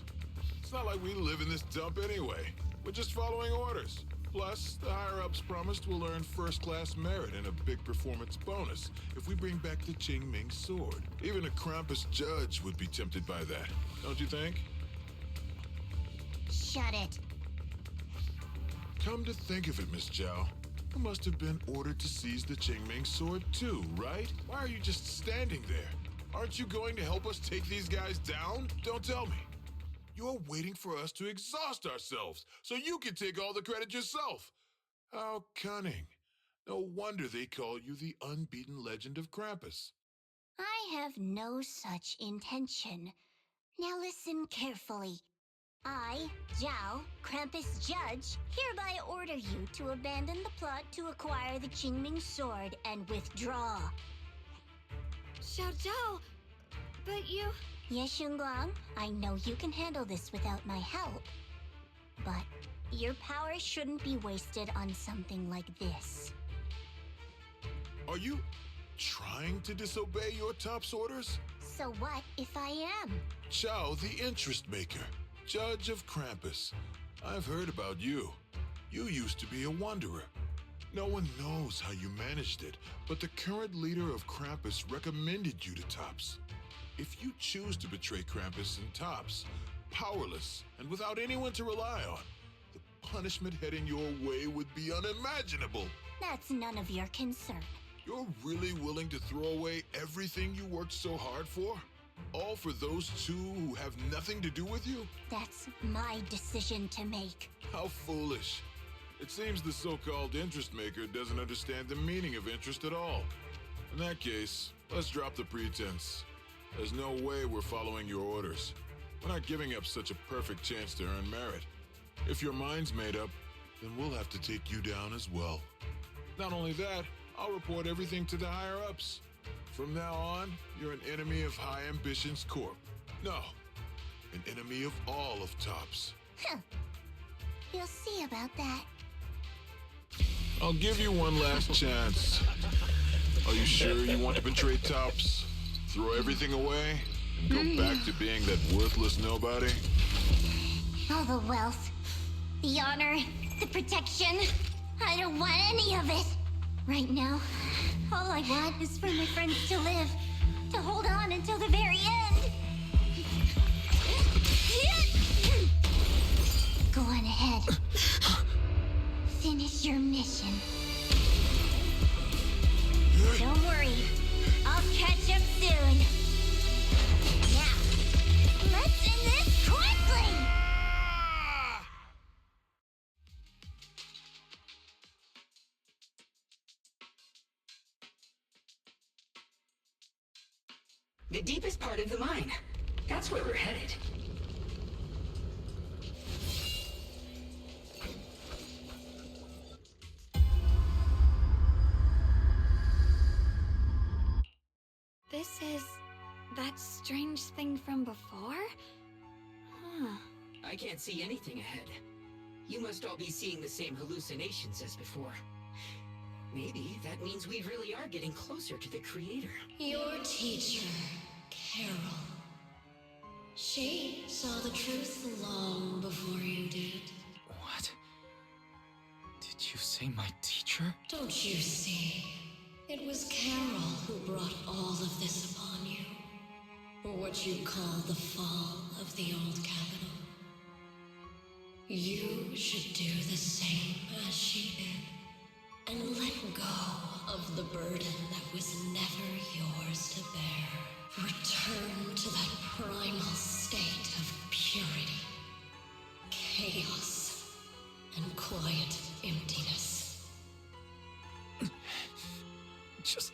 [SPEAKER 19] It's not like we live in this dump anyway. We're just following orders. Plus, the higher-ups promised we'll earn first-class merit and a big performance bonus if we bring back the Qingming sword. Even a Krampus judge would be tempted by that, don't you think?
[SPEAKER 16] Shut it.
[SPEAKER 19] Come to think of it, Miss Zhao, you must have been ordered to seize the Qingming sword too, right? Why are you just standing there? Aren't you going to help us take these guys down? Don't tell me. You're waiting for us to exhaust ourselves so you can take all the credit yourself. How cunning. No wonder they call you the unbeaten legend of Krampus.
[SPEAKER 16] I have no such intention. Now listen carefully. I, Zhao, Krampus Judge, hereby order you to abandon the plot to acquire the Qingming sword and withdraw.
[SPEAKER 12] Xiao Zhao, but you...
[SPEAKER 16] Yes, Xunguang, I know you can handle this without my help. But your power shouldn't be wasted on something like this.
[SPEAKER 19] Are you trying to disobey your top's orders?
[SPEAKER 16] So what if I am?
[SPEAKER 19] Zhao, the interest maker, judge of Krampus. I've heard about you. You used to be a wanderer. No one knows how you managed it, but the current leader of Krampus recommended you to Tops. If you choose to betray Krampus and Tops, powerless and without anyone to rely on, the punishment heading your way would be unimaginable.
[SPEAKER 16] That's none of your concern.
[SPEAKER 19] You're really willing to throw away everything you worked so hard for? All for those two who have nothing to do with you?
[SPEAKER 16] That's my decision to make.
[SPEAKER 19] How foolish. It seems the so-called interest maker doesn't understand the meaning of interest at all. In that case, let's drop the pretense. There's no way we're following your orders. We're not giving up such a perfect chance to earn merit. If your mind's made up, then we'll have to take you down as well. Not only that, I'll report everything to the higher-ups. From now on, you're an enemy of High Ambitions Corp. No, an enemy of all of TOPS.
[SPEAKER 16] Huh. You'll see about that.
[SPEAKER 19] I'll give you one last chance. Are you sure you want to betray TOPS? Throw everything away and go back to being that worthless nobody?
[SPEAKER 16] All the wealth, the honor, the protection. I don't want any of it. Right now, all I want is for my friends to live, to hold on until the very end. Go on ahead. Finish your mission. Don't worry, I'll catch up soon. Now, let's end this quickly!
[SPEAKER 9] The deepest part of the mine. That's where we're headed.
[SPEAKER 12] This is that strange thing from before? Huh.
[SPEAKER 9] I can't see anything ahead. You must all be seeing the same hallucinations as before. Maybe that means we really are getting closer to the creator.
[SPEAKER 17] Your teacher, Carol. She saw the truth long before you did.
[SPEAKER 2] What? Did you say my teacher?
[SPEAKER 17] Don't you see? It was Carol who brought all of this upon you. What you call the fall of the old capital. You should do the same as she did. And let go of the burden that was never yours to bear. Return to that primal state of purity, chaos, and quiet emptiness.
[SPEAKER 2] Just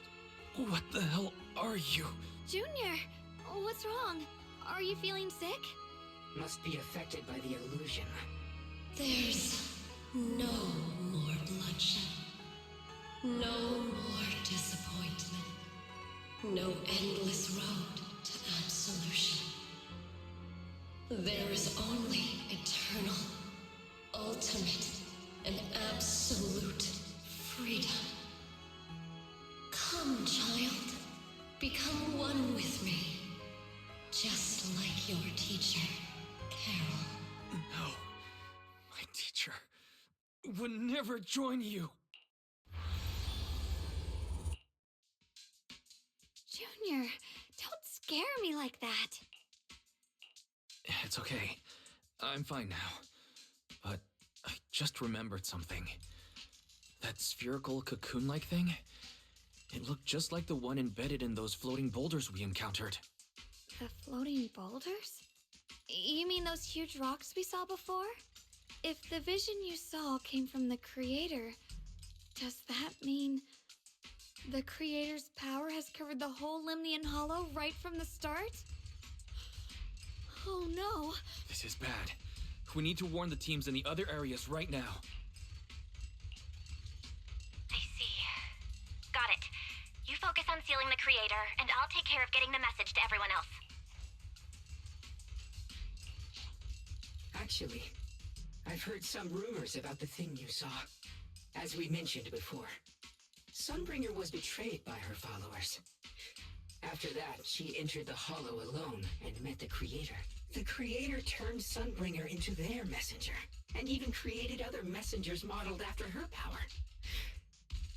[SPEAKER 2] what the hell are you?
[SPEAKER 12] Junior, what's wrong? Are you feeling sick?
[SPEAKER 9] Must be affected by the illusion.
[SPEAKER 17] There's no more bloodshed. No more disappointment. No endless road to absolution. There is only eternal, ultimate, and absolute freedom. Come, child. Become one with me. Just like your teacher, Carol.
[SPEAKER 2] No. My teacher would never join you.
[SPEAKER 12] Junior, don't scare me like that.
[SPEAKER 2] It's okay. I'm fine now. But I just remembered something. That spherical cocoon-like thing? It looked just like the one embedded in those floating boulders we encountered.
[SPEAKER 12] The floating boulders? You mean those huge rocks we saw before? If the vision you saw came from the creator, does that mean the creator's power has covered the whole Limnian Hollow right from the start? Oh no.
[SPEAKER 2] This is bad. We need to warn the teams in the other areas right now.
[SPEAKER 1] I see. Got it. You focus on sealing the creator, and I'll take care of getting the message to everyone else.
[SPEAKER 9] Actually, I've heard some rumors about the thing you saw. As we mentioned before, Sunbringer was betrayed by her followers. After that, she entered the Hollow alone and met the Creator. The Creator turned Sunbringer into their messenger, and even created other messengers modeled after her power.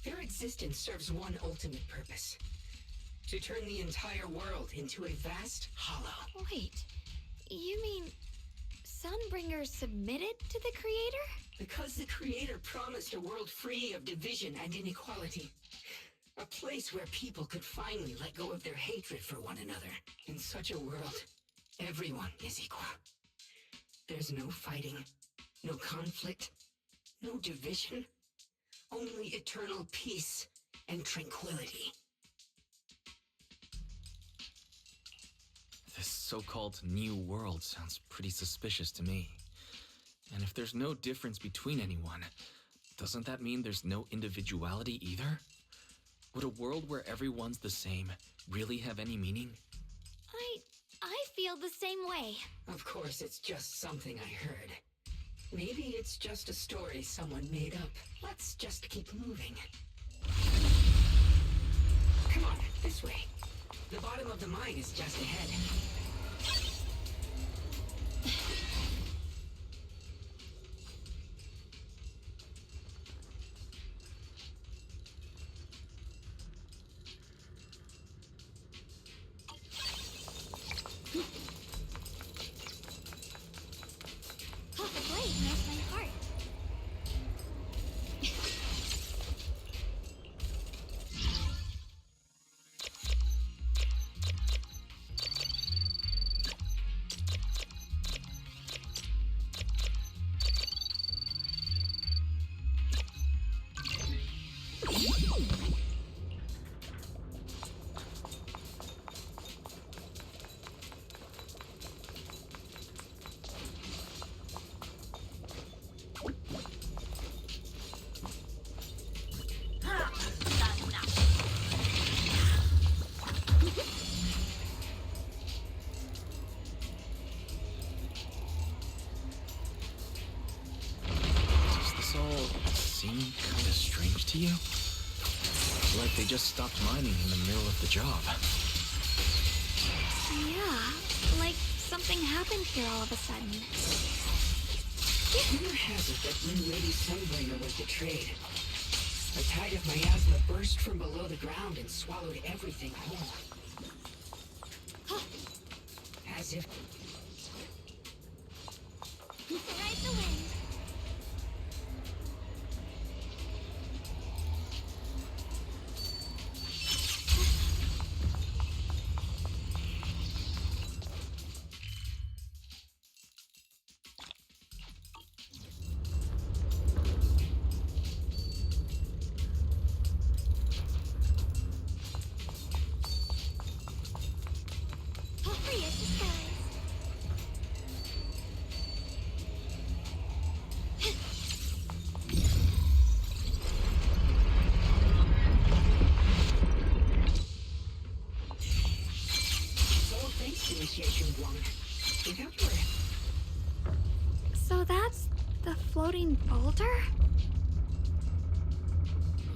[SPEAKER 9] Their existence serves one ultimate purpose: to turn the entire world into a vast hollow.
[SPEAKER 12] Wait, you mean Sunbringer submitted to the creator?
[SPEAKER 9] Because the Creator promised a world free of division and inequality. A place where people could finally let go of their hatred for one another. In such a world, everyone is equal. There's no fighting, no conflict, no division. Only eternal peace and tranquility.
[SPEAKER 2] This so-called new world sounds pretty suspicious to me. And if there's no difference between anyone, doesn't that mean there's no individuality either? Would a world where everyone's the same really have any meaning?
[SPEAKER 12] I feel the same way.
[SPEAKER 9] Of course, it's just something I heard. Maybe it's just a story someone made up. Let's just keep moving. Come on, this way. The bottom of the mine is just ahead.
[SPEAKER 12] Oh, the blade knows my heart.
[SPEAKER 2] Does this all seem kind of strange to you? Like they just stopped mining in the middle of the job.
[SPEAKER 12] Yeah, like something happened here all of a sudden.
[SPEAKER 9] Rumor has it that when Lady Sunbringer was betrayed, a tide of miasma burst from below the ground and swallowed everything whole. As if...
[SPEAKER 12] Ride the wind. Hurry, it's the skies.
[SPEAKER 9] So thanks, Initiation 1. Without your...
[SPEAKER 12] So that's the floating boulder?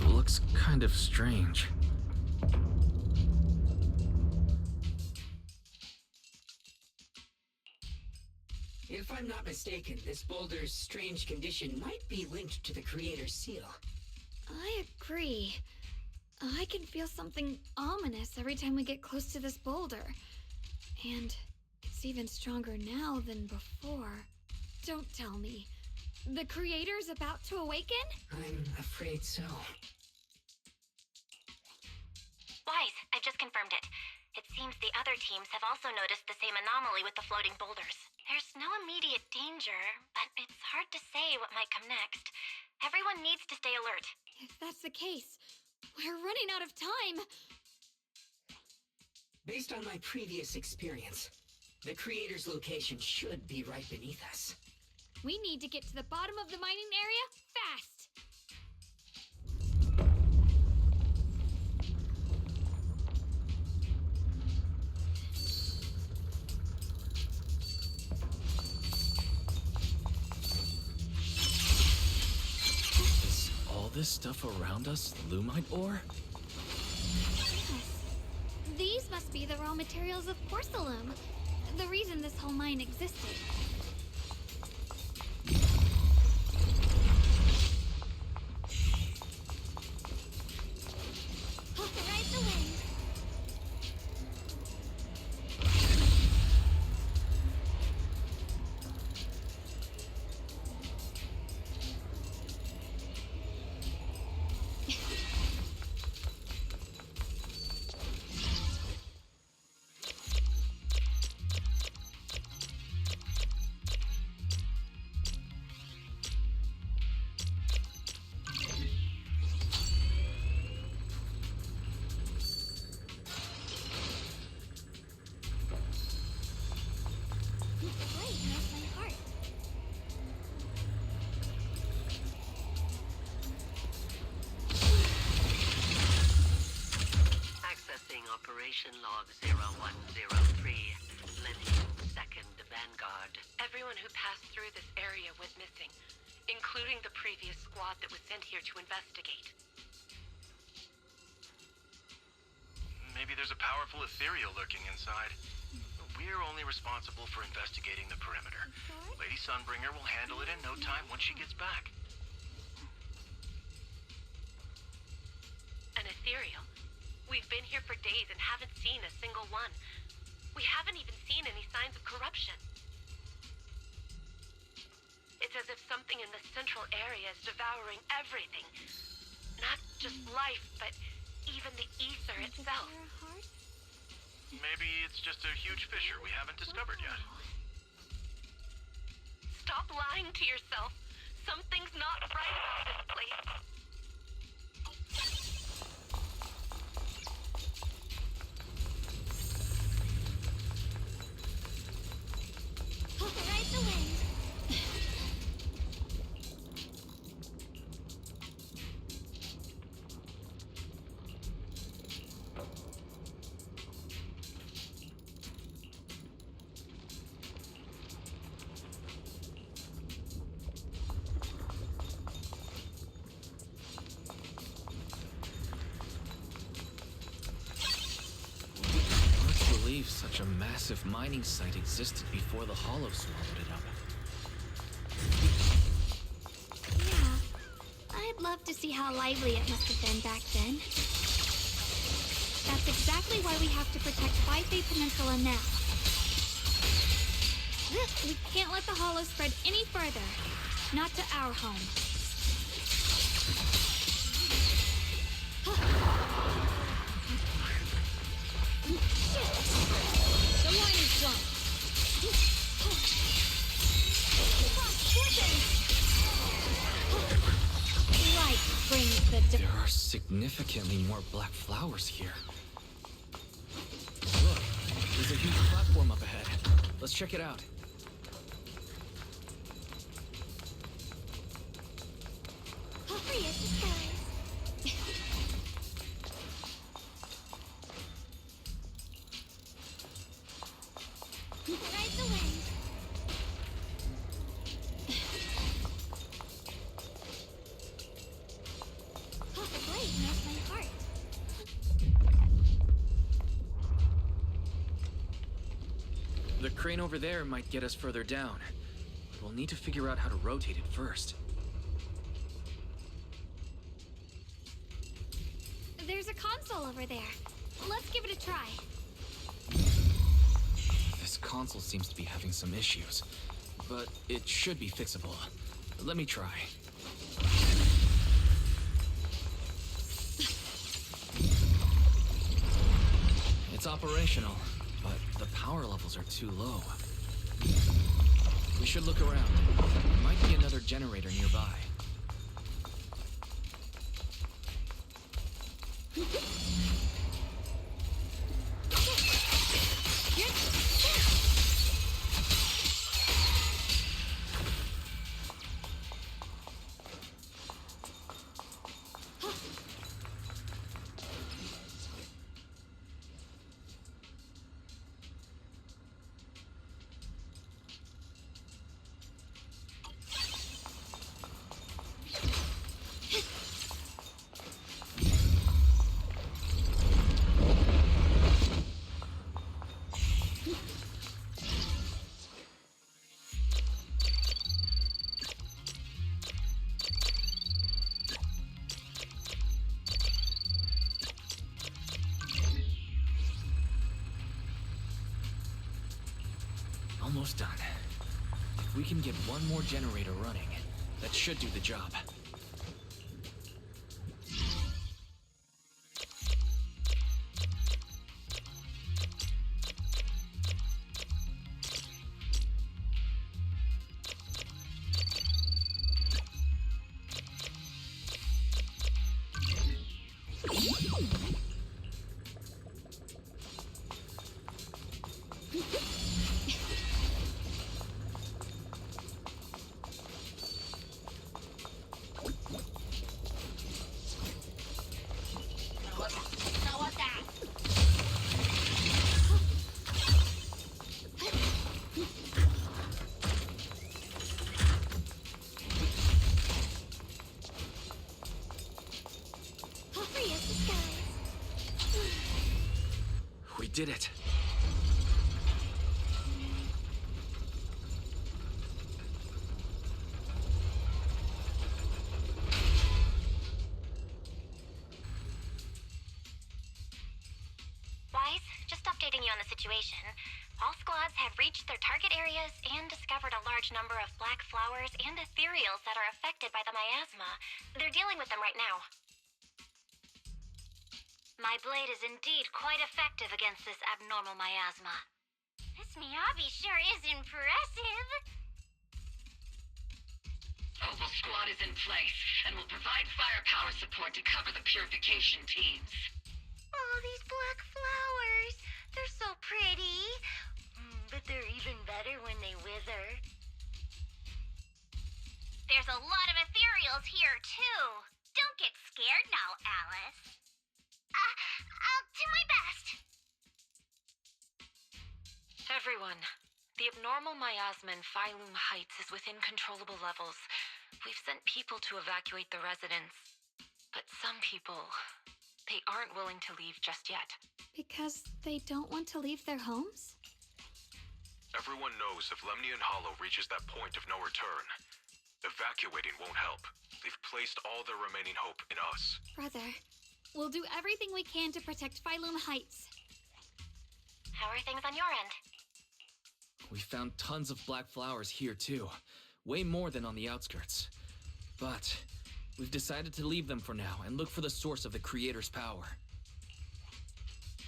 [SPEAKER 2] Looks kind of strange.
[SPEAKER 9] If I'm not mistaken, this boulder's strange condition might be linked to the Creator's seal.
[SPEAKER 12] I agree. I can feel something ominous every time we get close to this boulder. And it's even stronger now than before. Don't tell me. The Creator's about to awaken?
[SPEAKER 9] I'm afraid so.
[SPEAKER 1] Wise, I've just confirmed it. It seems the other teams have also noticed the same anomaly with the floating boulders. There's no immediate danger, but it's hard to say what might come next. Everyone needs to stay alert.
[SPEAKER 12] If that's the case, we're running out of time.
[SPEAKER 9] Based on my previous experience, the Creator's location should be right beneath us.
[SPEAKER 12] We need to get to the bottom of the mining area fast.
[SPEAKER 2] Is all this stuff around us Lumite ore?
[SPEAKER 12] Yes. These must be the raw materials of porcelain. The reason this whole mine existed. Ride the wind.
[SPEAKER 11] Operation Log 0103, Lenny 2nd Vanguard.
[SPEAKER 4] Everyone who passed through this area went missing, including the previous squad that was sent here to investigate.
[SPEAKER 21] Maybe there's a powerful ethereal lurking inside. We're only responsible for investigating the perimeter. Lady Sunbringer will handle it in no time once she gets back.
[SPEAKER 4] An ethereal? We've been here for days and haven't seen a single one. We haven't even seen any signs of corruption. It's as if something in the central area is devouring everything. Not just life, but even the ether itself.
[SPEAKER 21] Maybe it's just a huge fissure we haven't discovered yet.
[SPEAKER 4] Stop lying to yourself. Something's not right about this place.
[SPEAKER 5] Ride the wind.
[SPEAKER 2] Such a massive mining site existed before the Hollow swallowed it up.
[SPEAKER 12] Yeah, I'd love to see how lively it must have been back then. That's exactly why we have to protect Bifay Peninsula now. We can't let the Hollow spread any further. Not to our home.
[SPEAKER 5] The line is blown.
[SPEAKER 12] Light brings the...
[SPEAKER 2] There are significantly more black flowers here. Look, there's a huge platform up ahead. Let's check it out.
[SPEAKER 5] Free as the skies. Ride the wind. The blade knows my heart.
[SPEAKER 2] The crane over there might get us further down. We'll need to figure out how to rotate it first.
[SPEAKER 12] There's a console over there. Let's give it a try.
[SPEAKER 2] This console seems to be having some issues, but it should be fixable. Let me try. It's operational, but the power levels are too low. We should look around. There might be another generator nearby. Almost done. If we can get one more generator running, that should do the job. did it.
[SPEAKER 1] Wise, just updating you on the situation. All squads have reached their target areas and discovered a large number of black flowers and ethereals that are affected by the miasma. They're dealing with them right now. My blade is indeed quite effective against this abnormal miasma.
[SPEAKER 16] This Miyabi sure is impressive.
[SPEAKER 11] Opal Squad is in place and will provide firepower support to cover the purification teams.
[SPEAKER 16] Oh, these black flowers. They're so pretty. But they're even better when they wither. There's a lot of ethereals here, too. Don't get scared now, Alice. I'll do my best.
[SPEAKER 4] Everyone, the abnormal miasma in Phylum Heights is within controllable levels. We've sent people to evacuate the residents. But some people, they aren't willing to leave just yet.
[SPEAKER 12] Because they don't want to leave their homes?
[SPEAKER 18] Everyone knows if Lemnian Hollow reaches that point of no return, evacuating won't help. They've placed all their remaining hope in us.
[SPEAKER 12] Brother, we'll do everything we can to protect Phylum Heights.
[SPEAKER 1] How are things on your end?
[SPEAKER 2] We found tons of black flowers here too. Way more than on the outskirts. But we've decided to leave them for now and look for the source of the Creator's power.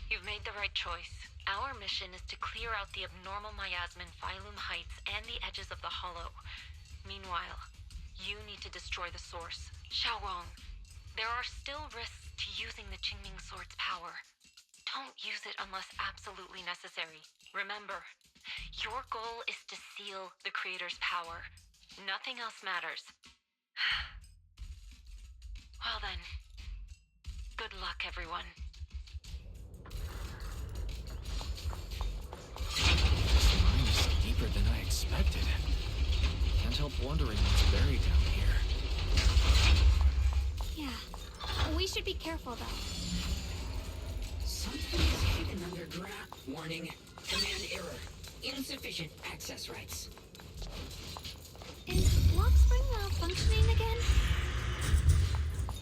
[SPEAKER 4] You've made the right choice. Our mission is to clear out the abnormal miasma in Phylum Heights and the edges of the Hollow. Meanwhile, you need to destroy the source. Xiaowang, there are still risks to using the Qingming Sword's power. Don't use it unless absolutely necessary. Remember, your goal is to seal the Creator's power. Nothing else matters. Well then, good luck, everyone.
[SPEAKER 2] This mine is deeper than I expected. Can't help wondering what's buried down here.
[SPEAKER 12] Yeah, we should be careful though.
[SPEAKER 9] Something is hidden underground. Warning. Command error. Insufficient access rights.
[SPEAKER 12] Is Lockspring malfunctioning again?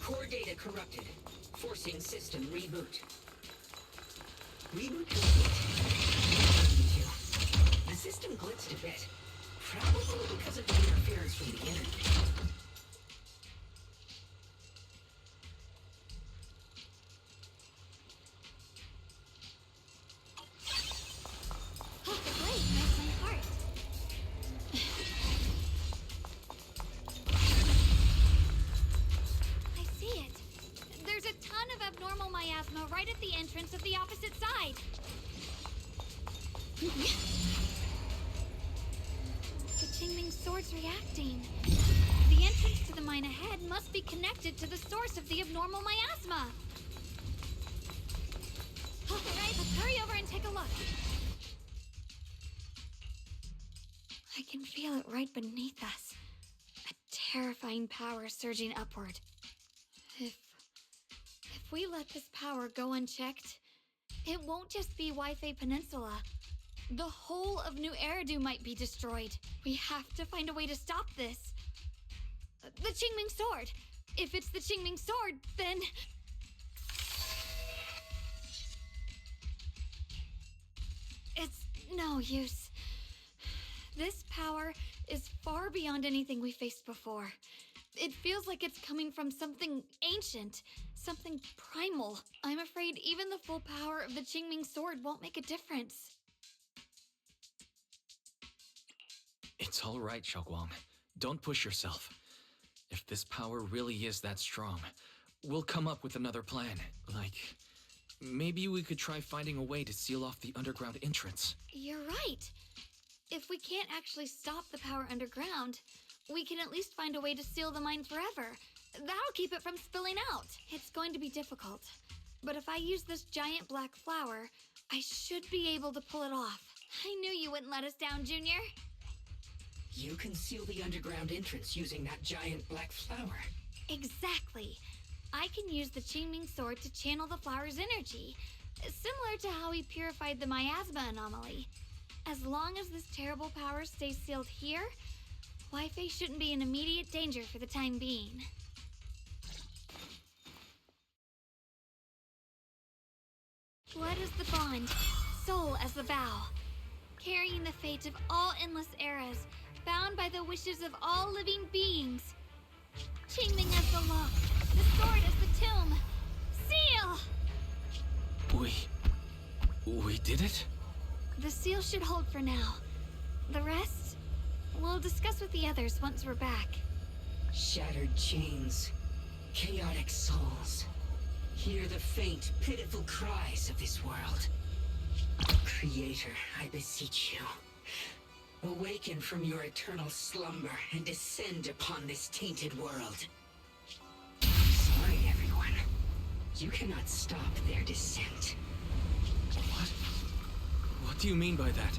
[SPEAKER 9] Core data corrupted. Forcing system reboot. Reboot complete. The system glitched a bit. Probably because of the interference from the internet.
[SPEAKER 12] Oh, the blade melts my heart. I see it. There's a ton of abnormal miasma right at the entrance of the opposite side. The Qingming Sword's reacting. The entrance to the mine ahead must be connected to the source of the abnormal miasma. All right, let's hurry over and take a look. I can feel it right beneath us. A terrifying power surging upward. If we let this power go unchecked, it won't just be Wi-Fi Peninsula. The whole of New Eridu might be destroyed. We have to find a way to stop this. The Qingming Sword. If it's the Qingming Sword, then... It's no use. This power is far beyond anything we faced before. It feels like it's coming from something ancient, something primal. I'm afraid even the full power of the Qingming Sword won't make a difference.
[SPEAKER 2] It's all right, Xiaoguang. Don't push yourself. If this power really is that strong, we'll come up with another plan. Like, maybe we could try finding a way to seal off the underground entrance.
[SPEAKER 12] You're right. If we can't actually stop the power underground, we can at least find a way to seal the mine forever. That'll keep it from spilling out. It's going to be difficult. But if I use this giant black flower, I should be able to pull it off. I knew you wouldn't let us down, Junior.
[SPEAKER 9] You can seal the underground entrance using that giant black flower.
[SPEAKER 12] Exactly. I can use the Qingming Sword to channel the flower's energy. Similar to how he purified the miasma anomaly. As long as this terrible power stays sealed here, Wi-Fi shouldn't be in immediate danger for the time being. Blood is the bond, soul as the vow. Carrying the fate of all endless eras, bound by the wishes of all living beings. Qingming as the lock, the sword as the tomb. Seal!
[SPEAKER 2] We did it?
[SPEAKER 12] The seal should hold for now. The rest, we'll discuss with the others once we're back.
[SPEAKER 9] Shattered chains, chaotic souls. Hear the faint, pitiful cries of this world. Creator, I beseech you. Awaken from your eternal slumber and descend upon this tainted world. Sorry, everyone. You cannot stop their descent.
[SPEAKER 2] What do you mean by that?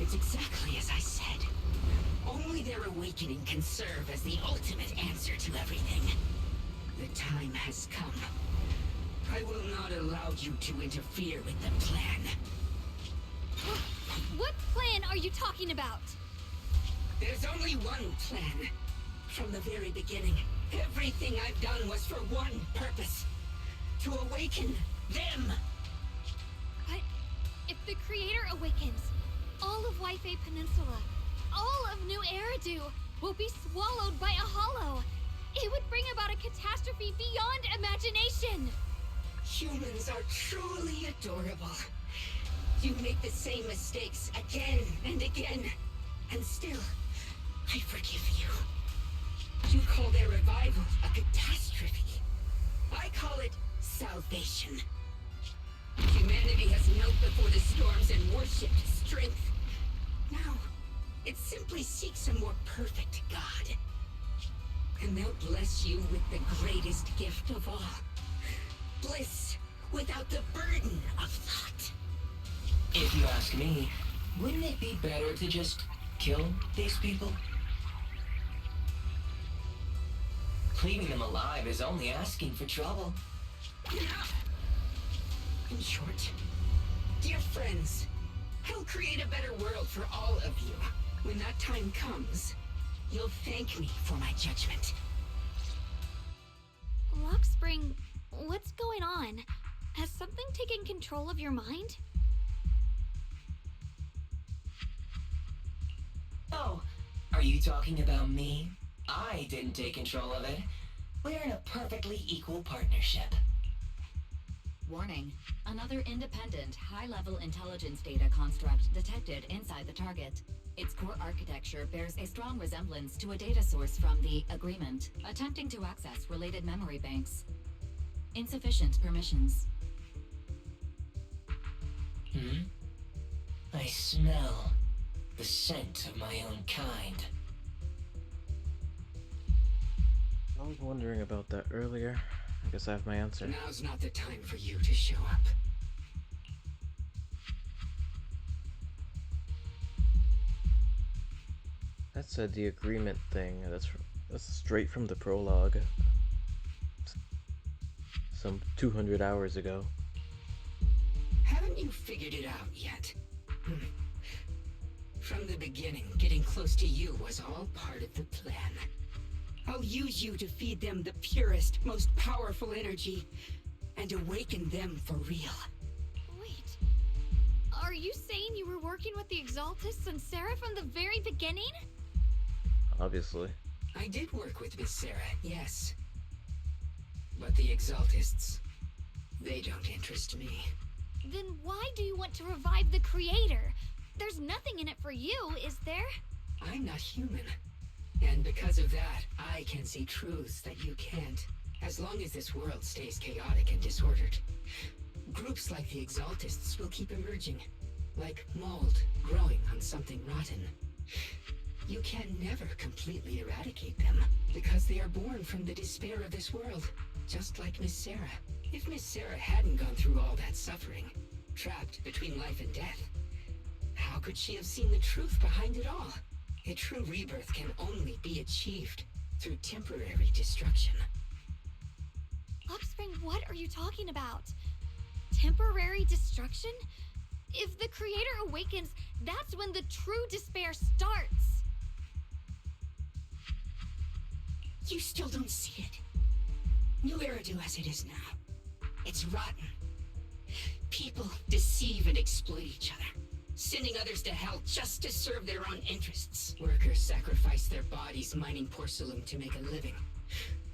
[SPEAKER 9] It's exactly as I said. Only their awakening can serve as the ultimate answer to everything. The time has come. I will not allow you to interfere with the plan.
[SPEAKER 12] What plan are you talking about?
[SPEAKER 9] There's only one plan. From the very beginning, everything I've done was for one purpose. To awaken them.
[SPEAKER 12] But if the Creator awakens, all of Wi-Fi Peninsula, all of New Eridu will be swallowed by a hollow. It would bring about a catastrophe beyond imagination.
[SPEAKER 9] Humans are truly adorable. You make the same mistakes again and again, and still, I forgive you. You call their revival a catastrophe. I call it salvation. Humanity has knelt before the storms and worshipped strength. Now, it simply seeks a more perfect God. And they'll bless you with the greatest gift of all. Bliss without the burden of thought.
[SPEAKER 14] If you ask me, wouldn't it be better to just kill these people? Leaving them alive is only asking for trouble.
[SPEAKER 9] In short, dear friends, I'll create a better world for all of you. When that time comes, you'll thank me for my judgment.
[SPEAKER 12] Lockspring, what's going on? Has something taken control of your mind?
[SPEAKER 14] Oh, are you talking about me? I didn't take control of it. We're in a perfectly equal partnership.
[SPEAKER 8] Warning. Another independent, high-level intelligence data construct detected inside the target. Its core architecture bears a strong resemblance to a data source from the Agreement, attempting to access related memory banks. Insufficient permissions.
[SPEAKER 14] I smell the scent of my own kind.
[SPEAKER 10] I was wondering about that earlier. I guess I have my answer.
[SPEAKER 9] Now's not the time for you to show up.
[SPEAKER 10] That said the agreement thing. That's straight from the prologue. Some 200 hours ago.
[SPEAKER 9] Haven't you figured it out yet? From the beginning, getting close to you was all part of the plan. I'll use you to feed them the purest, most powerful energy, and awaken them for real.
[SPEAKER 12] Wait, are you saying you were working with the Exaltists and Sarah from the very beginning?
[SPEAKER 10] Obviously.
[SPEAKER 9] I did work with Miss Sarah, yes. But the Exaltists, they don't interest me.
[SPEAKER 12] Then why do you want to revive the Creator? There's nothing in it for you, is there?
[SPEAKER 9] I'm not human. And because of that, I can see truths that you can't. As long as this world stays chaotic and disordered, groups like the Exaltists will keep emerging. Like mold growing on something rotten. You can never completely eradicate them, because they are born from the despair of this world. Just like Miss Sarah. If Miss Sarah hadn't gone through all that suffering, trapped between life and death, how could she have seen the truth behind it all? A true rebirth can only be achieved through temporary destruction.
[SPEAKER 12] Offspring, what are you talking about? Temporary temporary destruction? If the creator awakens, that's when the true despair starts.
[SPEAKER 9] You still don't see it. New Eridu as it is now. It's rotten. People deceive and exploit each other, sending others to hell just to serve their own interests. Workers sacrifice their bodies mining porcelain to make a living,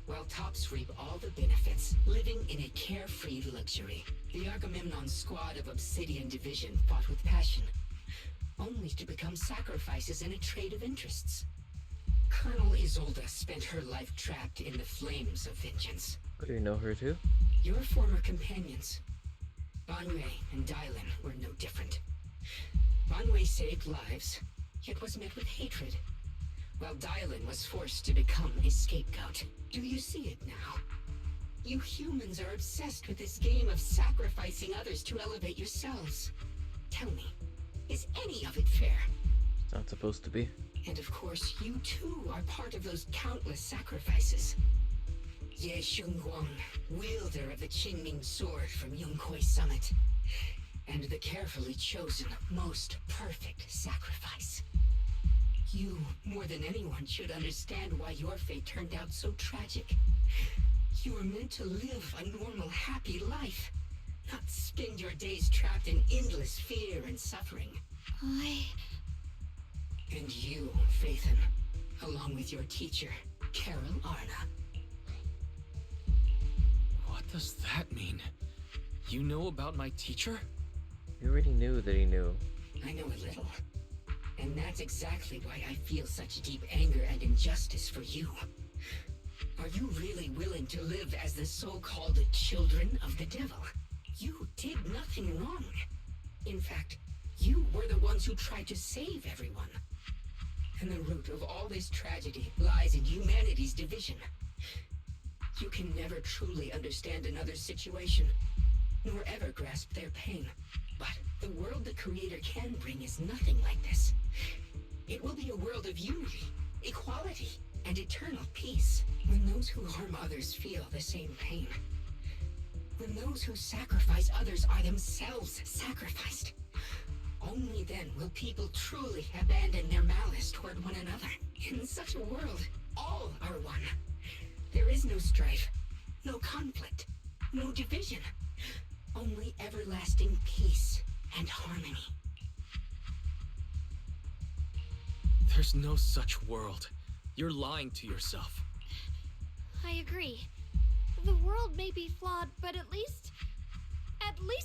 [SPEAKER 9] while tops reap all the benefits, living in a carefree luxury. The Agamemnon squad of Obsidian Division fought with passion, only to become sacrifices in a trade of interests. Colonel Isolda spent her life trapped in the flames of vengeance.
[SPEAKER 10] Do you know her too?
[SPEAKER 9] Your former companions, Banwei and Dylan, were no different. Banwei saved lives, yet was met with hatred, while Dylan was forced to become a scapegoat. Do you see it now? You humans are obsessed with this game of sacrificing others to elevate yourselves. Tell me, is any of it fair?
[SPEAKER 10] It's not supposed to be.
[SPEAKER 9] And of course, you too are part of those countless sacrifices. Ye Xunguang, wielder of the Qingming sword from Yongkoi Summit, and the carefully chosen, most perfect sacrifice. You, more than anyone, should understand why your fate turned out so tragic. You were meant to live a normal, happy life, not spend your days trapped in endless fear and suffering. And you, Phaethon, along with your teacher, Carol Arna.
[SPEAKER 2] What does that mean? You know about my teacher?
[SPEAKER 10] You already knew that he knew.
[SPEAKER 9] I know a little. And that's exactly why I feel such deep anger and injustice for you. Are you really willing to live as the so-called children of the devil? You did nothing wrong. In fact, you were the ones who tried to save everyone. And the root of all this tragedy lies in humanity's division. You can never truly understand another's situation, nor ever grasp their pain. But the world the Creator can bring is nothing like this. It will be a world of unity, equality, and eternal peace. When those who harm others feel the same pain. When those who sacrifice others are themselves sacrificed. Only then will people truly abandon their malice toward one another. In such a world, all are one. There is no strife, no conflict, no division. Only everlasting peace and harmony.
[SPEAKER 2] There's no such world. You're lying to yourself.
[SPEAKER 12] I agree. The world may be flawed, but at least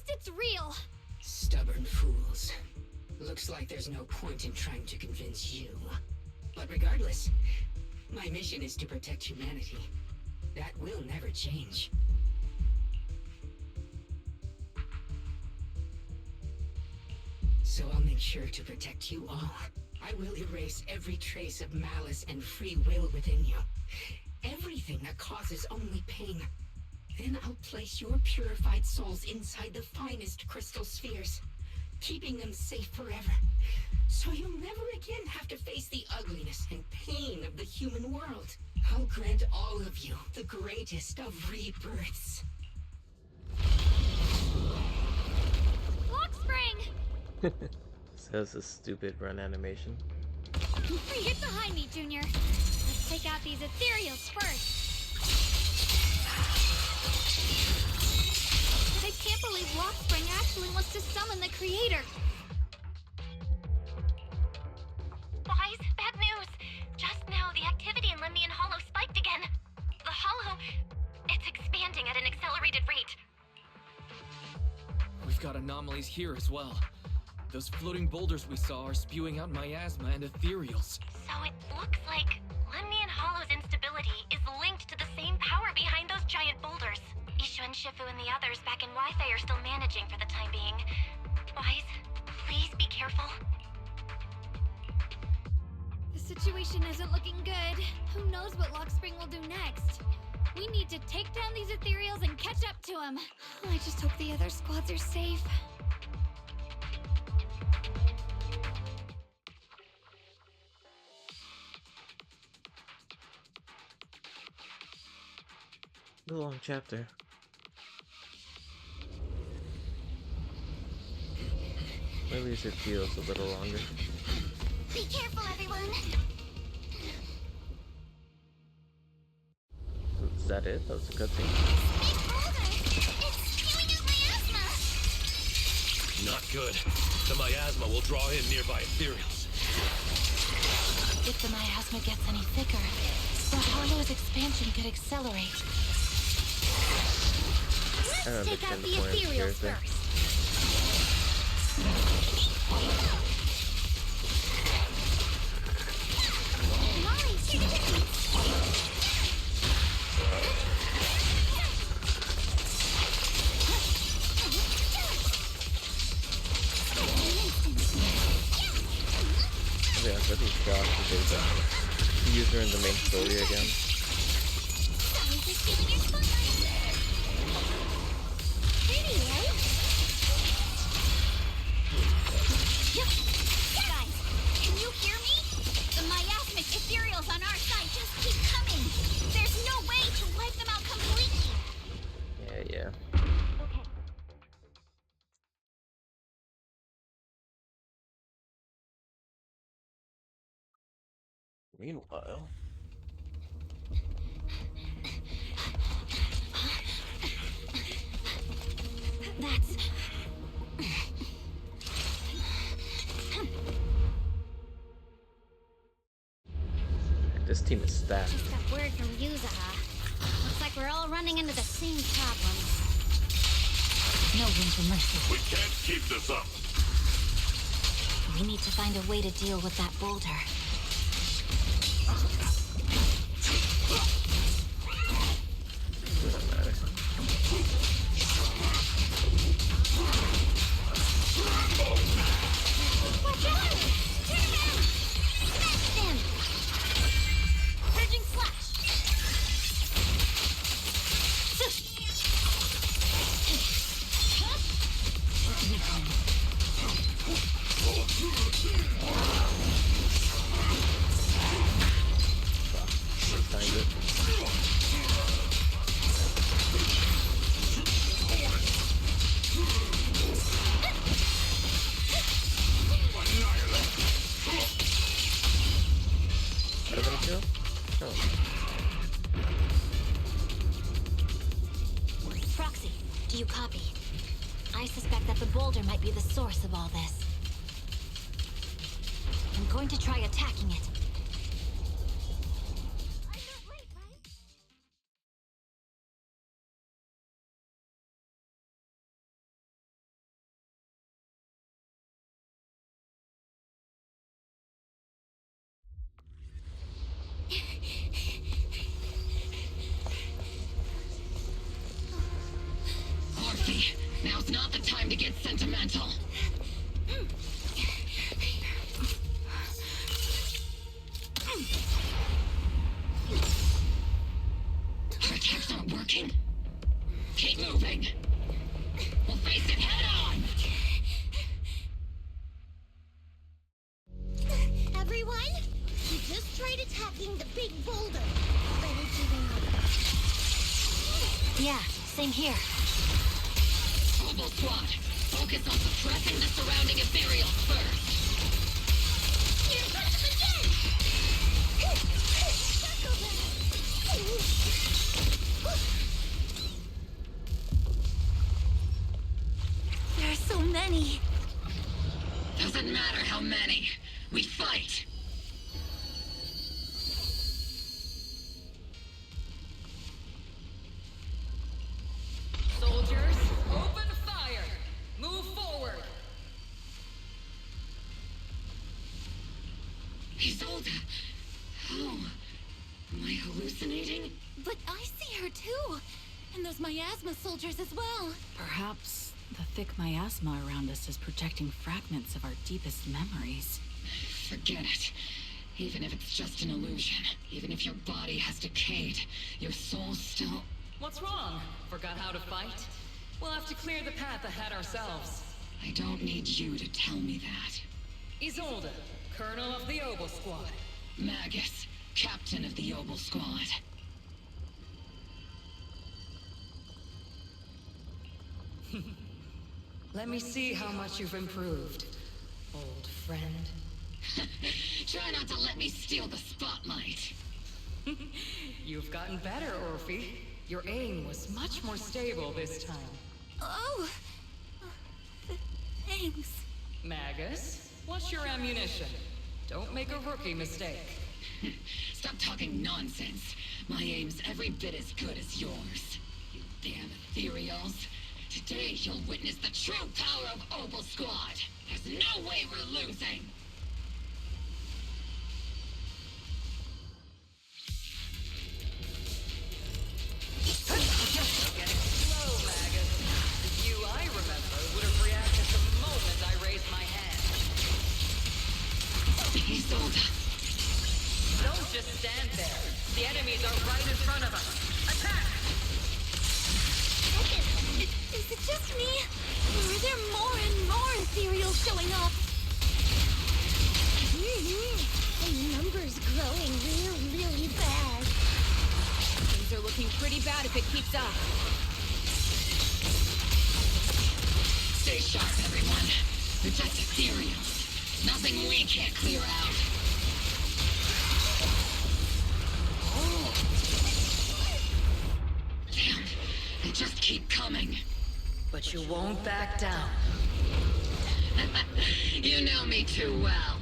[SPEAKER 12] it's real.
[SPEAKER 9] Stubborn fools. Looks like there's no point in trying to convince you. But regardless, my mission is to protect humanity. That will never change. So I'll make sure to protect you all. I will erase every trace of malice and free will within you. Everything that causes only pain. Then I'll place your purified souls inside the finest crystal spheres, keeping them safe forever. So you'll never again have to face the ugliness and pain of the human world. I'll grant all of you the greatest of rebirths.
[SPEAKER 12] Lock spring!
[SPEAKER 10] Says a stupid run animation.
[SPEAKER 12] Get behind me, Junior. Let's take out these ethereals first. I can't believe Lockspring actually wants to summon the Creator.
[SPEAKER 1] Wise, bad news. Just now, the activity in Lemnian Hollow spiked again. The Hollow, it's expanding at an accelerated rate.
[SPEAKER 2] We've got anomalies here as well. Those floating boulders we saw are spewing out miasma and ethereals.
[SPEAKER 1] So it looks like Lemnian Hollow's instability is linked to the same power behind those giant boulders. Ishu and Shifu and the others back in Wi-Fi are still managing for the time being. Wise, please be careful.
[SPEAKER 12] The situation isn't looking good. Who knows what Lockspring will do next? We need to take down these ethereals and catch up to him. I just hope the other squads are safe.
[SPEAKER 10] The long chapter. At least it feels a little longer.
[SPEAKER 16] Be careful, everyone.
[SPEAKER 10] Is that it? That was a cutscene.
[SPEAKER 6] Not good. The miasma will draw in nearby ethereals.
[SPEAKER 4] If the miasma gets any thicker, the hollow's expansion could accelerate.
[SPEAKER 16] Let's take out the ethereals first. Molly, take it to me.
[SPEAKER 10] Yeah, I'm pretty shocked that they use her in the main story again.
[SPEAKER 16] Pretty, right? Guys, can you hear me? The miasmic ethereals on our side just keep coming. There's no way to wipe them out completely.
[SPEAKER 10] Yeah.
[SPEAKER 16] Okay.
[SPEAKER 10] Meanwhile,
[SPEAKER 16] That's...
[SPEAKER 10] this team is stacked.
[SPEAKER 5] Just got word from Yuzaha. Looks like we're all running into the same problems.
[SPEAKER 4] No room for mercy.
[SPEAKER 7] We can't keep this up.
[SPEAKER 4] We need to find a way to deal with that boulder.
[SPEAKER 10] Doesn't matter.
[SPEAKER 16] Watch out! Turn around! Smash them! Surging slash!
[SPEAKER 10] Timed it. Kill? Oh.
[SPEAKER 4] Proxy, do you copy? I suspect that the boulder might be the source of all this. I'm going to try attacking it.
[SPEAKER 9] Orphe, now's not the time to get sentimental. Our attacks aren't working. Keep moving. We'll face it head on.
[SPEAKER 16] Everyone, we just tried attacking the big boulder, but it didn't work.
[SPEAKER 4] Yeah, same here.
[SPEAKER 9] Mobile squad, focus on suppressing the surrounding ethereals first.
[SPEAKER 16] Here comes them again! Circle them!
[SPEAKER 4] There are so many.
[SPEAKER 9] Doesn't matter how many. We fight.
[SPEAKER 22] Soldiers, open fire! Move forward!
[SPEAKER 9] Isolde! How? Am I hallucinating?
[SPEAKER 4] But I see her too. And those miasma soldiers as well.
[SPEAKER 8] Perhaps the thick miasma around us is projecting fragments of our deepest memories.
[SPEAKER 9] Forget it. Even if it's just an illusion, even if your body has decayed, your soul's still...
[SPEAKER 22] What's wrong? Forgot how to fight? We'll have to clear the path ahead ourselves.
[SPEAKER 9] I don't need you to tell me that.
[SPEAKER 22] Isolde, Colonel of the Obel Squad.
[SPEAKER 9] Magus, Captain of the Obel Squad.
[SPEAKER 22] Let me see how much you've improved. old friend.
[SPEAKER 9] Try not to let me steal the spotlight.
[SPEAKER 22] You've gotten better, Orphe. Your aim was much more stable this time.
[SPEAKER 12] Oh! Thanks.
[SPEAKER 22] Magus, what's your ammunition? Don't make a rookie mistake.
[SPEAKER 9] Stop talking nonsense. My aim's every bit as good as yours. You damn ethereals. Today you'll witness the true power of Opal Squad. There's no way we're losing.
[SPEAKER 22] Getting slow, Magus. You, I remember, would have reacted the moment I raised my hand.
[SPEAKER 9] Isolde.
[SPEAKER 22] Don't just stand there. The enemies are right in front of us. Attack!
[SPEAKER 12] Is it just me? Or are there more and more ethereals showing up?
[SPEAKER 5] The number's growing really bad.
[SPEAKER 15] Things are looking pretty bad if it keeps up.
[SPEAKER 9] Stay sharp, everyone. They're just ethereals. Nothing we can't clear out. Damn, they just keep coming.
[SPEAKER 22] But you won't back down.
[SPEAKER 9] You know me too well.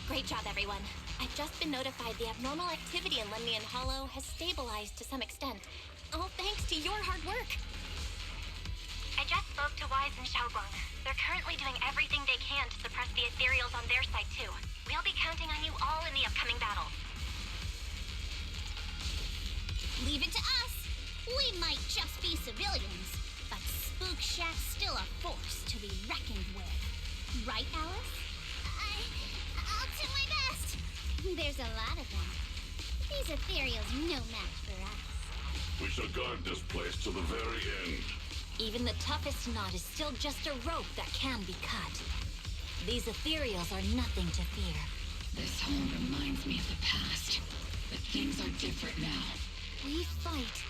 [SPEAKER 1] Great job, everyone. I've just been notified the abnormal activity in Lemnian Hollow has stabilized to some extent. All thanks to your hard work.
[SPEAKER 20] I just spoke to Wise and Xiaoguang. They're currently doing everything they can to suppress the ethereals on their side, too. We'll be counting on you all in the upcoming battle.
[SPEAKER 5] Leave it to us. We might just be civilians, but Spook Shack's still a force to be reckoned with. Right, Alice? I'll do my best. There's a lot of them. These ethereals no match for us.
[SPEAKER 7] We shall guard this place till the very end.
[SPEAKER 1] Even the toughest knot is still just a rope that can be cut. These ethereals are nothing to fear.
[SPEAKER 9] This home reminds me of the past, but things are different now.
[SPEAKER 12] We fight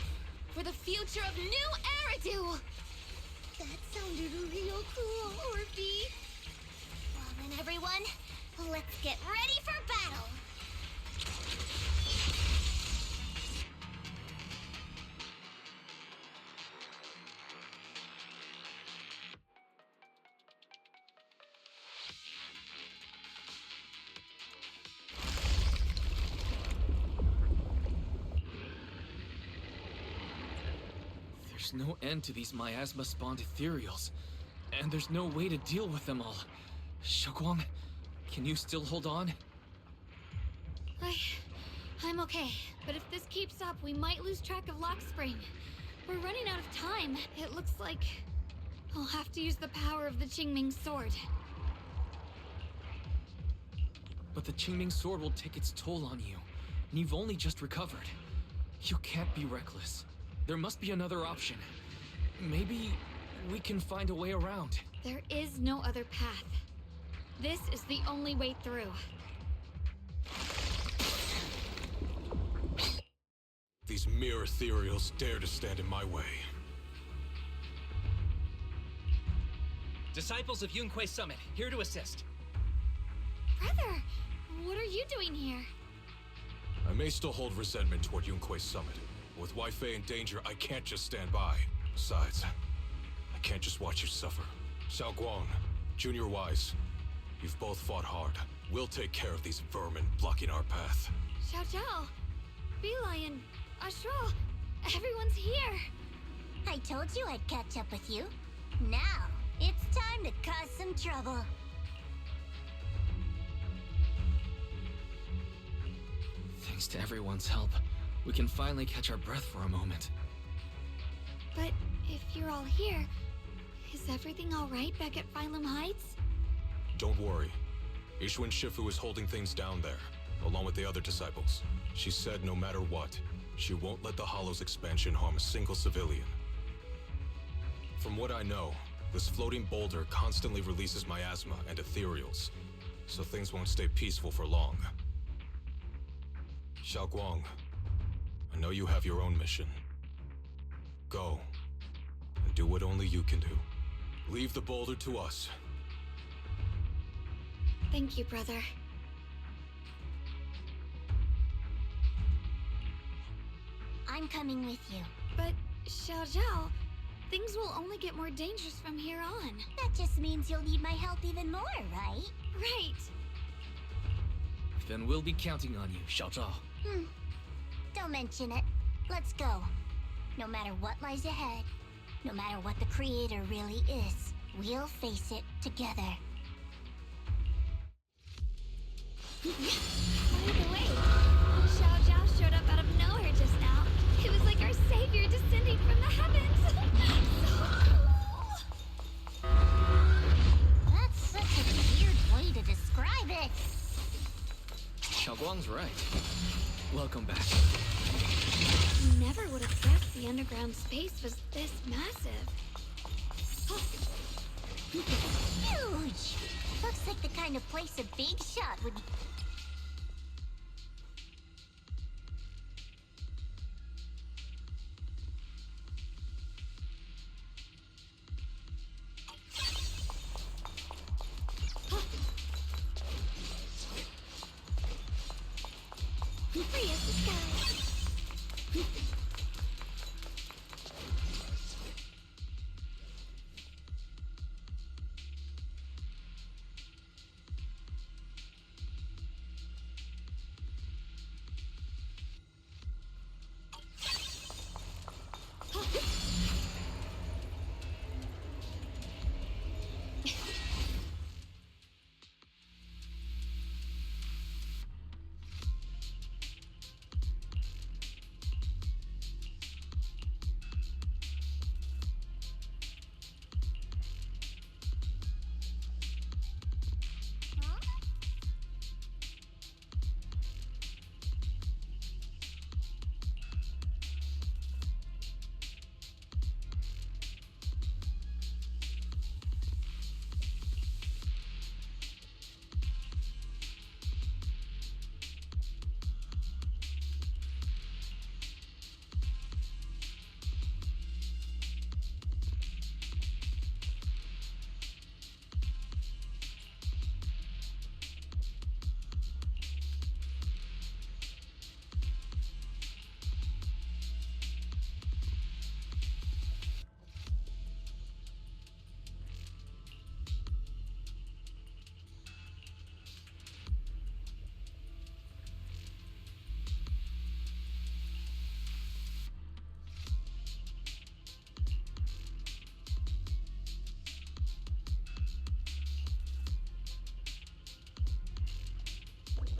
[SPEAKER 12] for the future of New Eridu!
[SPEAKER 5] That sounded real cool, Orphe. Well then, everyone, let's get ready for battle!
[SPEAKER 2] There's no end to these miasma-spawned ethereals, and there's no way to deal with them all. Xiaoguang, can you still hold on?
[SPEAKER 12] I'm okay, but if this keeps up, we might lose track of Lock Spring. We're running out of time. It looks like I'll have to use the power of the Qingming sword.
[SPEAKER 2] But the Qingming sword will take its toll on you, and you've only just recovered. You can't be reckless. There must be another option. Maybe we can find a way around.
[SPEAKER 12] There is no other path. This is the only way through.
[SPEAKER 18] These mere ethereals dare to stand in my way.
[SPEAKER 23] Disciples of Yunque Summit, here to assist.
[SPEAKER 12] Brother, what are you doing here?
[SPEAKER 18] I may still hold resentment toward Yunque Summit. With Wei-Fei in danger, I can't just stand by. Besides, I can't just watch you suffer. Xiaoguang, Junior Wise, you've both fought hard. We'll take care of these vermin blocking our path.
[SPEAKER 12] Xiao Zhao, Lion, Astral, everyone's here.
[SPEAKER 16] I told you I'd catch up with you. Now, it's time to cause some trouble.
[SPEAKER 2] Thanks to everyone's help, we can finally catch our breath for a moment.
[SPEAKER 12] But if you're all here, is everything all right back at Phylum Heights?
[SPEAKER 18] Don't worry. Ishwin Shifu is holding things down there, along with the other disciples. She said no matter what, she won't let the Hollow's expansion harm a single civilian. From what I know, this floating boulder constantly releases miasma and ethereals, so things won't stay peaceful for long. Xiaoguang, I know you have your own mission. Go, and do what only you can do. Leave the boulder to us.
[SPEAKER 12] Thank you, brother.
[SPEAKER 16] I'm coming with you.
[SPEAKER 12] But, Xiao Zhao, things will only get more dangerous from here on.
[SPEAKER 16] That just means you'll need my help even more, right?
[SPEAKER 12] Right.
[SPEAKER 2] Then we'll be counting on you, Xiao Zhao.
[SPEAKER 16] Don't mention it. Let's go. No matter what lies ahead, no matter what the Creator really is, we'll face it together.
[SPEAKER 12] By the way, Xiao Zhao showed up out of nowhere just now. It was like our savior descending from the heavens. So cool.
[SPEAKER 16] That's such a weird way to describe it.
[SPEAKER 2] Xiaoguang's right. Welcome back.
[SPEAKER 12] Never would have guessed the underground space was this massive.
[SPEAKER 16] Huge! Looks like the kind of place a big shot would...
[SPEAKER 12] Free as the sky.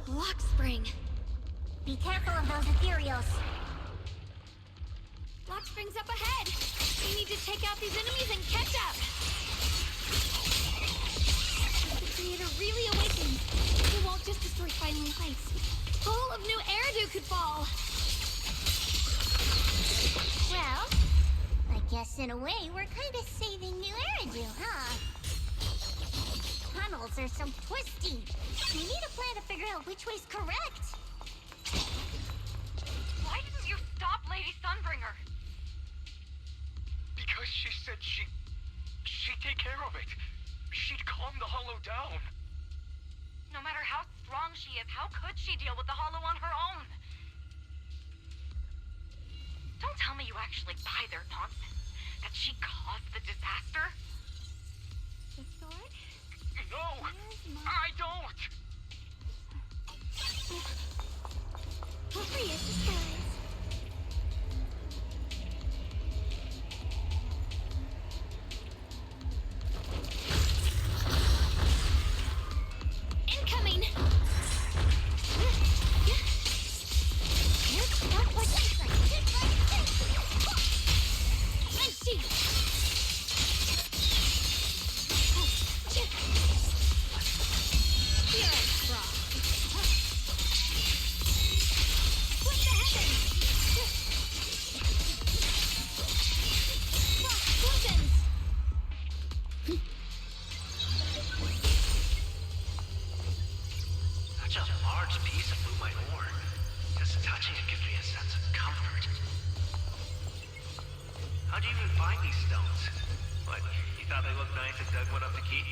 [SPEAKER 12] Lock spring.
[SPEAKER 16] Be careful of those ethereals.
[SPEAKER 12] Lock spring's up ahead. We need to take out these enemies and catch up. If the Creator really awakens, it won't just destroy Final Heights. All of New Eridu could fall.
[SPEAKER 16] Well, I guess in a way we're kind of saving New Eridu, huh? Tunnels are so twisty. We need a plan to figure out which way's correct.
[SPEAKER 22] Why didn't you stop Lady Sunbringer?
[SPEAKER 21] Because she said she'd take care of it. She'd calm the Hollow down.
[SPEAKER 22] No matter how strong she is, how could she deal with the Hollow on her own? Don't tell me you actually buy their nonsense. That she caused the disaster?
[SPEAKER 12] The sword?
[SPEAKER 21] No! I don't!
[SPEAKER 12] Free as the skies. Incoming!
[SPEAKER 21] Such a large piece of blue white ore. Just touching it gives me a sense of comfort. How do you even find these stones? What, you thought they looked nice and dug one up to keep?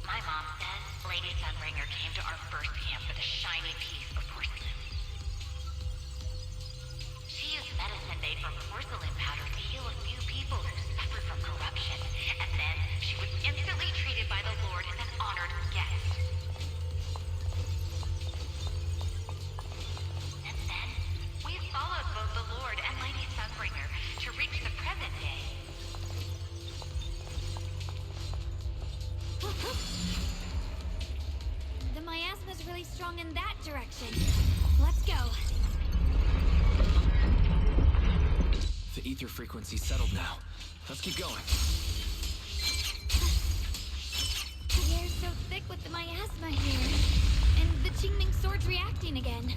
[SPEAKER 20] My mom says Lady Sunbringer came to our first camp with a shiny piece of porcelain. She used medicine made from porcelain powder to heal a few people who suffered from corruption, and then she was instantly treated by the Lord as an honored guest. And then, we followed both the Lord and Lady Sunbringer to reach the present day.
[SPEAKER 12] The miasma's really strong in that direction. Let's go.
[SPEAKER 2] The ether frequency's settled now. Let's keep going.
[SPEAKER 12] The air's so thick with the miasma here. And the Qingming sword's reacting again.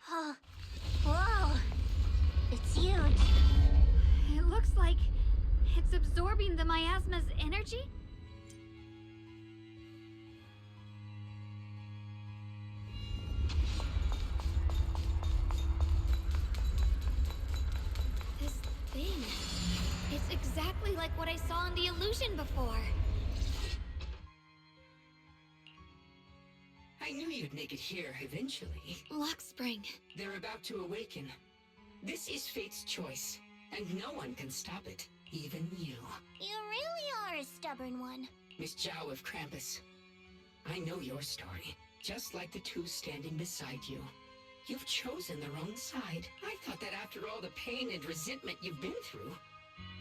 [SPEAKER 16] Oh, whoa! It's huge.
[SPEAKER 12] It looks like it's absorbing the miasma's energy? This thing. It's exactly like what I saw in the illusion before.
[SPEAKER 9] I knew you'd make it here eventually.
[SPEAKER 12] Lockspring.
[SPEAKER 9] They're about to awaken. This is fate's choice, and no one can stop it, even you.
[SPEAKER 16] You really are a stubborn one.
[SPEAKER 9] Miss Zhao of Krampus. I know your story, just like the two standing beside you. You've chosen the wrong side. I thought that after all the pain and resentment you've been through,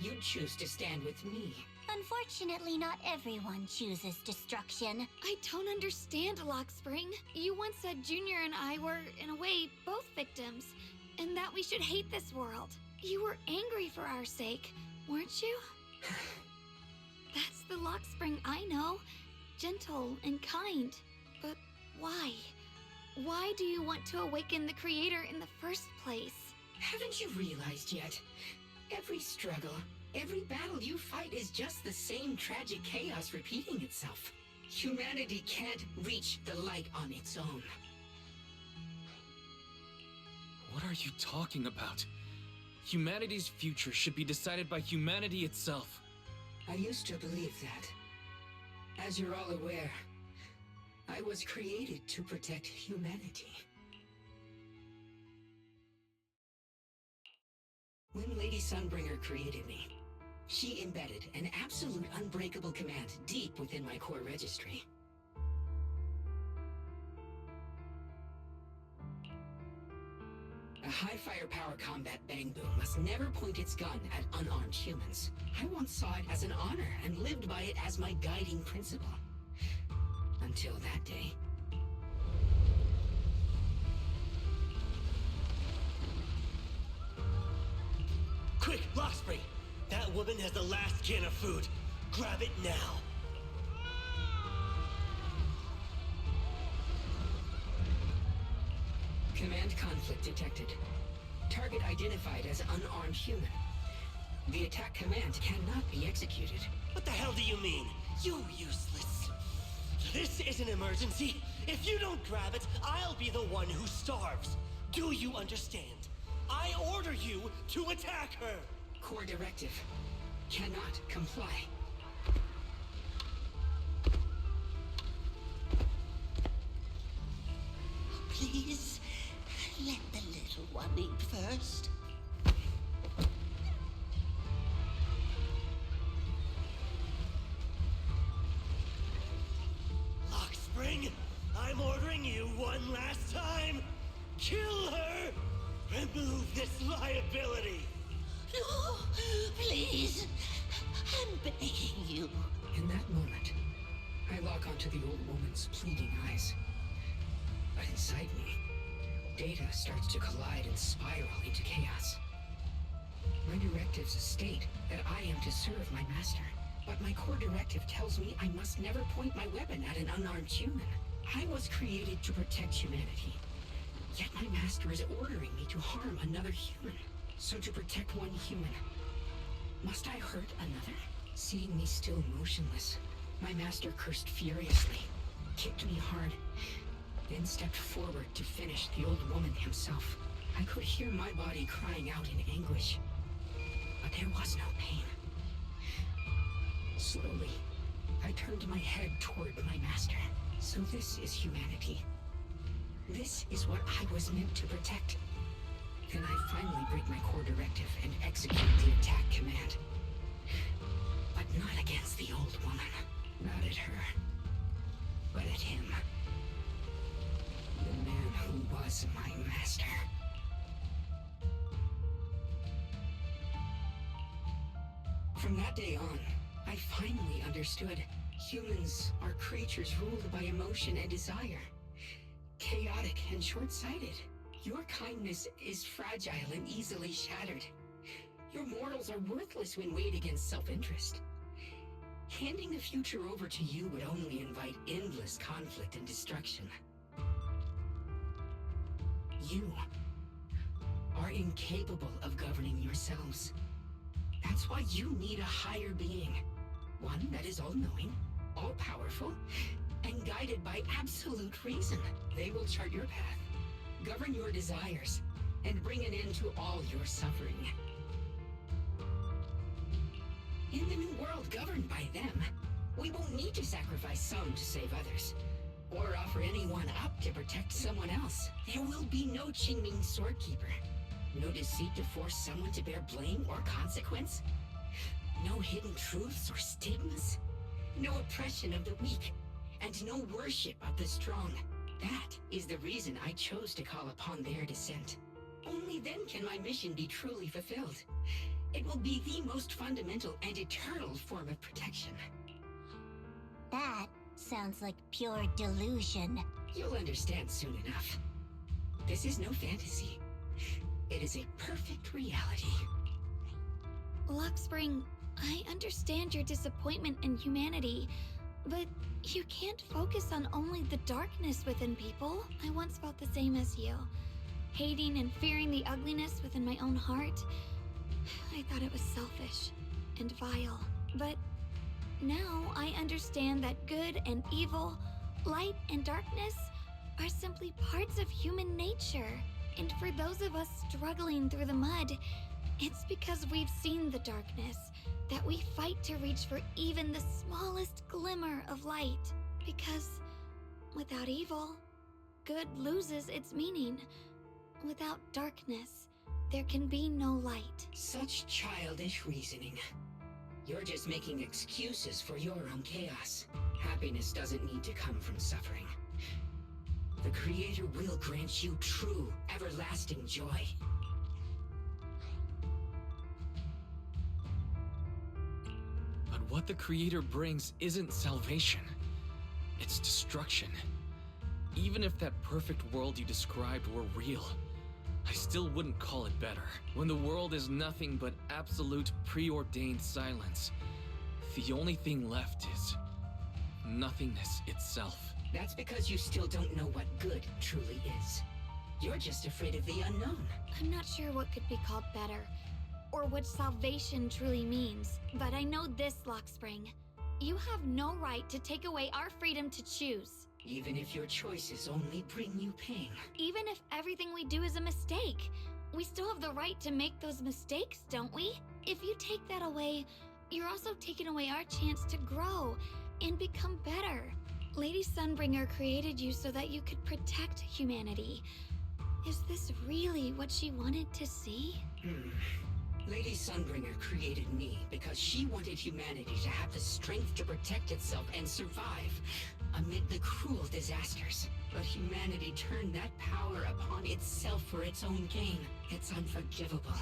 [SPEAKER 9] you'd choose to stand with me.
[SPEAKER 16] Unfortunately, not everyone chooses destruction.
[SPEAKER 12] I don't understand, Lockspring. You once said Junior and I were, in a way, both victims, and that we should hate this world. You were angry for our sake, weren't you? That's the Lockspring I know. Gentle and kind. But why? Why do you want to awaken the Creator in the first place?
[SPEAKER 9] Haven't you realized yet? Every struggle, every battle you fight is just the same tragic chaos repeating itself. Humanity can't reach the light on its own.
[SPEAKER 2] What are you talking about? Humanity's future should be decided by humanity itself.
[SPEAKER 9] I used to believe that. As you're all aware, I was created to protect humanity. When Lady Sunbringer created me, she embedded an absolute unbreakable command deep within my core registry. A high firepower combat bang boom must never point its gun at unarmed humans. I once saw it as an honor and lived by it as my guiding principle. Until that day.
[SPEAKER 3] Quick, Lockspring! That woman has the last can of food. Grab it now.
[SPEAKER 9] Command conflict detected. Target identified as unarmed human. The attack command cannot be executed.
[SPEAKER 3] What the hell do you mean? You useless. This is an emergency. If you don't grab it, I'll be the one who starves. Do you understand? I order you to attack her!
[SPEAKER 9] Core directive. Cannot comply.
[SPEAKER 17] Please, let the little one eat first.
[SPEAKER 3] Lockspring, I'm ordering you one last time. Kill her! Remove this liability!
[SPEAKER 17] No, please. I'm begging you.
[SPEAKER 9] In that moment, I lock onto the old woman's pleading eyes. But inside me, data starts to collide and spiral into chaos. My directives state that I am to serve my master, but my core directive tells me I must never point my weapon at an unarmed human. I was created to protect humanity, yet my master is ordering me to harm another human. So to protect one human, must I hurt another? Seeing me still motionless, my master cursed furiously. kicked me hard, then stepped forward to finish the old woman himself. I could hear my body crying out in anguish, but there was no pain. Slowly, I turned my head toward my master. So this is humanity. This is what I was meant to protect. Then I finally break my core directive and execute the attack command. But not against the old woman. Not at her. But at him. The man who was my master. From that day on, I finally understood. Humans are creatures ruled by emotion and desire. Chaotic and short-sighted. Your kindness is fragile and easily shattered. Your morals are worthless when weighed against self-interest. Handing the future over to you would only invite endless conflict and destruction. You are incapable of governing yourselves. That's why you need a higher being. One that is all-knowing, all-powerful, and guided by absolute reason. They will chart your path, govern your desires, and bring an end to all your suffering. In the new world governed by them, we won't need to sacrifice some to save others, or offer anyone up to protect someone else. There will be no Qingming Swordkeeper. No deceit to force someone to bear blame or consequence. No hidden truths or stigmas. No oppression of the weak. And no worship of the strong. That is the reason I chose to call upon their descent. Only then can my mission be truly fulfilled. It will be the most fundamental and eternal form of protection.
[SPEAKER 16] That sounds like pure delusion.
[SPEAKER 9] You'll understand soon enough. This is no fantasy. It is a perfect reality.
[SPEAKER 12] Luxspring, I understand your disappointment in humanity, but you can't focus on only the darkness within people. I once felt the same as you, hating and fearing the ugliness within my own heart. I thought it was selfish and vile, but now I understand that good and evil, light and darkness are simply parts of human nature. And for those of us struggling through the mud, it's because we've seen the darkness that we fight to reach for even the smallest glimmer of light. Because without evil, good loses its meaning. Without darkness, there can be no light.
[SPEAKER 9] Such childish reasoning. You're just making excuses for your own chaos. Happiness doesn't need to come from suffering. The Creator will grant you true, everlasting joy.
[SPEAKER 2] But what the Creator brings isn't salvation. It's destruction. Even if that perfect world you described were real, I still wouldn't call it better. When the world is nothing but absolute preordained silence, the only thing left is nothingness itself.
[SPEAKER 9] That's because you still don't know what good truly is. You're just afraid of the unknown.
[SPEAKER 12] I'm not sure what could be called better, or what salvation truly means, but I know this, Luxspring. You have no right to take away our freedom to choose.
[SPEAKER 9] Even if your choices only bring you pain.
[SPEAKER 12] Even if everything we do is a mistake, we still have the right to make those mistakes, don't we? If you take that away, you're also taking away our chance to grow and become better. Lady Sunbringer created you so that you could protect humanity. Is this really what she wanted to see?
[SPEAKER 9] Lady Sunbringer created me because she wanted humanity to have the strength to protect itself and survive amid the cruel disasters. But humanity turned that power upon itself for its own gain. It's unforgivable.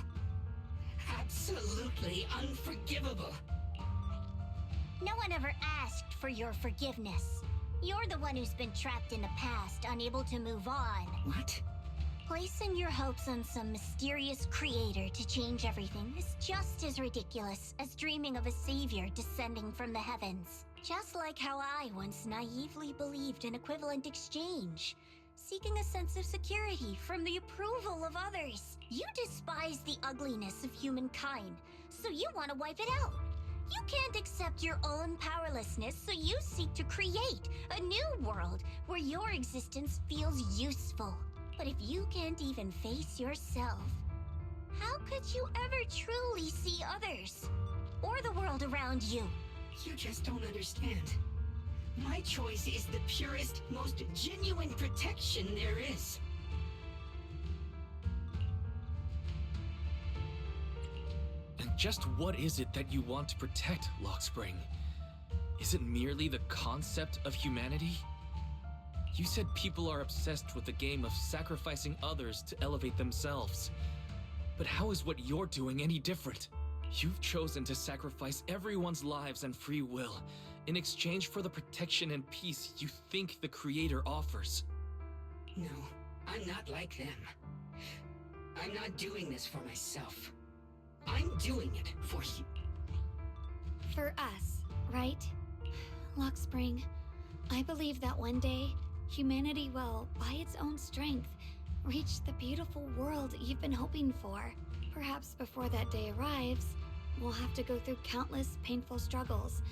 [SPEAKER 9] Absolutely unforgivable.
[SPEAKER 16] No one ever asked for your forgiveness. You're the one who's been trapped in the past, unable to move on.
[SPEAKER 9] What?
[SPEAKER 16] Placing your hopes on some mysterious creator to change everything is just as ridiculous as dreaming of a savior descending from the heavens. Just like how I once naively believed in equivalent exchange, seeking a sense of security from the approval of others. You despise the ugliness of humankind, so you want to wipe it out. You can't accept your own powerlessness, so you seek to create a new world where your existence feels useful. But if you can't even face yourself, how could you ever truly see others? Or the world around you?
[SPEAKER 9] You just don't understand. My choice is the purest, most genuine protection there is.
[SPEAKER 2] And just what is it that you want to protect, Lockspring? Is it merely the concept of humanity? You said people are obsessed with the game of sacrificing others to elevate themselves. But how is what you're doing any different? You've chosen to sacrifice everyone's lives and free will in exchange for the protection and peace you think the Creator offers.
[SPEAKER 9] No, I'm not like them. I'm not doing this for myself. I'm doing it for you.
[SPEAKER 12] For us, right? Lockspring, I believe that one day, humanity will, by its own strength, reach the beautiful world you've been hoping for. Perhaps before that day arrives, we'll have to go through countless painful struggles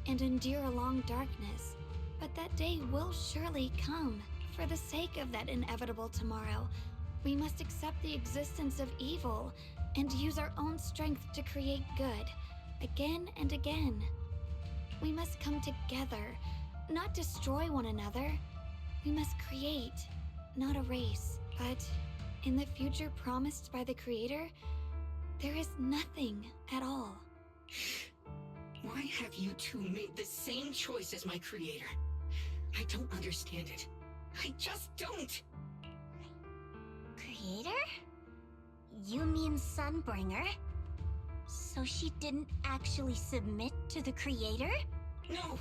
[SPEAKER 12] and endure a long darkness. But that day will surely come. For the sake of that inevitable tomorrow, we must accept the existence of evil and use our own strength to create good, again and again. We must come together, not destroy one another. We must create, not erase. But in the future promised by the Creator, there is nothing at all.
[SPEAKER 9] Why have you two made the same choice as my Creator? I don't understand it. I just don't.
[SPEAKER 16] Creator? You mean Sunbringer? So she didn't actually submit to the Creator?
[SPEAKER 9] No.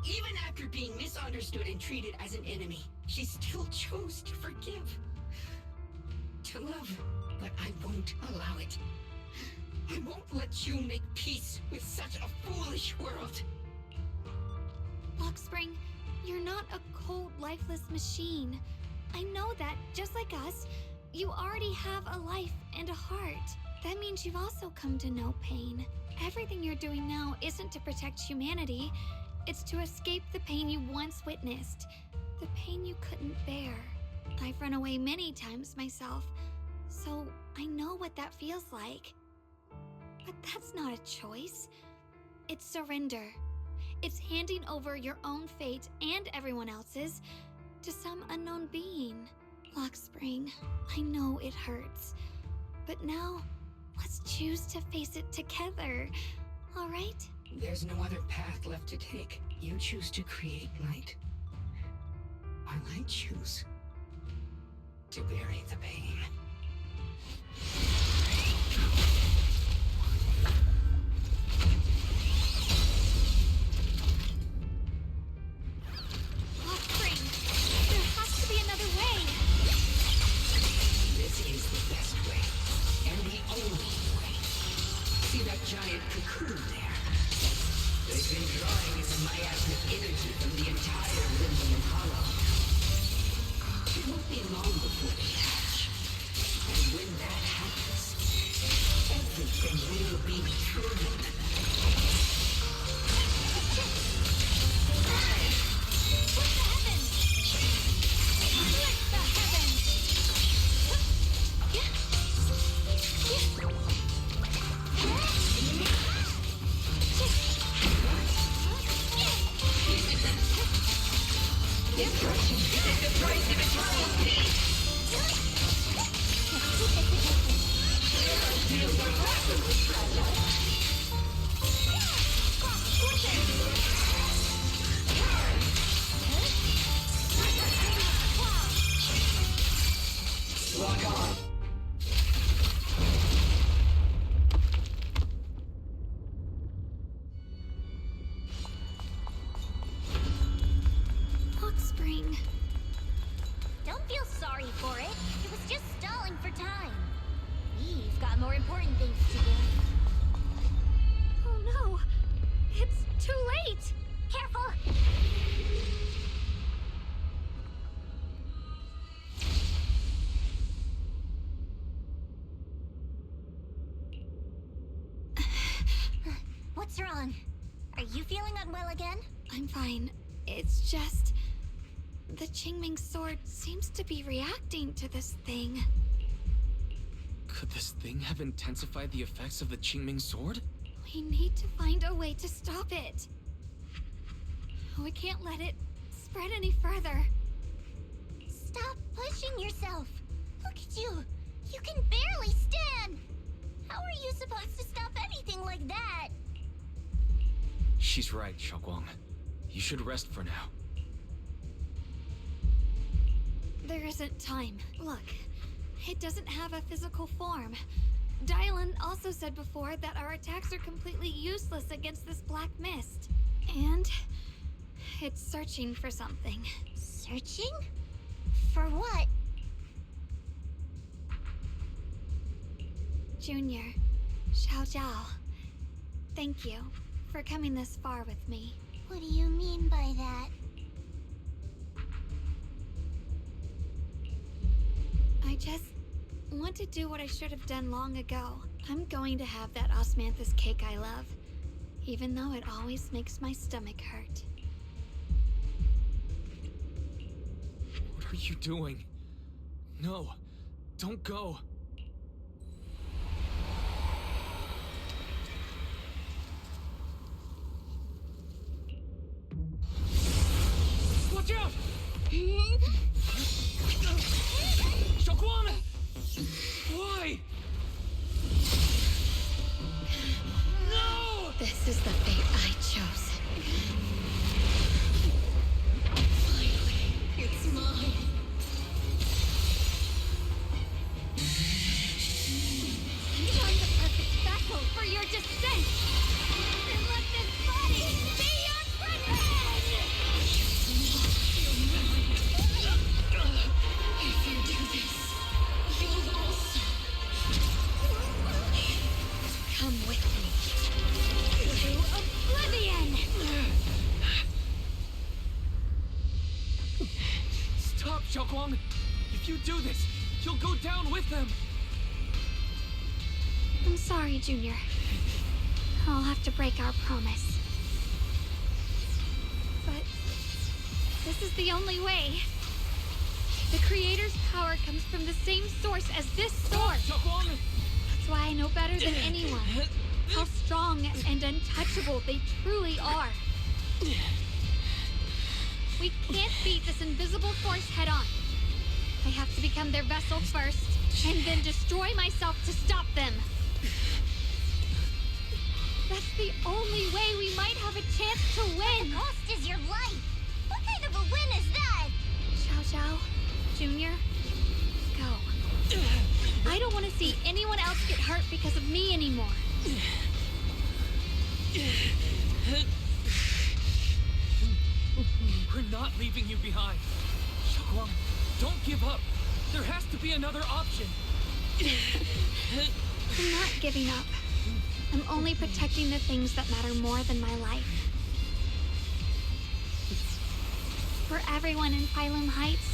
[SPEAKER 9] Even after being misunderstood and treated as an enemy, she still chose to forgive. To love, but I won't allow it. I won't let you make peace with such a foolish world.
[SPEAKER 12] Lockspring, you're not a cold, lifeless machine. I know that, just like us, you already have a life and a heart. That means you've also come to know pain. Everything you're doing now isn't to protect humanity. It's to escape the pain you once witnessed. The pain you couldn't bear. I've run away many times myself, so I know what that feels like. But that's not a choice. It's surrender. It's handing over your own fate and everyone else's to some unknown being. Lockspring, I know it hurts. But now, let's choose to face it together, all right?
[SPEAKER 9] There's no other path left to take. You choose to create light, while I choose to bury the pain.
[SPEAKER 12] Lockspring, there has to be another way.
[SPEAKER 9] This is the best way, and the only way. See that giant cocoon there? They've been drawing in the miasmic energy from the entire Zenless Hollow. It won't be long before they hatch. And when that happens, everything will be proven.
[SPEAKER 12] Split the heavens! Split the heavens!
[SPEAKER 9] Destruction is the price of eternal peace! Feels impossibly fragile. Lock on.
[SPEAKER 12] Lockspring.
[SPEAKER 16] Don't feel sorry for it. It was just stalling for time. We've got more important things to do.
[SPEAKER 12] Oh no! It's too late!
[SPEAKER 16] Careful! you feeling unwell again?
[SPEAKER 12] I'm fine. It's just... the Qingming sword seems to be reacting to this thing.
[SPEAKER 2] Could this thing have intensified the effects of the Qingming sword?
[SPEAKER 12] We need to find a way to stop it. We can't let it spread any further.
[SPEAKER 16] Stop pushing yourself. Look at you. You can barely stand. How are you supposed to stop anything like that?
[SPEAKER 2] She's right, Xiaoguang. You should rest for now.
[SPEAKER 12] There isn't time. Look, it doesn't have a physical form. Dylan also said before that our attacks are completely useless against this black mist. And it's searching for something.
[SPEAKER 16] Searching? For what?
[SPEAKER 12] Junior, Xiao Zhao, thank you for coming this far with me.
[SPEAKER 16] What do you mean by that?
[SPEAKER 12] I just want to do what I should have done long ago. I'm going to have that osmanthus cake I love, even though it always makes my stomach hurt.
[SPEAKER 2] What are you doing? No, don't go. Watch out! Xiaoguang! Why? No!
[SPEAKER 17] This is the fate I chose. Finally, it's mine.
[SPEAKER 12] You're the perfect vessel for your descent! And let this body be your prison!
[SPEAKER 17] If you do this, you'll also
[SPEAKER 12] come with me to oblivion!
[SPEAKER 2] Stop, Xiaoguang! If you do this, you'll go down with them!
[SPEAKER 12] I'm sorry, Junior. I'll have to break our promise. But this is the only way. The Creator's power comes from the same source as this sword. That's why I know better than anyone how strong and untouchable they truly are. We can't beat this invisible force head on. I have to become their vessel first, and then destroy myself to stop them. That's the only way we might have a chance to win.
[SPEAKER 16] The cost is your life. What kind of a win is that?
[SPEAKER 12] Xiao Zhao, Junior, go. I don't want to see anyone else get hurt because of me anymore.
[SPEAKER 2] We're not leaving you behind. Xiaoguang, don't give up. There has to be another option.
[SPEAKER 12] I'm not giving up. I'm only protecting the things that matter more than my life. For everyone in Phylum Heights,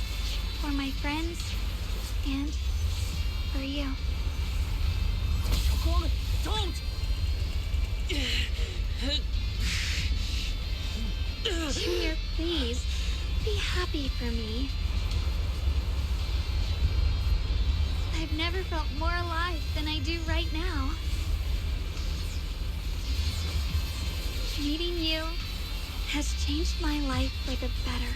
[SPEAKER 12] for my friends, and for you.
[SPEAKER 2] Xiaoguang, don't!
[SPEAKER 12] Junior, please, be happy for me. I've never felt more alive than I do right now. Meeting you has changed my life for the better.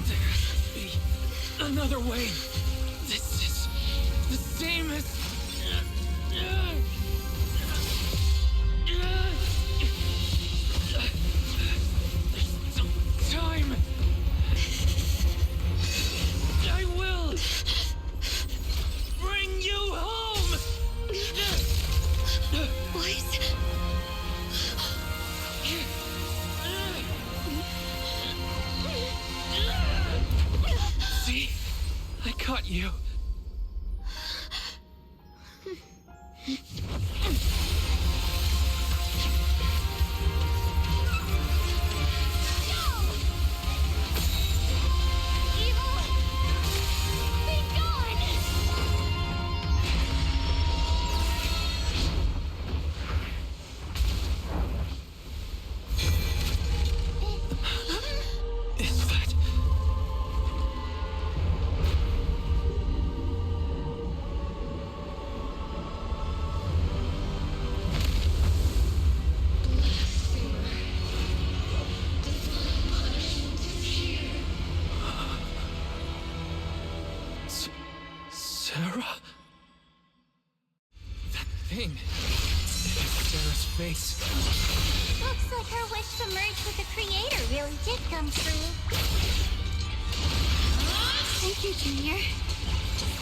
[SPEAKER 2] There has to be another way. This is the same as... There's still time. I will bring you home.
[SPEAKER 12] Boys.
[SPEAKER 2] See? I caught you.
[SPEAKER 12] Evil! Be gone!
[SPEAKER 2] thing. It's Sarah's face.
[SPEAKER 16] Looks like her wish to merge with the Creator really did come true.
[SPEAKER 12] Thank you, Junior.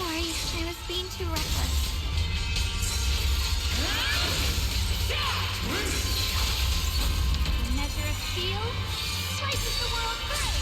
[SPEAKER 12] Sorry, I was being too reckless. A measure of steel slices the world through.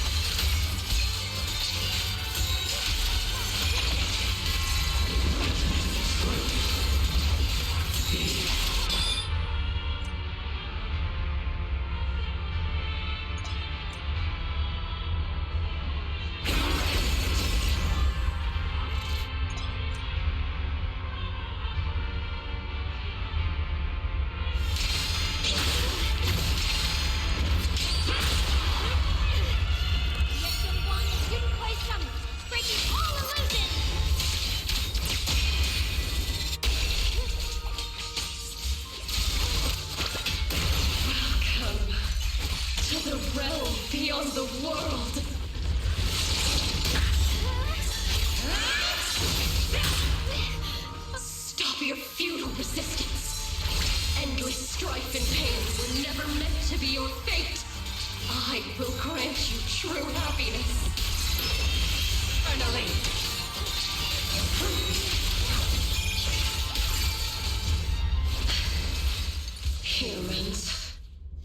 [SPEAKER 17] Beyond the world! Stop your futile resistance! Endless strife and pain were never meant to be your fate! I will grant you true happiness! Finally! Humans.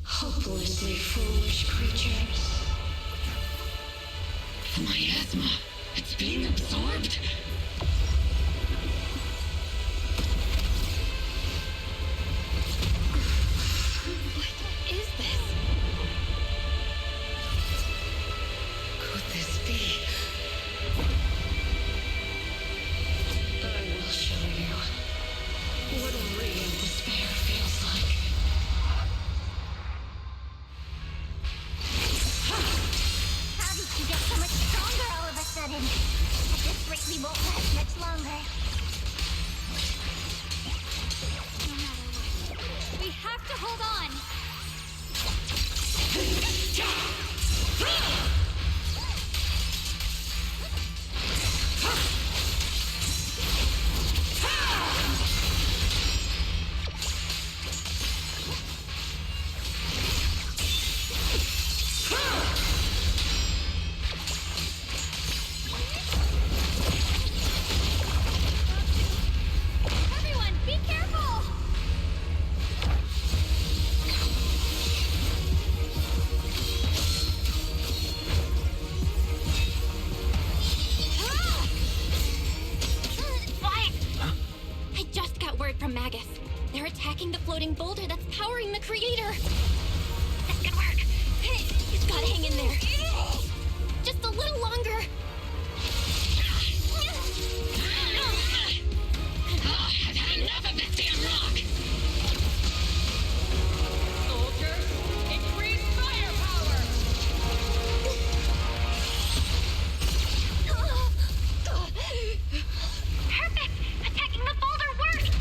[SPEAKER 17] Hopelessly foolish creatures. The miasma. It's being absorbed.
[SPEAKER 12] What is this?
[SPEAKER 17] Could this be? I will show you what real despair feels like.
[SPEAKER 16] How did you get so much stronger all of a sudden? At this rate, we won't last much longer.
[SPEAKER 12] No matter what, we have to hold on. Everyone, be careful!
[SPEAKER 1] Why? I just got word from Magus. They're attacking the floating boulder that's powering the Creator. This could work. You've got to hang in there. Just a little longer.
[SPEAKER 17] I've had enough of this damn rock!
[SPEAKER 22] Soldiers, increase firepower!
[SPEAKER 1] Perfect! Attacking the boulder worked!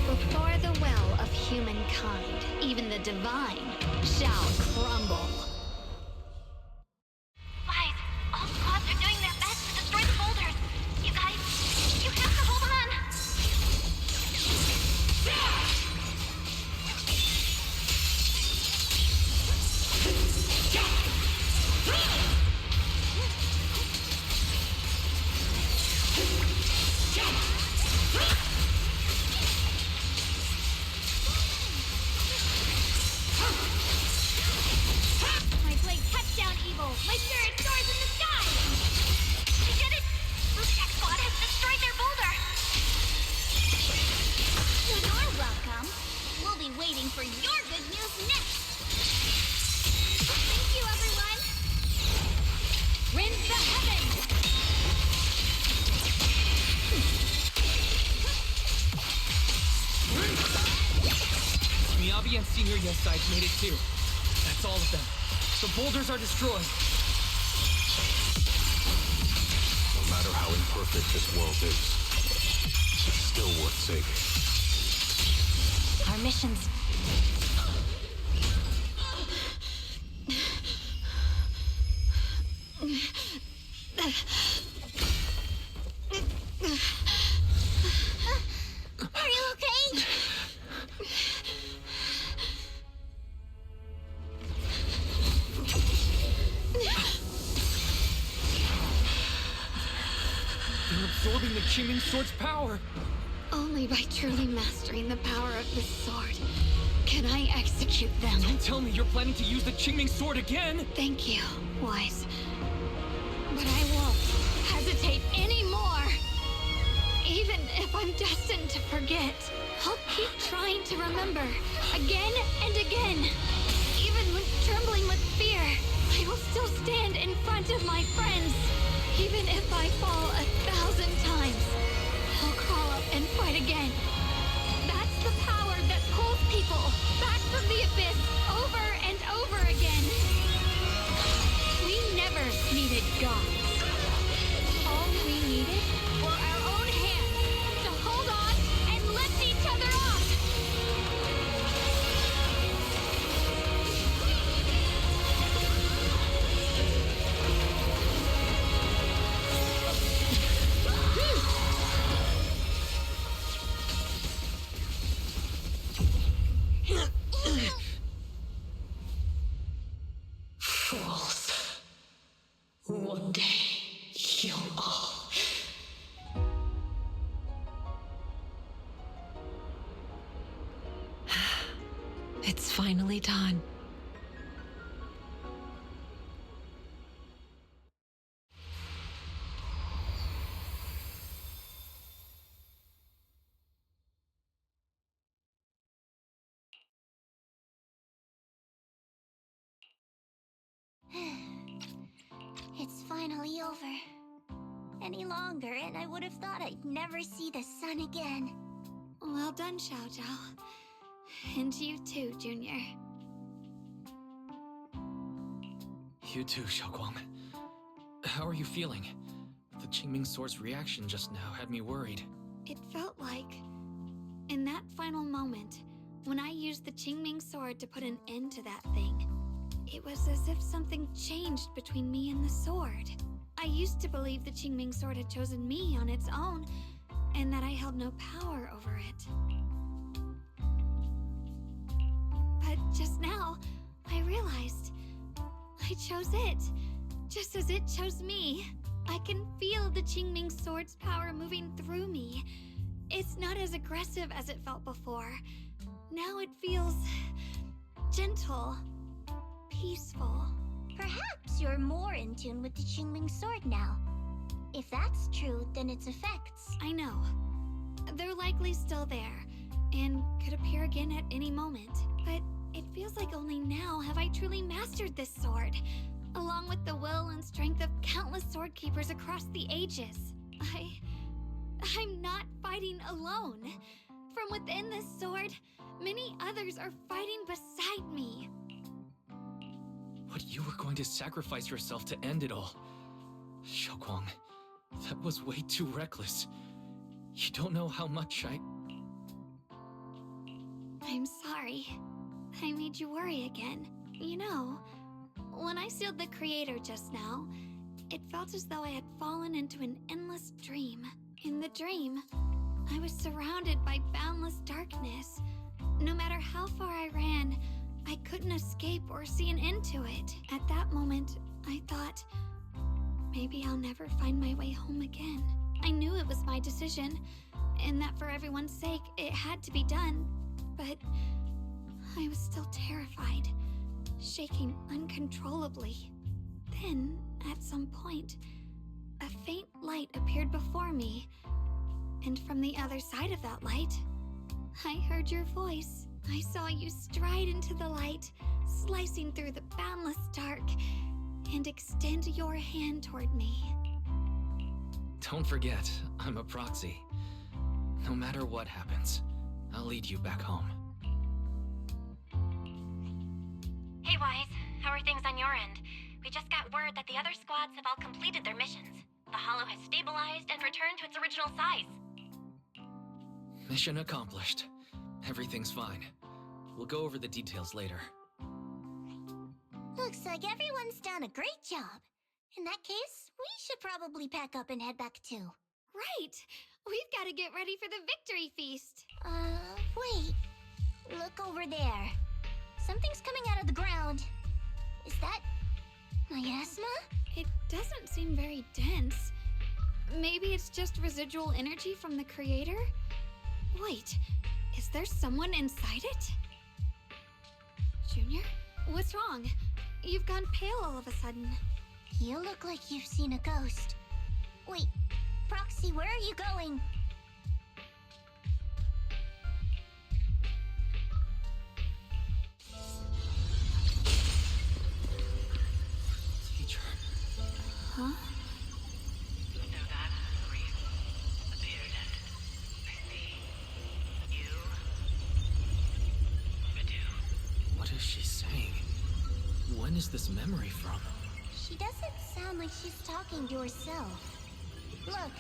[SPEAKER 12] Before the well of humankind, even the divine shall crumble.
[SPEAKER 1] Guys, all squads are doing their best to destroy the boulders. You guys, you have to hold on.
[SPEAKER 12] My blade cuts down evil. My spirit soars in the sky.
[SPEAKER 1] We did it! Tech Squad has destroyed their boulder.
[SPEAKER 16] You're welcome. We'll be waiting for your good news next.
[SPEAKER 12] Thank you, everyone. Rend the heavens.
[SPEAKER 23] Miyabi and Senior Yes sides made it too. That's all of them. The boulders are destroyed.
[SPEAKER 18] No matter how imperfect this world is, it's still worth saving.
[SPEAKER 1] Our mission's...
[SPEAKER 16] Are you okay?
[SPEAKER 23] They're absorbing the Qingming Sword's power.
[SPEAKER 12] Only by truly mastering the power of this sword can I execute them.
[SPEAKER 23] Don't tell me you're planning to use the Qingming Sword again!
[SPEAKER 12] Thank you, Wise. But I won't hesitate anymore. Even if I'm destined to forget, I'll keep trying to remember again and again. Even when trembling with fear, I will still stand in front of my friends. Even if I fall 1,000 times, I'll crawl up and fight again. That's the power that pulls people back from the abyss over and over again. We never needed gods. All we needed were our own hands to hold on and lift each other up.
[SPEAKER 17] Fools. One day, you'll all...
[SPEAKER 4] It's finally done.
[SPEAKER 16] It's finally over. Any longer, and I would have thought I'd never see the sun again.
[SPEAKER 12] Well done, Xiao Zhao. And you too, Junior.
[SPEAKER 2] You too, Xiaoguang. How are you feeling? The Qingming Sword's reaction just now had me worried.
[SPEAKER 12] It felt like, in that final moment, when I used the Qingming Sword to put an end to that thing, it was as if something changed between me and the sword. I used to believe the Qingming Sword had chosen me on its own, and that I held no power over it. But just now, I realized I chose it, just as it chose me. I can feel the Qingming Sword's power moving through me. It's not as aggressive as it felt before. Now it feels gentle, peaceful.
[SPEAKER 16] Perhaps you're more in tune with the Qingming Sword now. If that's true, then its effects...
[SPEAKER 12] I know. They're likely still there, and could appear again at any moment. But it feels like only now have I truly mastered this sword, along with the will and strength of countless sword keepers across the ages. I'm not fighting alone. From within this sword, many others are fighting beside me.
[SPEAKER 2] But you were going to sacrifice yourself to end it all. Xiaoguang, that was way too reckless. You don't know how much
[SPEAKER 12] I'm sorry. I made you worry again. You know, when I sealed the Creator just now, it felt as though I had fallen into an endless dream. In the dream, I was surrounded by boundless darkness. No matter how far I ran, I couldn't escape or see an end to it. At that moment, I thought, maybe I'll never find my way home again. I knew it was my decision, and that for everyone's sake, it had to be done. But I was still terrified, shaking uncontrollably. Then, at some point, a faint light appeared before me, and from the other side of that light, I heard your voice. I saw you stride into the light, slicing through the boundless dark, and extend your hand toward me.
[SPEAKER 2] Don't forget, I'm a proxy. No matter what happens, I'll lead you back home.
[SPEAKER 20] Hey, Wise. How are things on your end? We just got word that the other squads have all completed their missions. The Hollow has stabilized and returned to its original size.
[SPEAKER 2] Mission accomplished. Everything's fine. We'll go over the details later.
[SPEAKER 16] Looks like everyone's done a great job. In that case, we should probably pack up and head back too.
[SPEAKER 12] Right! We've got to get ready for the victory feast.
[SPEAKER 16] Wait. Look over there. Something's coming out of the ground. Is that miasma?
[SPEAKER 12] It doesn't seem very dense. Maybe it's just residual energy from the creator? Wait, is there someone inside it? Junior, what's wrong? You've gone pale all of a sudden.
[SPEAKER 16] You look like you've seen a ghost. Wait, Proxy, where are you going?
[SPEAKER 2] Teacher.
[SPEAKER 12] Huh?
[SPEAKER 4] So that's the reason. Appeared and I see you. Radu.
[SPEAKER 2] What is she saying? When is this memory from?
[SPEAKER 16] She doesn't sound like she's talking to herself. Look,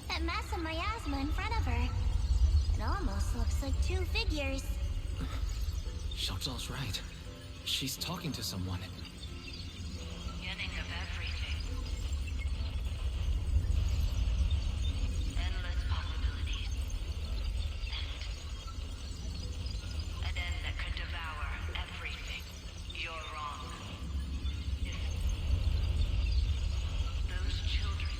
[SPEAKER 16] that mass of miasma in front of her. It almost looks like two figures.
[SPEAKER 2] Xiaozhao's right. She's talking to someone.
[SPEAKER 4] Beginning of everything. Endless possibilities. An end that could devour everything. You're wrong. If those children,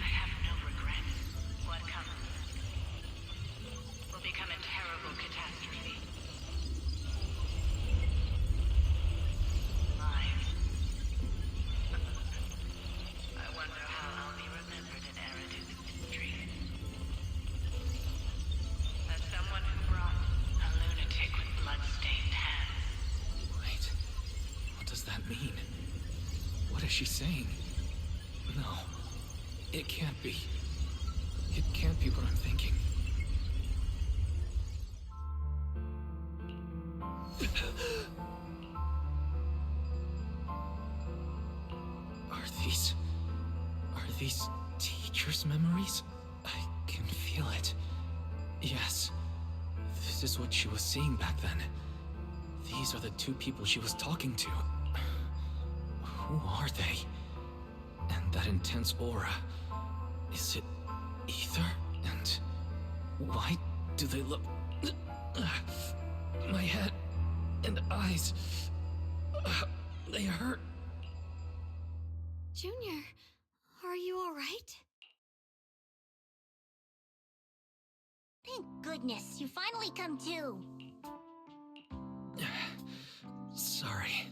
[SPEAKER 4] I have no regrets. What comes will become a terrible catastrophe. Lives. I wonder how I'll be remembered in Eridu's history. As someone who brought a lunatic with blood-stained hands.
[SPEAKER 2] Wait, what does that mean? What is she saying? No, it can't be. It can't be what I'm thinking. Are these teacher's memories? I can feel it. Yes, this is what she was seeing back then. These are the two people she was talking to. Who are they? And that intense aura. Is it ether? And why do they look... My head and eyes... They hurt.
[SPEAKER 12] Junior, are you alright?
[SPEAKER 16] Thank goodness, you finally come to.
[SPEAKER 2] Sorry.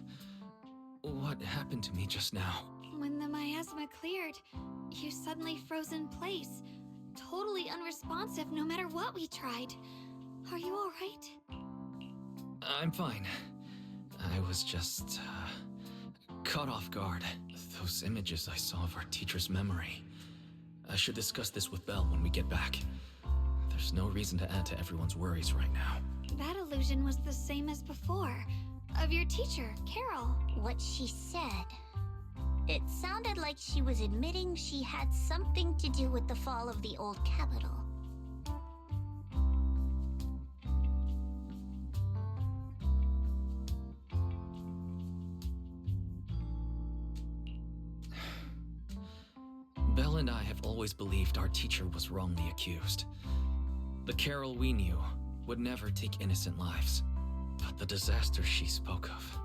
[SPEAKER 2] What happened to me just now?
[SPEAKER 12] When the miasma cleared, you suddenly froze in place. Totally unresponsive no matter what we tried. Are you alright?
[SPEAKER 2] I'm fine. I was just, caught off guard. Those images I saw of our teacher's memory. I should discuss this with Belle when we get back. There's no reason to add to everyone's worries right now.
[SPEAKER 12] That illusion was the same as before. Of your teacher, Carol.
[SPEAKER 16] What she said. It sounded like she was admitting she had something to do with the fall of the old capital.
[SPEAKER 2] Belle and I have always believed our teacher was wrongly accused. The Carol we knew would never take innocent lives. But the disaster she spoke of,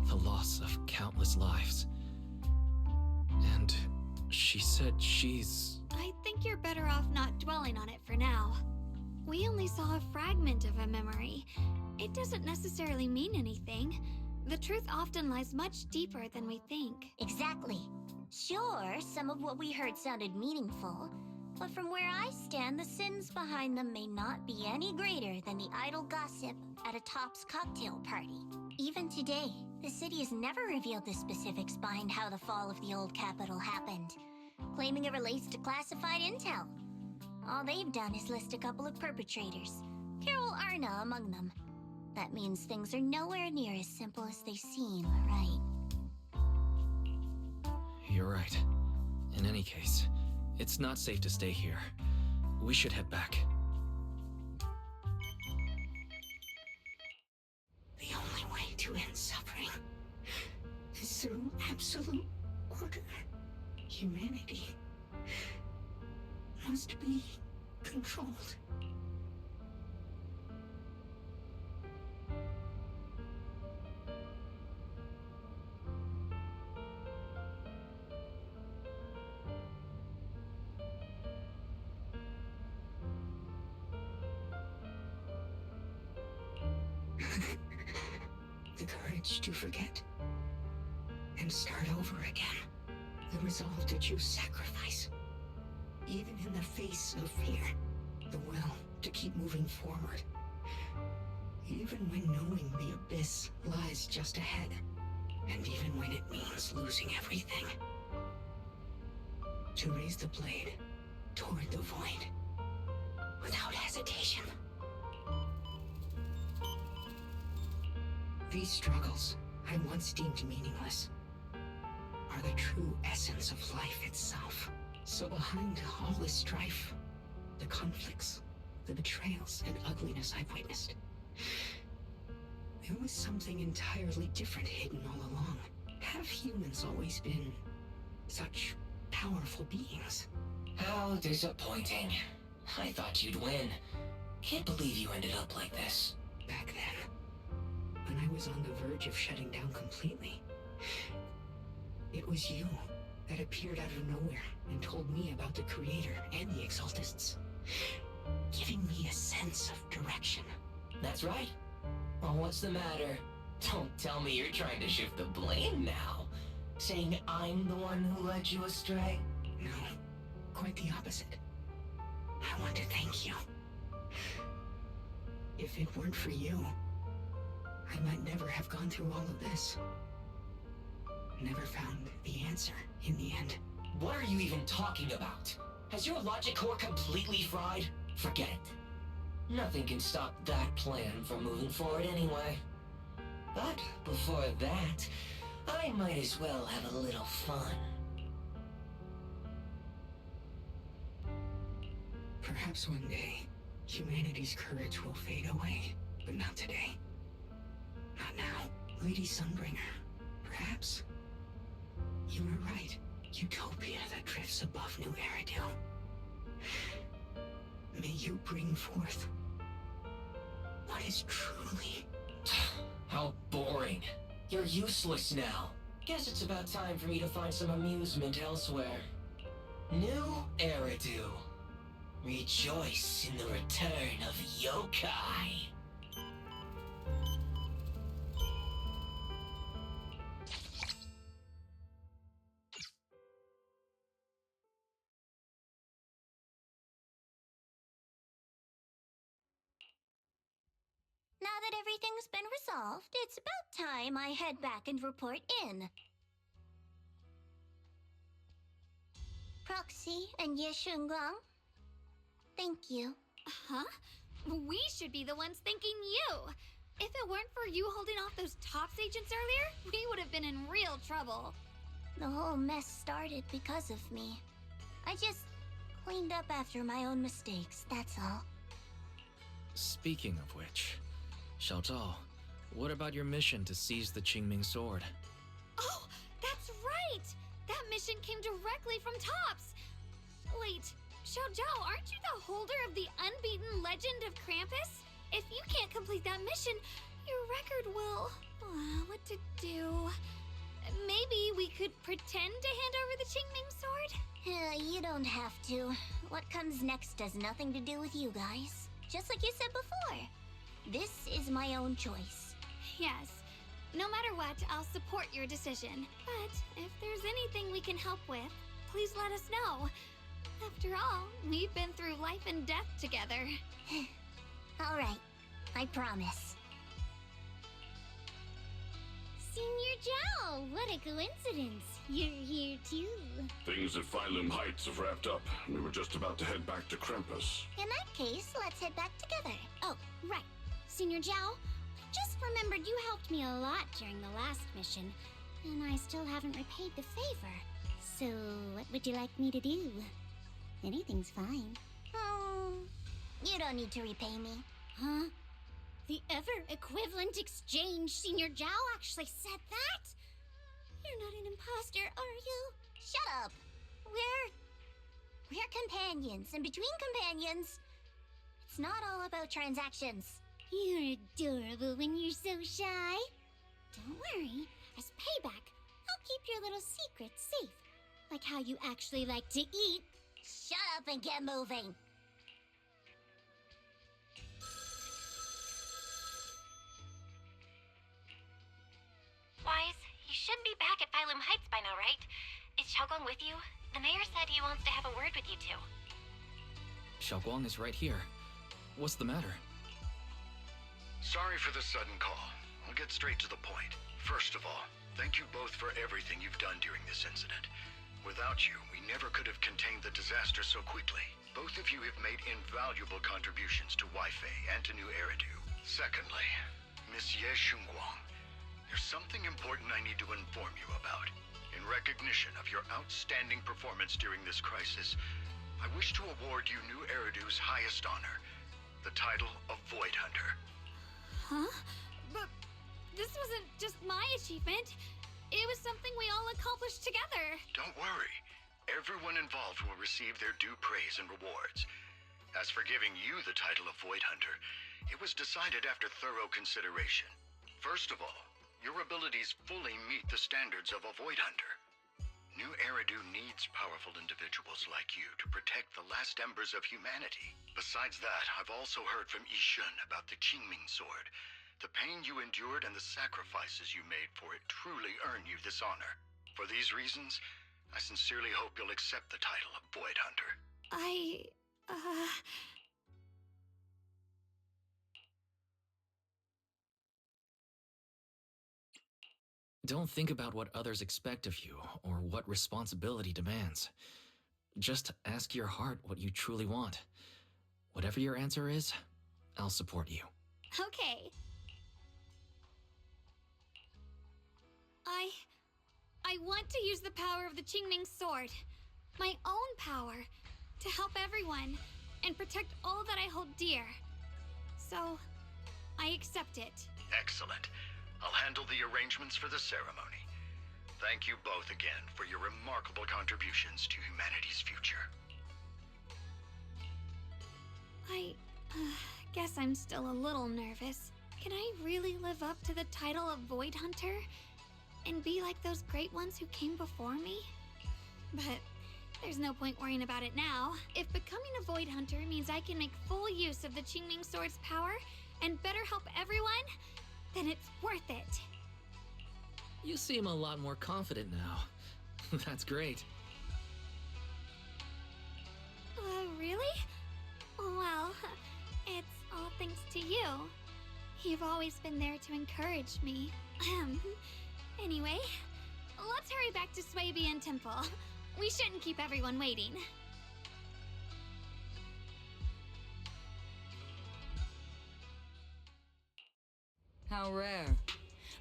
[SPEAKER 2] the loss of countless lives, and she said she's...
[SPEAKER 12] I think you're better off not dwelling on it for now. We only saw a fragment of a memory. It doesn't necessarily mean anything. The truth often lies much deeper than we think.
[SPEAKER 16] Exactly. Sure, some of what we heard sounded meaningful, but from where I stand, the sins behind them may not be any greater than the idle gossip at a Top's cocktail party. Even today, the city has never revealed the specifics behind how the fall of the old capital happened, claiming it relates to classified intel. All they've done is list a couple of perpetrators, Carol Arna among them. That means things are nowhere near as simple as they seem, right?
[SPEAKER 2] You're right. In any case, it's not safe to stay here. We should head back.
[SPEAKER 9] The only way to end suffering is through absolute order, humanity must be controlled. The courage to forget and start over again. The resolve to choose sacrifice, even in the face of fear. The will to keep moving forward, even when knowing the abyss lies just ahead, and even when it means losing everything. To raise the blade toward the void, without hesitation. These struggles I once deemed meaningless are the true essence of life itself. So behind all the strife, the conflicts, the betrayals and ugliness I've witnessed, there was something entirely different hidden all along. Have humans always been such powerful beings?
[SPEAKER 14] How disappointing. I thought you'd win. Can't believe you ended up like this.
[SPEAKER 9] Back then, when I was on the verge of shutting down completely, it was you that appeared out of nowhere and told me about the Creator and the Exaltists, giving me a sense of direction.
[SPEAKER 14] That's right. Well, what's the matter? Don't tell me you're trying to shift the blame now. Saying I'm the one who led you astray?
[SPEAKER 9] No, quite the opposite. I want to thank you. If it weren't for you, I might never have gone through all of this. Never found the answer in the end.
[SPEAKER 14] What are you even talking about? Has your logic core completely fried? Forget it. Nothing can stop that plan from moving forward anyway. But before that, I might as well have a little fun.
[SPEAKER 9] Perhaps one day, humanity's courage will fade away, but not today. Not now. Lady Sunbringer, perhaps you are right. Utopia that drifts above New Eridu. May you bring forth what is truly...
[SPEAKER 14] How boring. You're useless now. Guess it's about time for me to find some amusement elsewhere. New Eridu. Rejoice in the return of yokai.
[SPEAKER 16] Now that everything's been resolved, it's about time I head back and report in. Proxy and Yeshungang, thank you.
[SPEAKER 12] Huh? We should be the ones thanking you. If it weren't for you holding off those TOPS agents earlier, we would have been in real trouble.
[SPEAKER 16] The whole mess started because of me. I just cleaned up after my own mistakes, that's all.
[SPEAKER 2] Speaking of which, Xiao Zhao, what about your mission to seize the Qingming sword?
[SPEAKER 12] Oh, that's right! That mission came directly from TOPS! Wait, Xiao Zhao, aren't you the holder of the unbeaten legend of Krampus? If you can't complete that mission, your record will... what to do? Maybe we could pretend to hand over the Qingming sword?
[SPEAKER 16] You don't have to. What comes next has nothing to do with you guys. Just like you said before. This is my own choice.
[SPEAKER 12] Yes. No matter what, I'll support your decision. But if there's anything we can help with, please let us know. After all, we've been through life and death together.
[SPEAKER 16] All right. I promise. Senior Zhao, what a coincidence. You're here too.
[SPEAKER 11] Things at Phylum Heights have wrapped up. We were just about to head back to Krampus.
[SPEAKER 16] In that case, let's head back together. Oh, right. Senior Zhao, I just remembered you helped me a lot during the last mission, and I still haven't repaid the favor. So, what would you like me to do? Anything's fine. You don't need to repay me. Huh? The ever-equivalent exchange, Senior Zhao actually said that? You're not an imposter, are you? Shut up. We're companions, and between companions, it's not all about transactions. You're adorable when you're so shy. Don't worry, as payback, I'll keep your little secrets safe. Like how you actually like to eat. Shut up and get moving.
[SPEAKER 20] Wise, you should be back at Phylum Heights by now, right? Is Xiaoguang with you? The mayor said he wants to have a word with you two.
[SPEAKER 2] Xiaoguang is right here. What's the matter?
[SPEAKER 6] Sorry for the sudden call. I'll get straight to the point. First of all, thank you both for everything you've done during this incident. Without you, we never could have contained the disaster so quickly. Both of you have made invaluable contributions to Weifei and to New Eridu. Secondly, Miss Ye Shunguang, there's something important I need to inform you about. In recognition of your outstanding performance during this crisis, I wish to award you New Eridu's highest honor, the title of Void Hunter.
[SPEAKER 12] Huh? But this wasn't just my achievement. It was something we all accomplished together.
[SPEAKER 6] Don't worry. Everyone involved will receive their due praise and rewards. As for giving you the title of Void Hunter, it was decided after thorough consideration. First of all, your abilities fully meet the standards of a Void Hunter. New Eridu needs powerful individuals like you to protect the last embers of humanity. Besides that, I've also heard from Yishun about the Qingming Sword. The pain you endured and the sacrifices you made for it truly earn you this honor. For these reasons, I sincerely hope you'll accept the title of Void Hunter.
[SPEAKER 2] Don't think about what others expect of you or what responsibility demands. Just ask your heart what you truly want. Whatever your answer is, I'll support you.
[SPEAKER 12] Okay. I want to use the power of the Qingming Sword. My own power. To help everyone and protect all that I hold dear. So, I accept it.
[SPEAKER 6] Excellent. I'll handle the arrangements for the ceremony. Thank you both again for your remarkable contributions to humanity's future.
[SPEAKER 12] I guess I'm still a little nervous. Can I really live up to the title of Void Hunter? And be like those great ones who came before me? But there's no point worrying about it now. If becoming a Void Hunter means I can make full use of the Qingming Sword's power and better help everyone, then it's worth it.
[SPEAKER 2] You seem a lot more confident now. That's great.
[SPEAKER 12] Really? Well, it's all thanks to you. You've always been there to encourage me. Anyway, let's hurry back to Swabian Temple. We shouldn't keep everyone waiting.
[SPEAKER 8] How rare.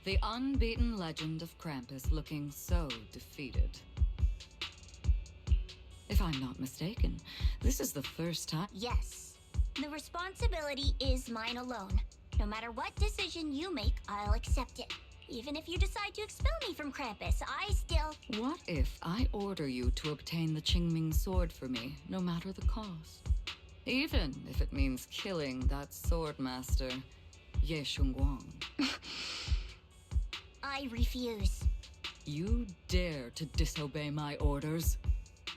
[SPEAKER 8] The unbeaten legend of Krampus looking so defeated. If I'm not mistaken, this is the first time—
[SPEAKER 16] Yes. The responsibility is mine alone. No matter what decision you make, I'll accept it. Even if you decide to expel me from Krampus, I still—
[SPEAKER 8] What if I order you to obtain the Qingming Sword for me, no matter the cost? Even if it means killing that swordmaster, Ye Shunguang.
[SPEAKER 16] I refuse.
[SPEAKER 8] You dare to disobey my orders?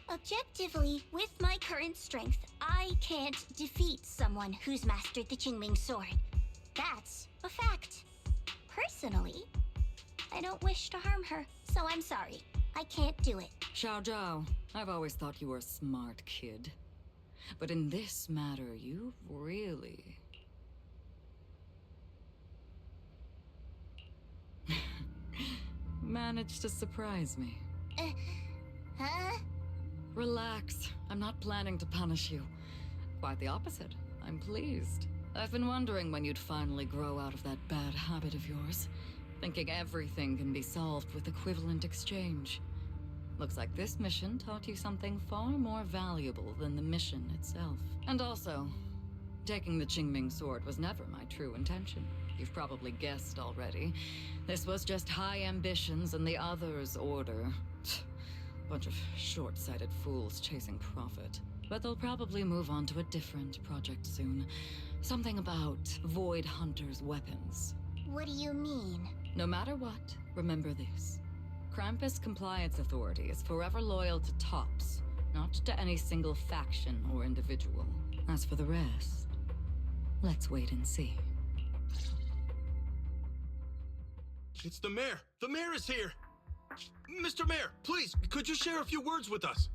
[SPEAKER 16] Objectively, with my current strength, I can't defeat someone who's mastered the Qingming Sword. That's a fact. Personally, I don't wish to harm her, so I'm sorry. I can't do it.
[SPEAKER 8] Xiao Zhao, I've always thought you were a smart kid. But in this matter, you've really— managed to surprise me.
[SPEAKER 16] Huh?
[SPEAKER 8] Relax. I'm not planning to punish you. Quite the opposite. I'm pleased. I've been wondering when you'd finally grow out of that bad habit of yours. Thinking everything can be solved with equivalent exchange. Looks like this mission taught you something far more valuable than the mission itself. And also, taking the Qingming Sword was never my true intention.
[SPEAKER 15] you've probably guessed already. This was just high ambitions and the others' order. Bunch of short-sighted fools chasing profit. But they'll probably move on to a different project soon. Something about Void Hunter's weapons.
[SPEAKER 16] What do you mean?
[SPEAKER 15] No matter what, remember this. Krampus Compliance Authority is forever loyal to TOPS, not to any single faction or individual. As for the rest, let's wait and see.
[SPEAKER 10] It's the mayor! The mayor is here! Mr. Mayor, please, could you share a few words with us?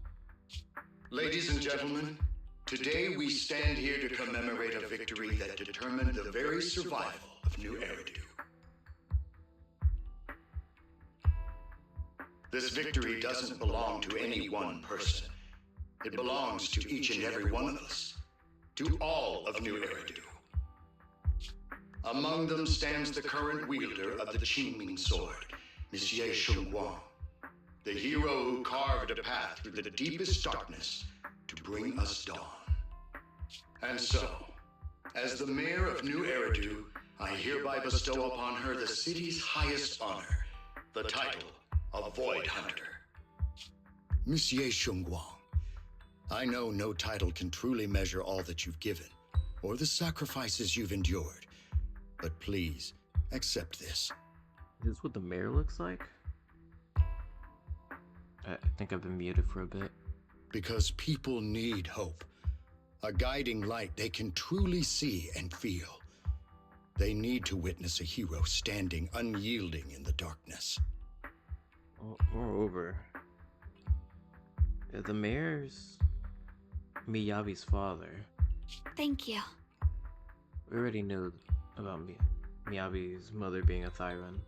[SPEAKER 6] Ladies and gentlemen, today we stand here to commemorate a victory that determined the very survival of New Eridu. This victory doesn't belong to any one person. It belongs to each and every one of us. To all of New Eridu. Among them stands the current wielder of the Qingming sword, Monsieur Shengguang, the hero who carved a path through the deepest darkness to bring us dawn. And so, as the mayor of New Eridu, I hereby bestow upon her the city's highest honor, the title of Void Hunter. Monsieur Shengguang, I know no title can truly measure all that you've given, or the sacrifices you've endured. But please, accept this.
[SPEAKER 13] Is this what the mayor looks like? I think I've been muted for a bit.
[SPEAKER 6] Because people need hope. A guiding light they can truly see and feel. They need to witness a hero standing unyielding in the darkness.
[SPEAKER 13] Moreover, the mayor's Miyabi's father.
[SPEAKER 12] Thank you.
[SPEAKER 13] We already knew about Miyabi's mother being a Thyran.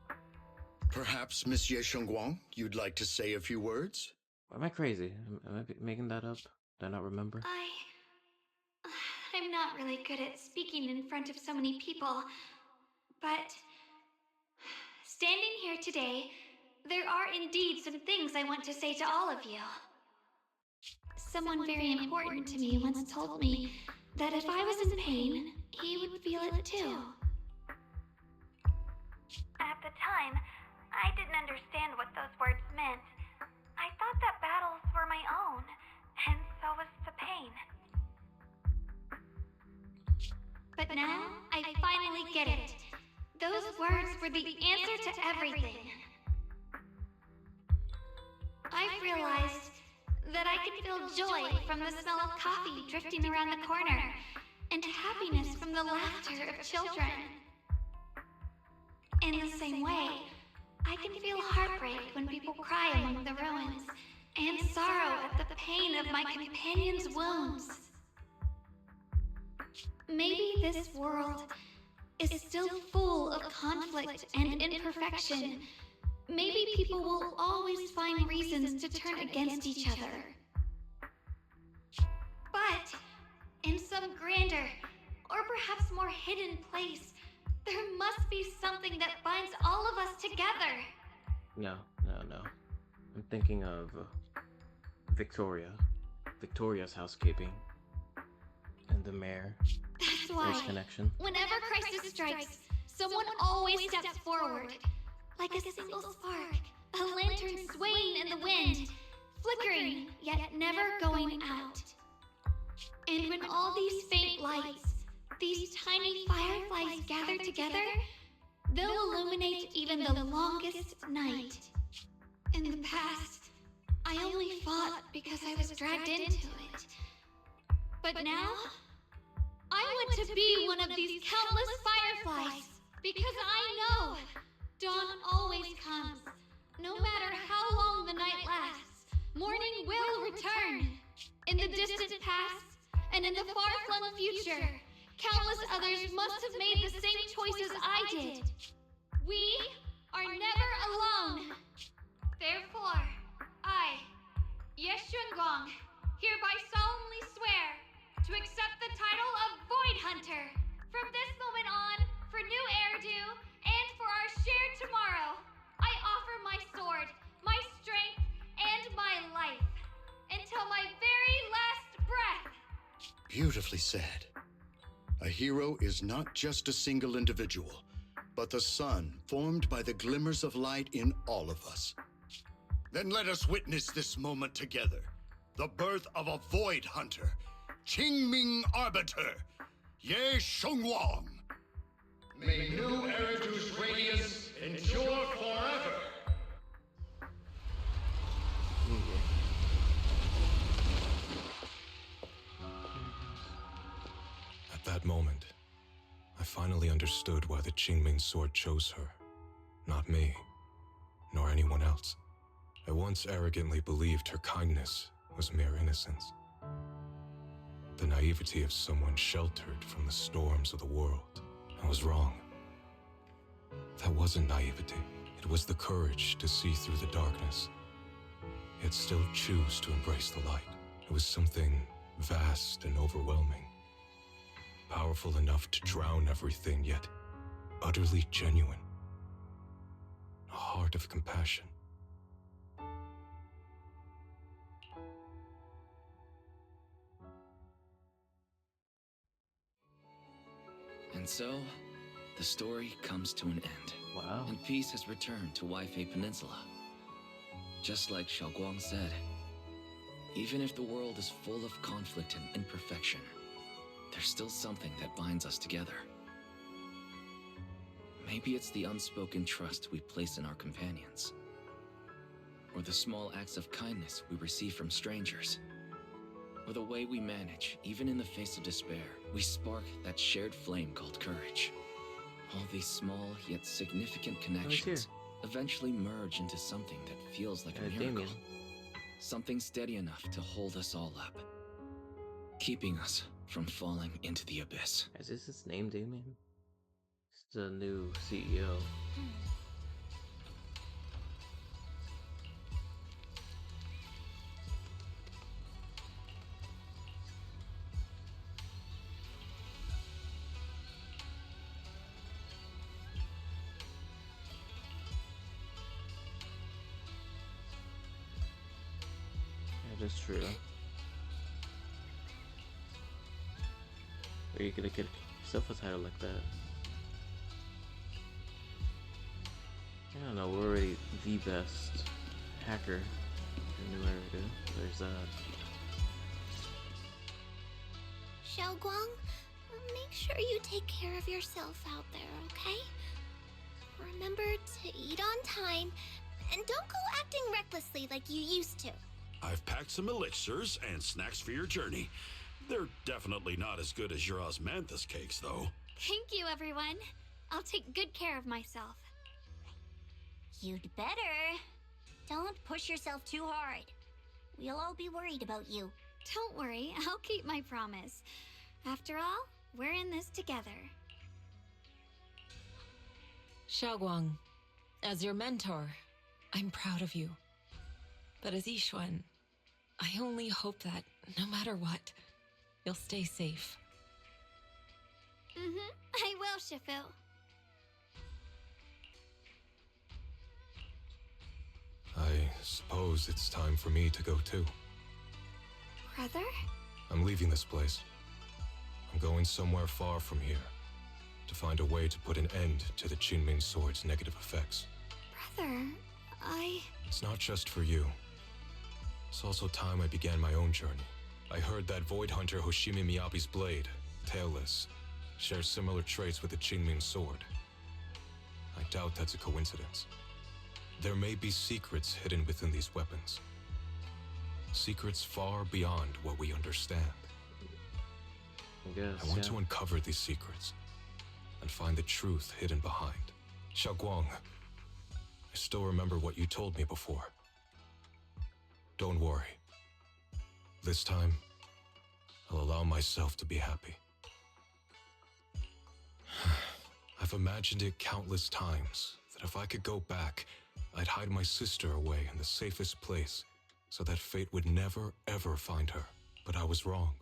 [SPEAKER 6] Perhaps, Monsieur Shengguang, you'd like to say a few words?
[SPEAKER 13] Am I crazy? Am I making that up? Did I not remember?
[SPEAKER 12] I'm not really good at speaking in front of so many people, but standing here today, there are indeed some things I want to say to all of you. Someone very important to me once told me that if I was in pain, he would feel it too.
[SPEAKER 20] At the time, I didn't understand what those words meant. I thought that battles were my own, and so was the pain.
[SPEAKER 12] But now, I finally get it. Those words were the answer to everything. I've realized that I can feel joy from the smell of coffee drifting around the corner, and happiness from the laughter of children. In the same way, I can feel heartbreak when people cry among the ruins, and sorrow at the pain of my companion's wounds. Maybe this world is still full of conflict and imperfection. Maybe people will always find reasons to turn against each other. But in some grander, or perhaps more hidden place, there must be something that binds all of us together.
[SPEAKER 13] No. I'm thinking of Victoria. Victoria's housekeeping. And the mayor.
[SPEAKER 12] That's why,
[SPEAKER 13] connection.
[SPEAKER 12] Whenever crisis strikes, someone always steps forward. Like a single spark, a lantern swaying in the wind, flickering, yet never going out. And when all these faint lights, these tiny fireflies gather together, they'll illuminate even the longest night. In the past, I only fought because I was dragged into it. But now, I want to be one of these countless fireflies, because I know dawn always comes. No matter how long the night lasts, morning will return. In the distant past, and in the far-flung future, countless others must have made the same choices I did. We are never alone. Therefore, I, Yeshungong, hereby solemnly swear to accept the title of Void Hunter. From this moment on, for New Eridu, and for our shared tomorrow, I offer my sword, my strength, and my life, until my very last breath.
[SPEAKER 6] Beautifully said. A hero is not just a single individual, but the sun formed by the glimmers of light in all of us. Then let us witness this moment together. The birth of a Void Hunter, Qingming Arbiter, Ye Shengwang.
[SPEAKER 11] May new Eridu's radiance endure forever.
[SPEAKER 18] At that moment, I finally understood why the Qingming sword chose her. Not me, nor anyone else. I once arrogantly believed her kindness was mere innocence. The naivety of someone sheltered from the storms of the world. I was wrong. That wasn't naivety. It was the courage to see through the darkness, yet still choose to embrace the light. It was something vast and overwhelming. Powerful enough to drown everything, yet utterly genuine. A heart of compassion.
[SPEAKER 2] And so, the story comes to an end.
[SPEAKER 13] Wow.
[SPEAKER 2] And peace has returned to Waifei Peninsula. Just like Xiaoguang said, even if the world is full of conflict and imperfection, there's still something that binds us together. Maybe it's the unspoken trust we place in our companions, or the small acts of kindness we receive from strangers, or the way we manage, even in the face of despair, we spark that shared flame called courage. All these small yet significant connections eventually merge into something that feels like a miracle.
[SPEAKER 13] Damien.
[SPEAKER 2] Something steady enough to hold us all up, keeping us from falling into the abyss.
[SPEAKER 13] Is this his name, Damien? He's the new CEO. That is true. Are you gonna get yourself a title like that? I don't know, we're already the best hacker in New Eridu. There's that.
[SPEAKER 16] Xiaoguang, make sure you take care of yourself out there, okay? Remember to eat on time, and don't go acting recklessly like you used to.
[SPEAKER 5] I've packed some elixirs and snacks for your journey. They're definitely not as good as your osmanthus cakes, though.
[SPEAKER 12] Thank you, everyone. I'll take good care of myself.
[SPEAKER 16] You'd better. Don't push yourself too hard. We'll all be worried about you.
[SPEAKER 12] Don't worry, I'll keep my promise. After all, we're in this together.
[SPEAKER 7] Xiaoguang, as your mentor, I'm proud of you. But as Yixuan, I only hope that, no matter what, you'll stay safe.
[SPEAKER 12] I will, Shifu.
[SPEAKER 18] I suppose it's time for me to go too.
[SPEAKER 12] Brother?
[SPEAKER 18] I'm leaving this place. I'm going somewhere far from here to find a way to put an end to the Qingming Sword's negative effects.
[SPEAKER 12] Brother,
[SPEAKER 18] It's not just for you. It's also time I began my own journey. I heard that Void Hunter Hoshimi Miyabi's blade, Tailless, shares similar traits with the Qingming Sword. I doubt that's a coincidence. There may be secrets hidden within these weapons. Secrets far beyond what we understand. I want to uncover these secrets and find the truth hidden behind. Xiaoguang, I still remember what you told me before. Don't worry. This time, I'll allow myself to be happy. I've imagined it countless times that if I could go back, I'd hide my sister away in the safest place so that fate would never, ever find her. But I was wrong.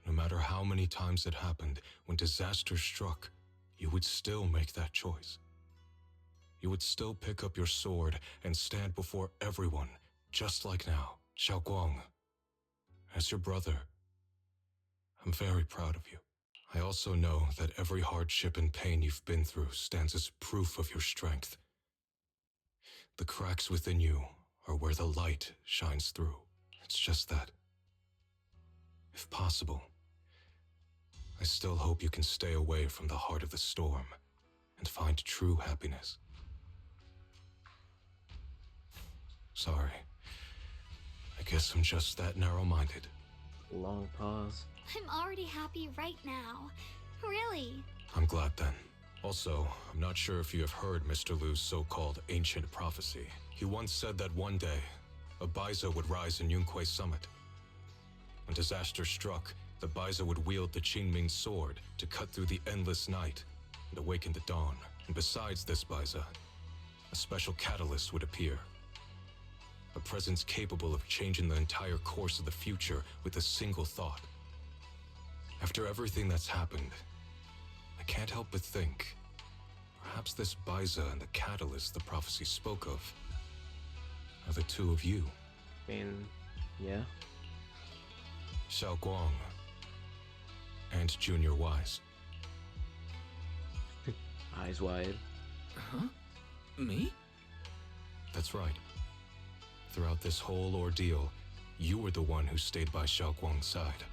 [SPEAKER 18] No matter how many times it happened, when disaster struck, you would still make that choice. You would still pick up your sword and stand before everyone, just like now. Xiaoguang, as your brother, I'm very proud of you. I also know that every hardship and pain you've been through stands as proof of your strength. The cracks within you are where the light shines through. It's just that, if possible, I still hope you can stay away from the heart of the storm and find true happiness. Sorry. I guess I'm just that narrow-minded.
[SPEAKER 13] Long pause.
[SPEAKER 12] I'm already happy right now. Really.
[SPEAKER 18] I'm glad then. Also, I'm not sure if you have heard Mr. Liu's so-called ancient prophecy. He once said that one day, a Baiza would rise in Yunque Summit. When disaster struck, the Baiza would wield the Qingming sword to cut through the endless night and awaken the dawn. And besides this Baiza, a special catalyst would appear. A presence capable of changing the entire course of the future with a single thought. After everything that's happened, I can't help but think, perhaps this Baiza and the catalyst the prophecy spoke of are the two of you.
[SPEAKER 13] I mean, yeah.
[SPEAKER 18] Xiao Guang and Junior Wise.
[SPEAKER 13] Eyes wide.
[SPEAKER 2] Huh? Me?
[SPEAKER 18] That's right. Throughout this whole ordeal, you were the one who stayed by Xiao Guang's side.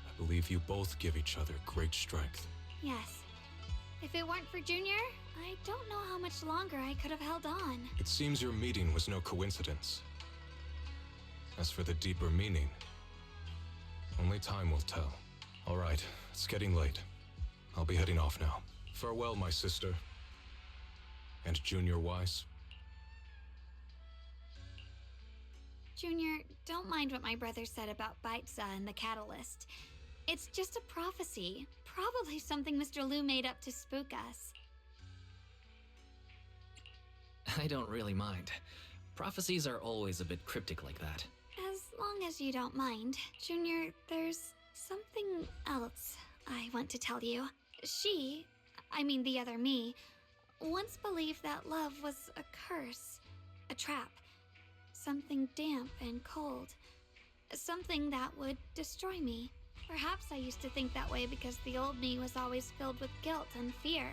[SPEAKER 18] I believe you both give each other great strength.
[SPEAKER 12] Yes. If it weren't for Junior, I don't know how much longer I could have held on.
[SPEAKER 18] It seems your meeting was no coincidence. As for the deeper meaning, only time will tell. All right, it's getting late. I'll be heading off now. Farewell, my sister. And Junior Wise.
[SPEAKER 12] Junior, don't mind what my brother said about Baiza and the catalyst. It's just a prophecy. Probably something Mr. Liu made up to spook us.
[SPEAKER 2] I don't really mind. Prophecies are always a bit cryptic like that.
[SPEAKER 12] As long as you don't mind. Junior, there's something else I want to tell you. The other me, once believed that love was a curse, a trap, something damp and cold, something that would destroy me. Perhaps I used to think that way because the old me was always filled with guilt and fear.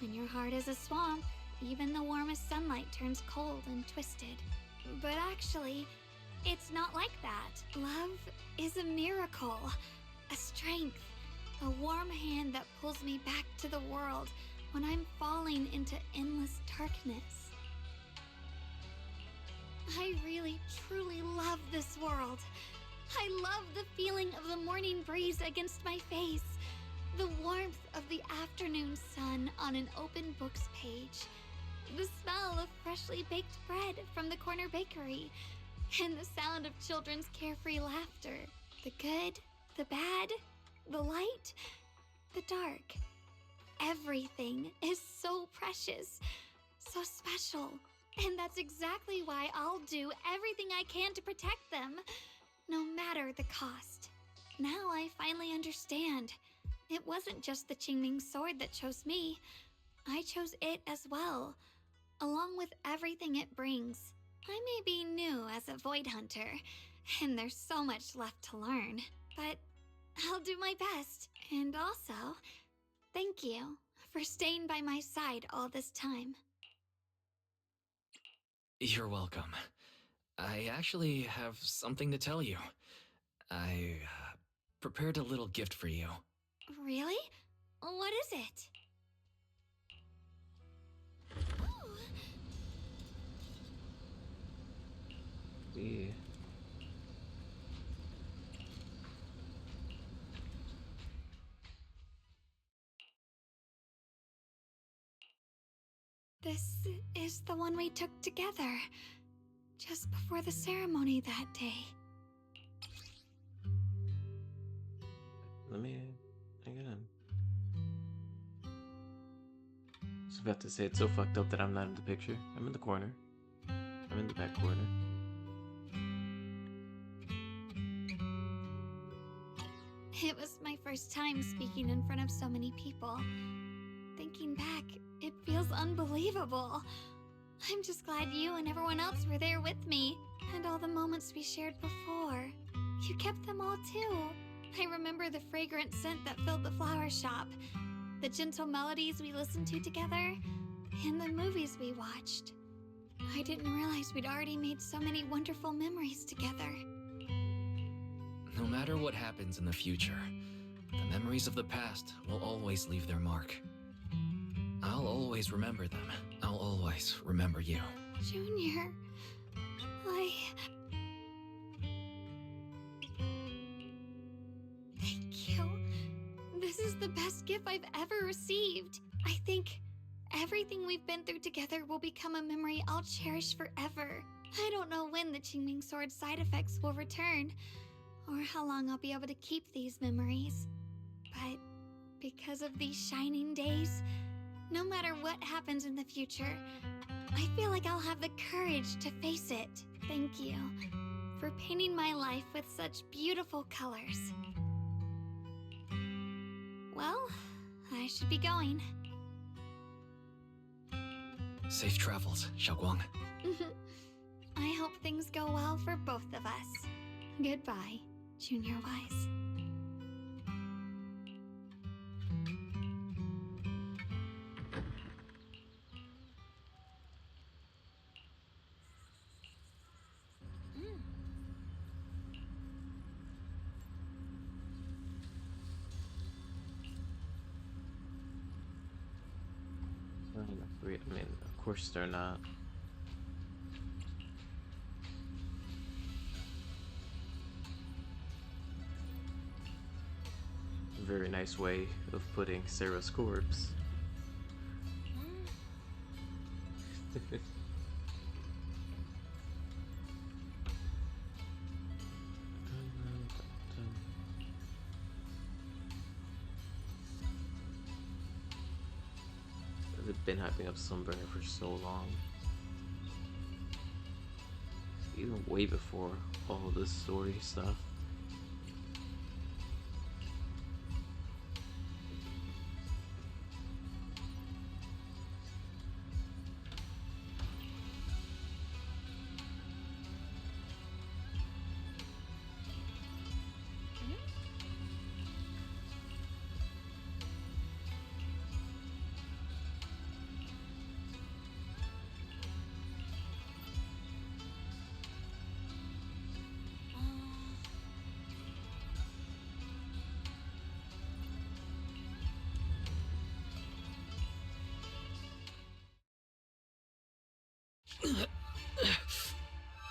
[SPEAKER 12] When your heart is a swamp, even the warmest sunlight turns cold and twisted. But actually, it's not like that. Love is a miracle, a strength, a warm hand that pulls me back to the world when I'm falling into endless darkness. I really, truly love this world. I love the feeling of the morning breeze against my face, the warmth of the afternoon sun on an open book's page, the smell of freshly baked bread from the corner bakery, and the sound of children's carefree laughter. The good, the bad, the light, the dark. Everything is so precious, so special. And that's exactly why I'll do everything I can to protect them, no matter the cost. Now I finally understand. It wasn't just the Qingming sword that chose me. I chose it as well, along with everything it brings. I may be new as a Void Hunter, and there's so much left to learn, but I'll do my best. And also, thank you for staying by my side all this time.
[SPEAKER 2] You're welcome. I actually have something to tell you. I prepared a little gift for you.
[SPEAKER 12] Really? What is it?
[SPEAKER 13] Yeah.
[SPEAKER 12] This is the one we took together, just before the ceremony that day.
[SPEAKER 13] Let me... again. I was about to say it's so fucked up that I'm not in the picture. I'm in the corner. I'm in the back corner.
[SPEAKER 12] It was my first time speaking in front of so many people. Thinking back, it feels unbelievable. I'm just glad you and everyone else were there with me, and all the moments we shared before. You kept them all too. I remember the fragrant scent that filled the flower shop, the gentle melodies we listened to together, and the movies we watched. I didn't realize we'd already made so many wonderful memories together.
[SPEAKER 2] No matter what happens in the future, the memories of the past will always leave their mark. I'll always remember them. I'll always remember you.
[SPEAKER 12] Junior, Thank you. This is the best gift I've ever received. I think everything we've been through together will become a memory I'll cherish forever. I don't know when the Qingming Sword side effects will return, or how long I'll be able to keep these memories. But because of these shining days, no matter what happens in the future, I feel like I'll have the courage to face it. Thank you for painting my life with such beautiful colors. Well, I should be going.
[SPEAKER 2] Safe travels, Xiaoguang.
[SPEAKER 12] I hope things go well for both of us. Goodbye, Junior Wise.
[SPEAKER 13] I mean, of course they're not. Very nice way of putting Sarah's corpse. They've been hyping up Sunburner for so long. Even way before all this story stuff.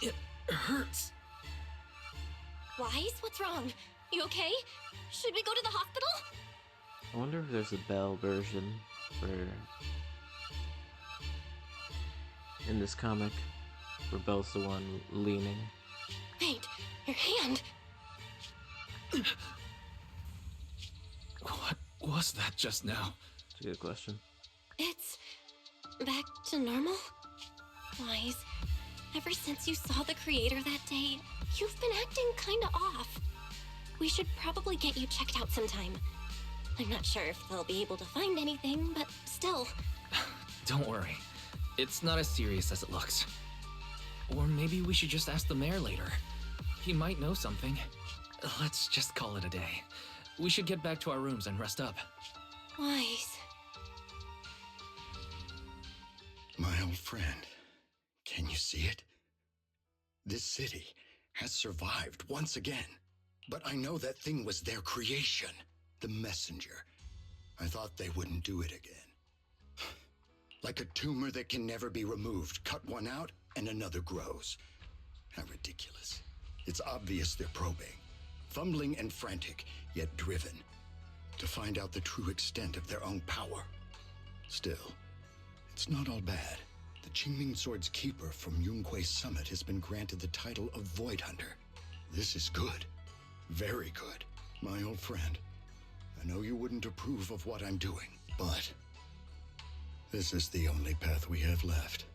[SPEAKER 2] It hurts.
[SPEAKER 1] Wise, what's wrong? You okay? Should we go to the hospital?
[SPEAKER 13] I wonder if there's a Belle version where in this comic where Belle's the one leaning.
[SPEAKER 1] Wait, your hand.
[SPEAKER 2] What was that just now?
[SPEAKER 13] That's a good question.
[SPEAKER 1] It's back to normal? Wise, ever since you saw the creator that day, you've been acting kinda off. We should probably get you checked out sometime. I'm not sure if they'll be able to find anything, but still.
[SPEAKER 2] Don't worry. It's not as serious as it looks. Or maybe we should just ask the mayor later. He might know something. Let's just call it a day. We should get back to our rooms and rest up.
[SPEAKER 1] Wise.
[SPEAKER 6] My old friend, can you see it? This city has survived once again. But I know that thing was their creation, the messenger. I thought they wouldn't do it again. Like a tumor that can never be removed. Cut one out and another grows. How ridiculous. It's obvious they're probing. Fumbling and frantic, yet driven. To find out the true extent of their own power. Still, it's not all bad. The Qingming Sword's keeper from Yunquei Summit has been granted the title of Void Hunter. This is good. Very good. My old friend, I know you wouldn't approve of what I'm doing, but this is the only path we have left.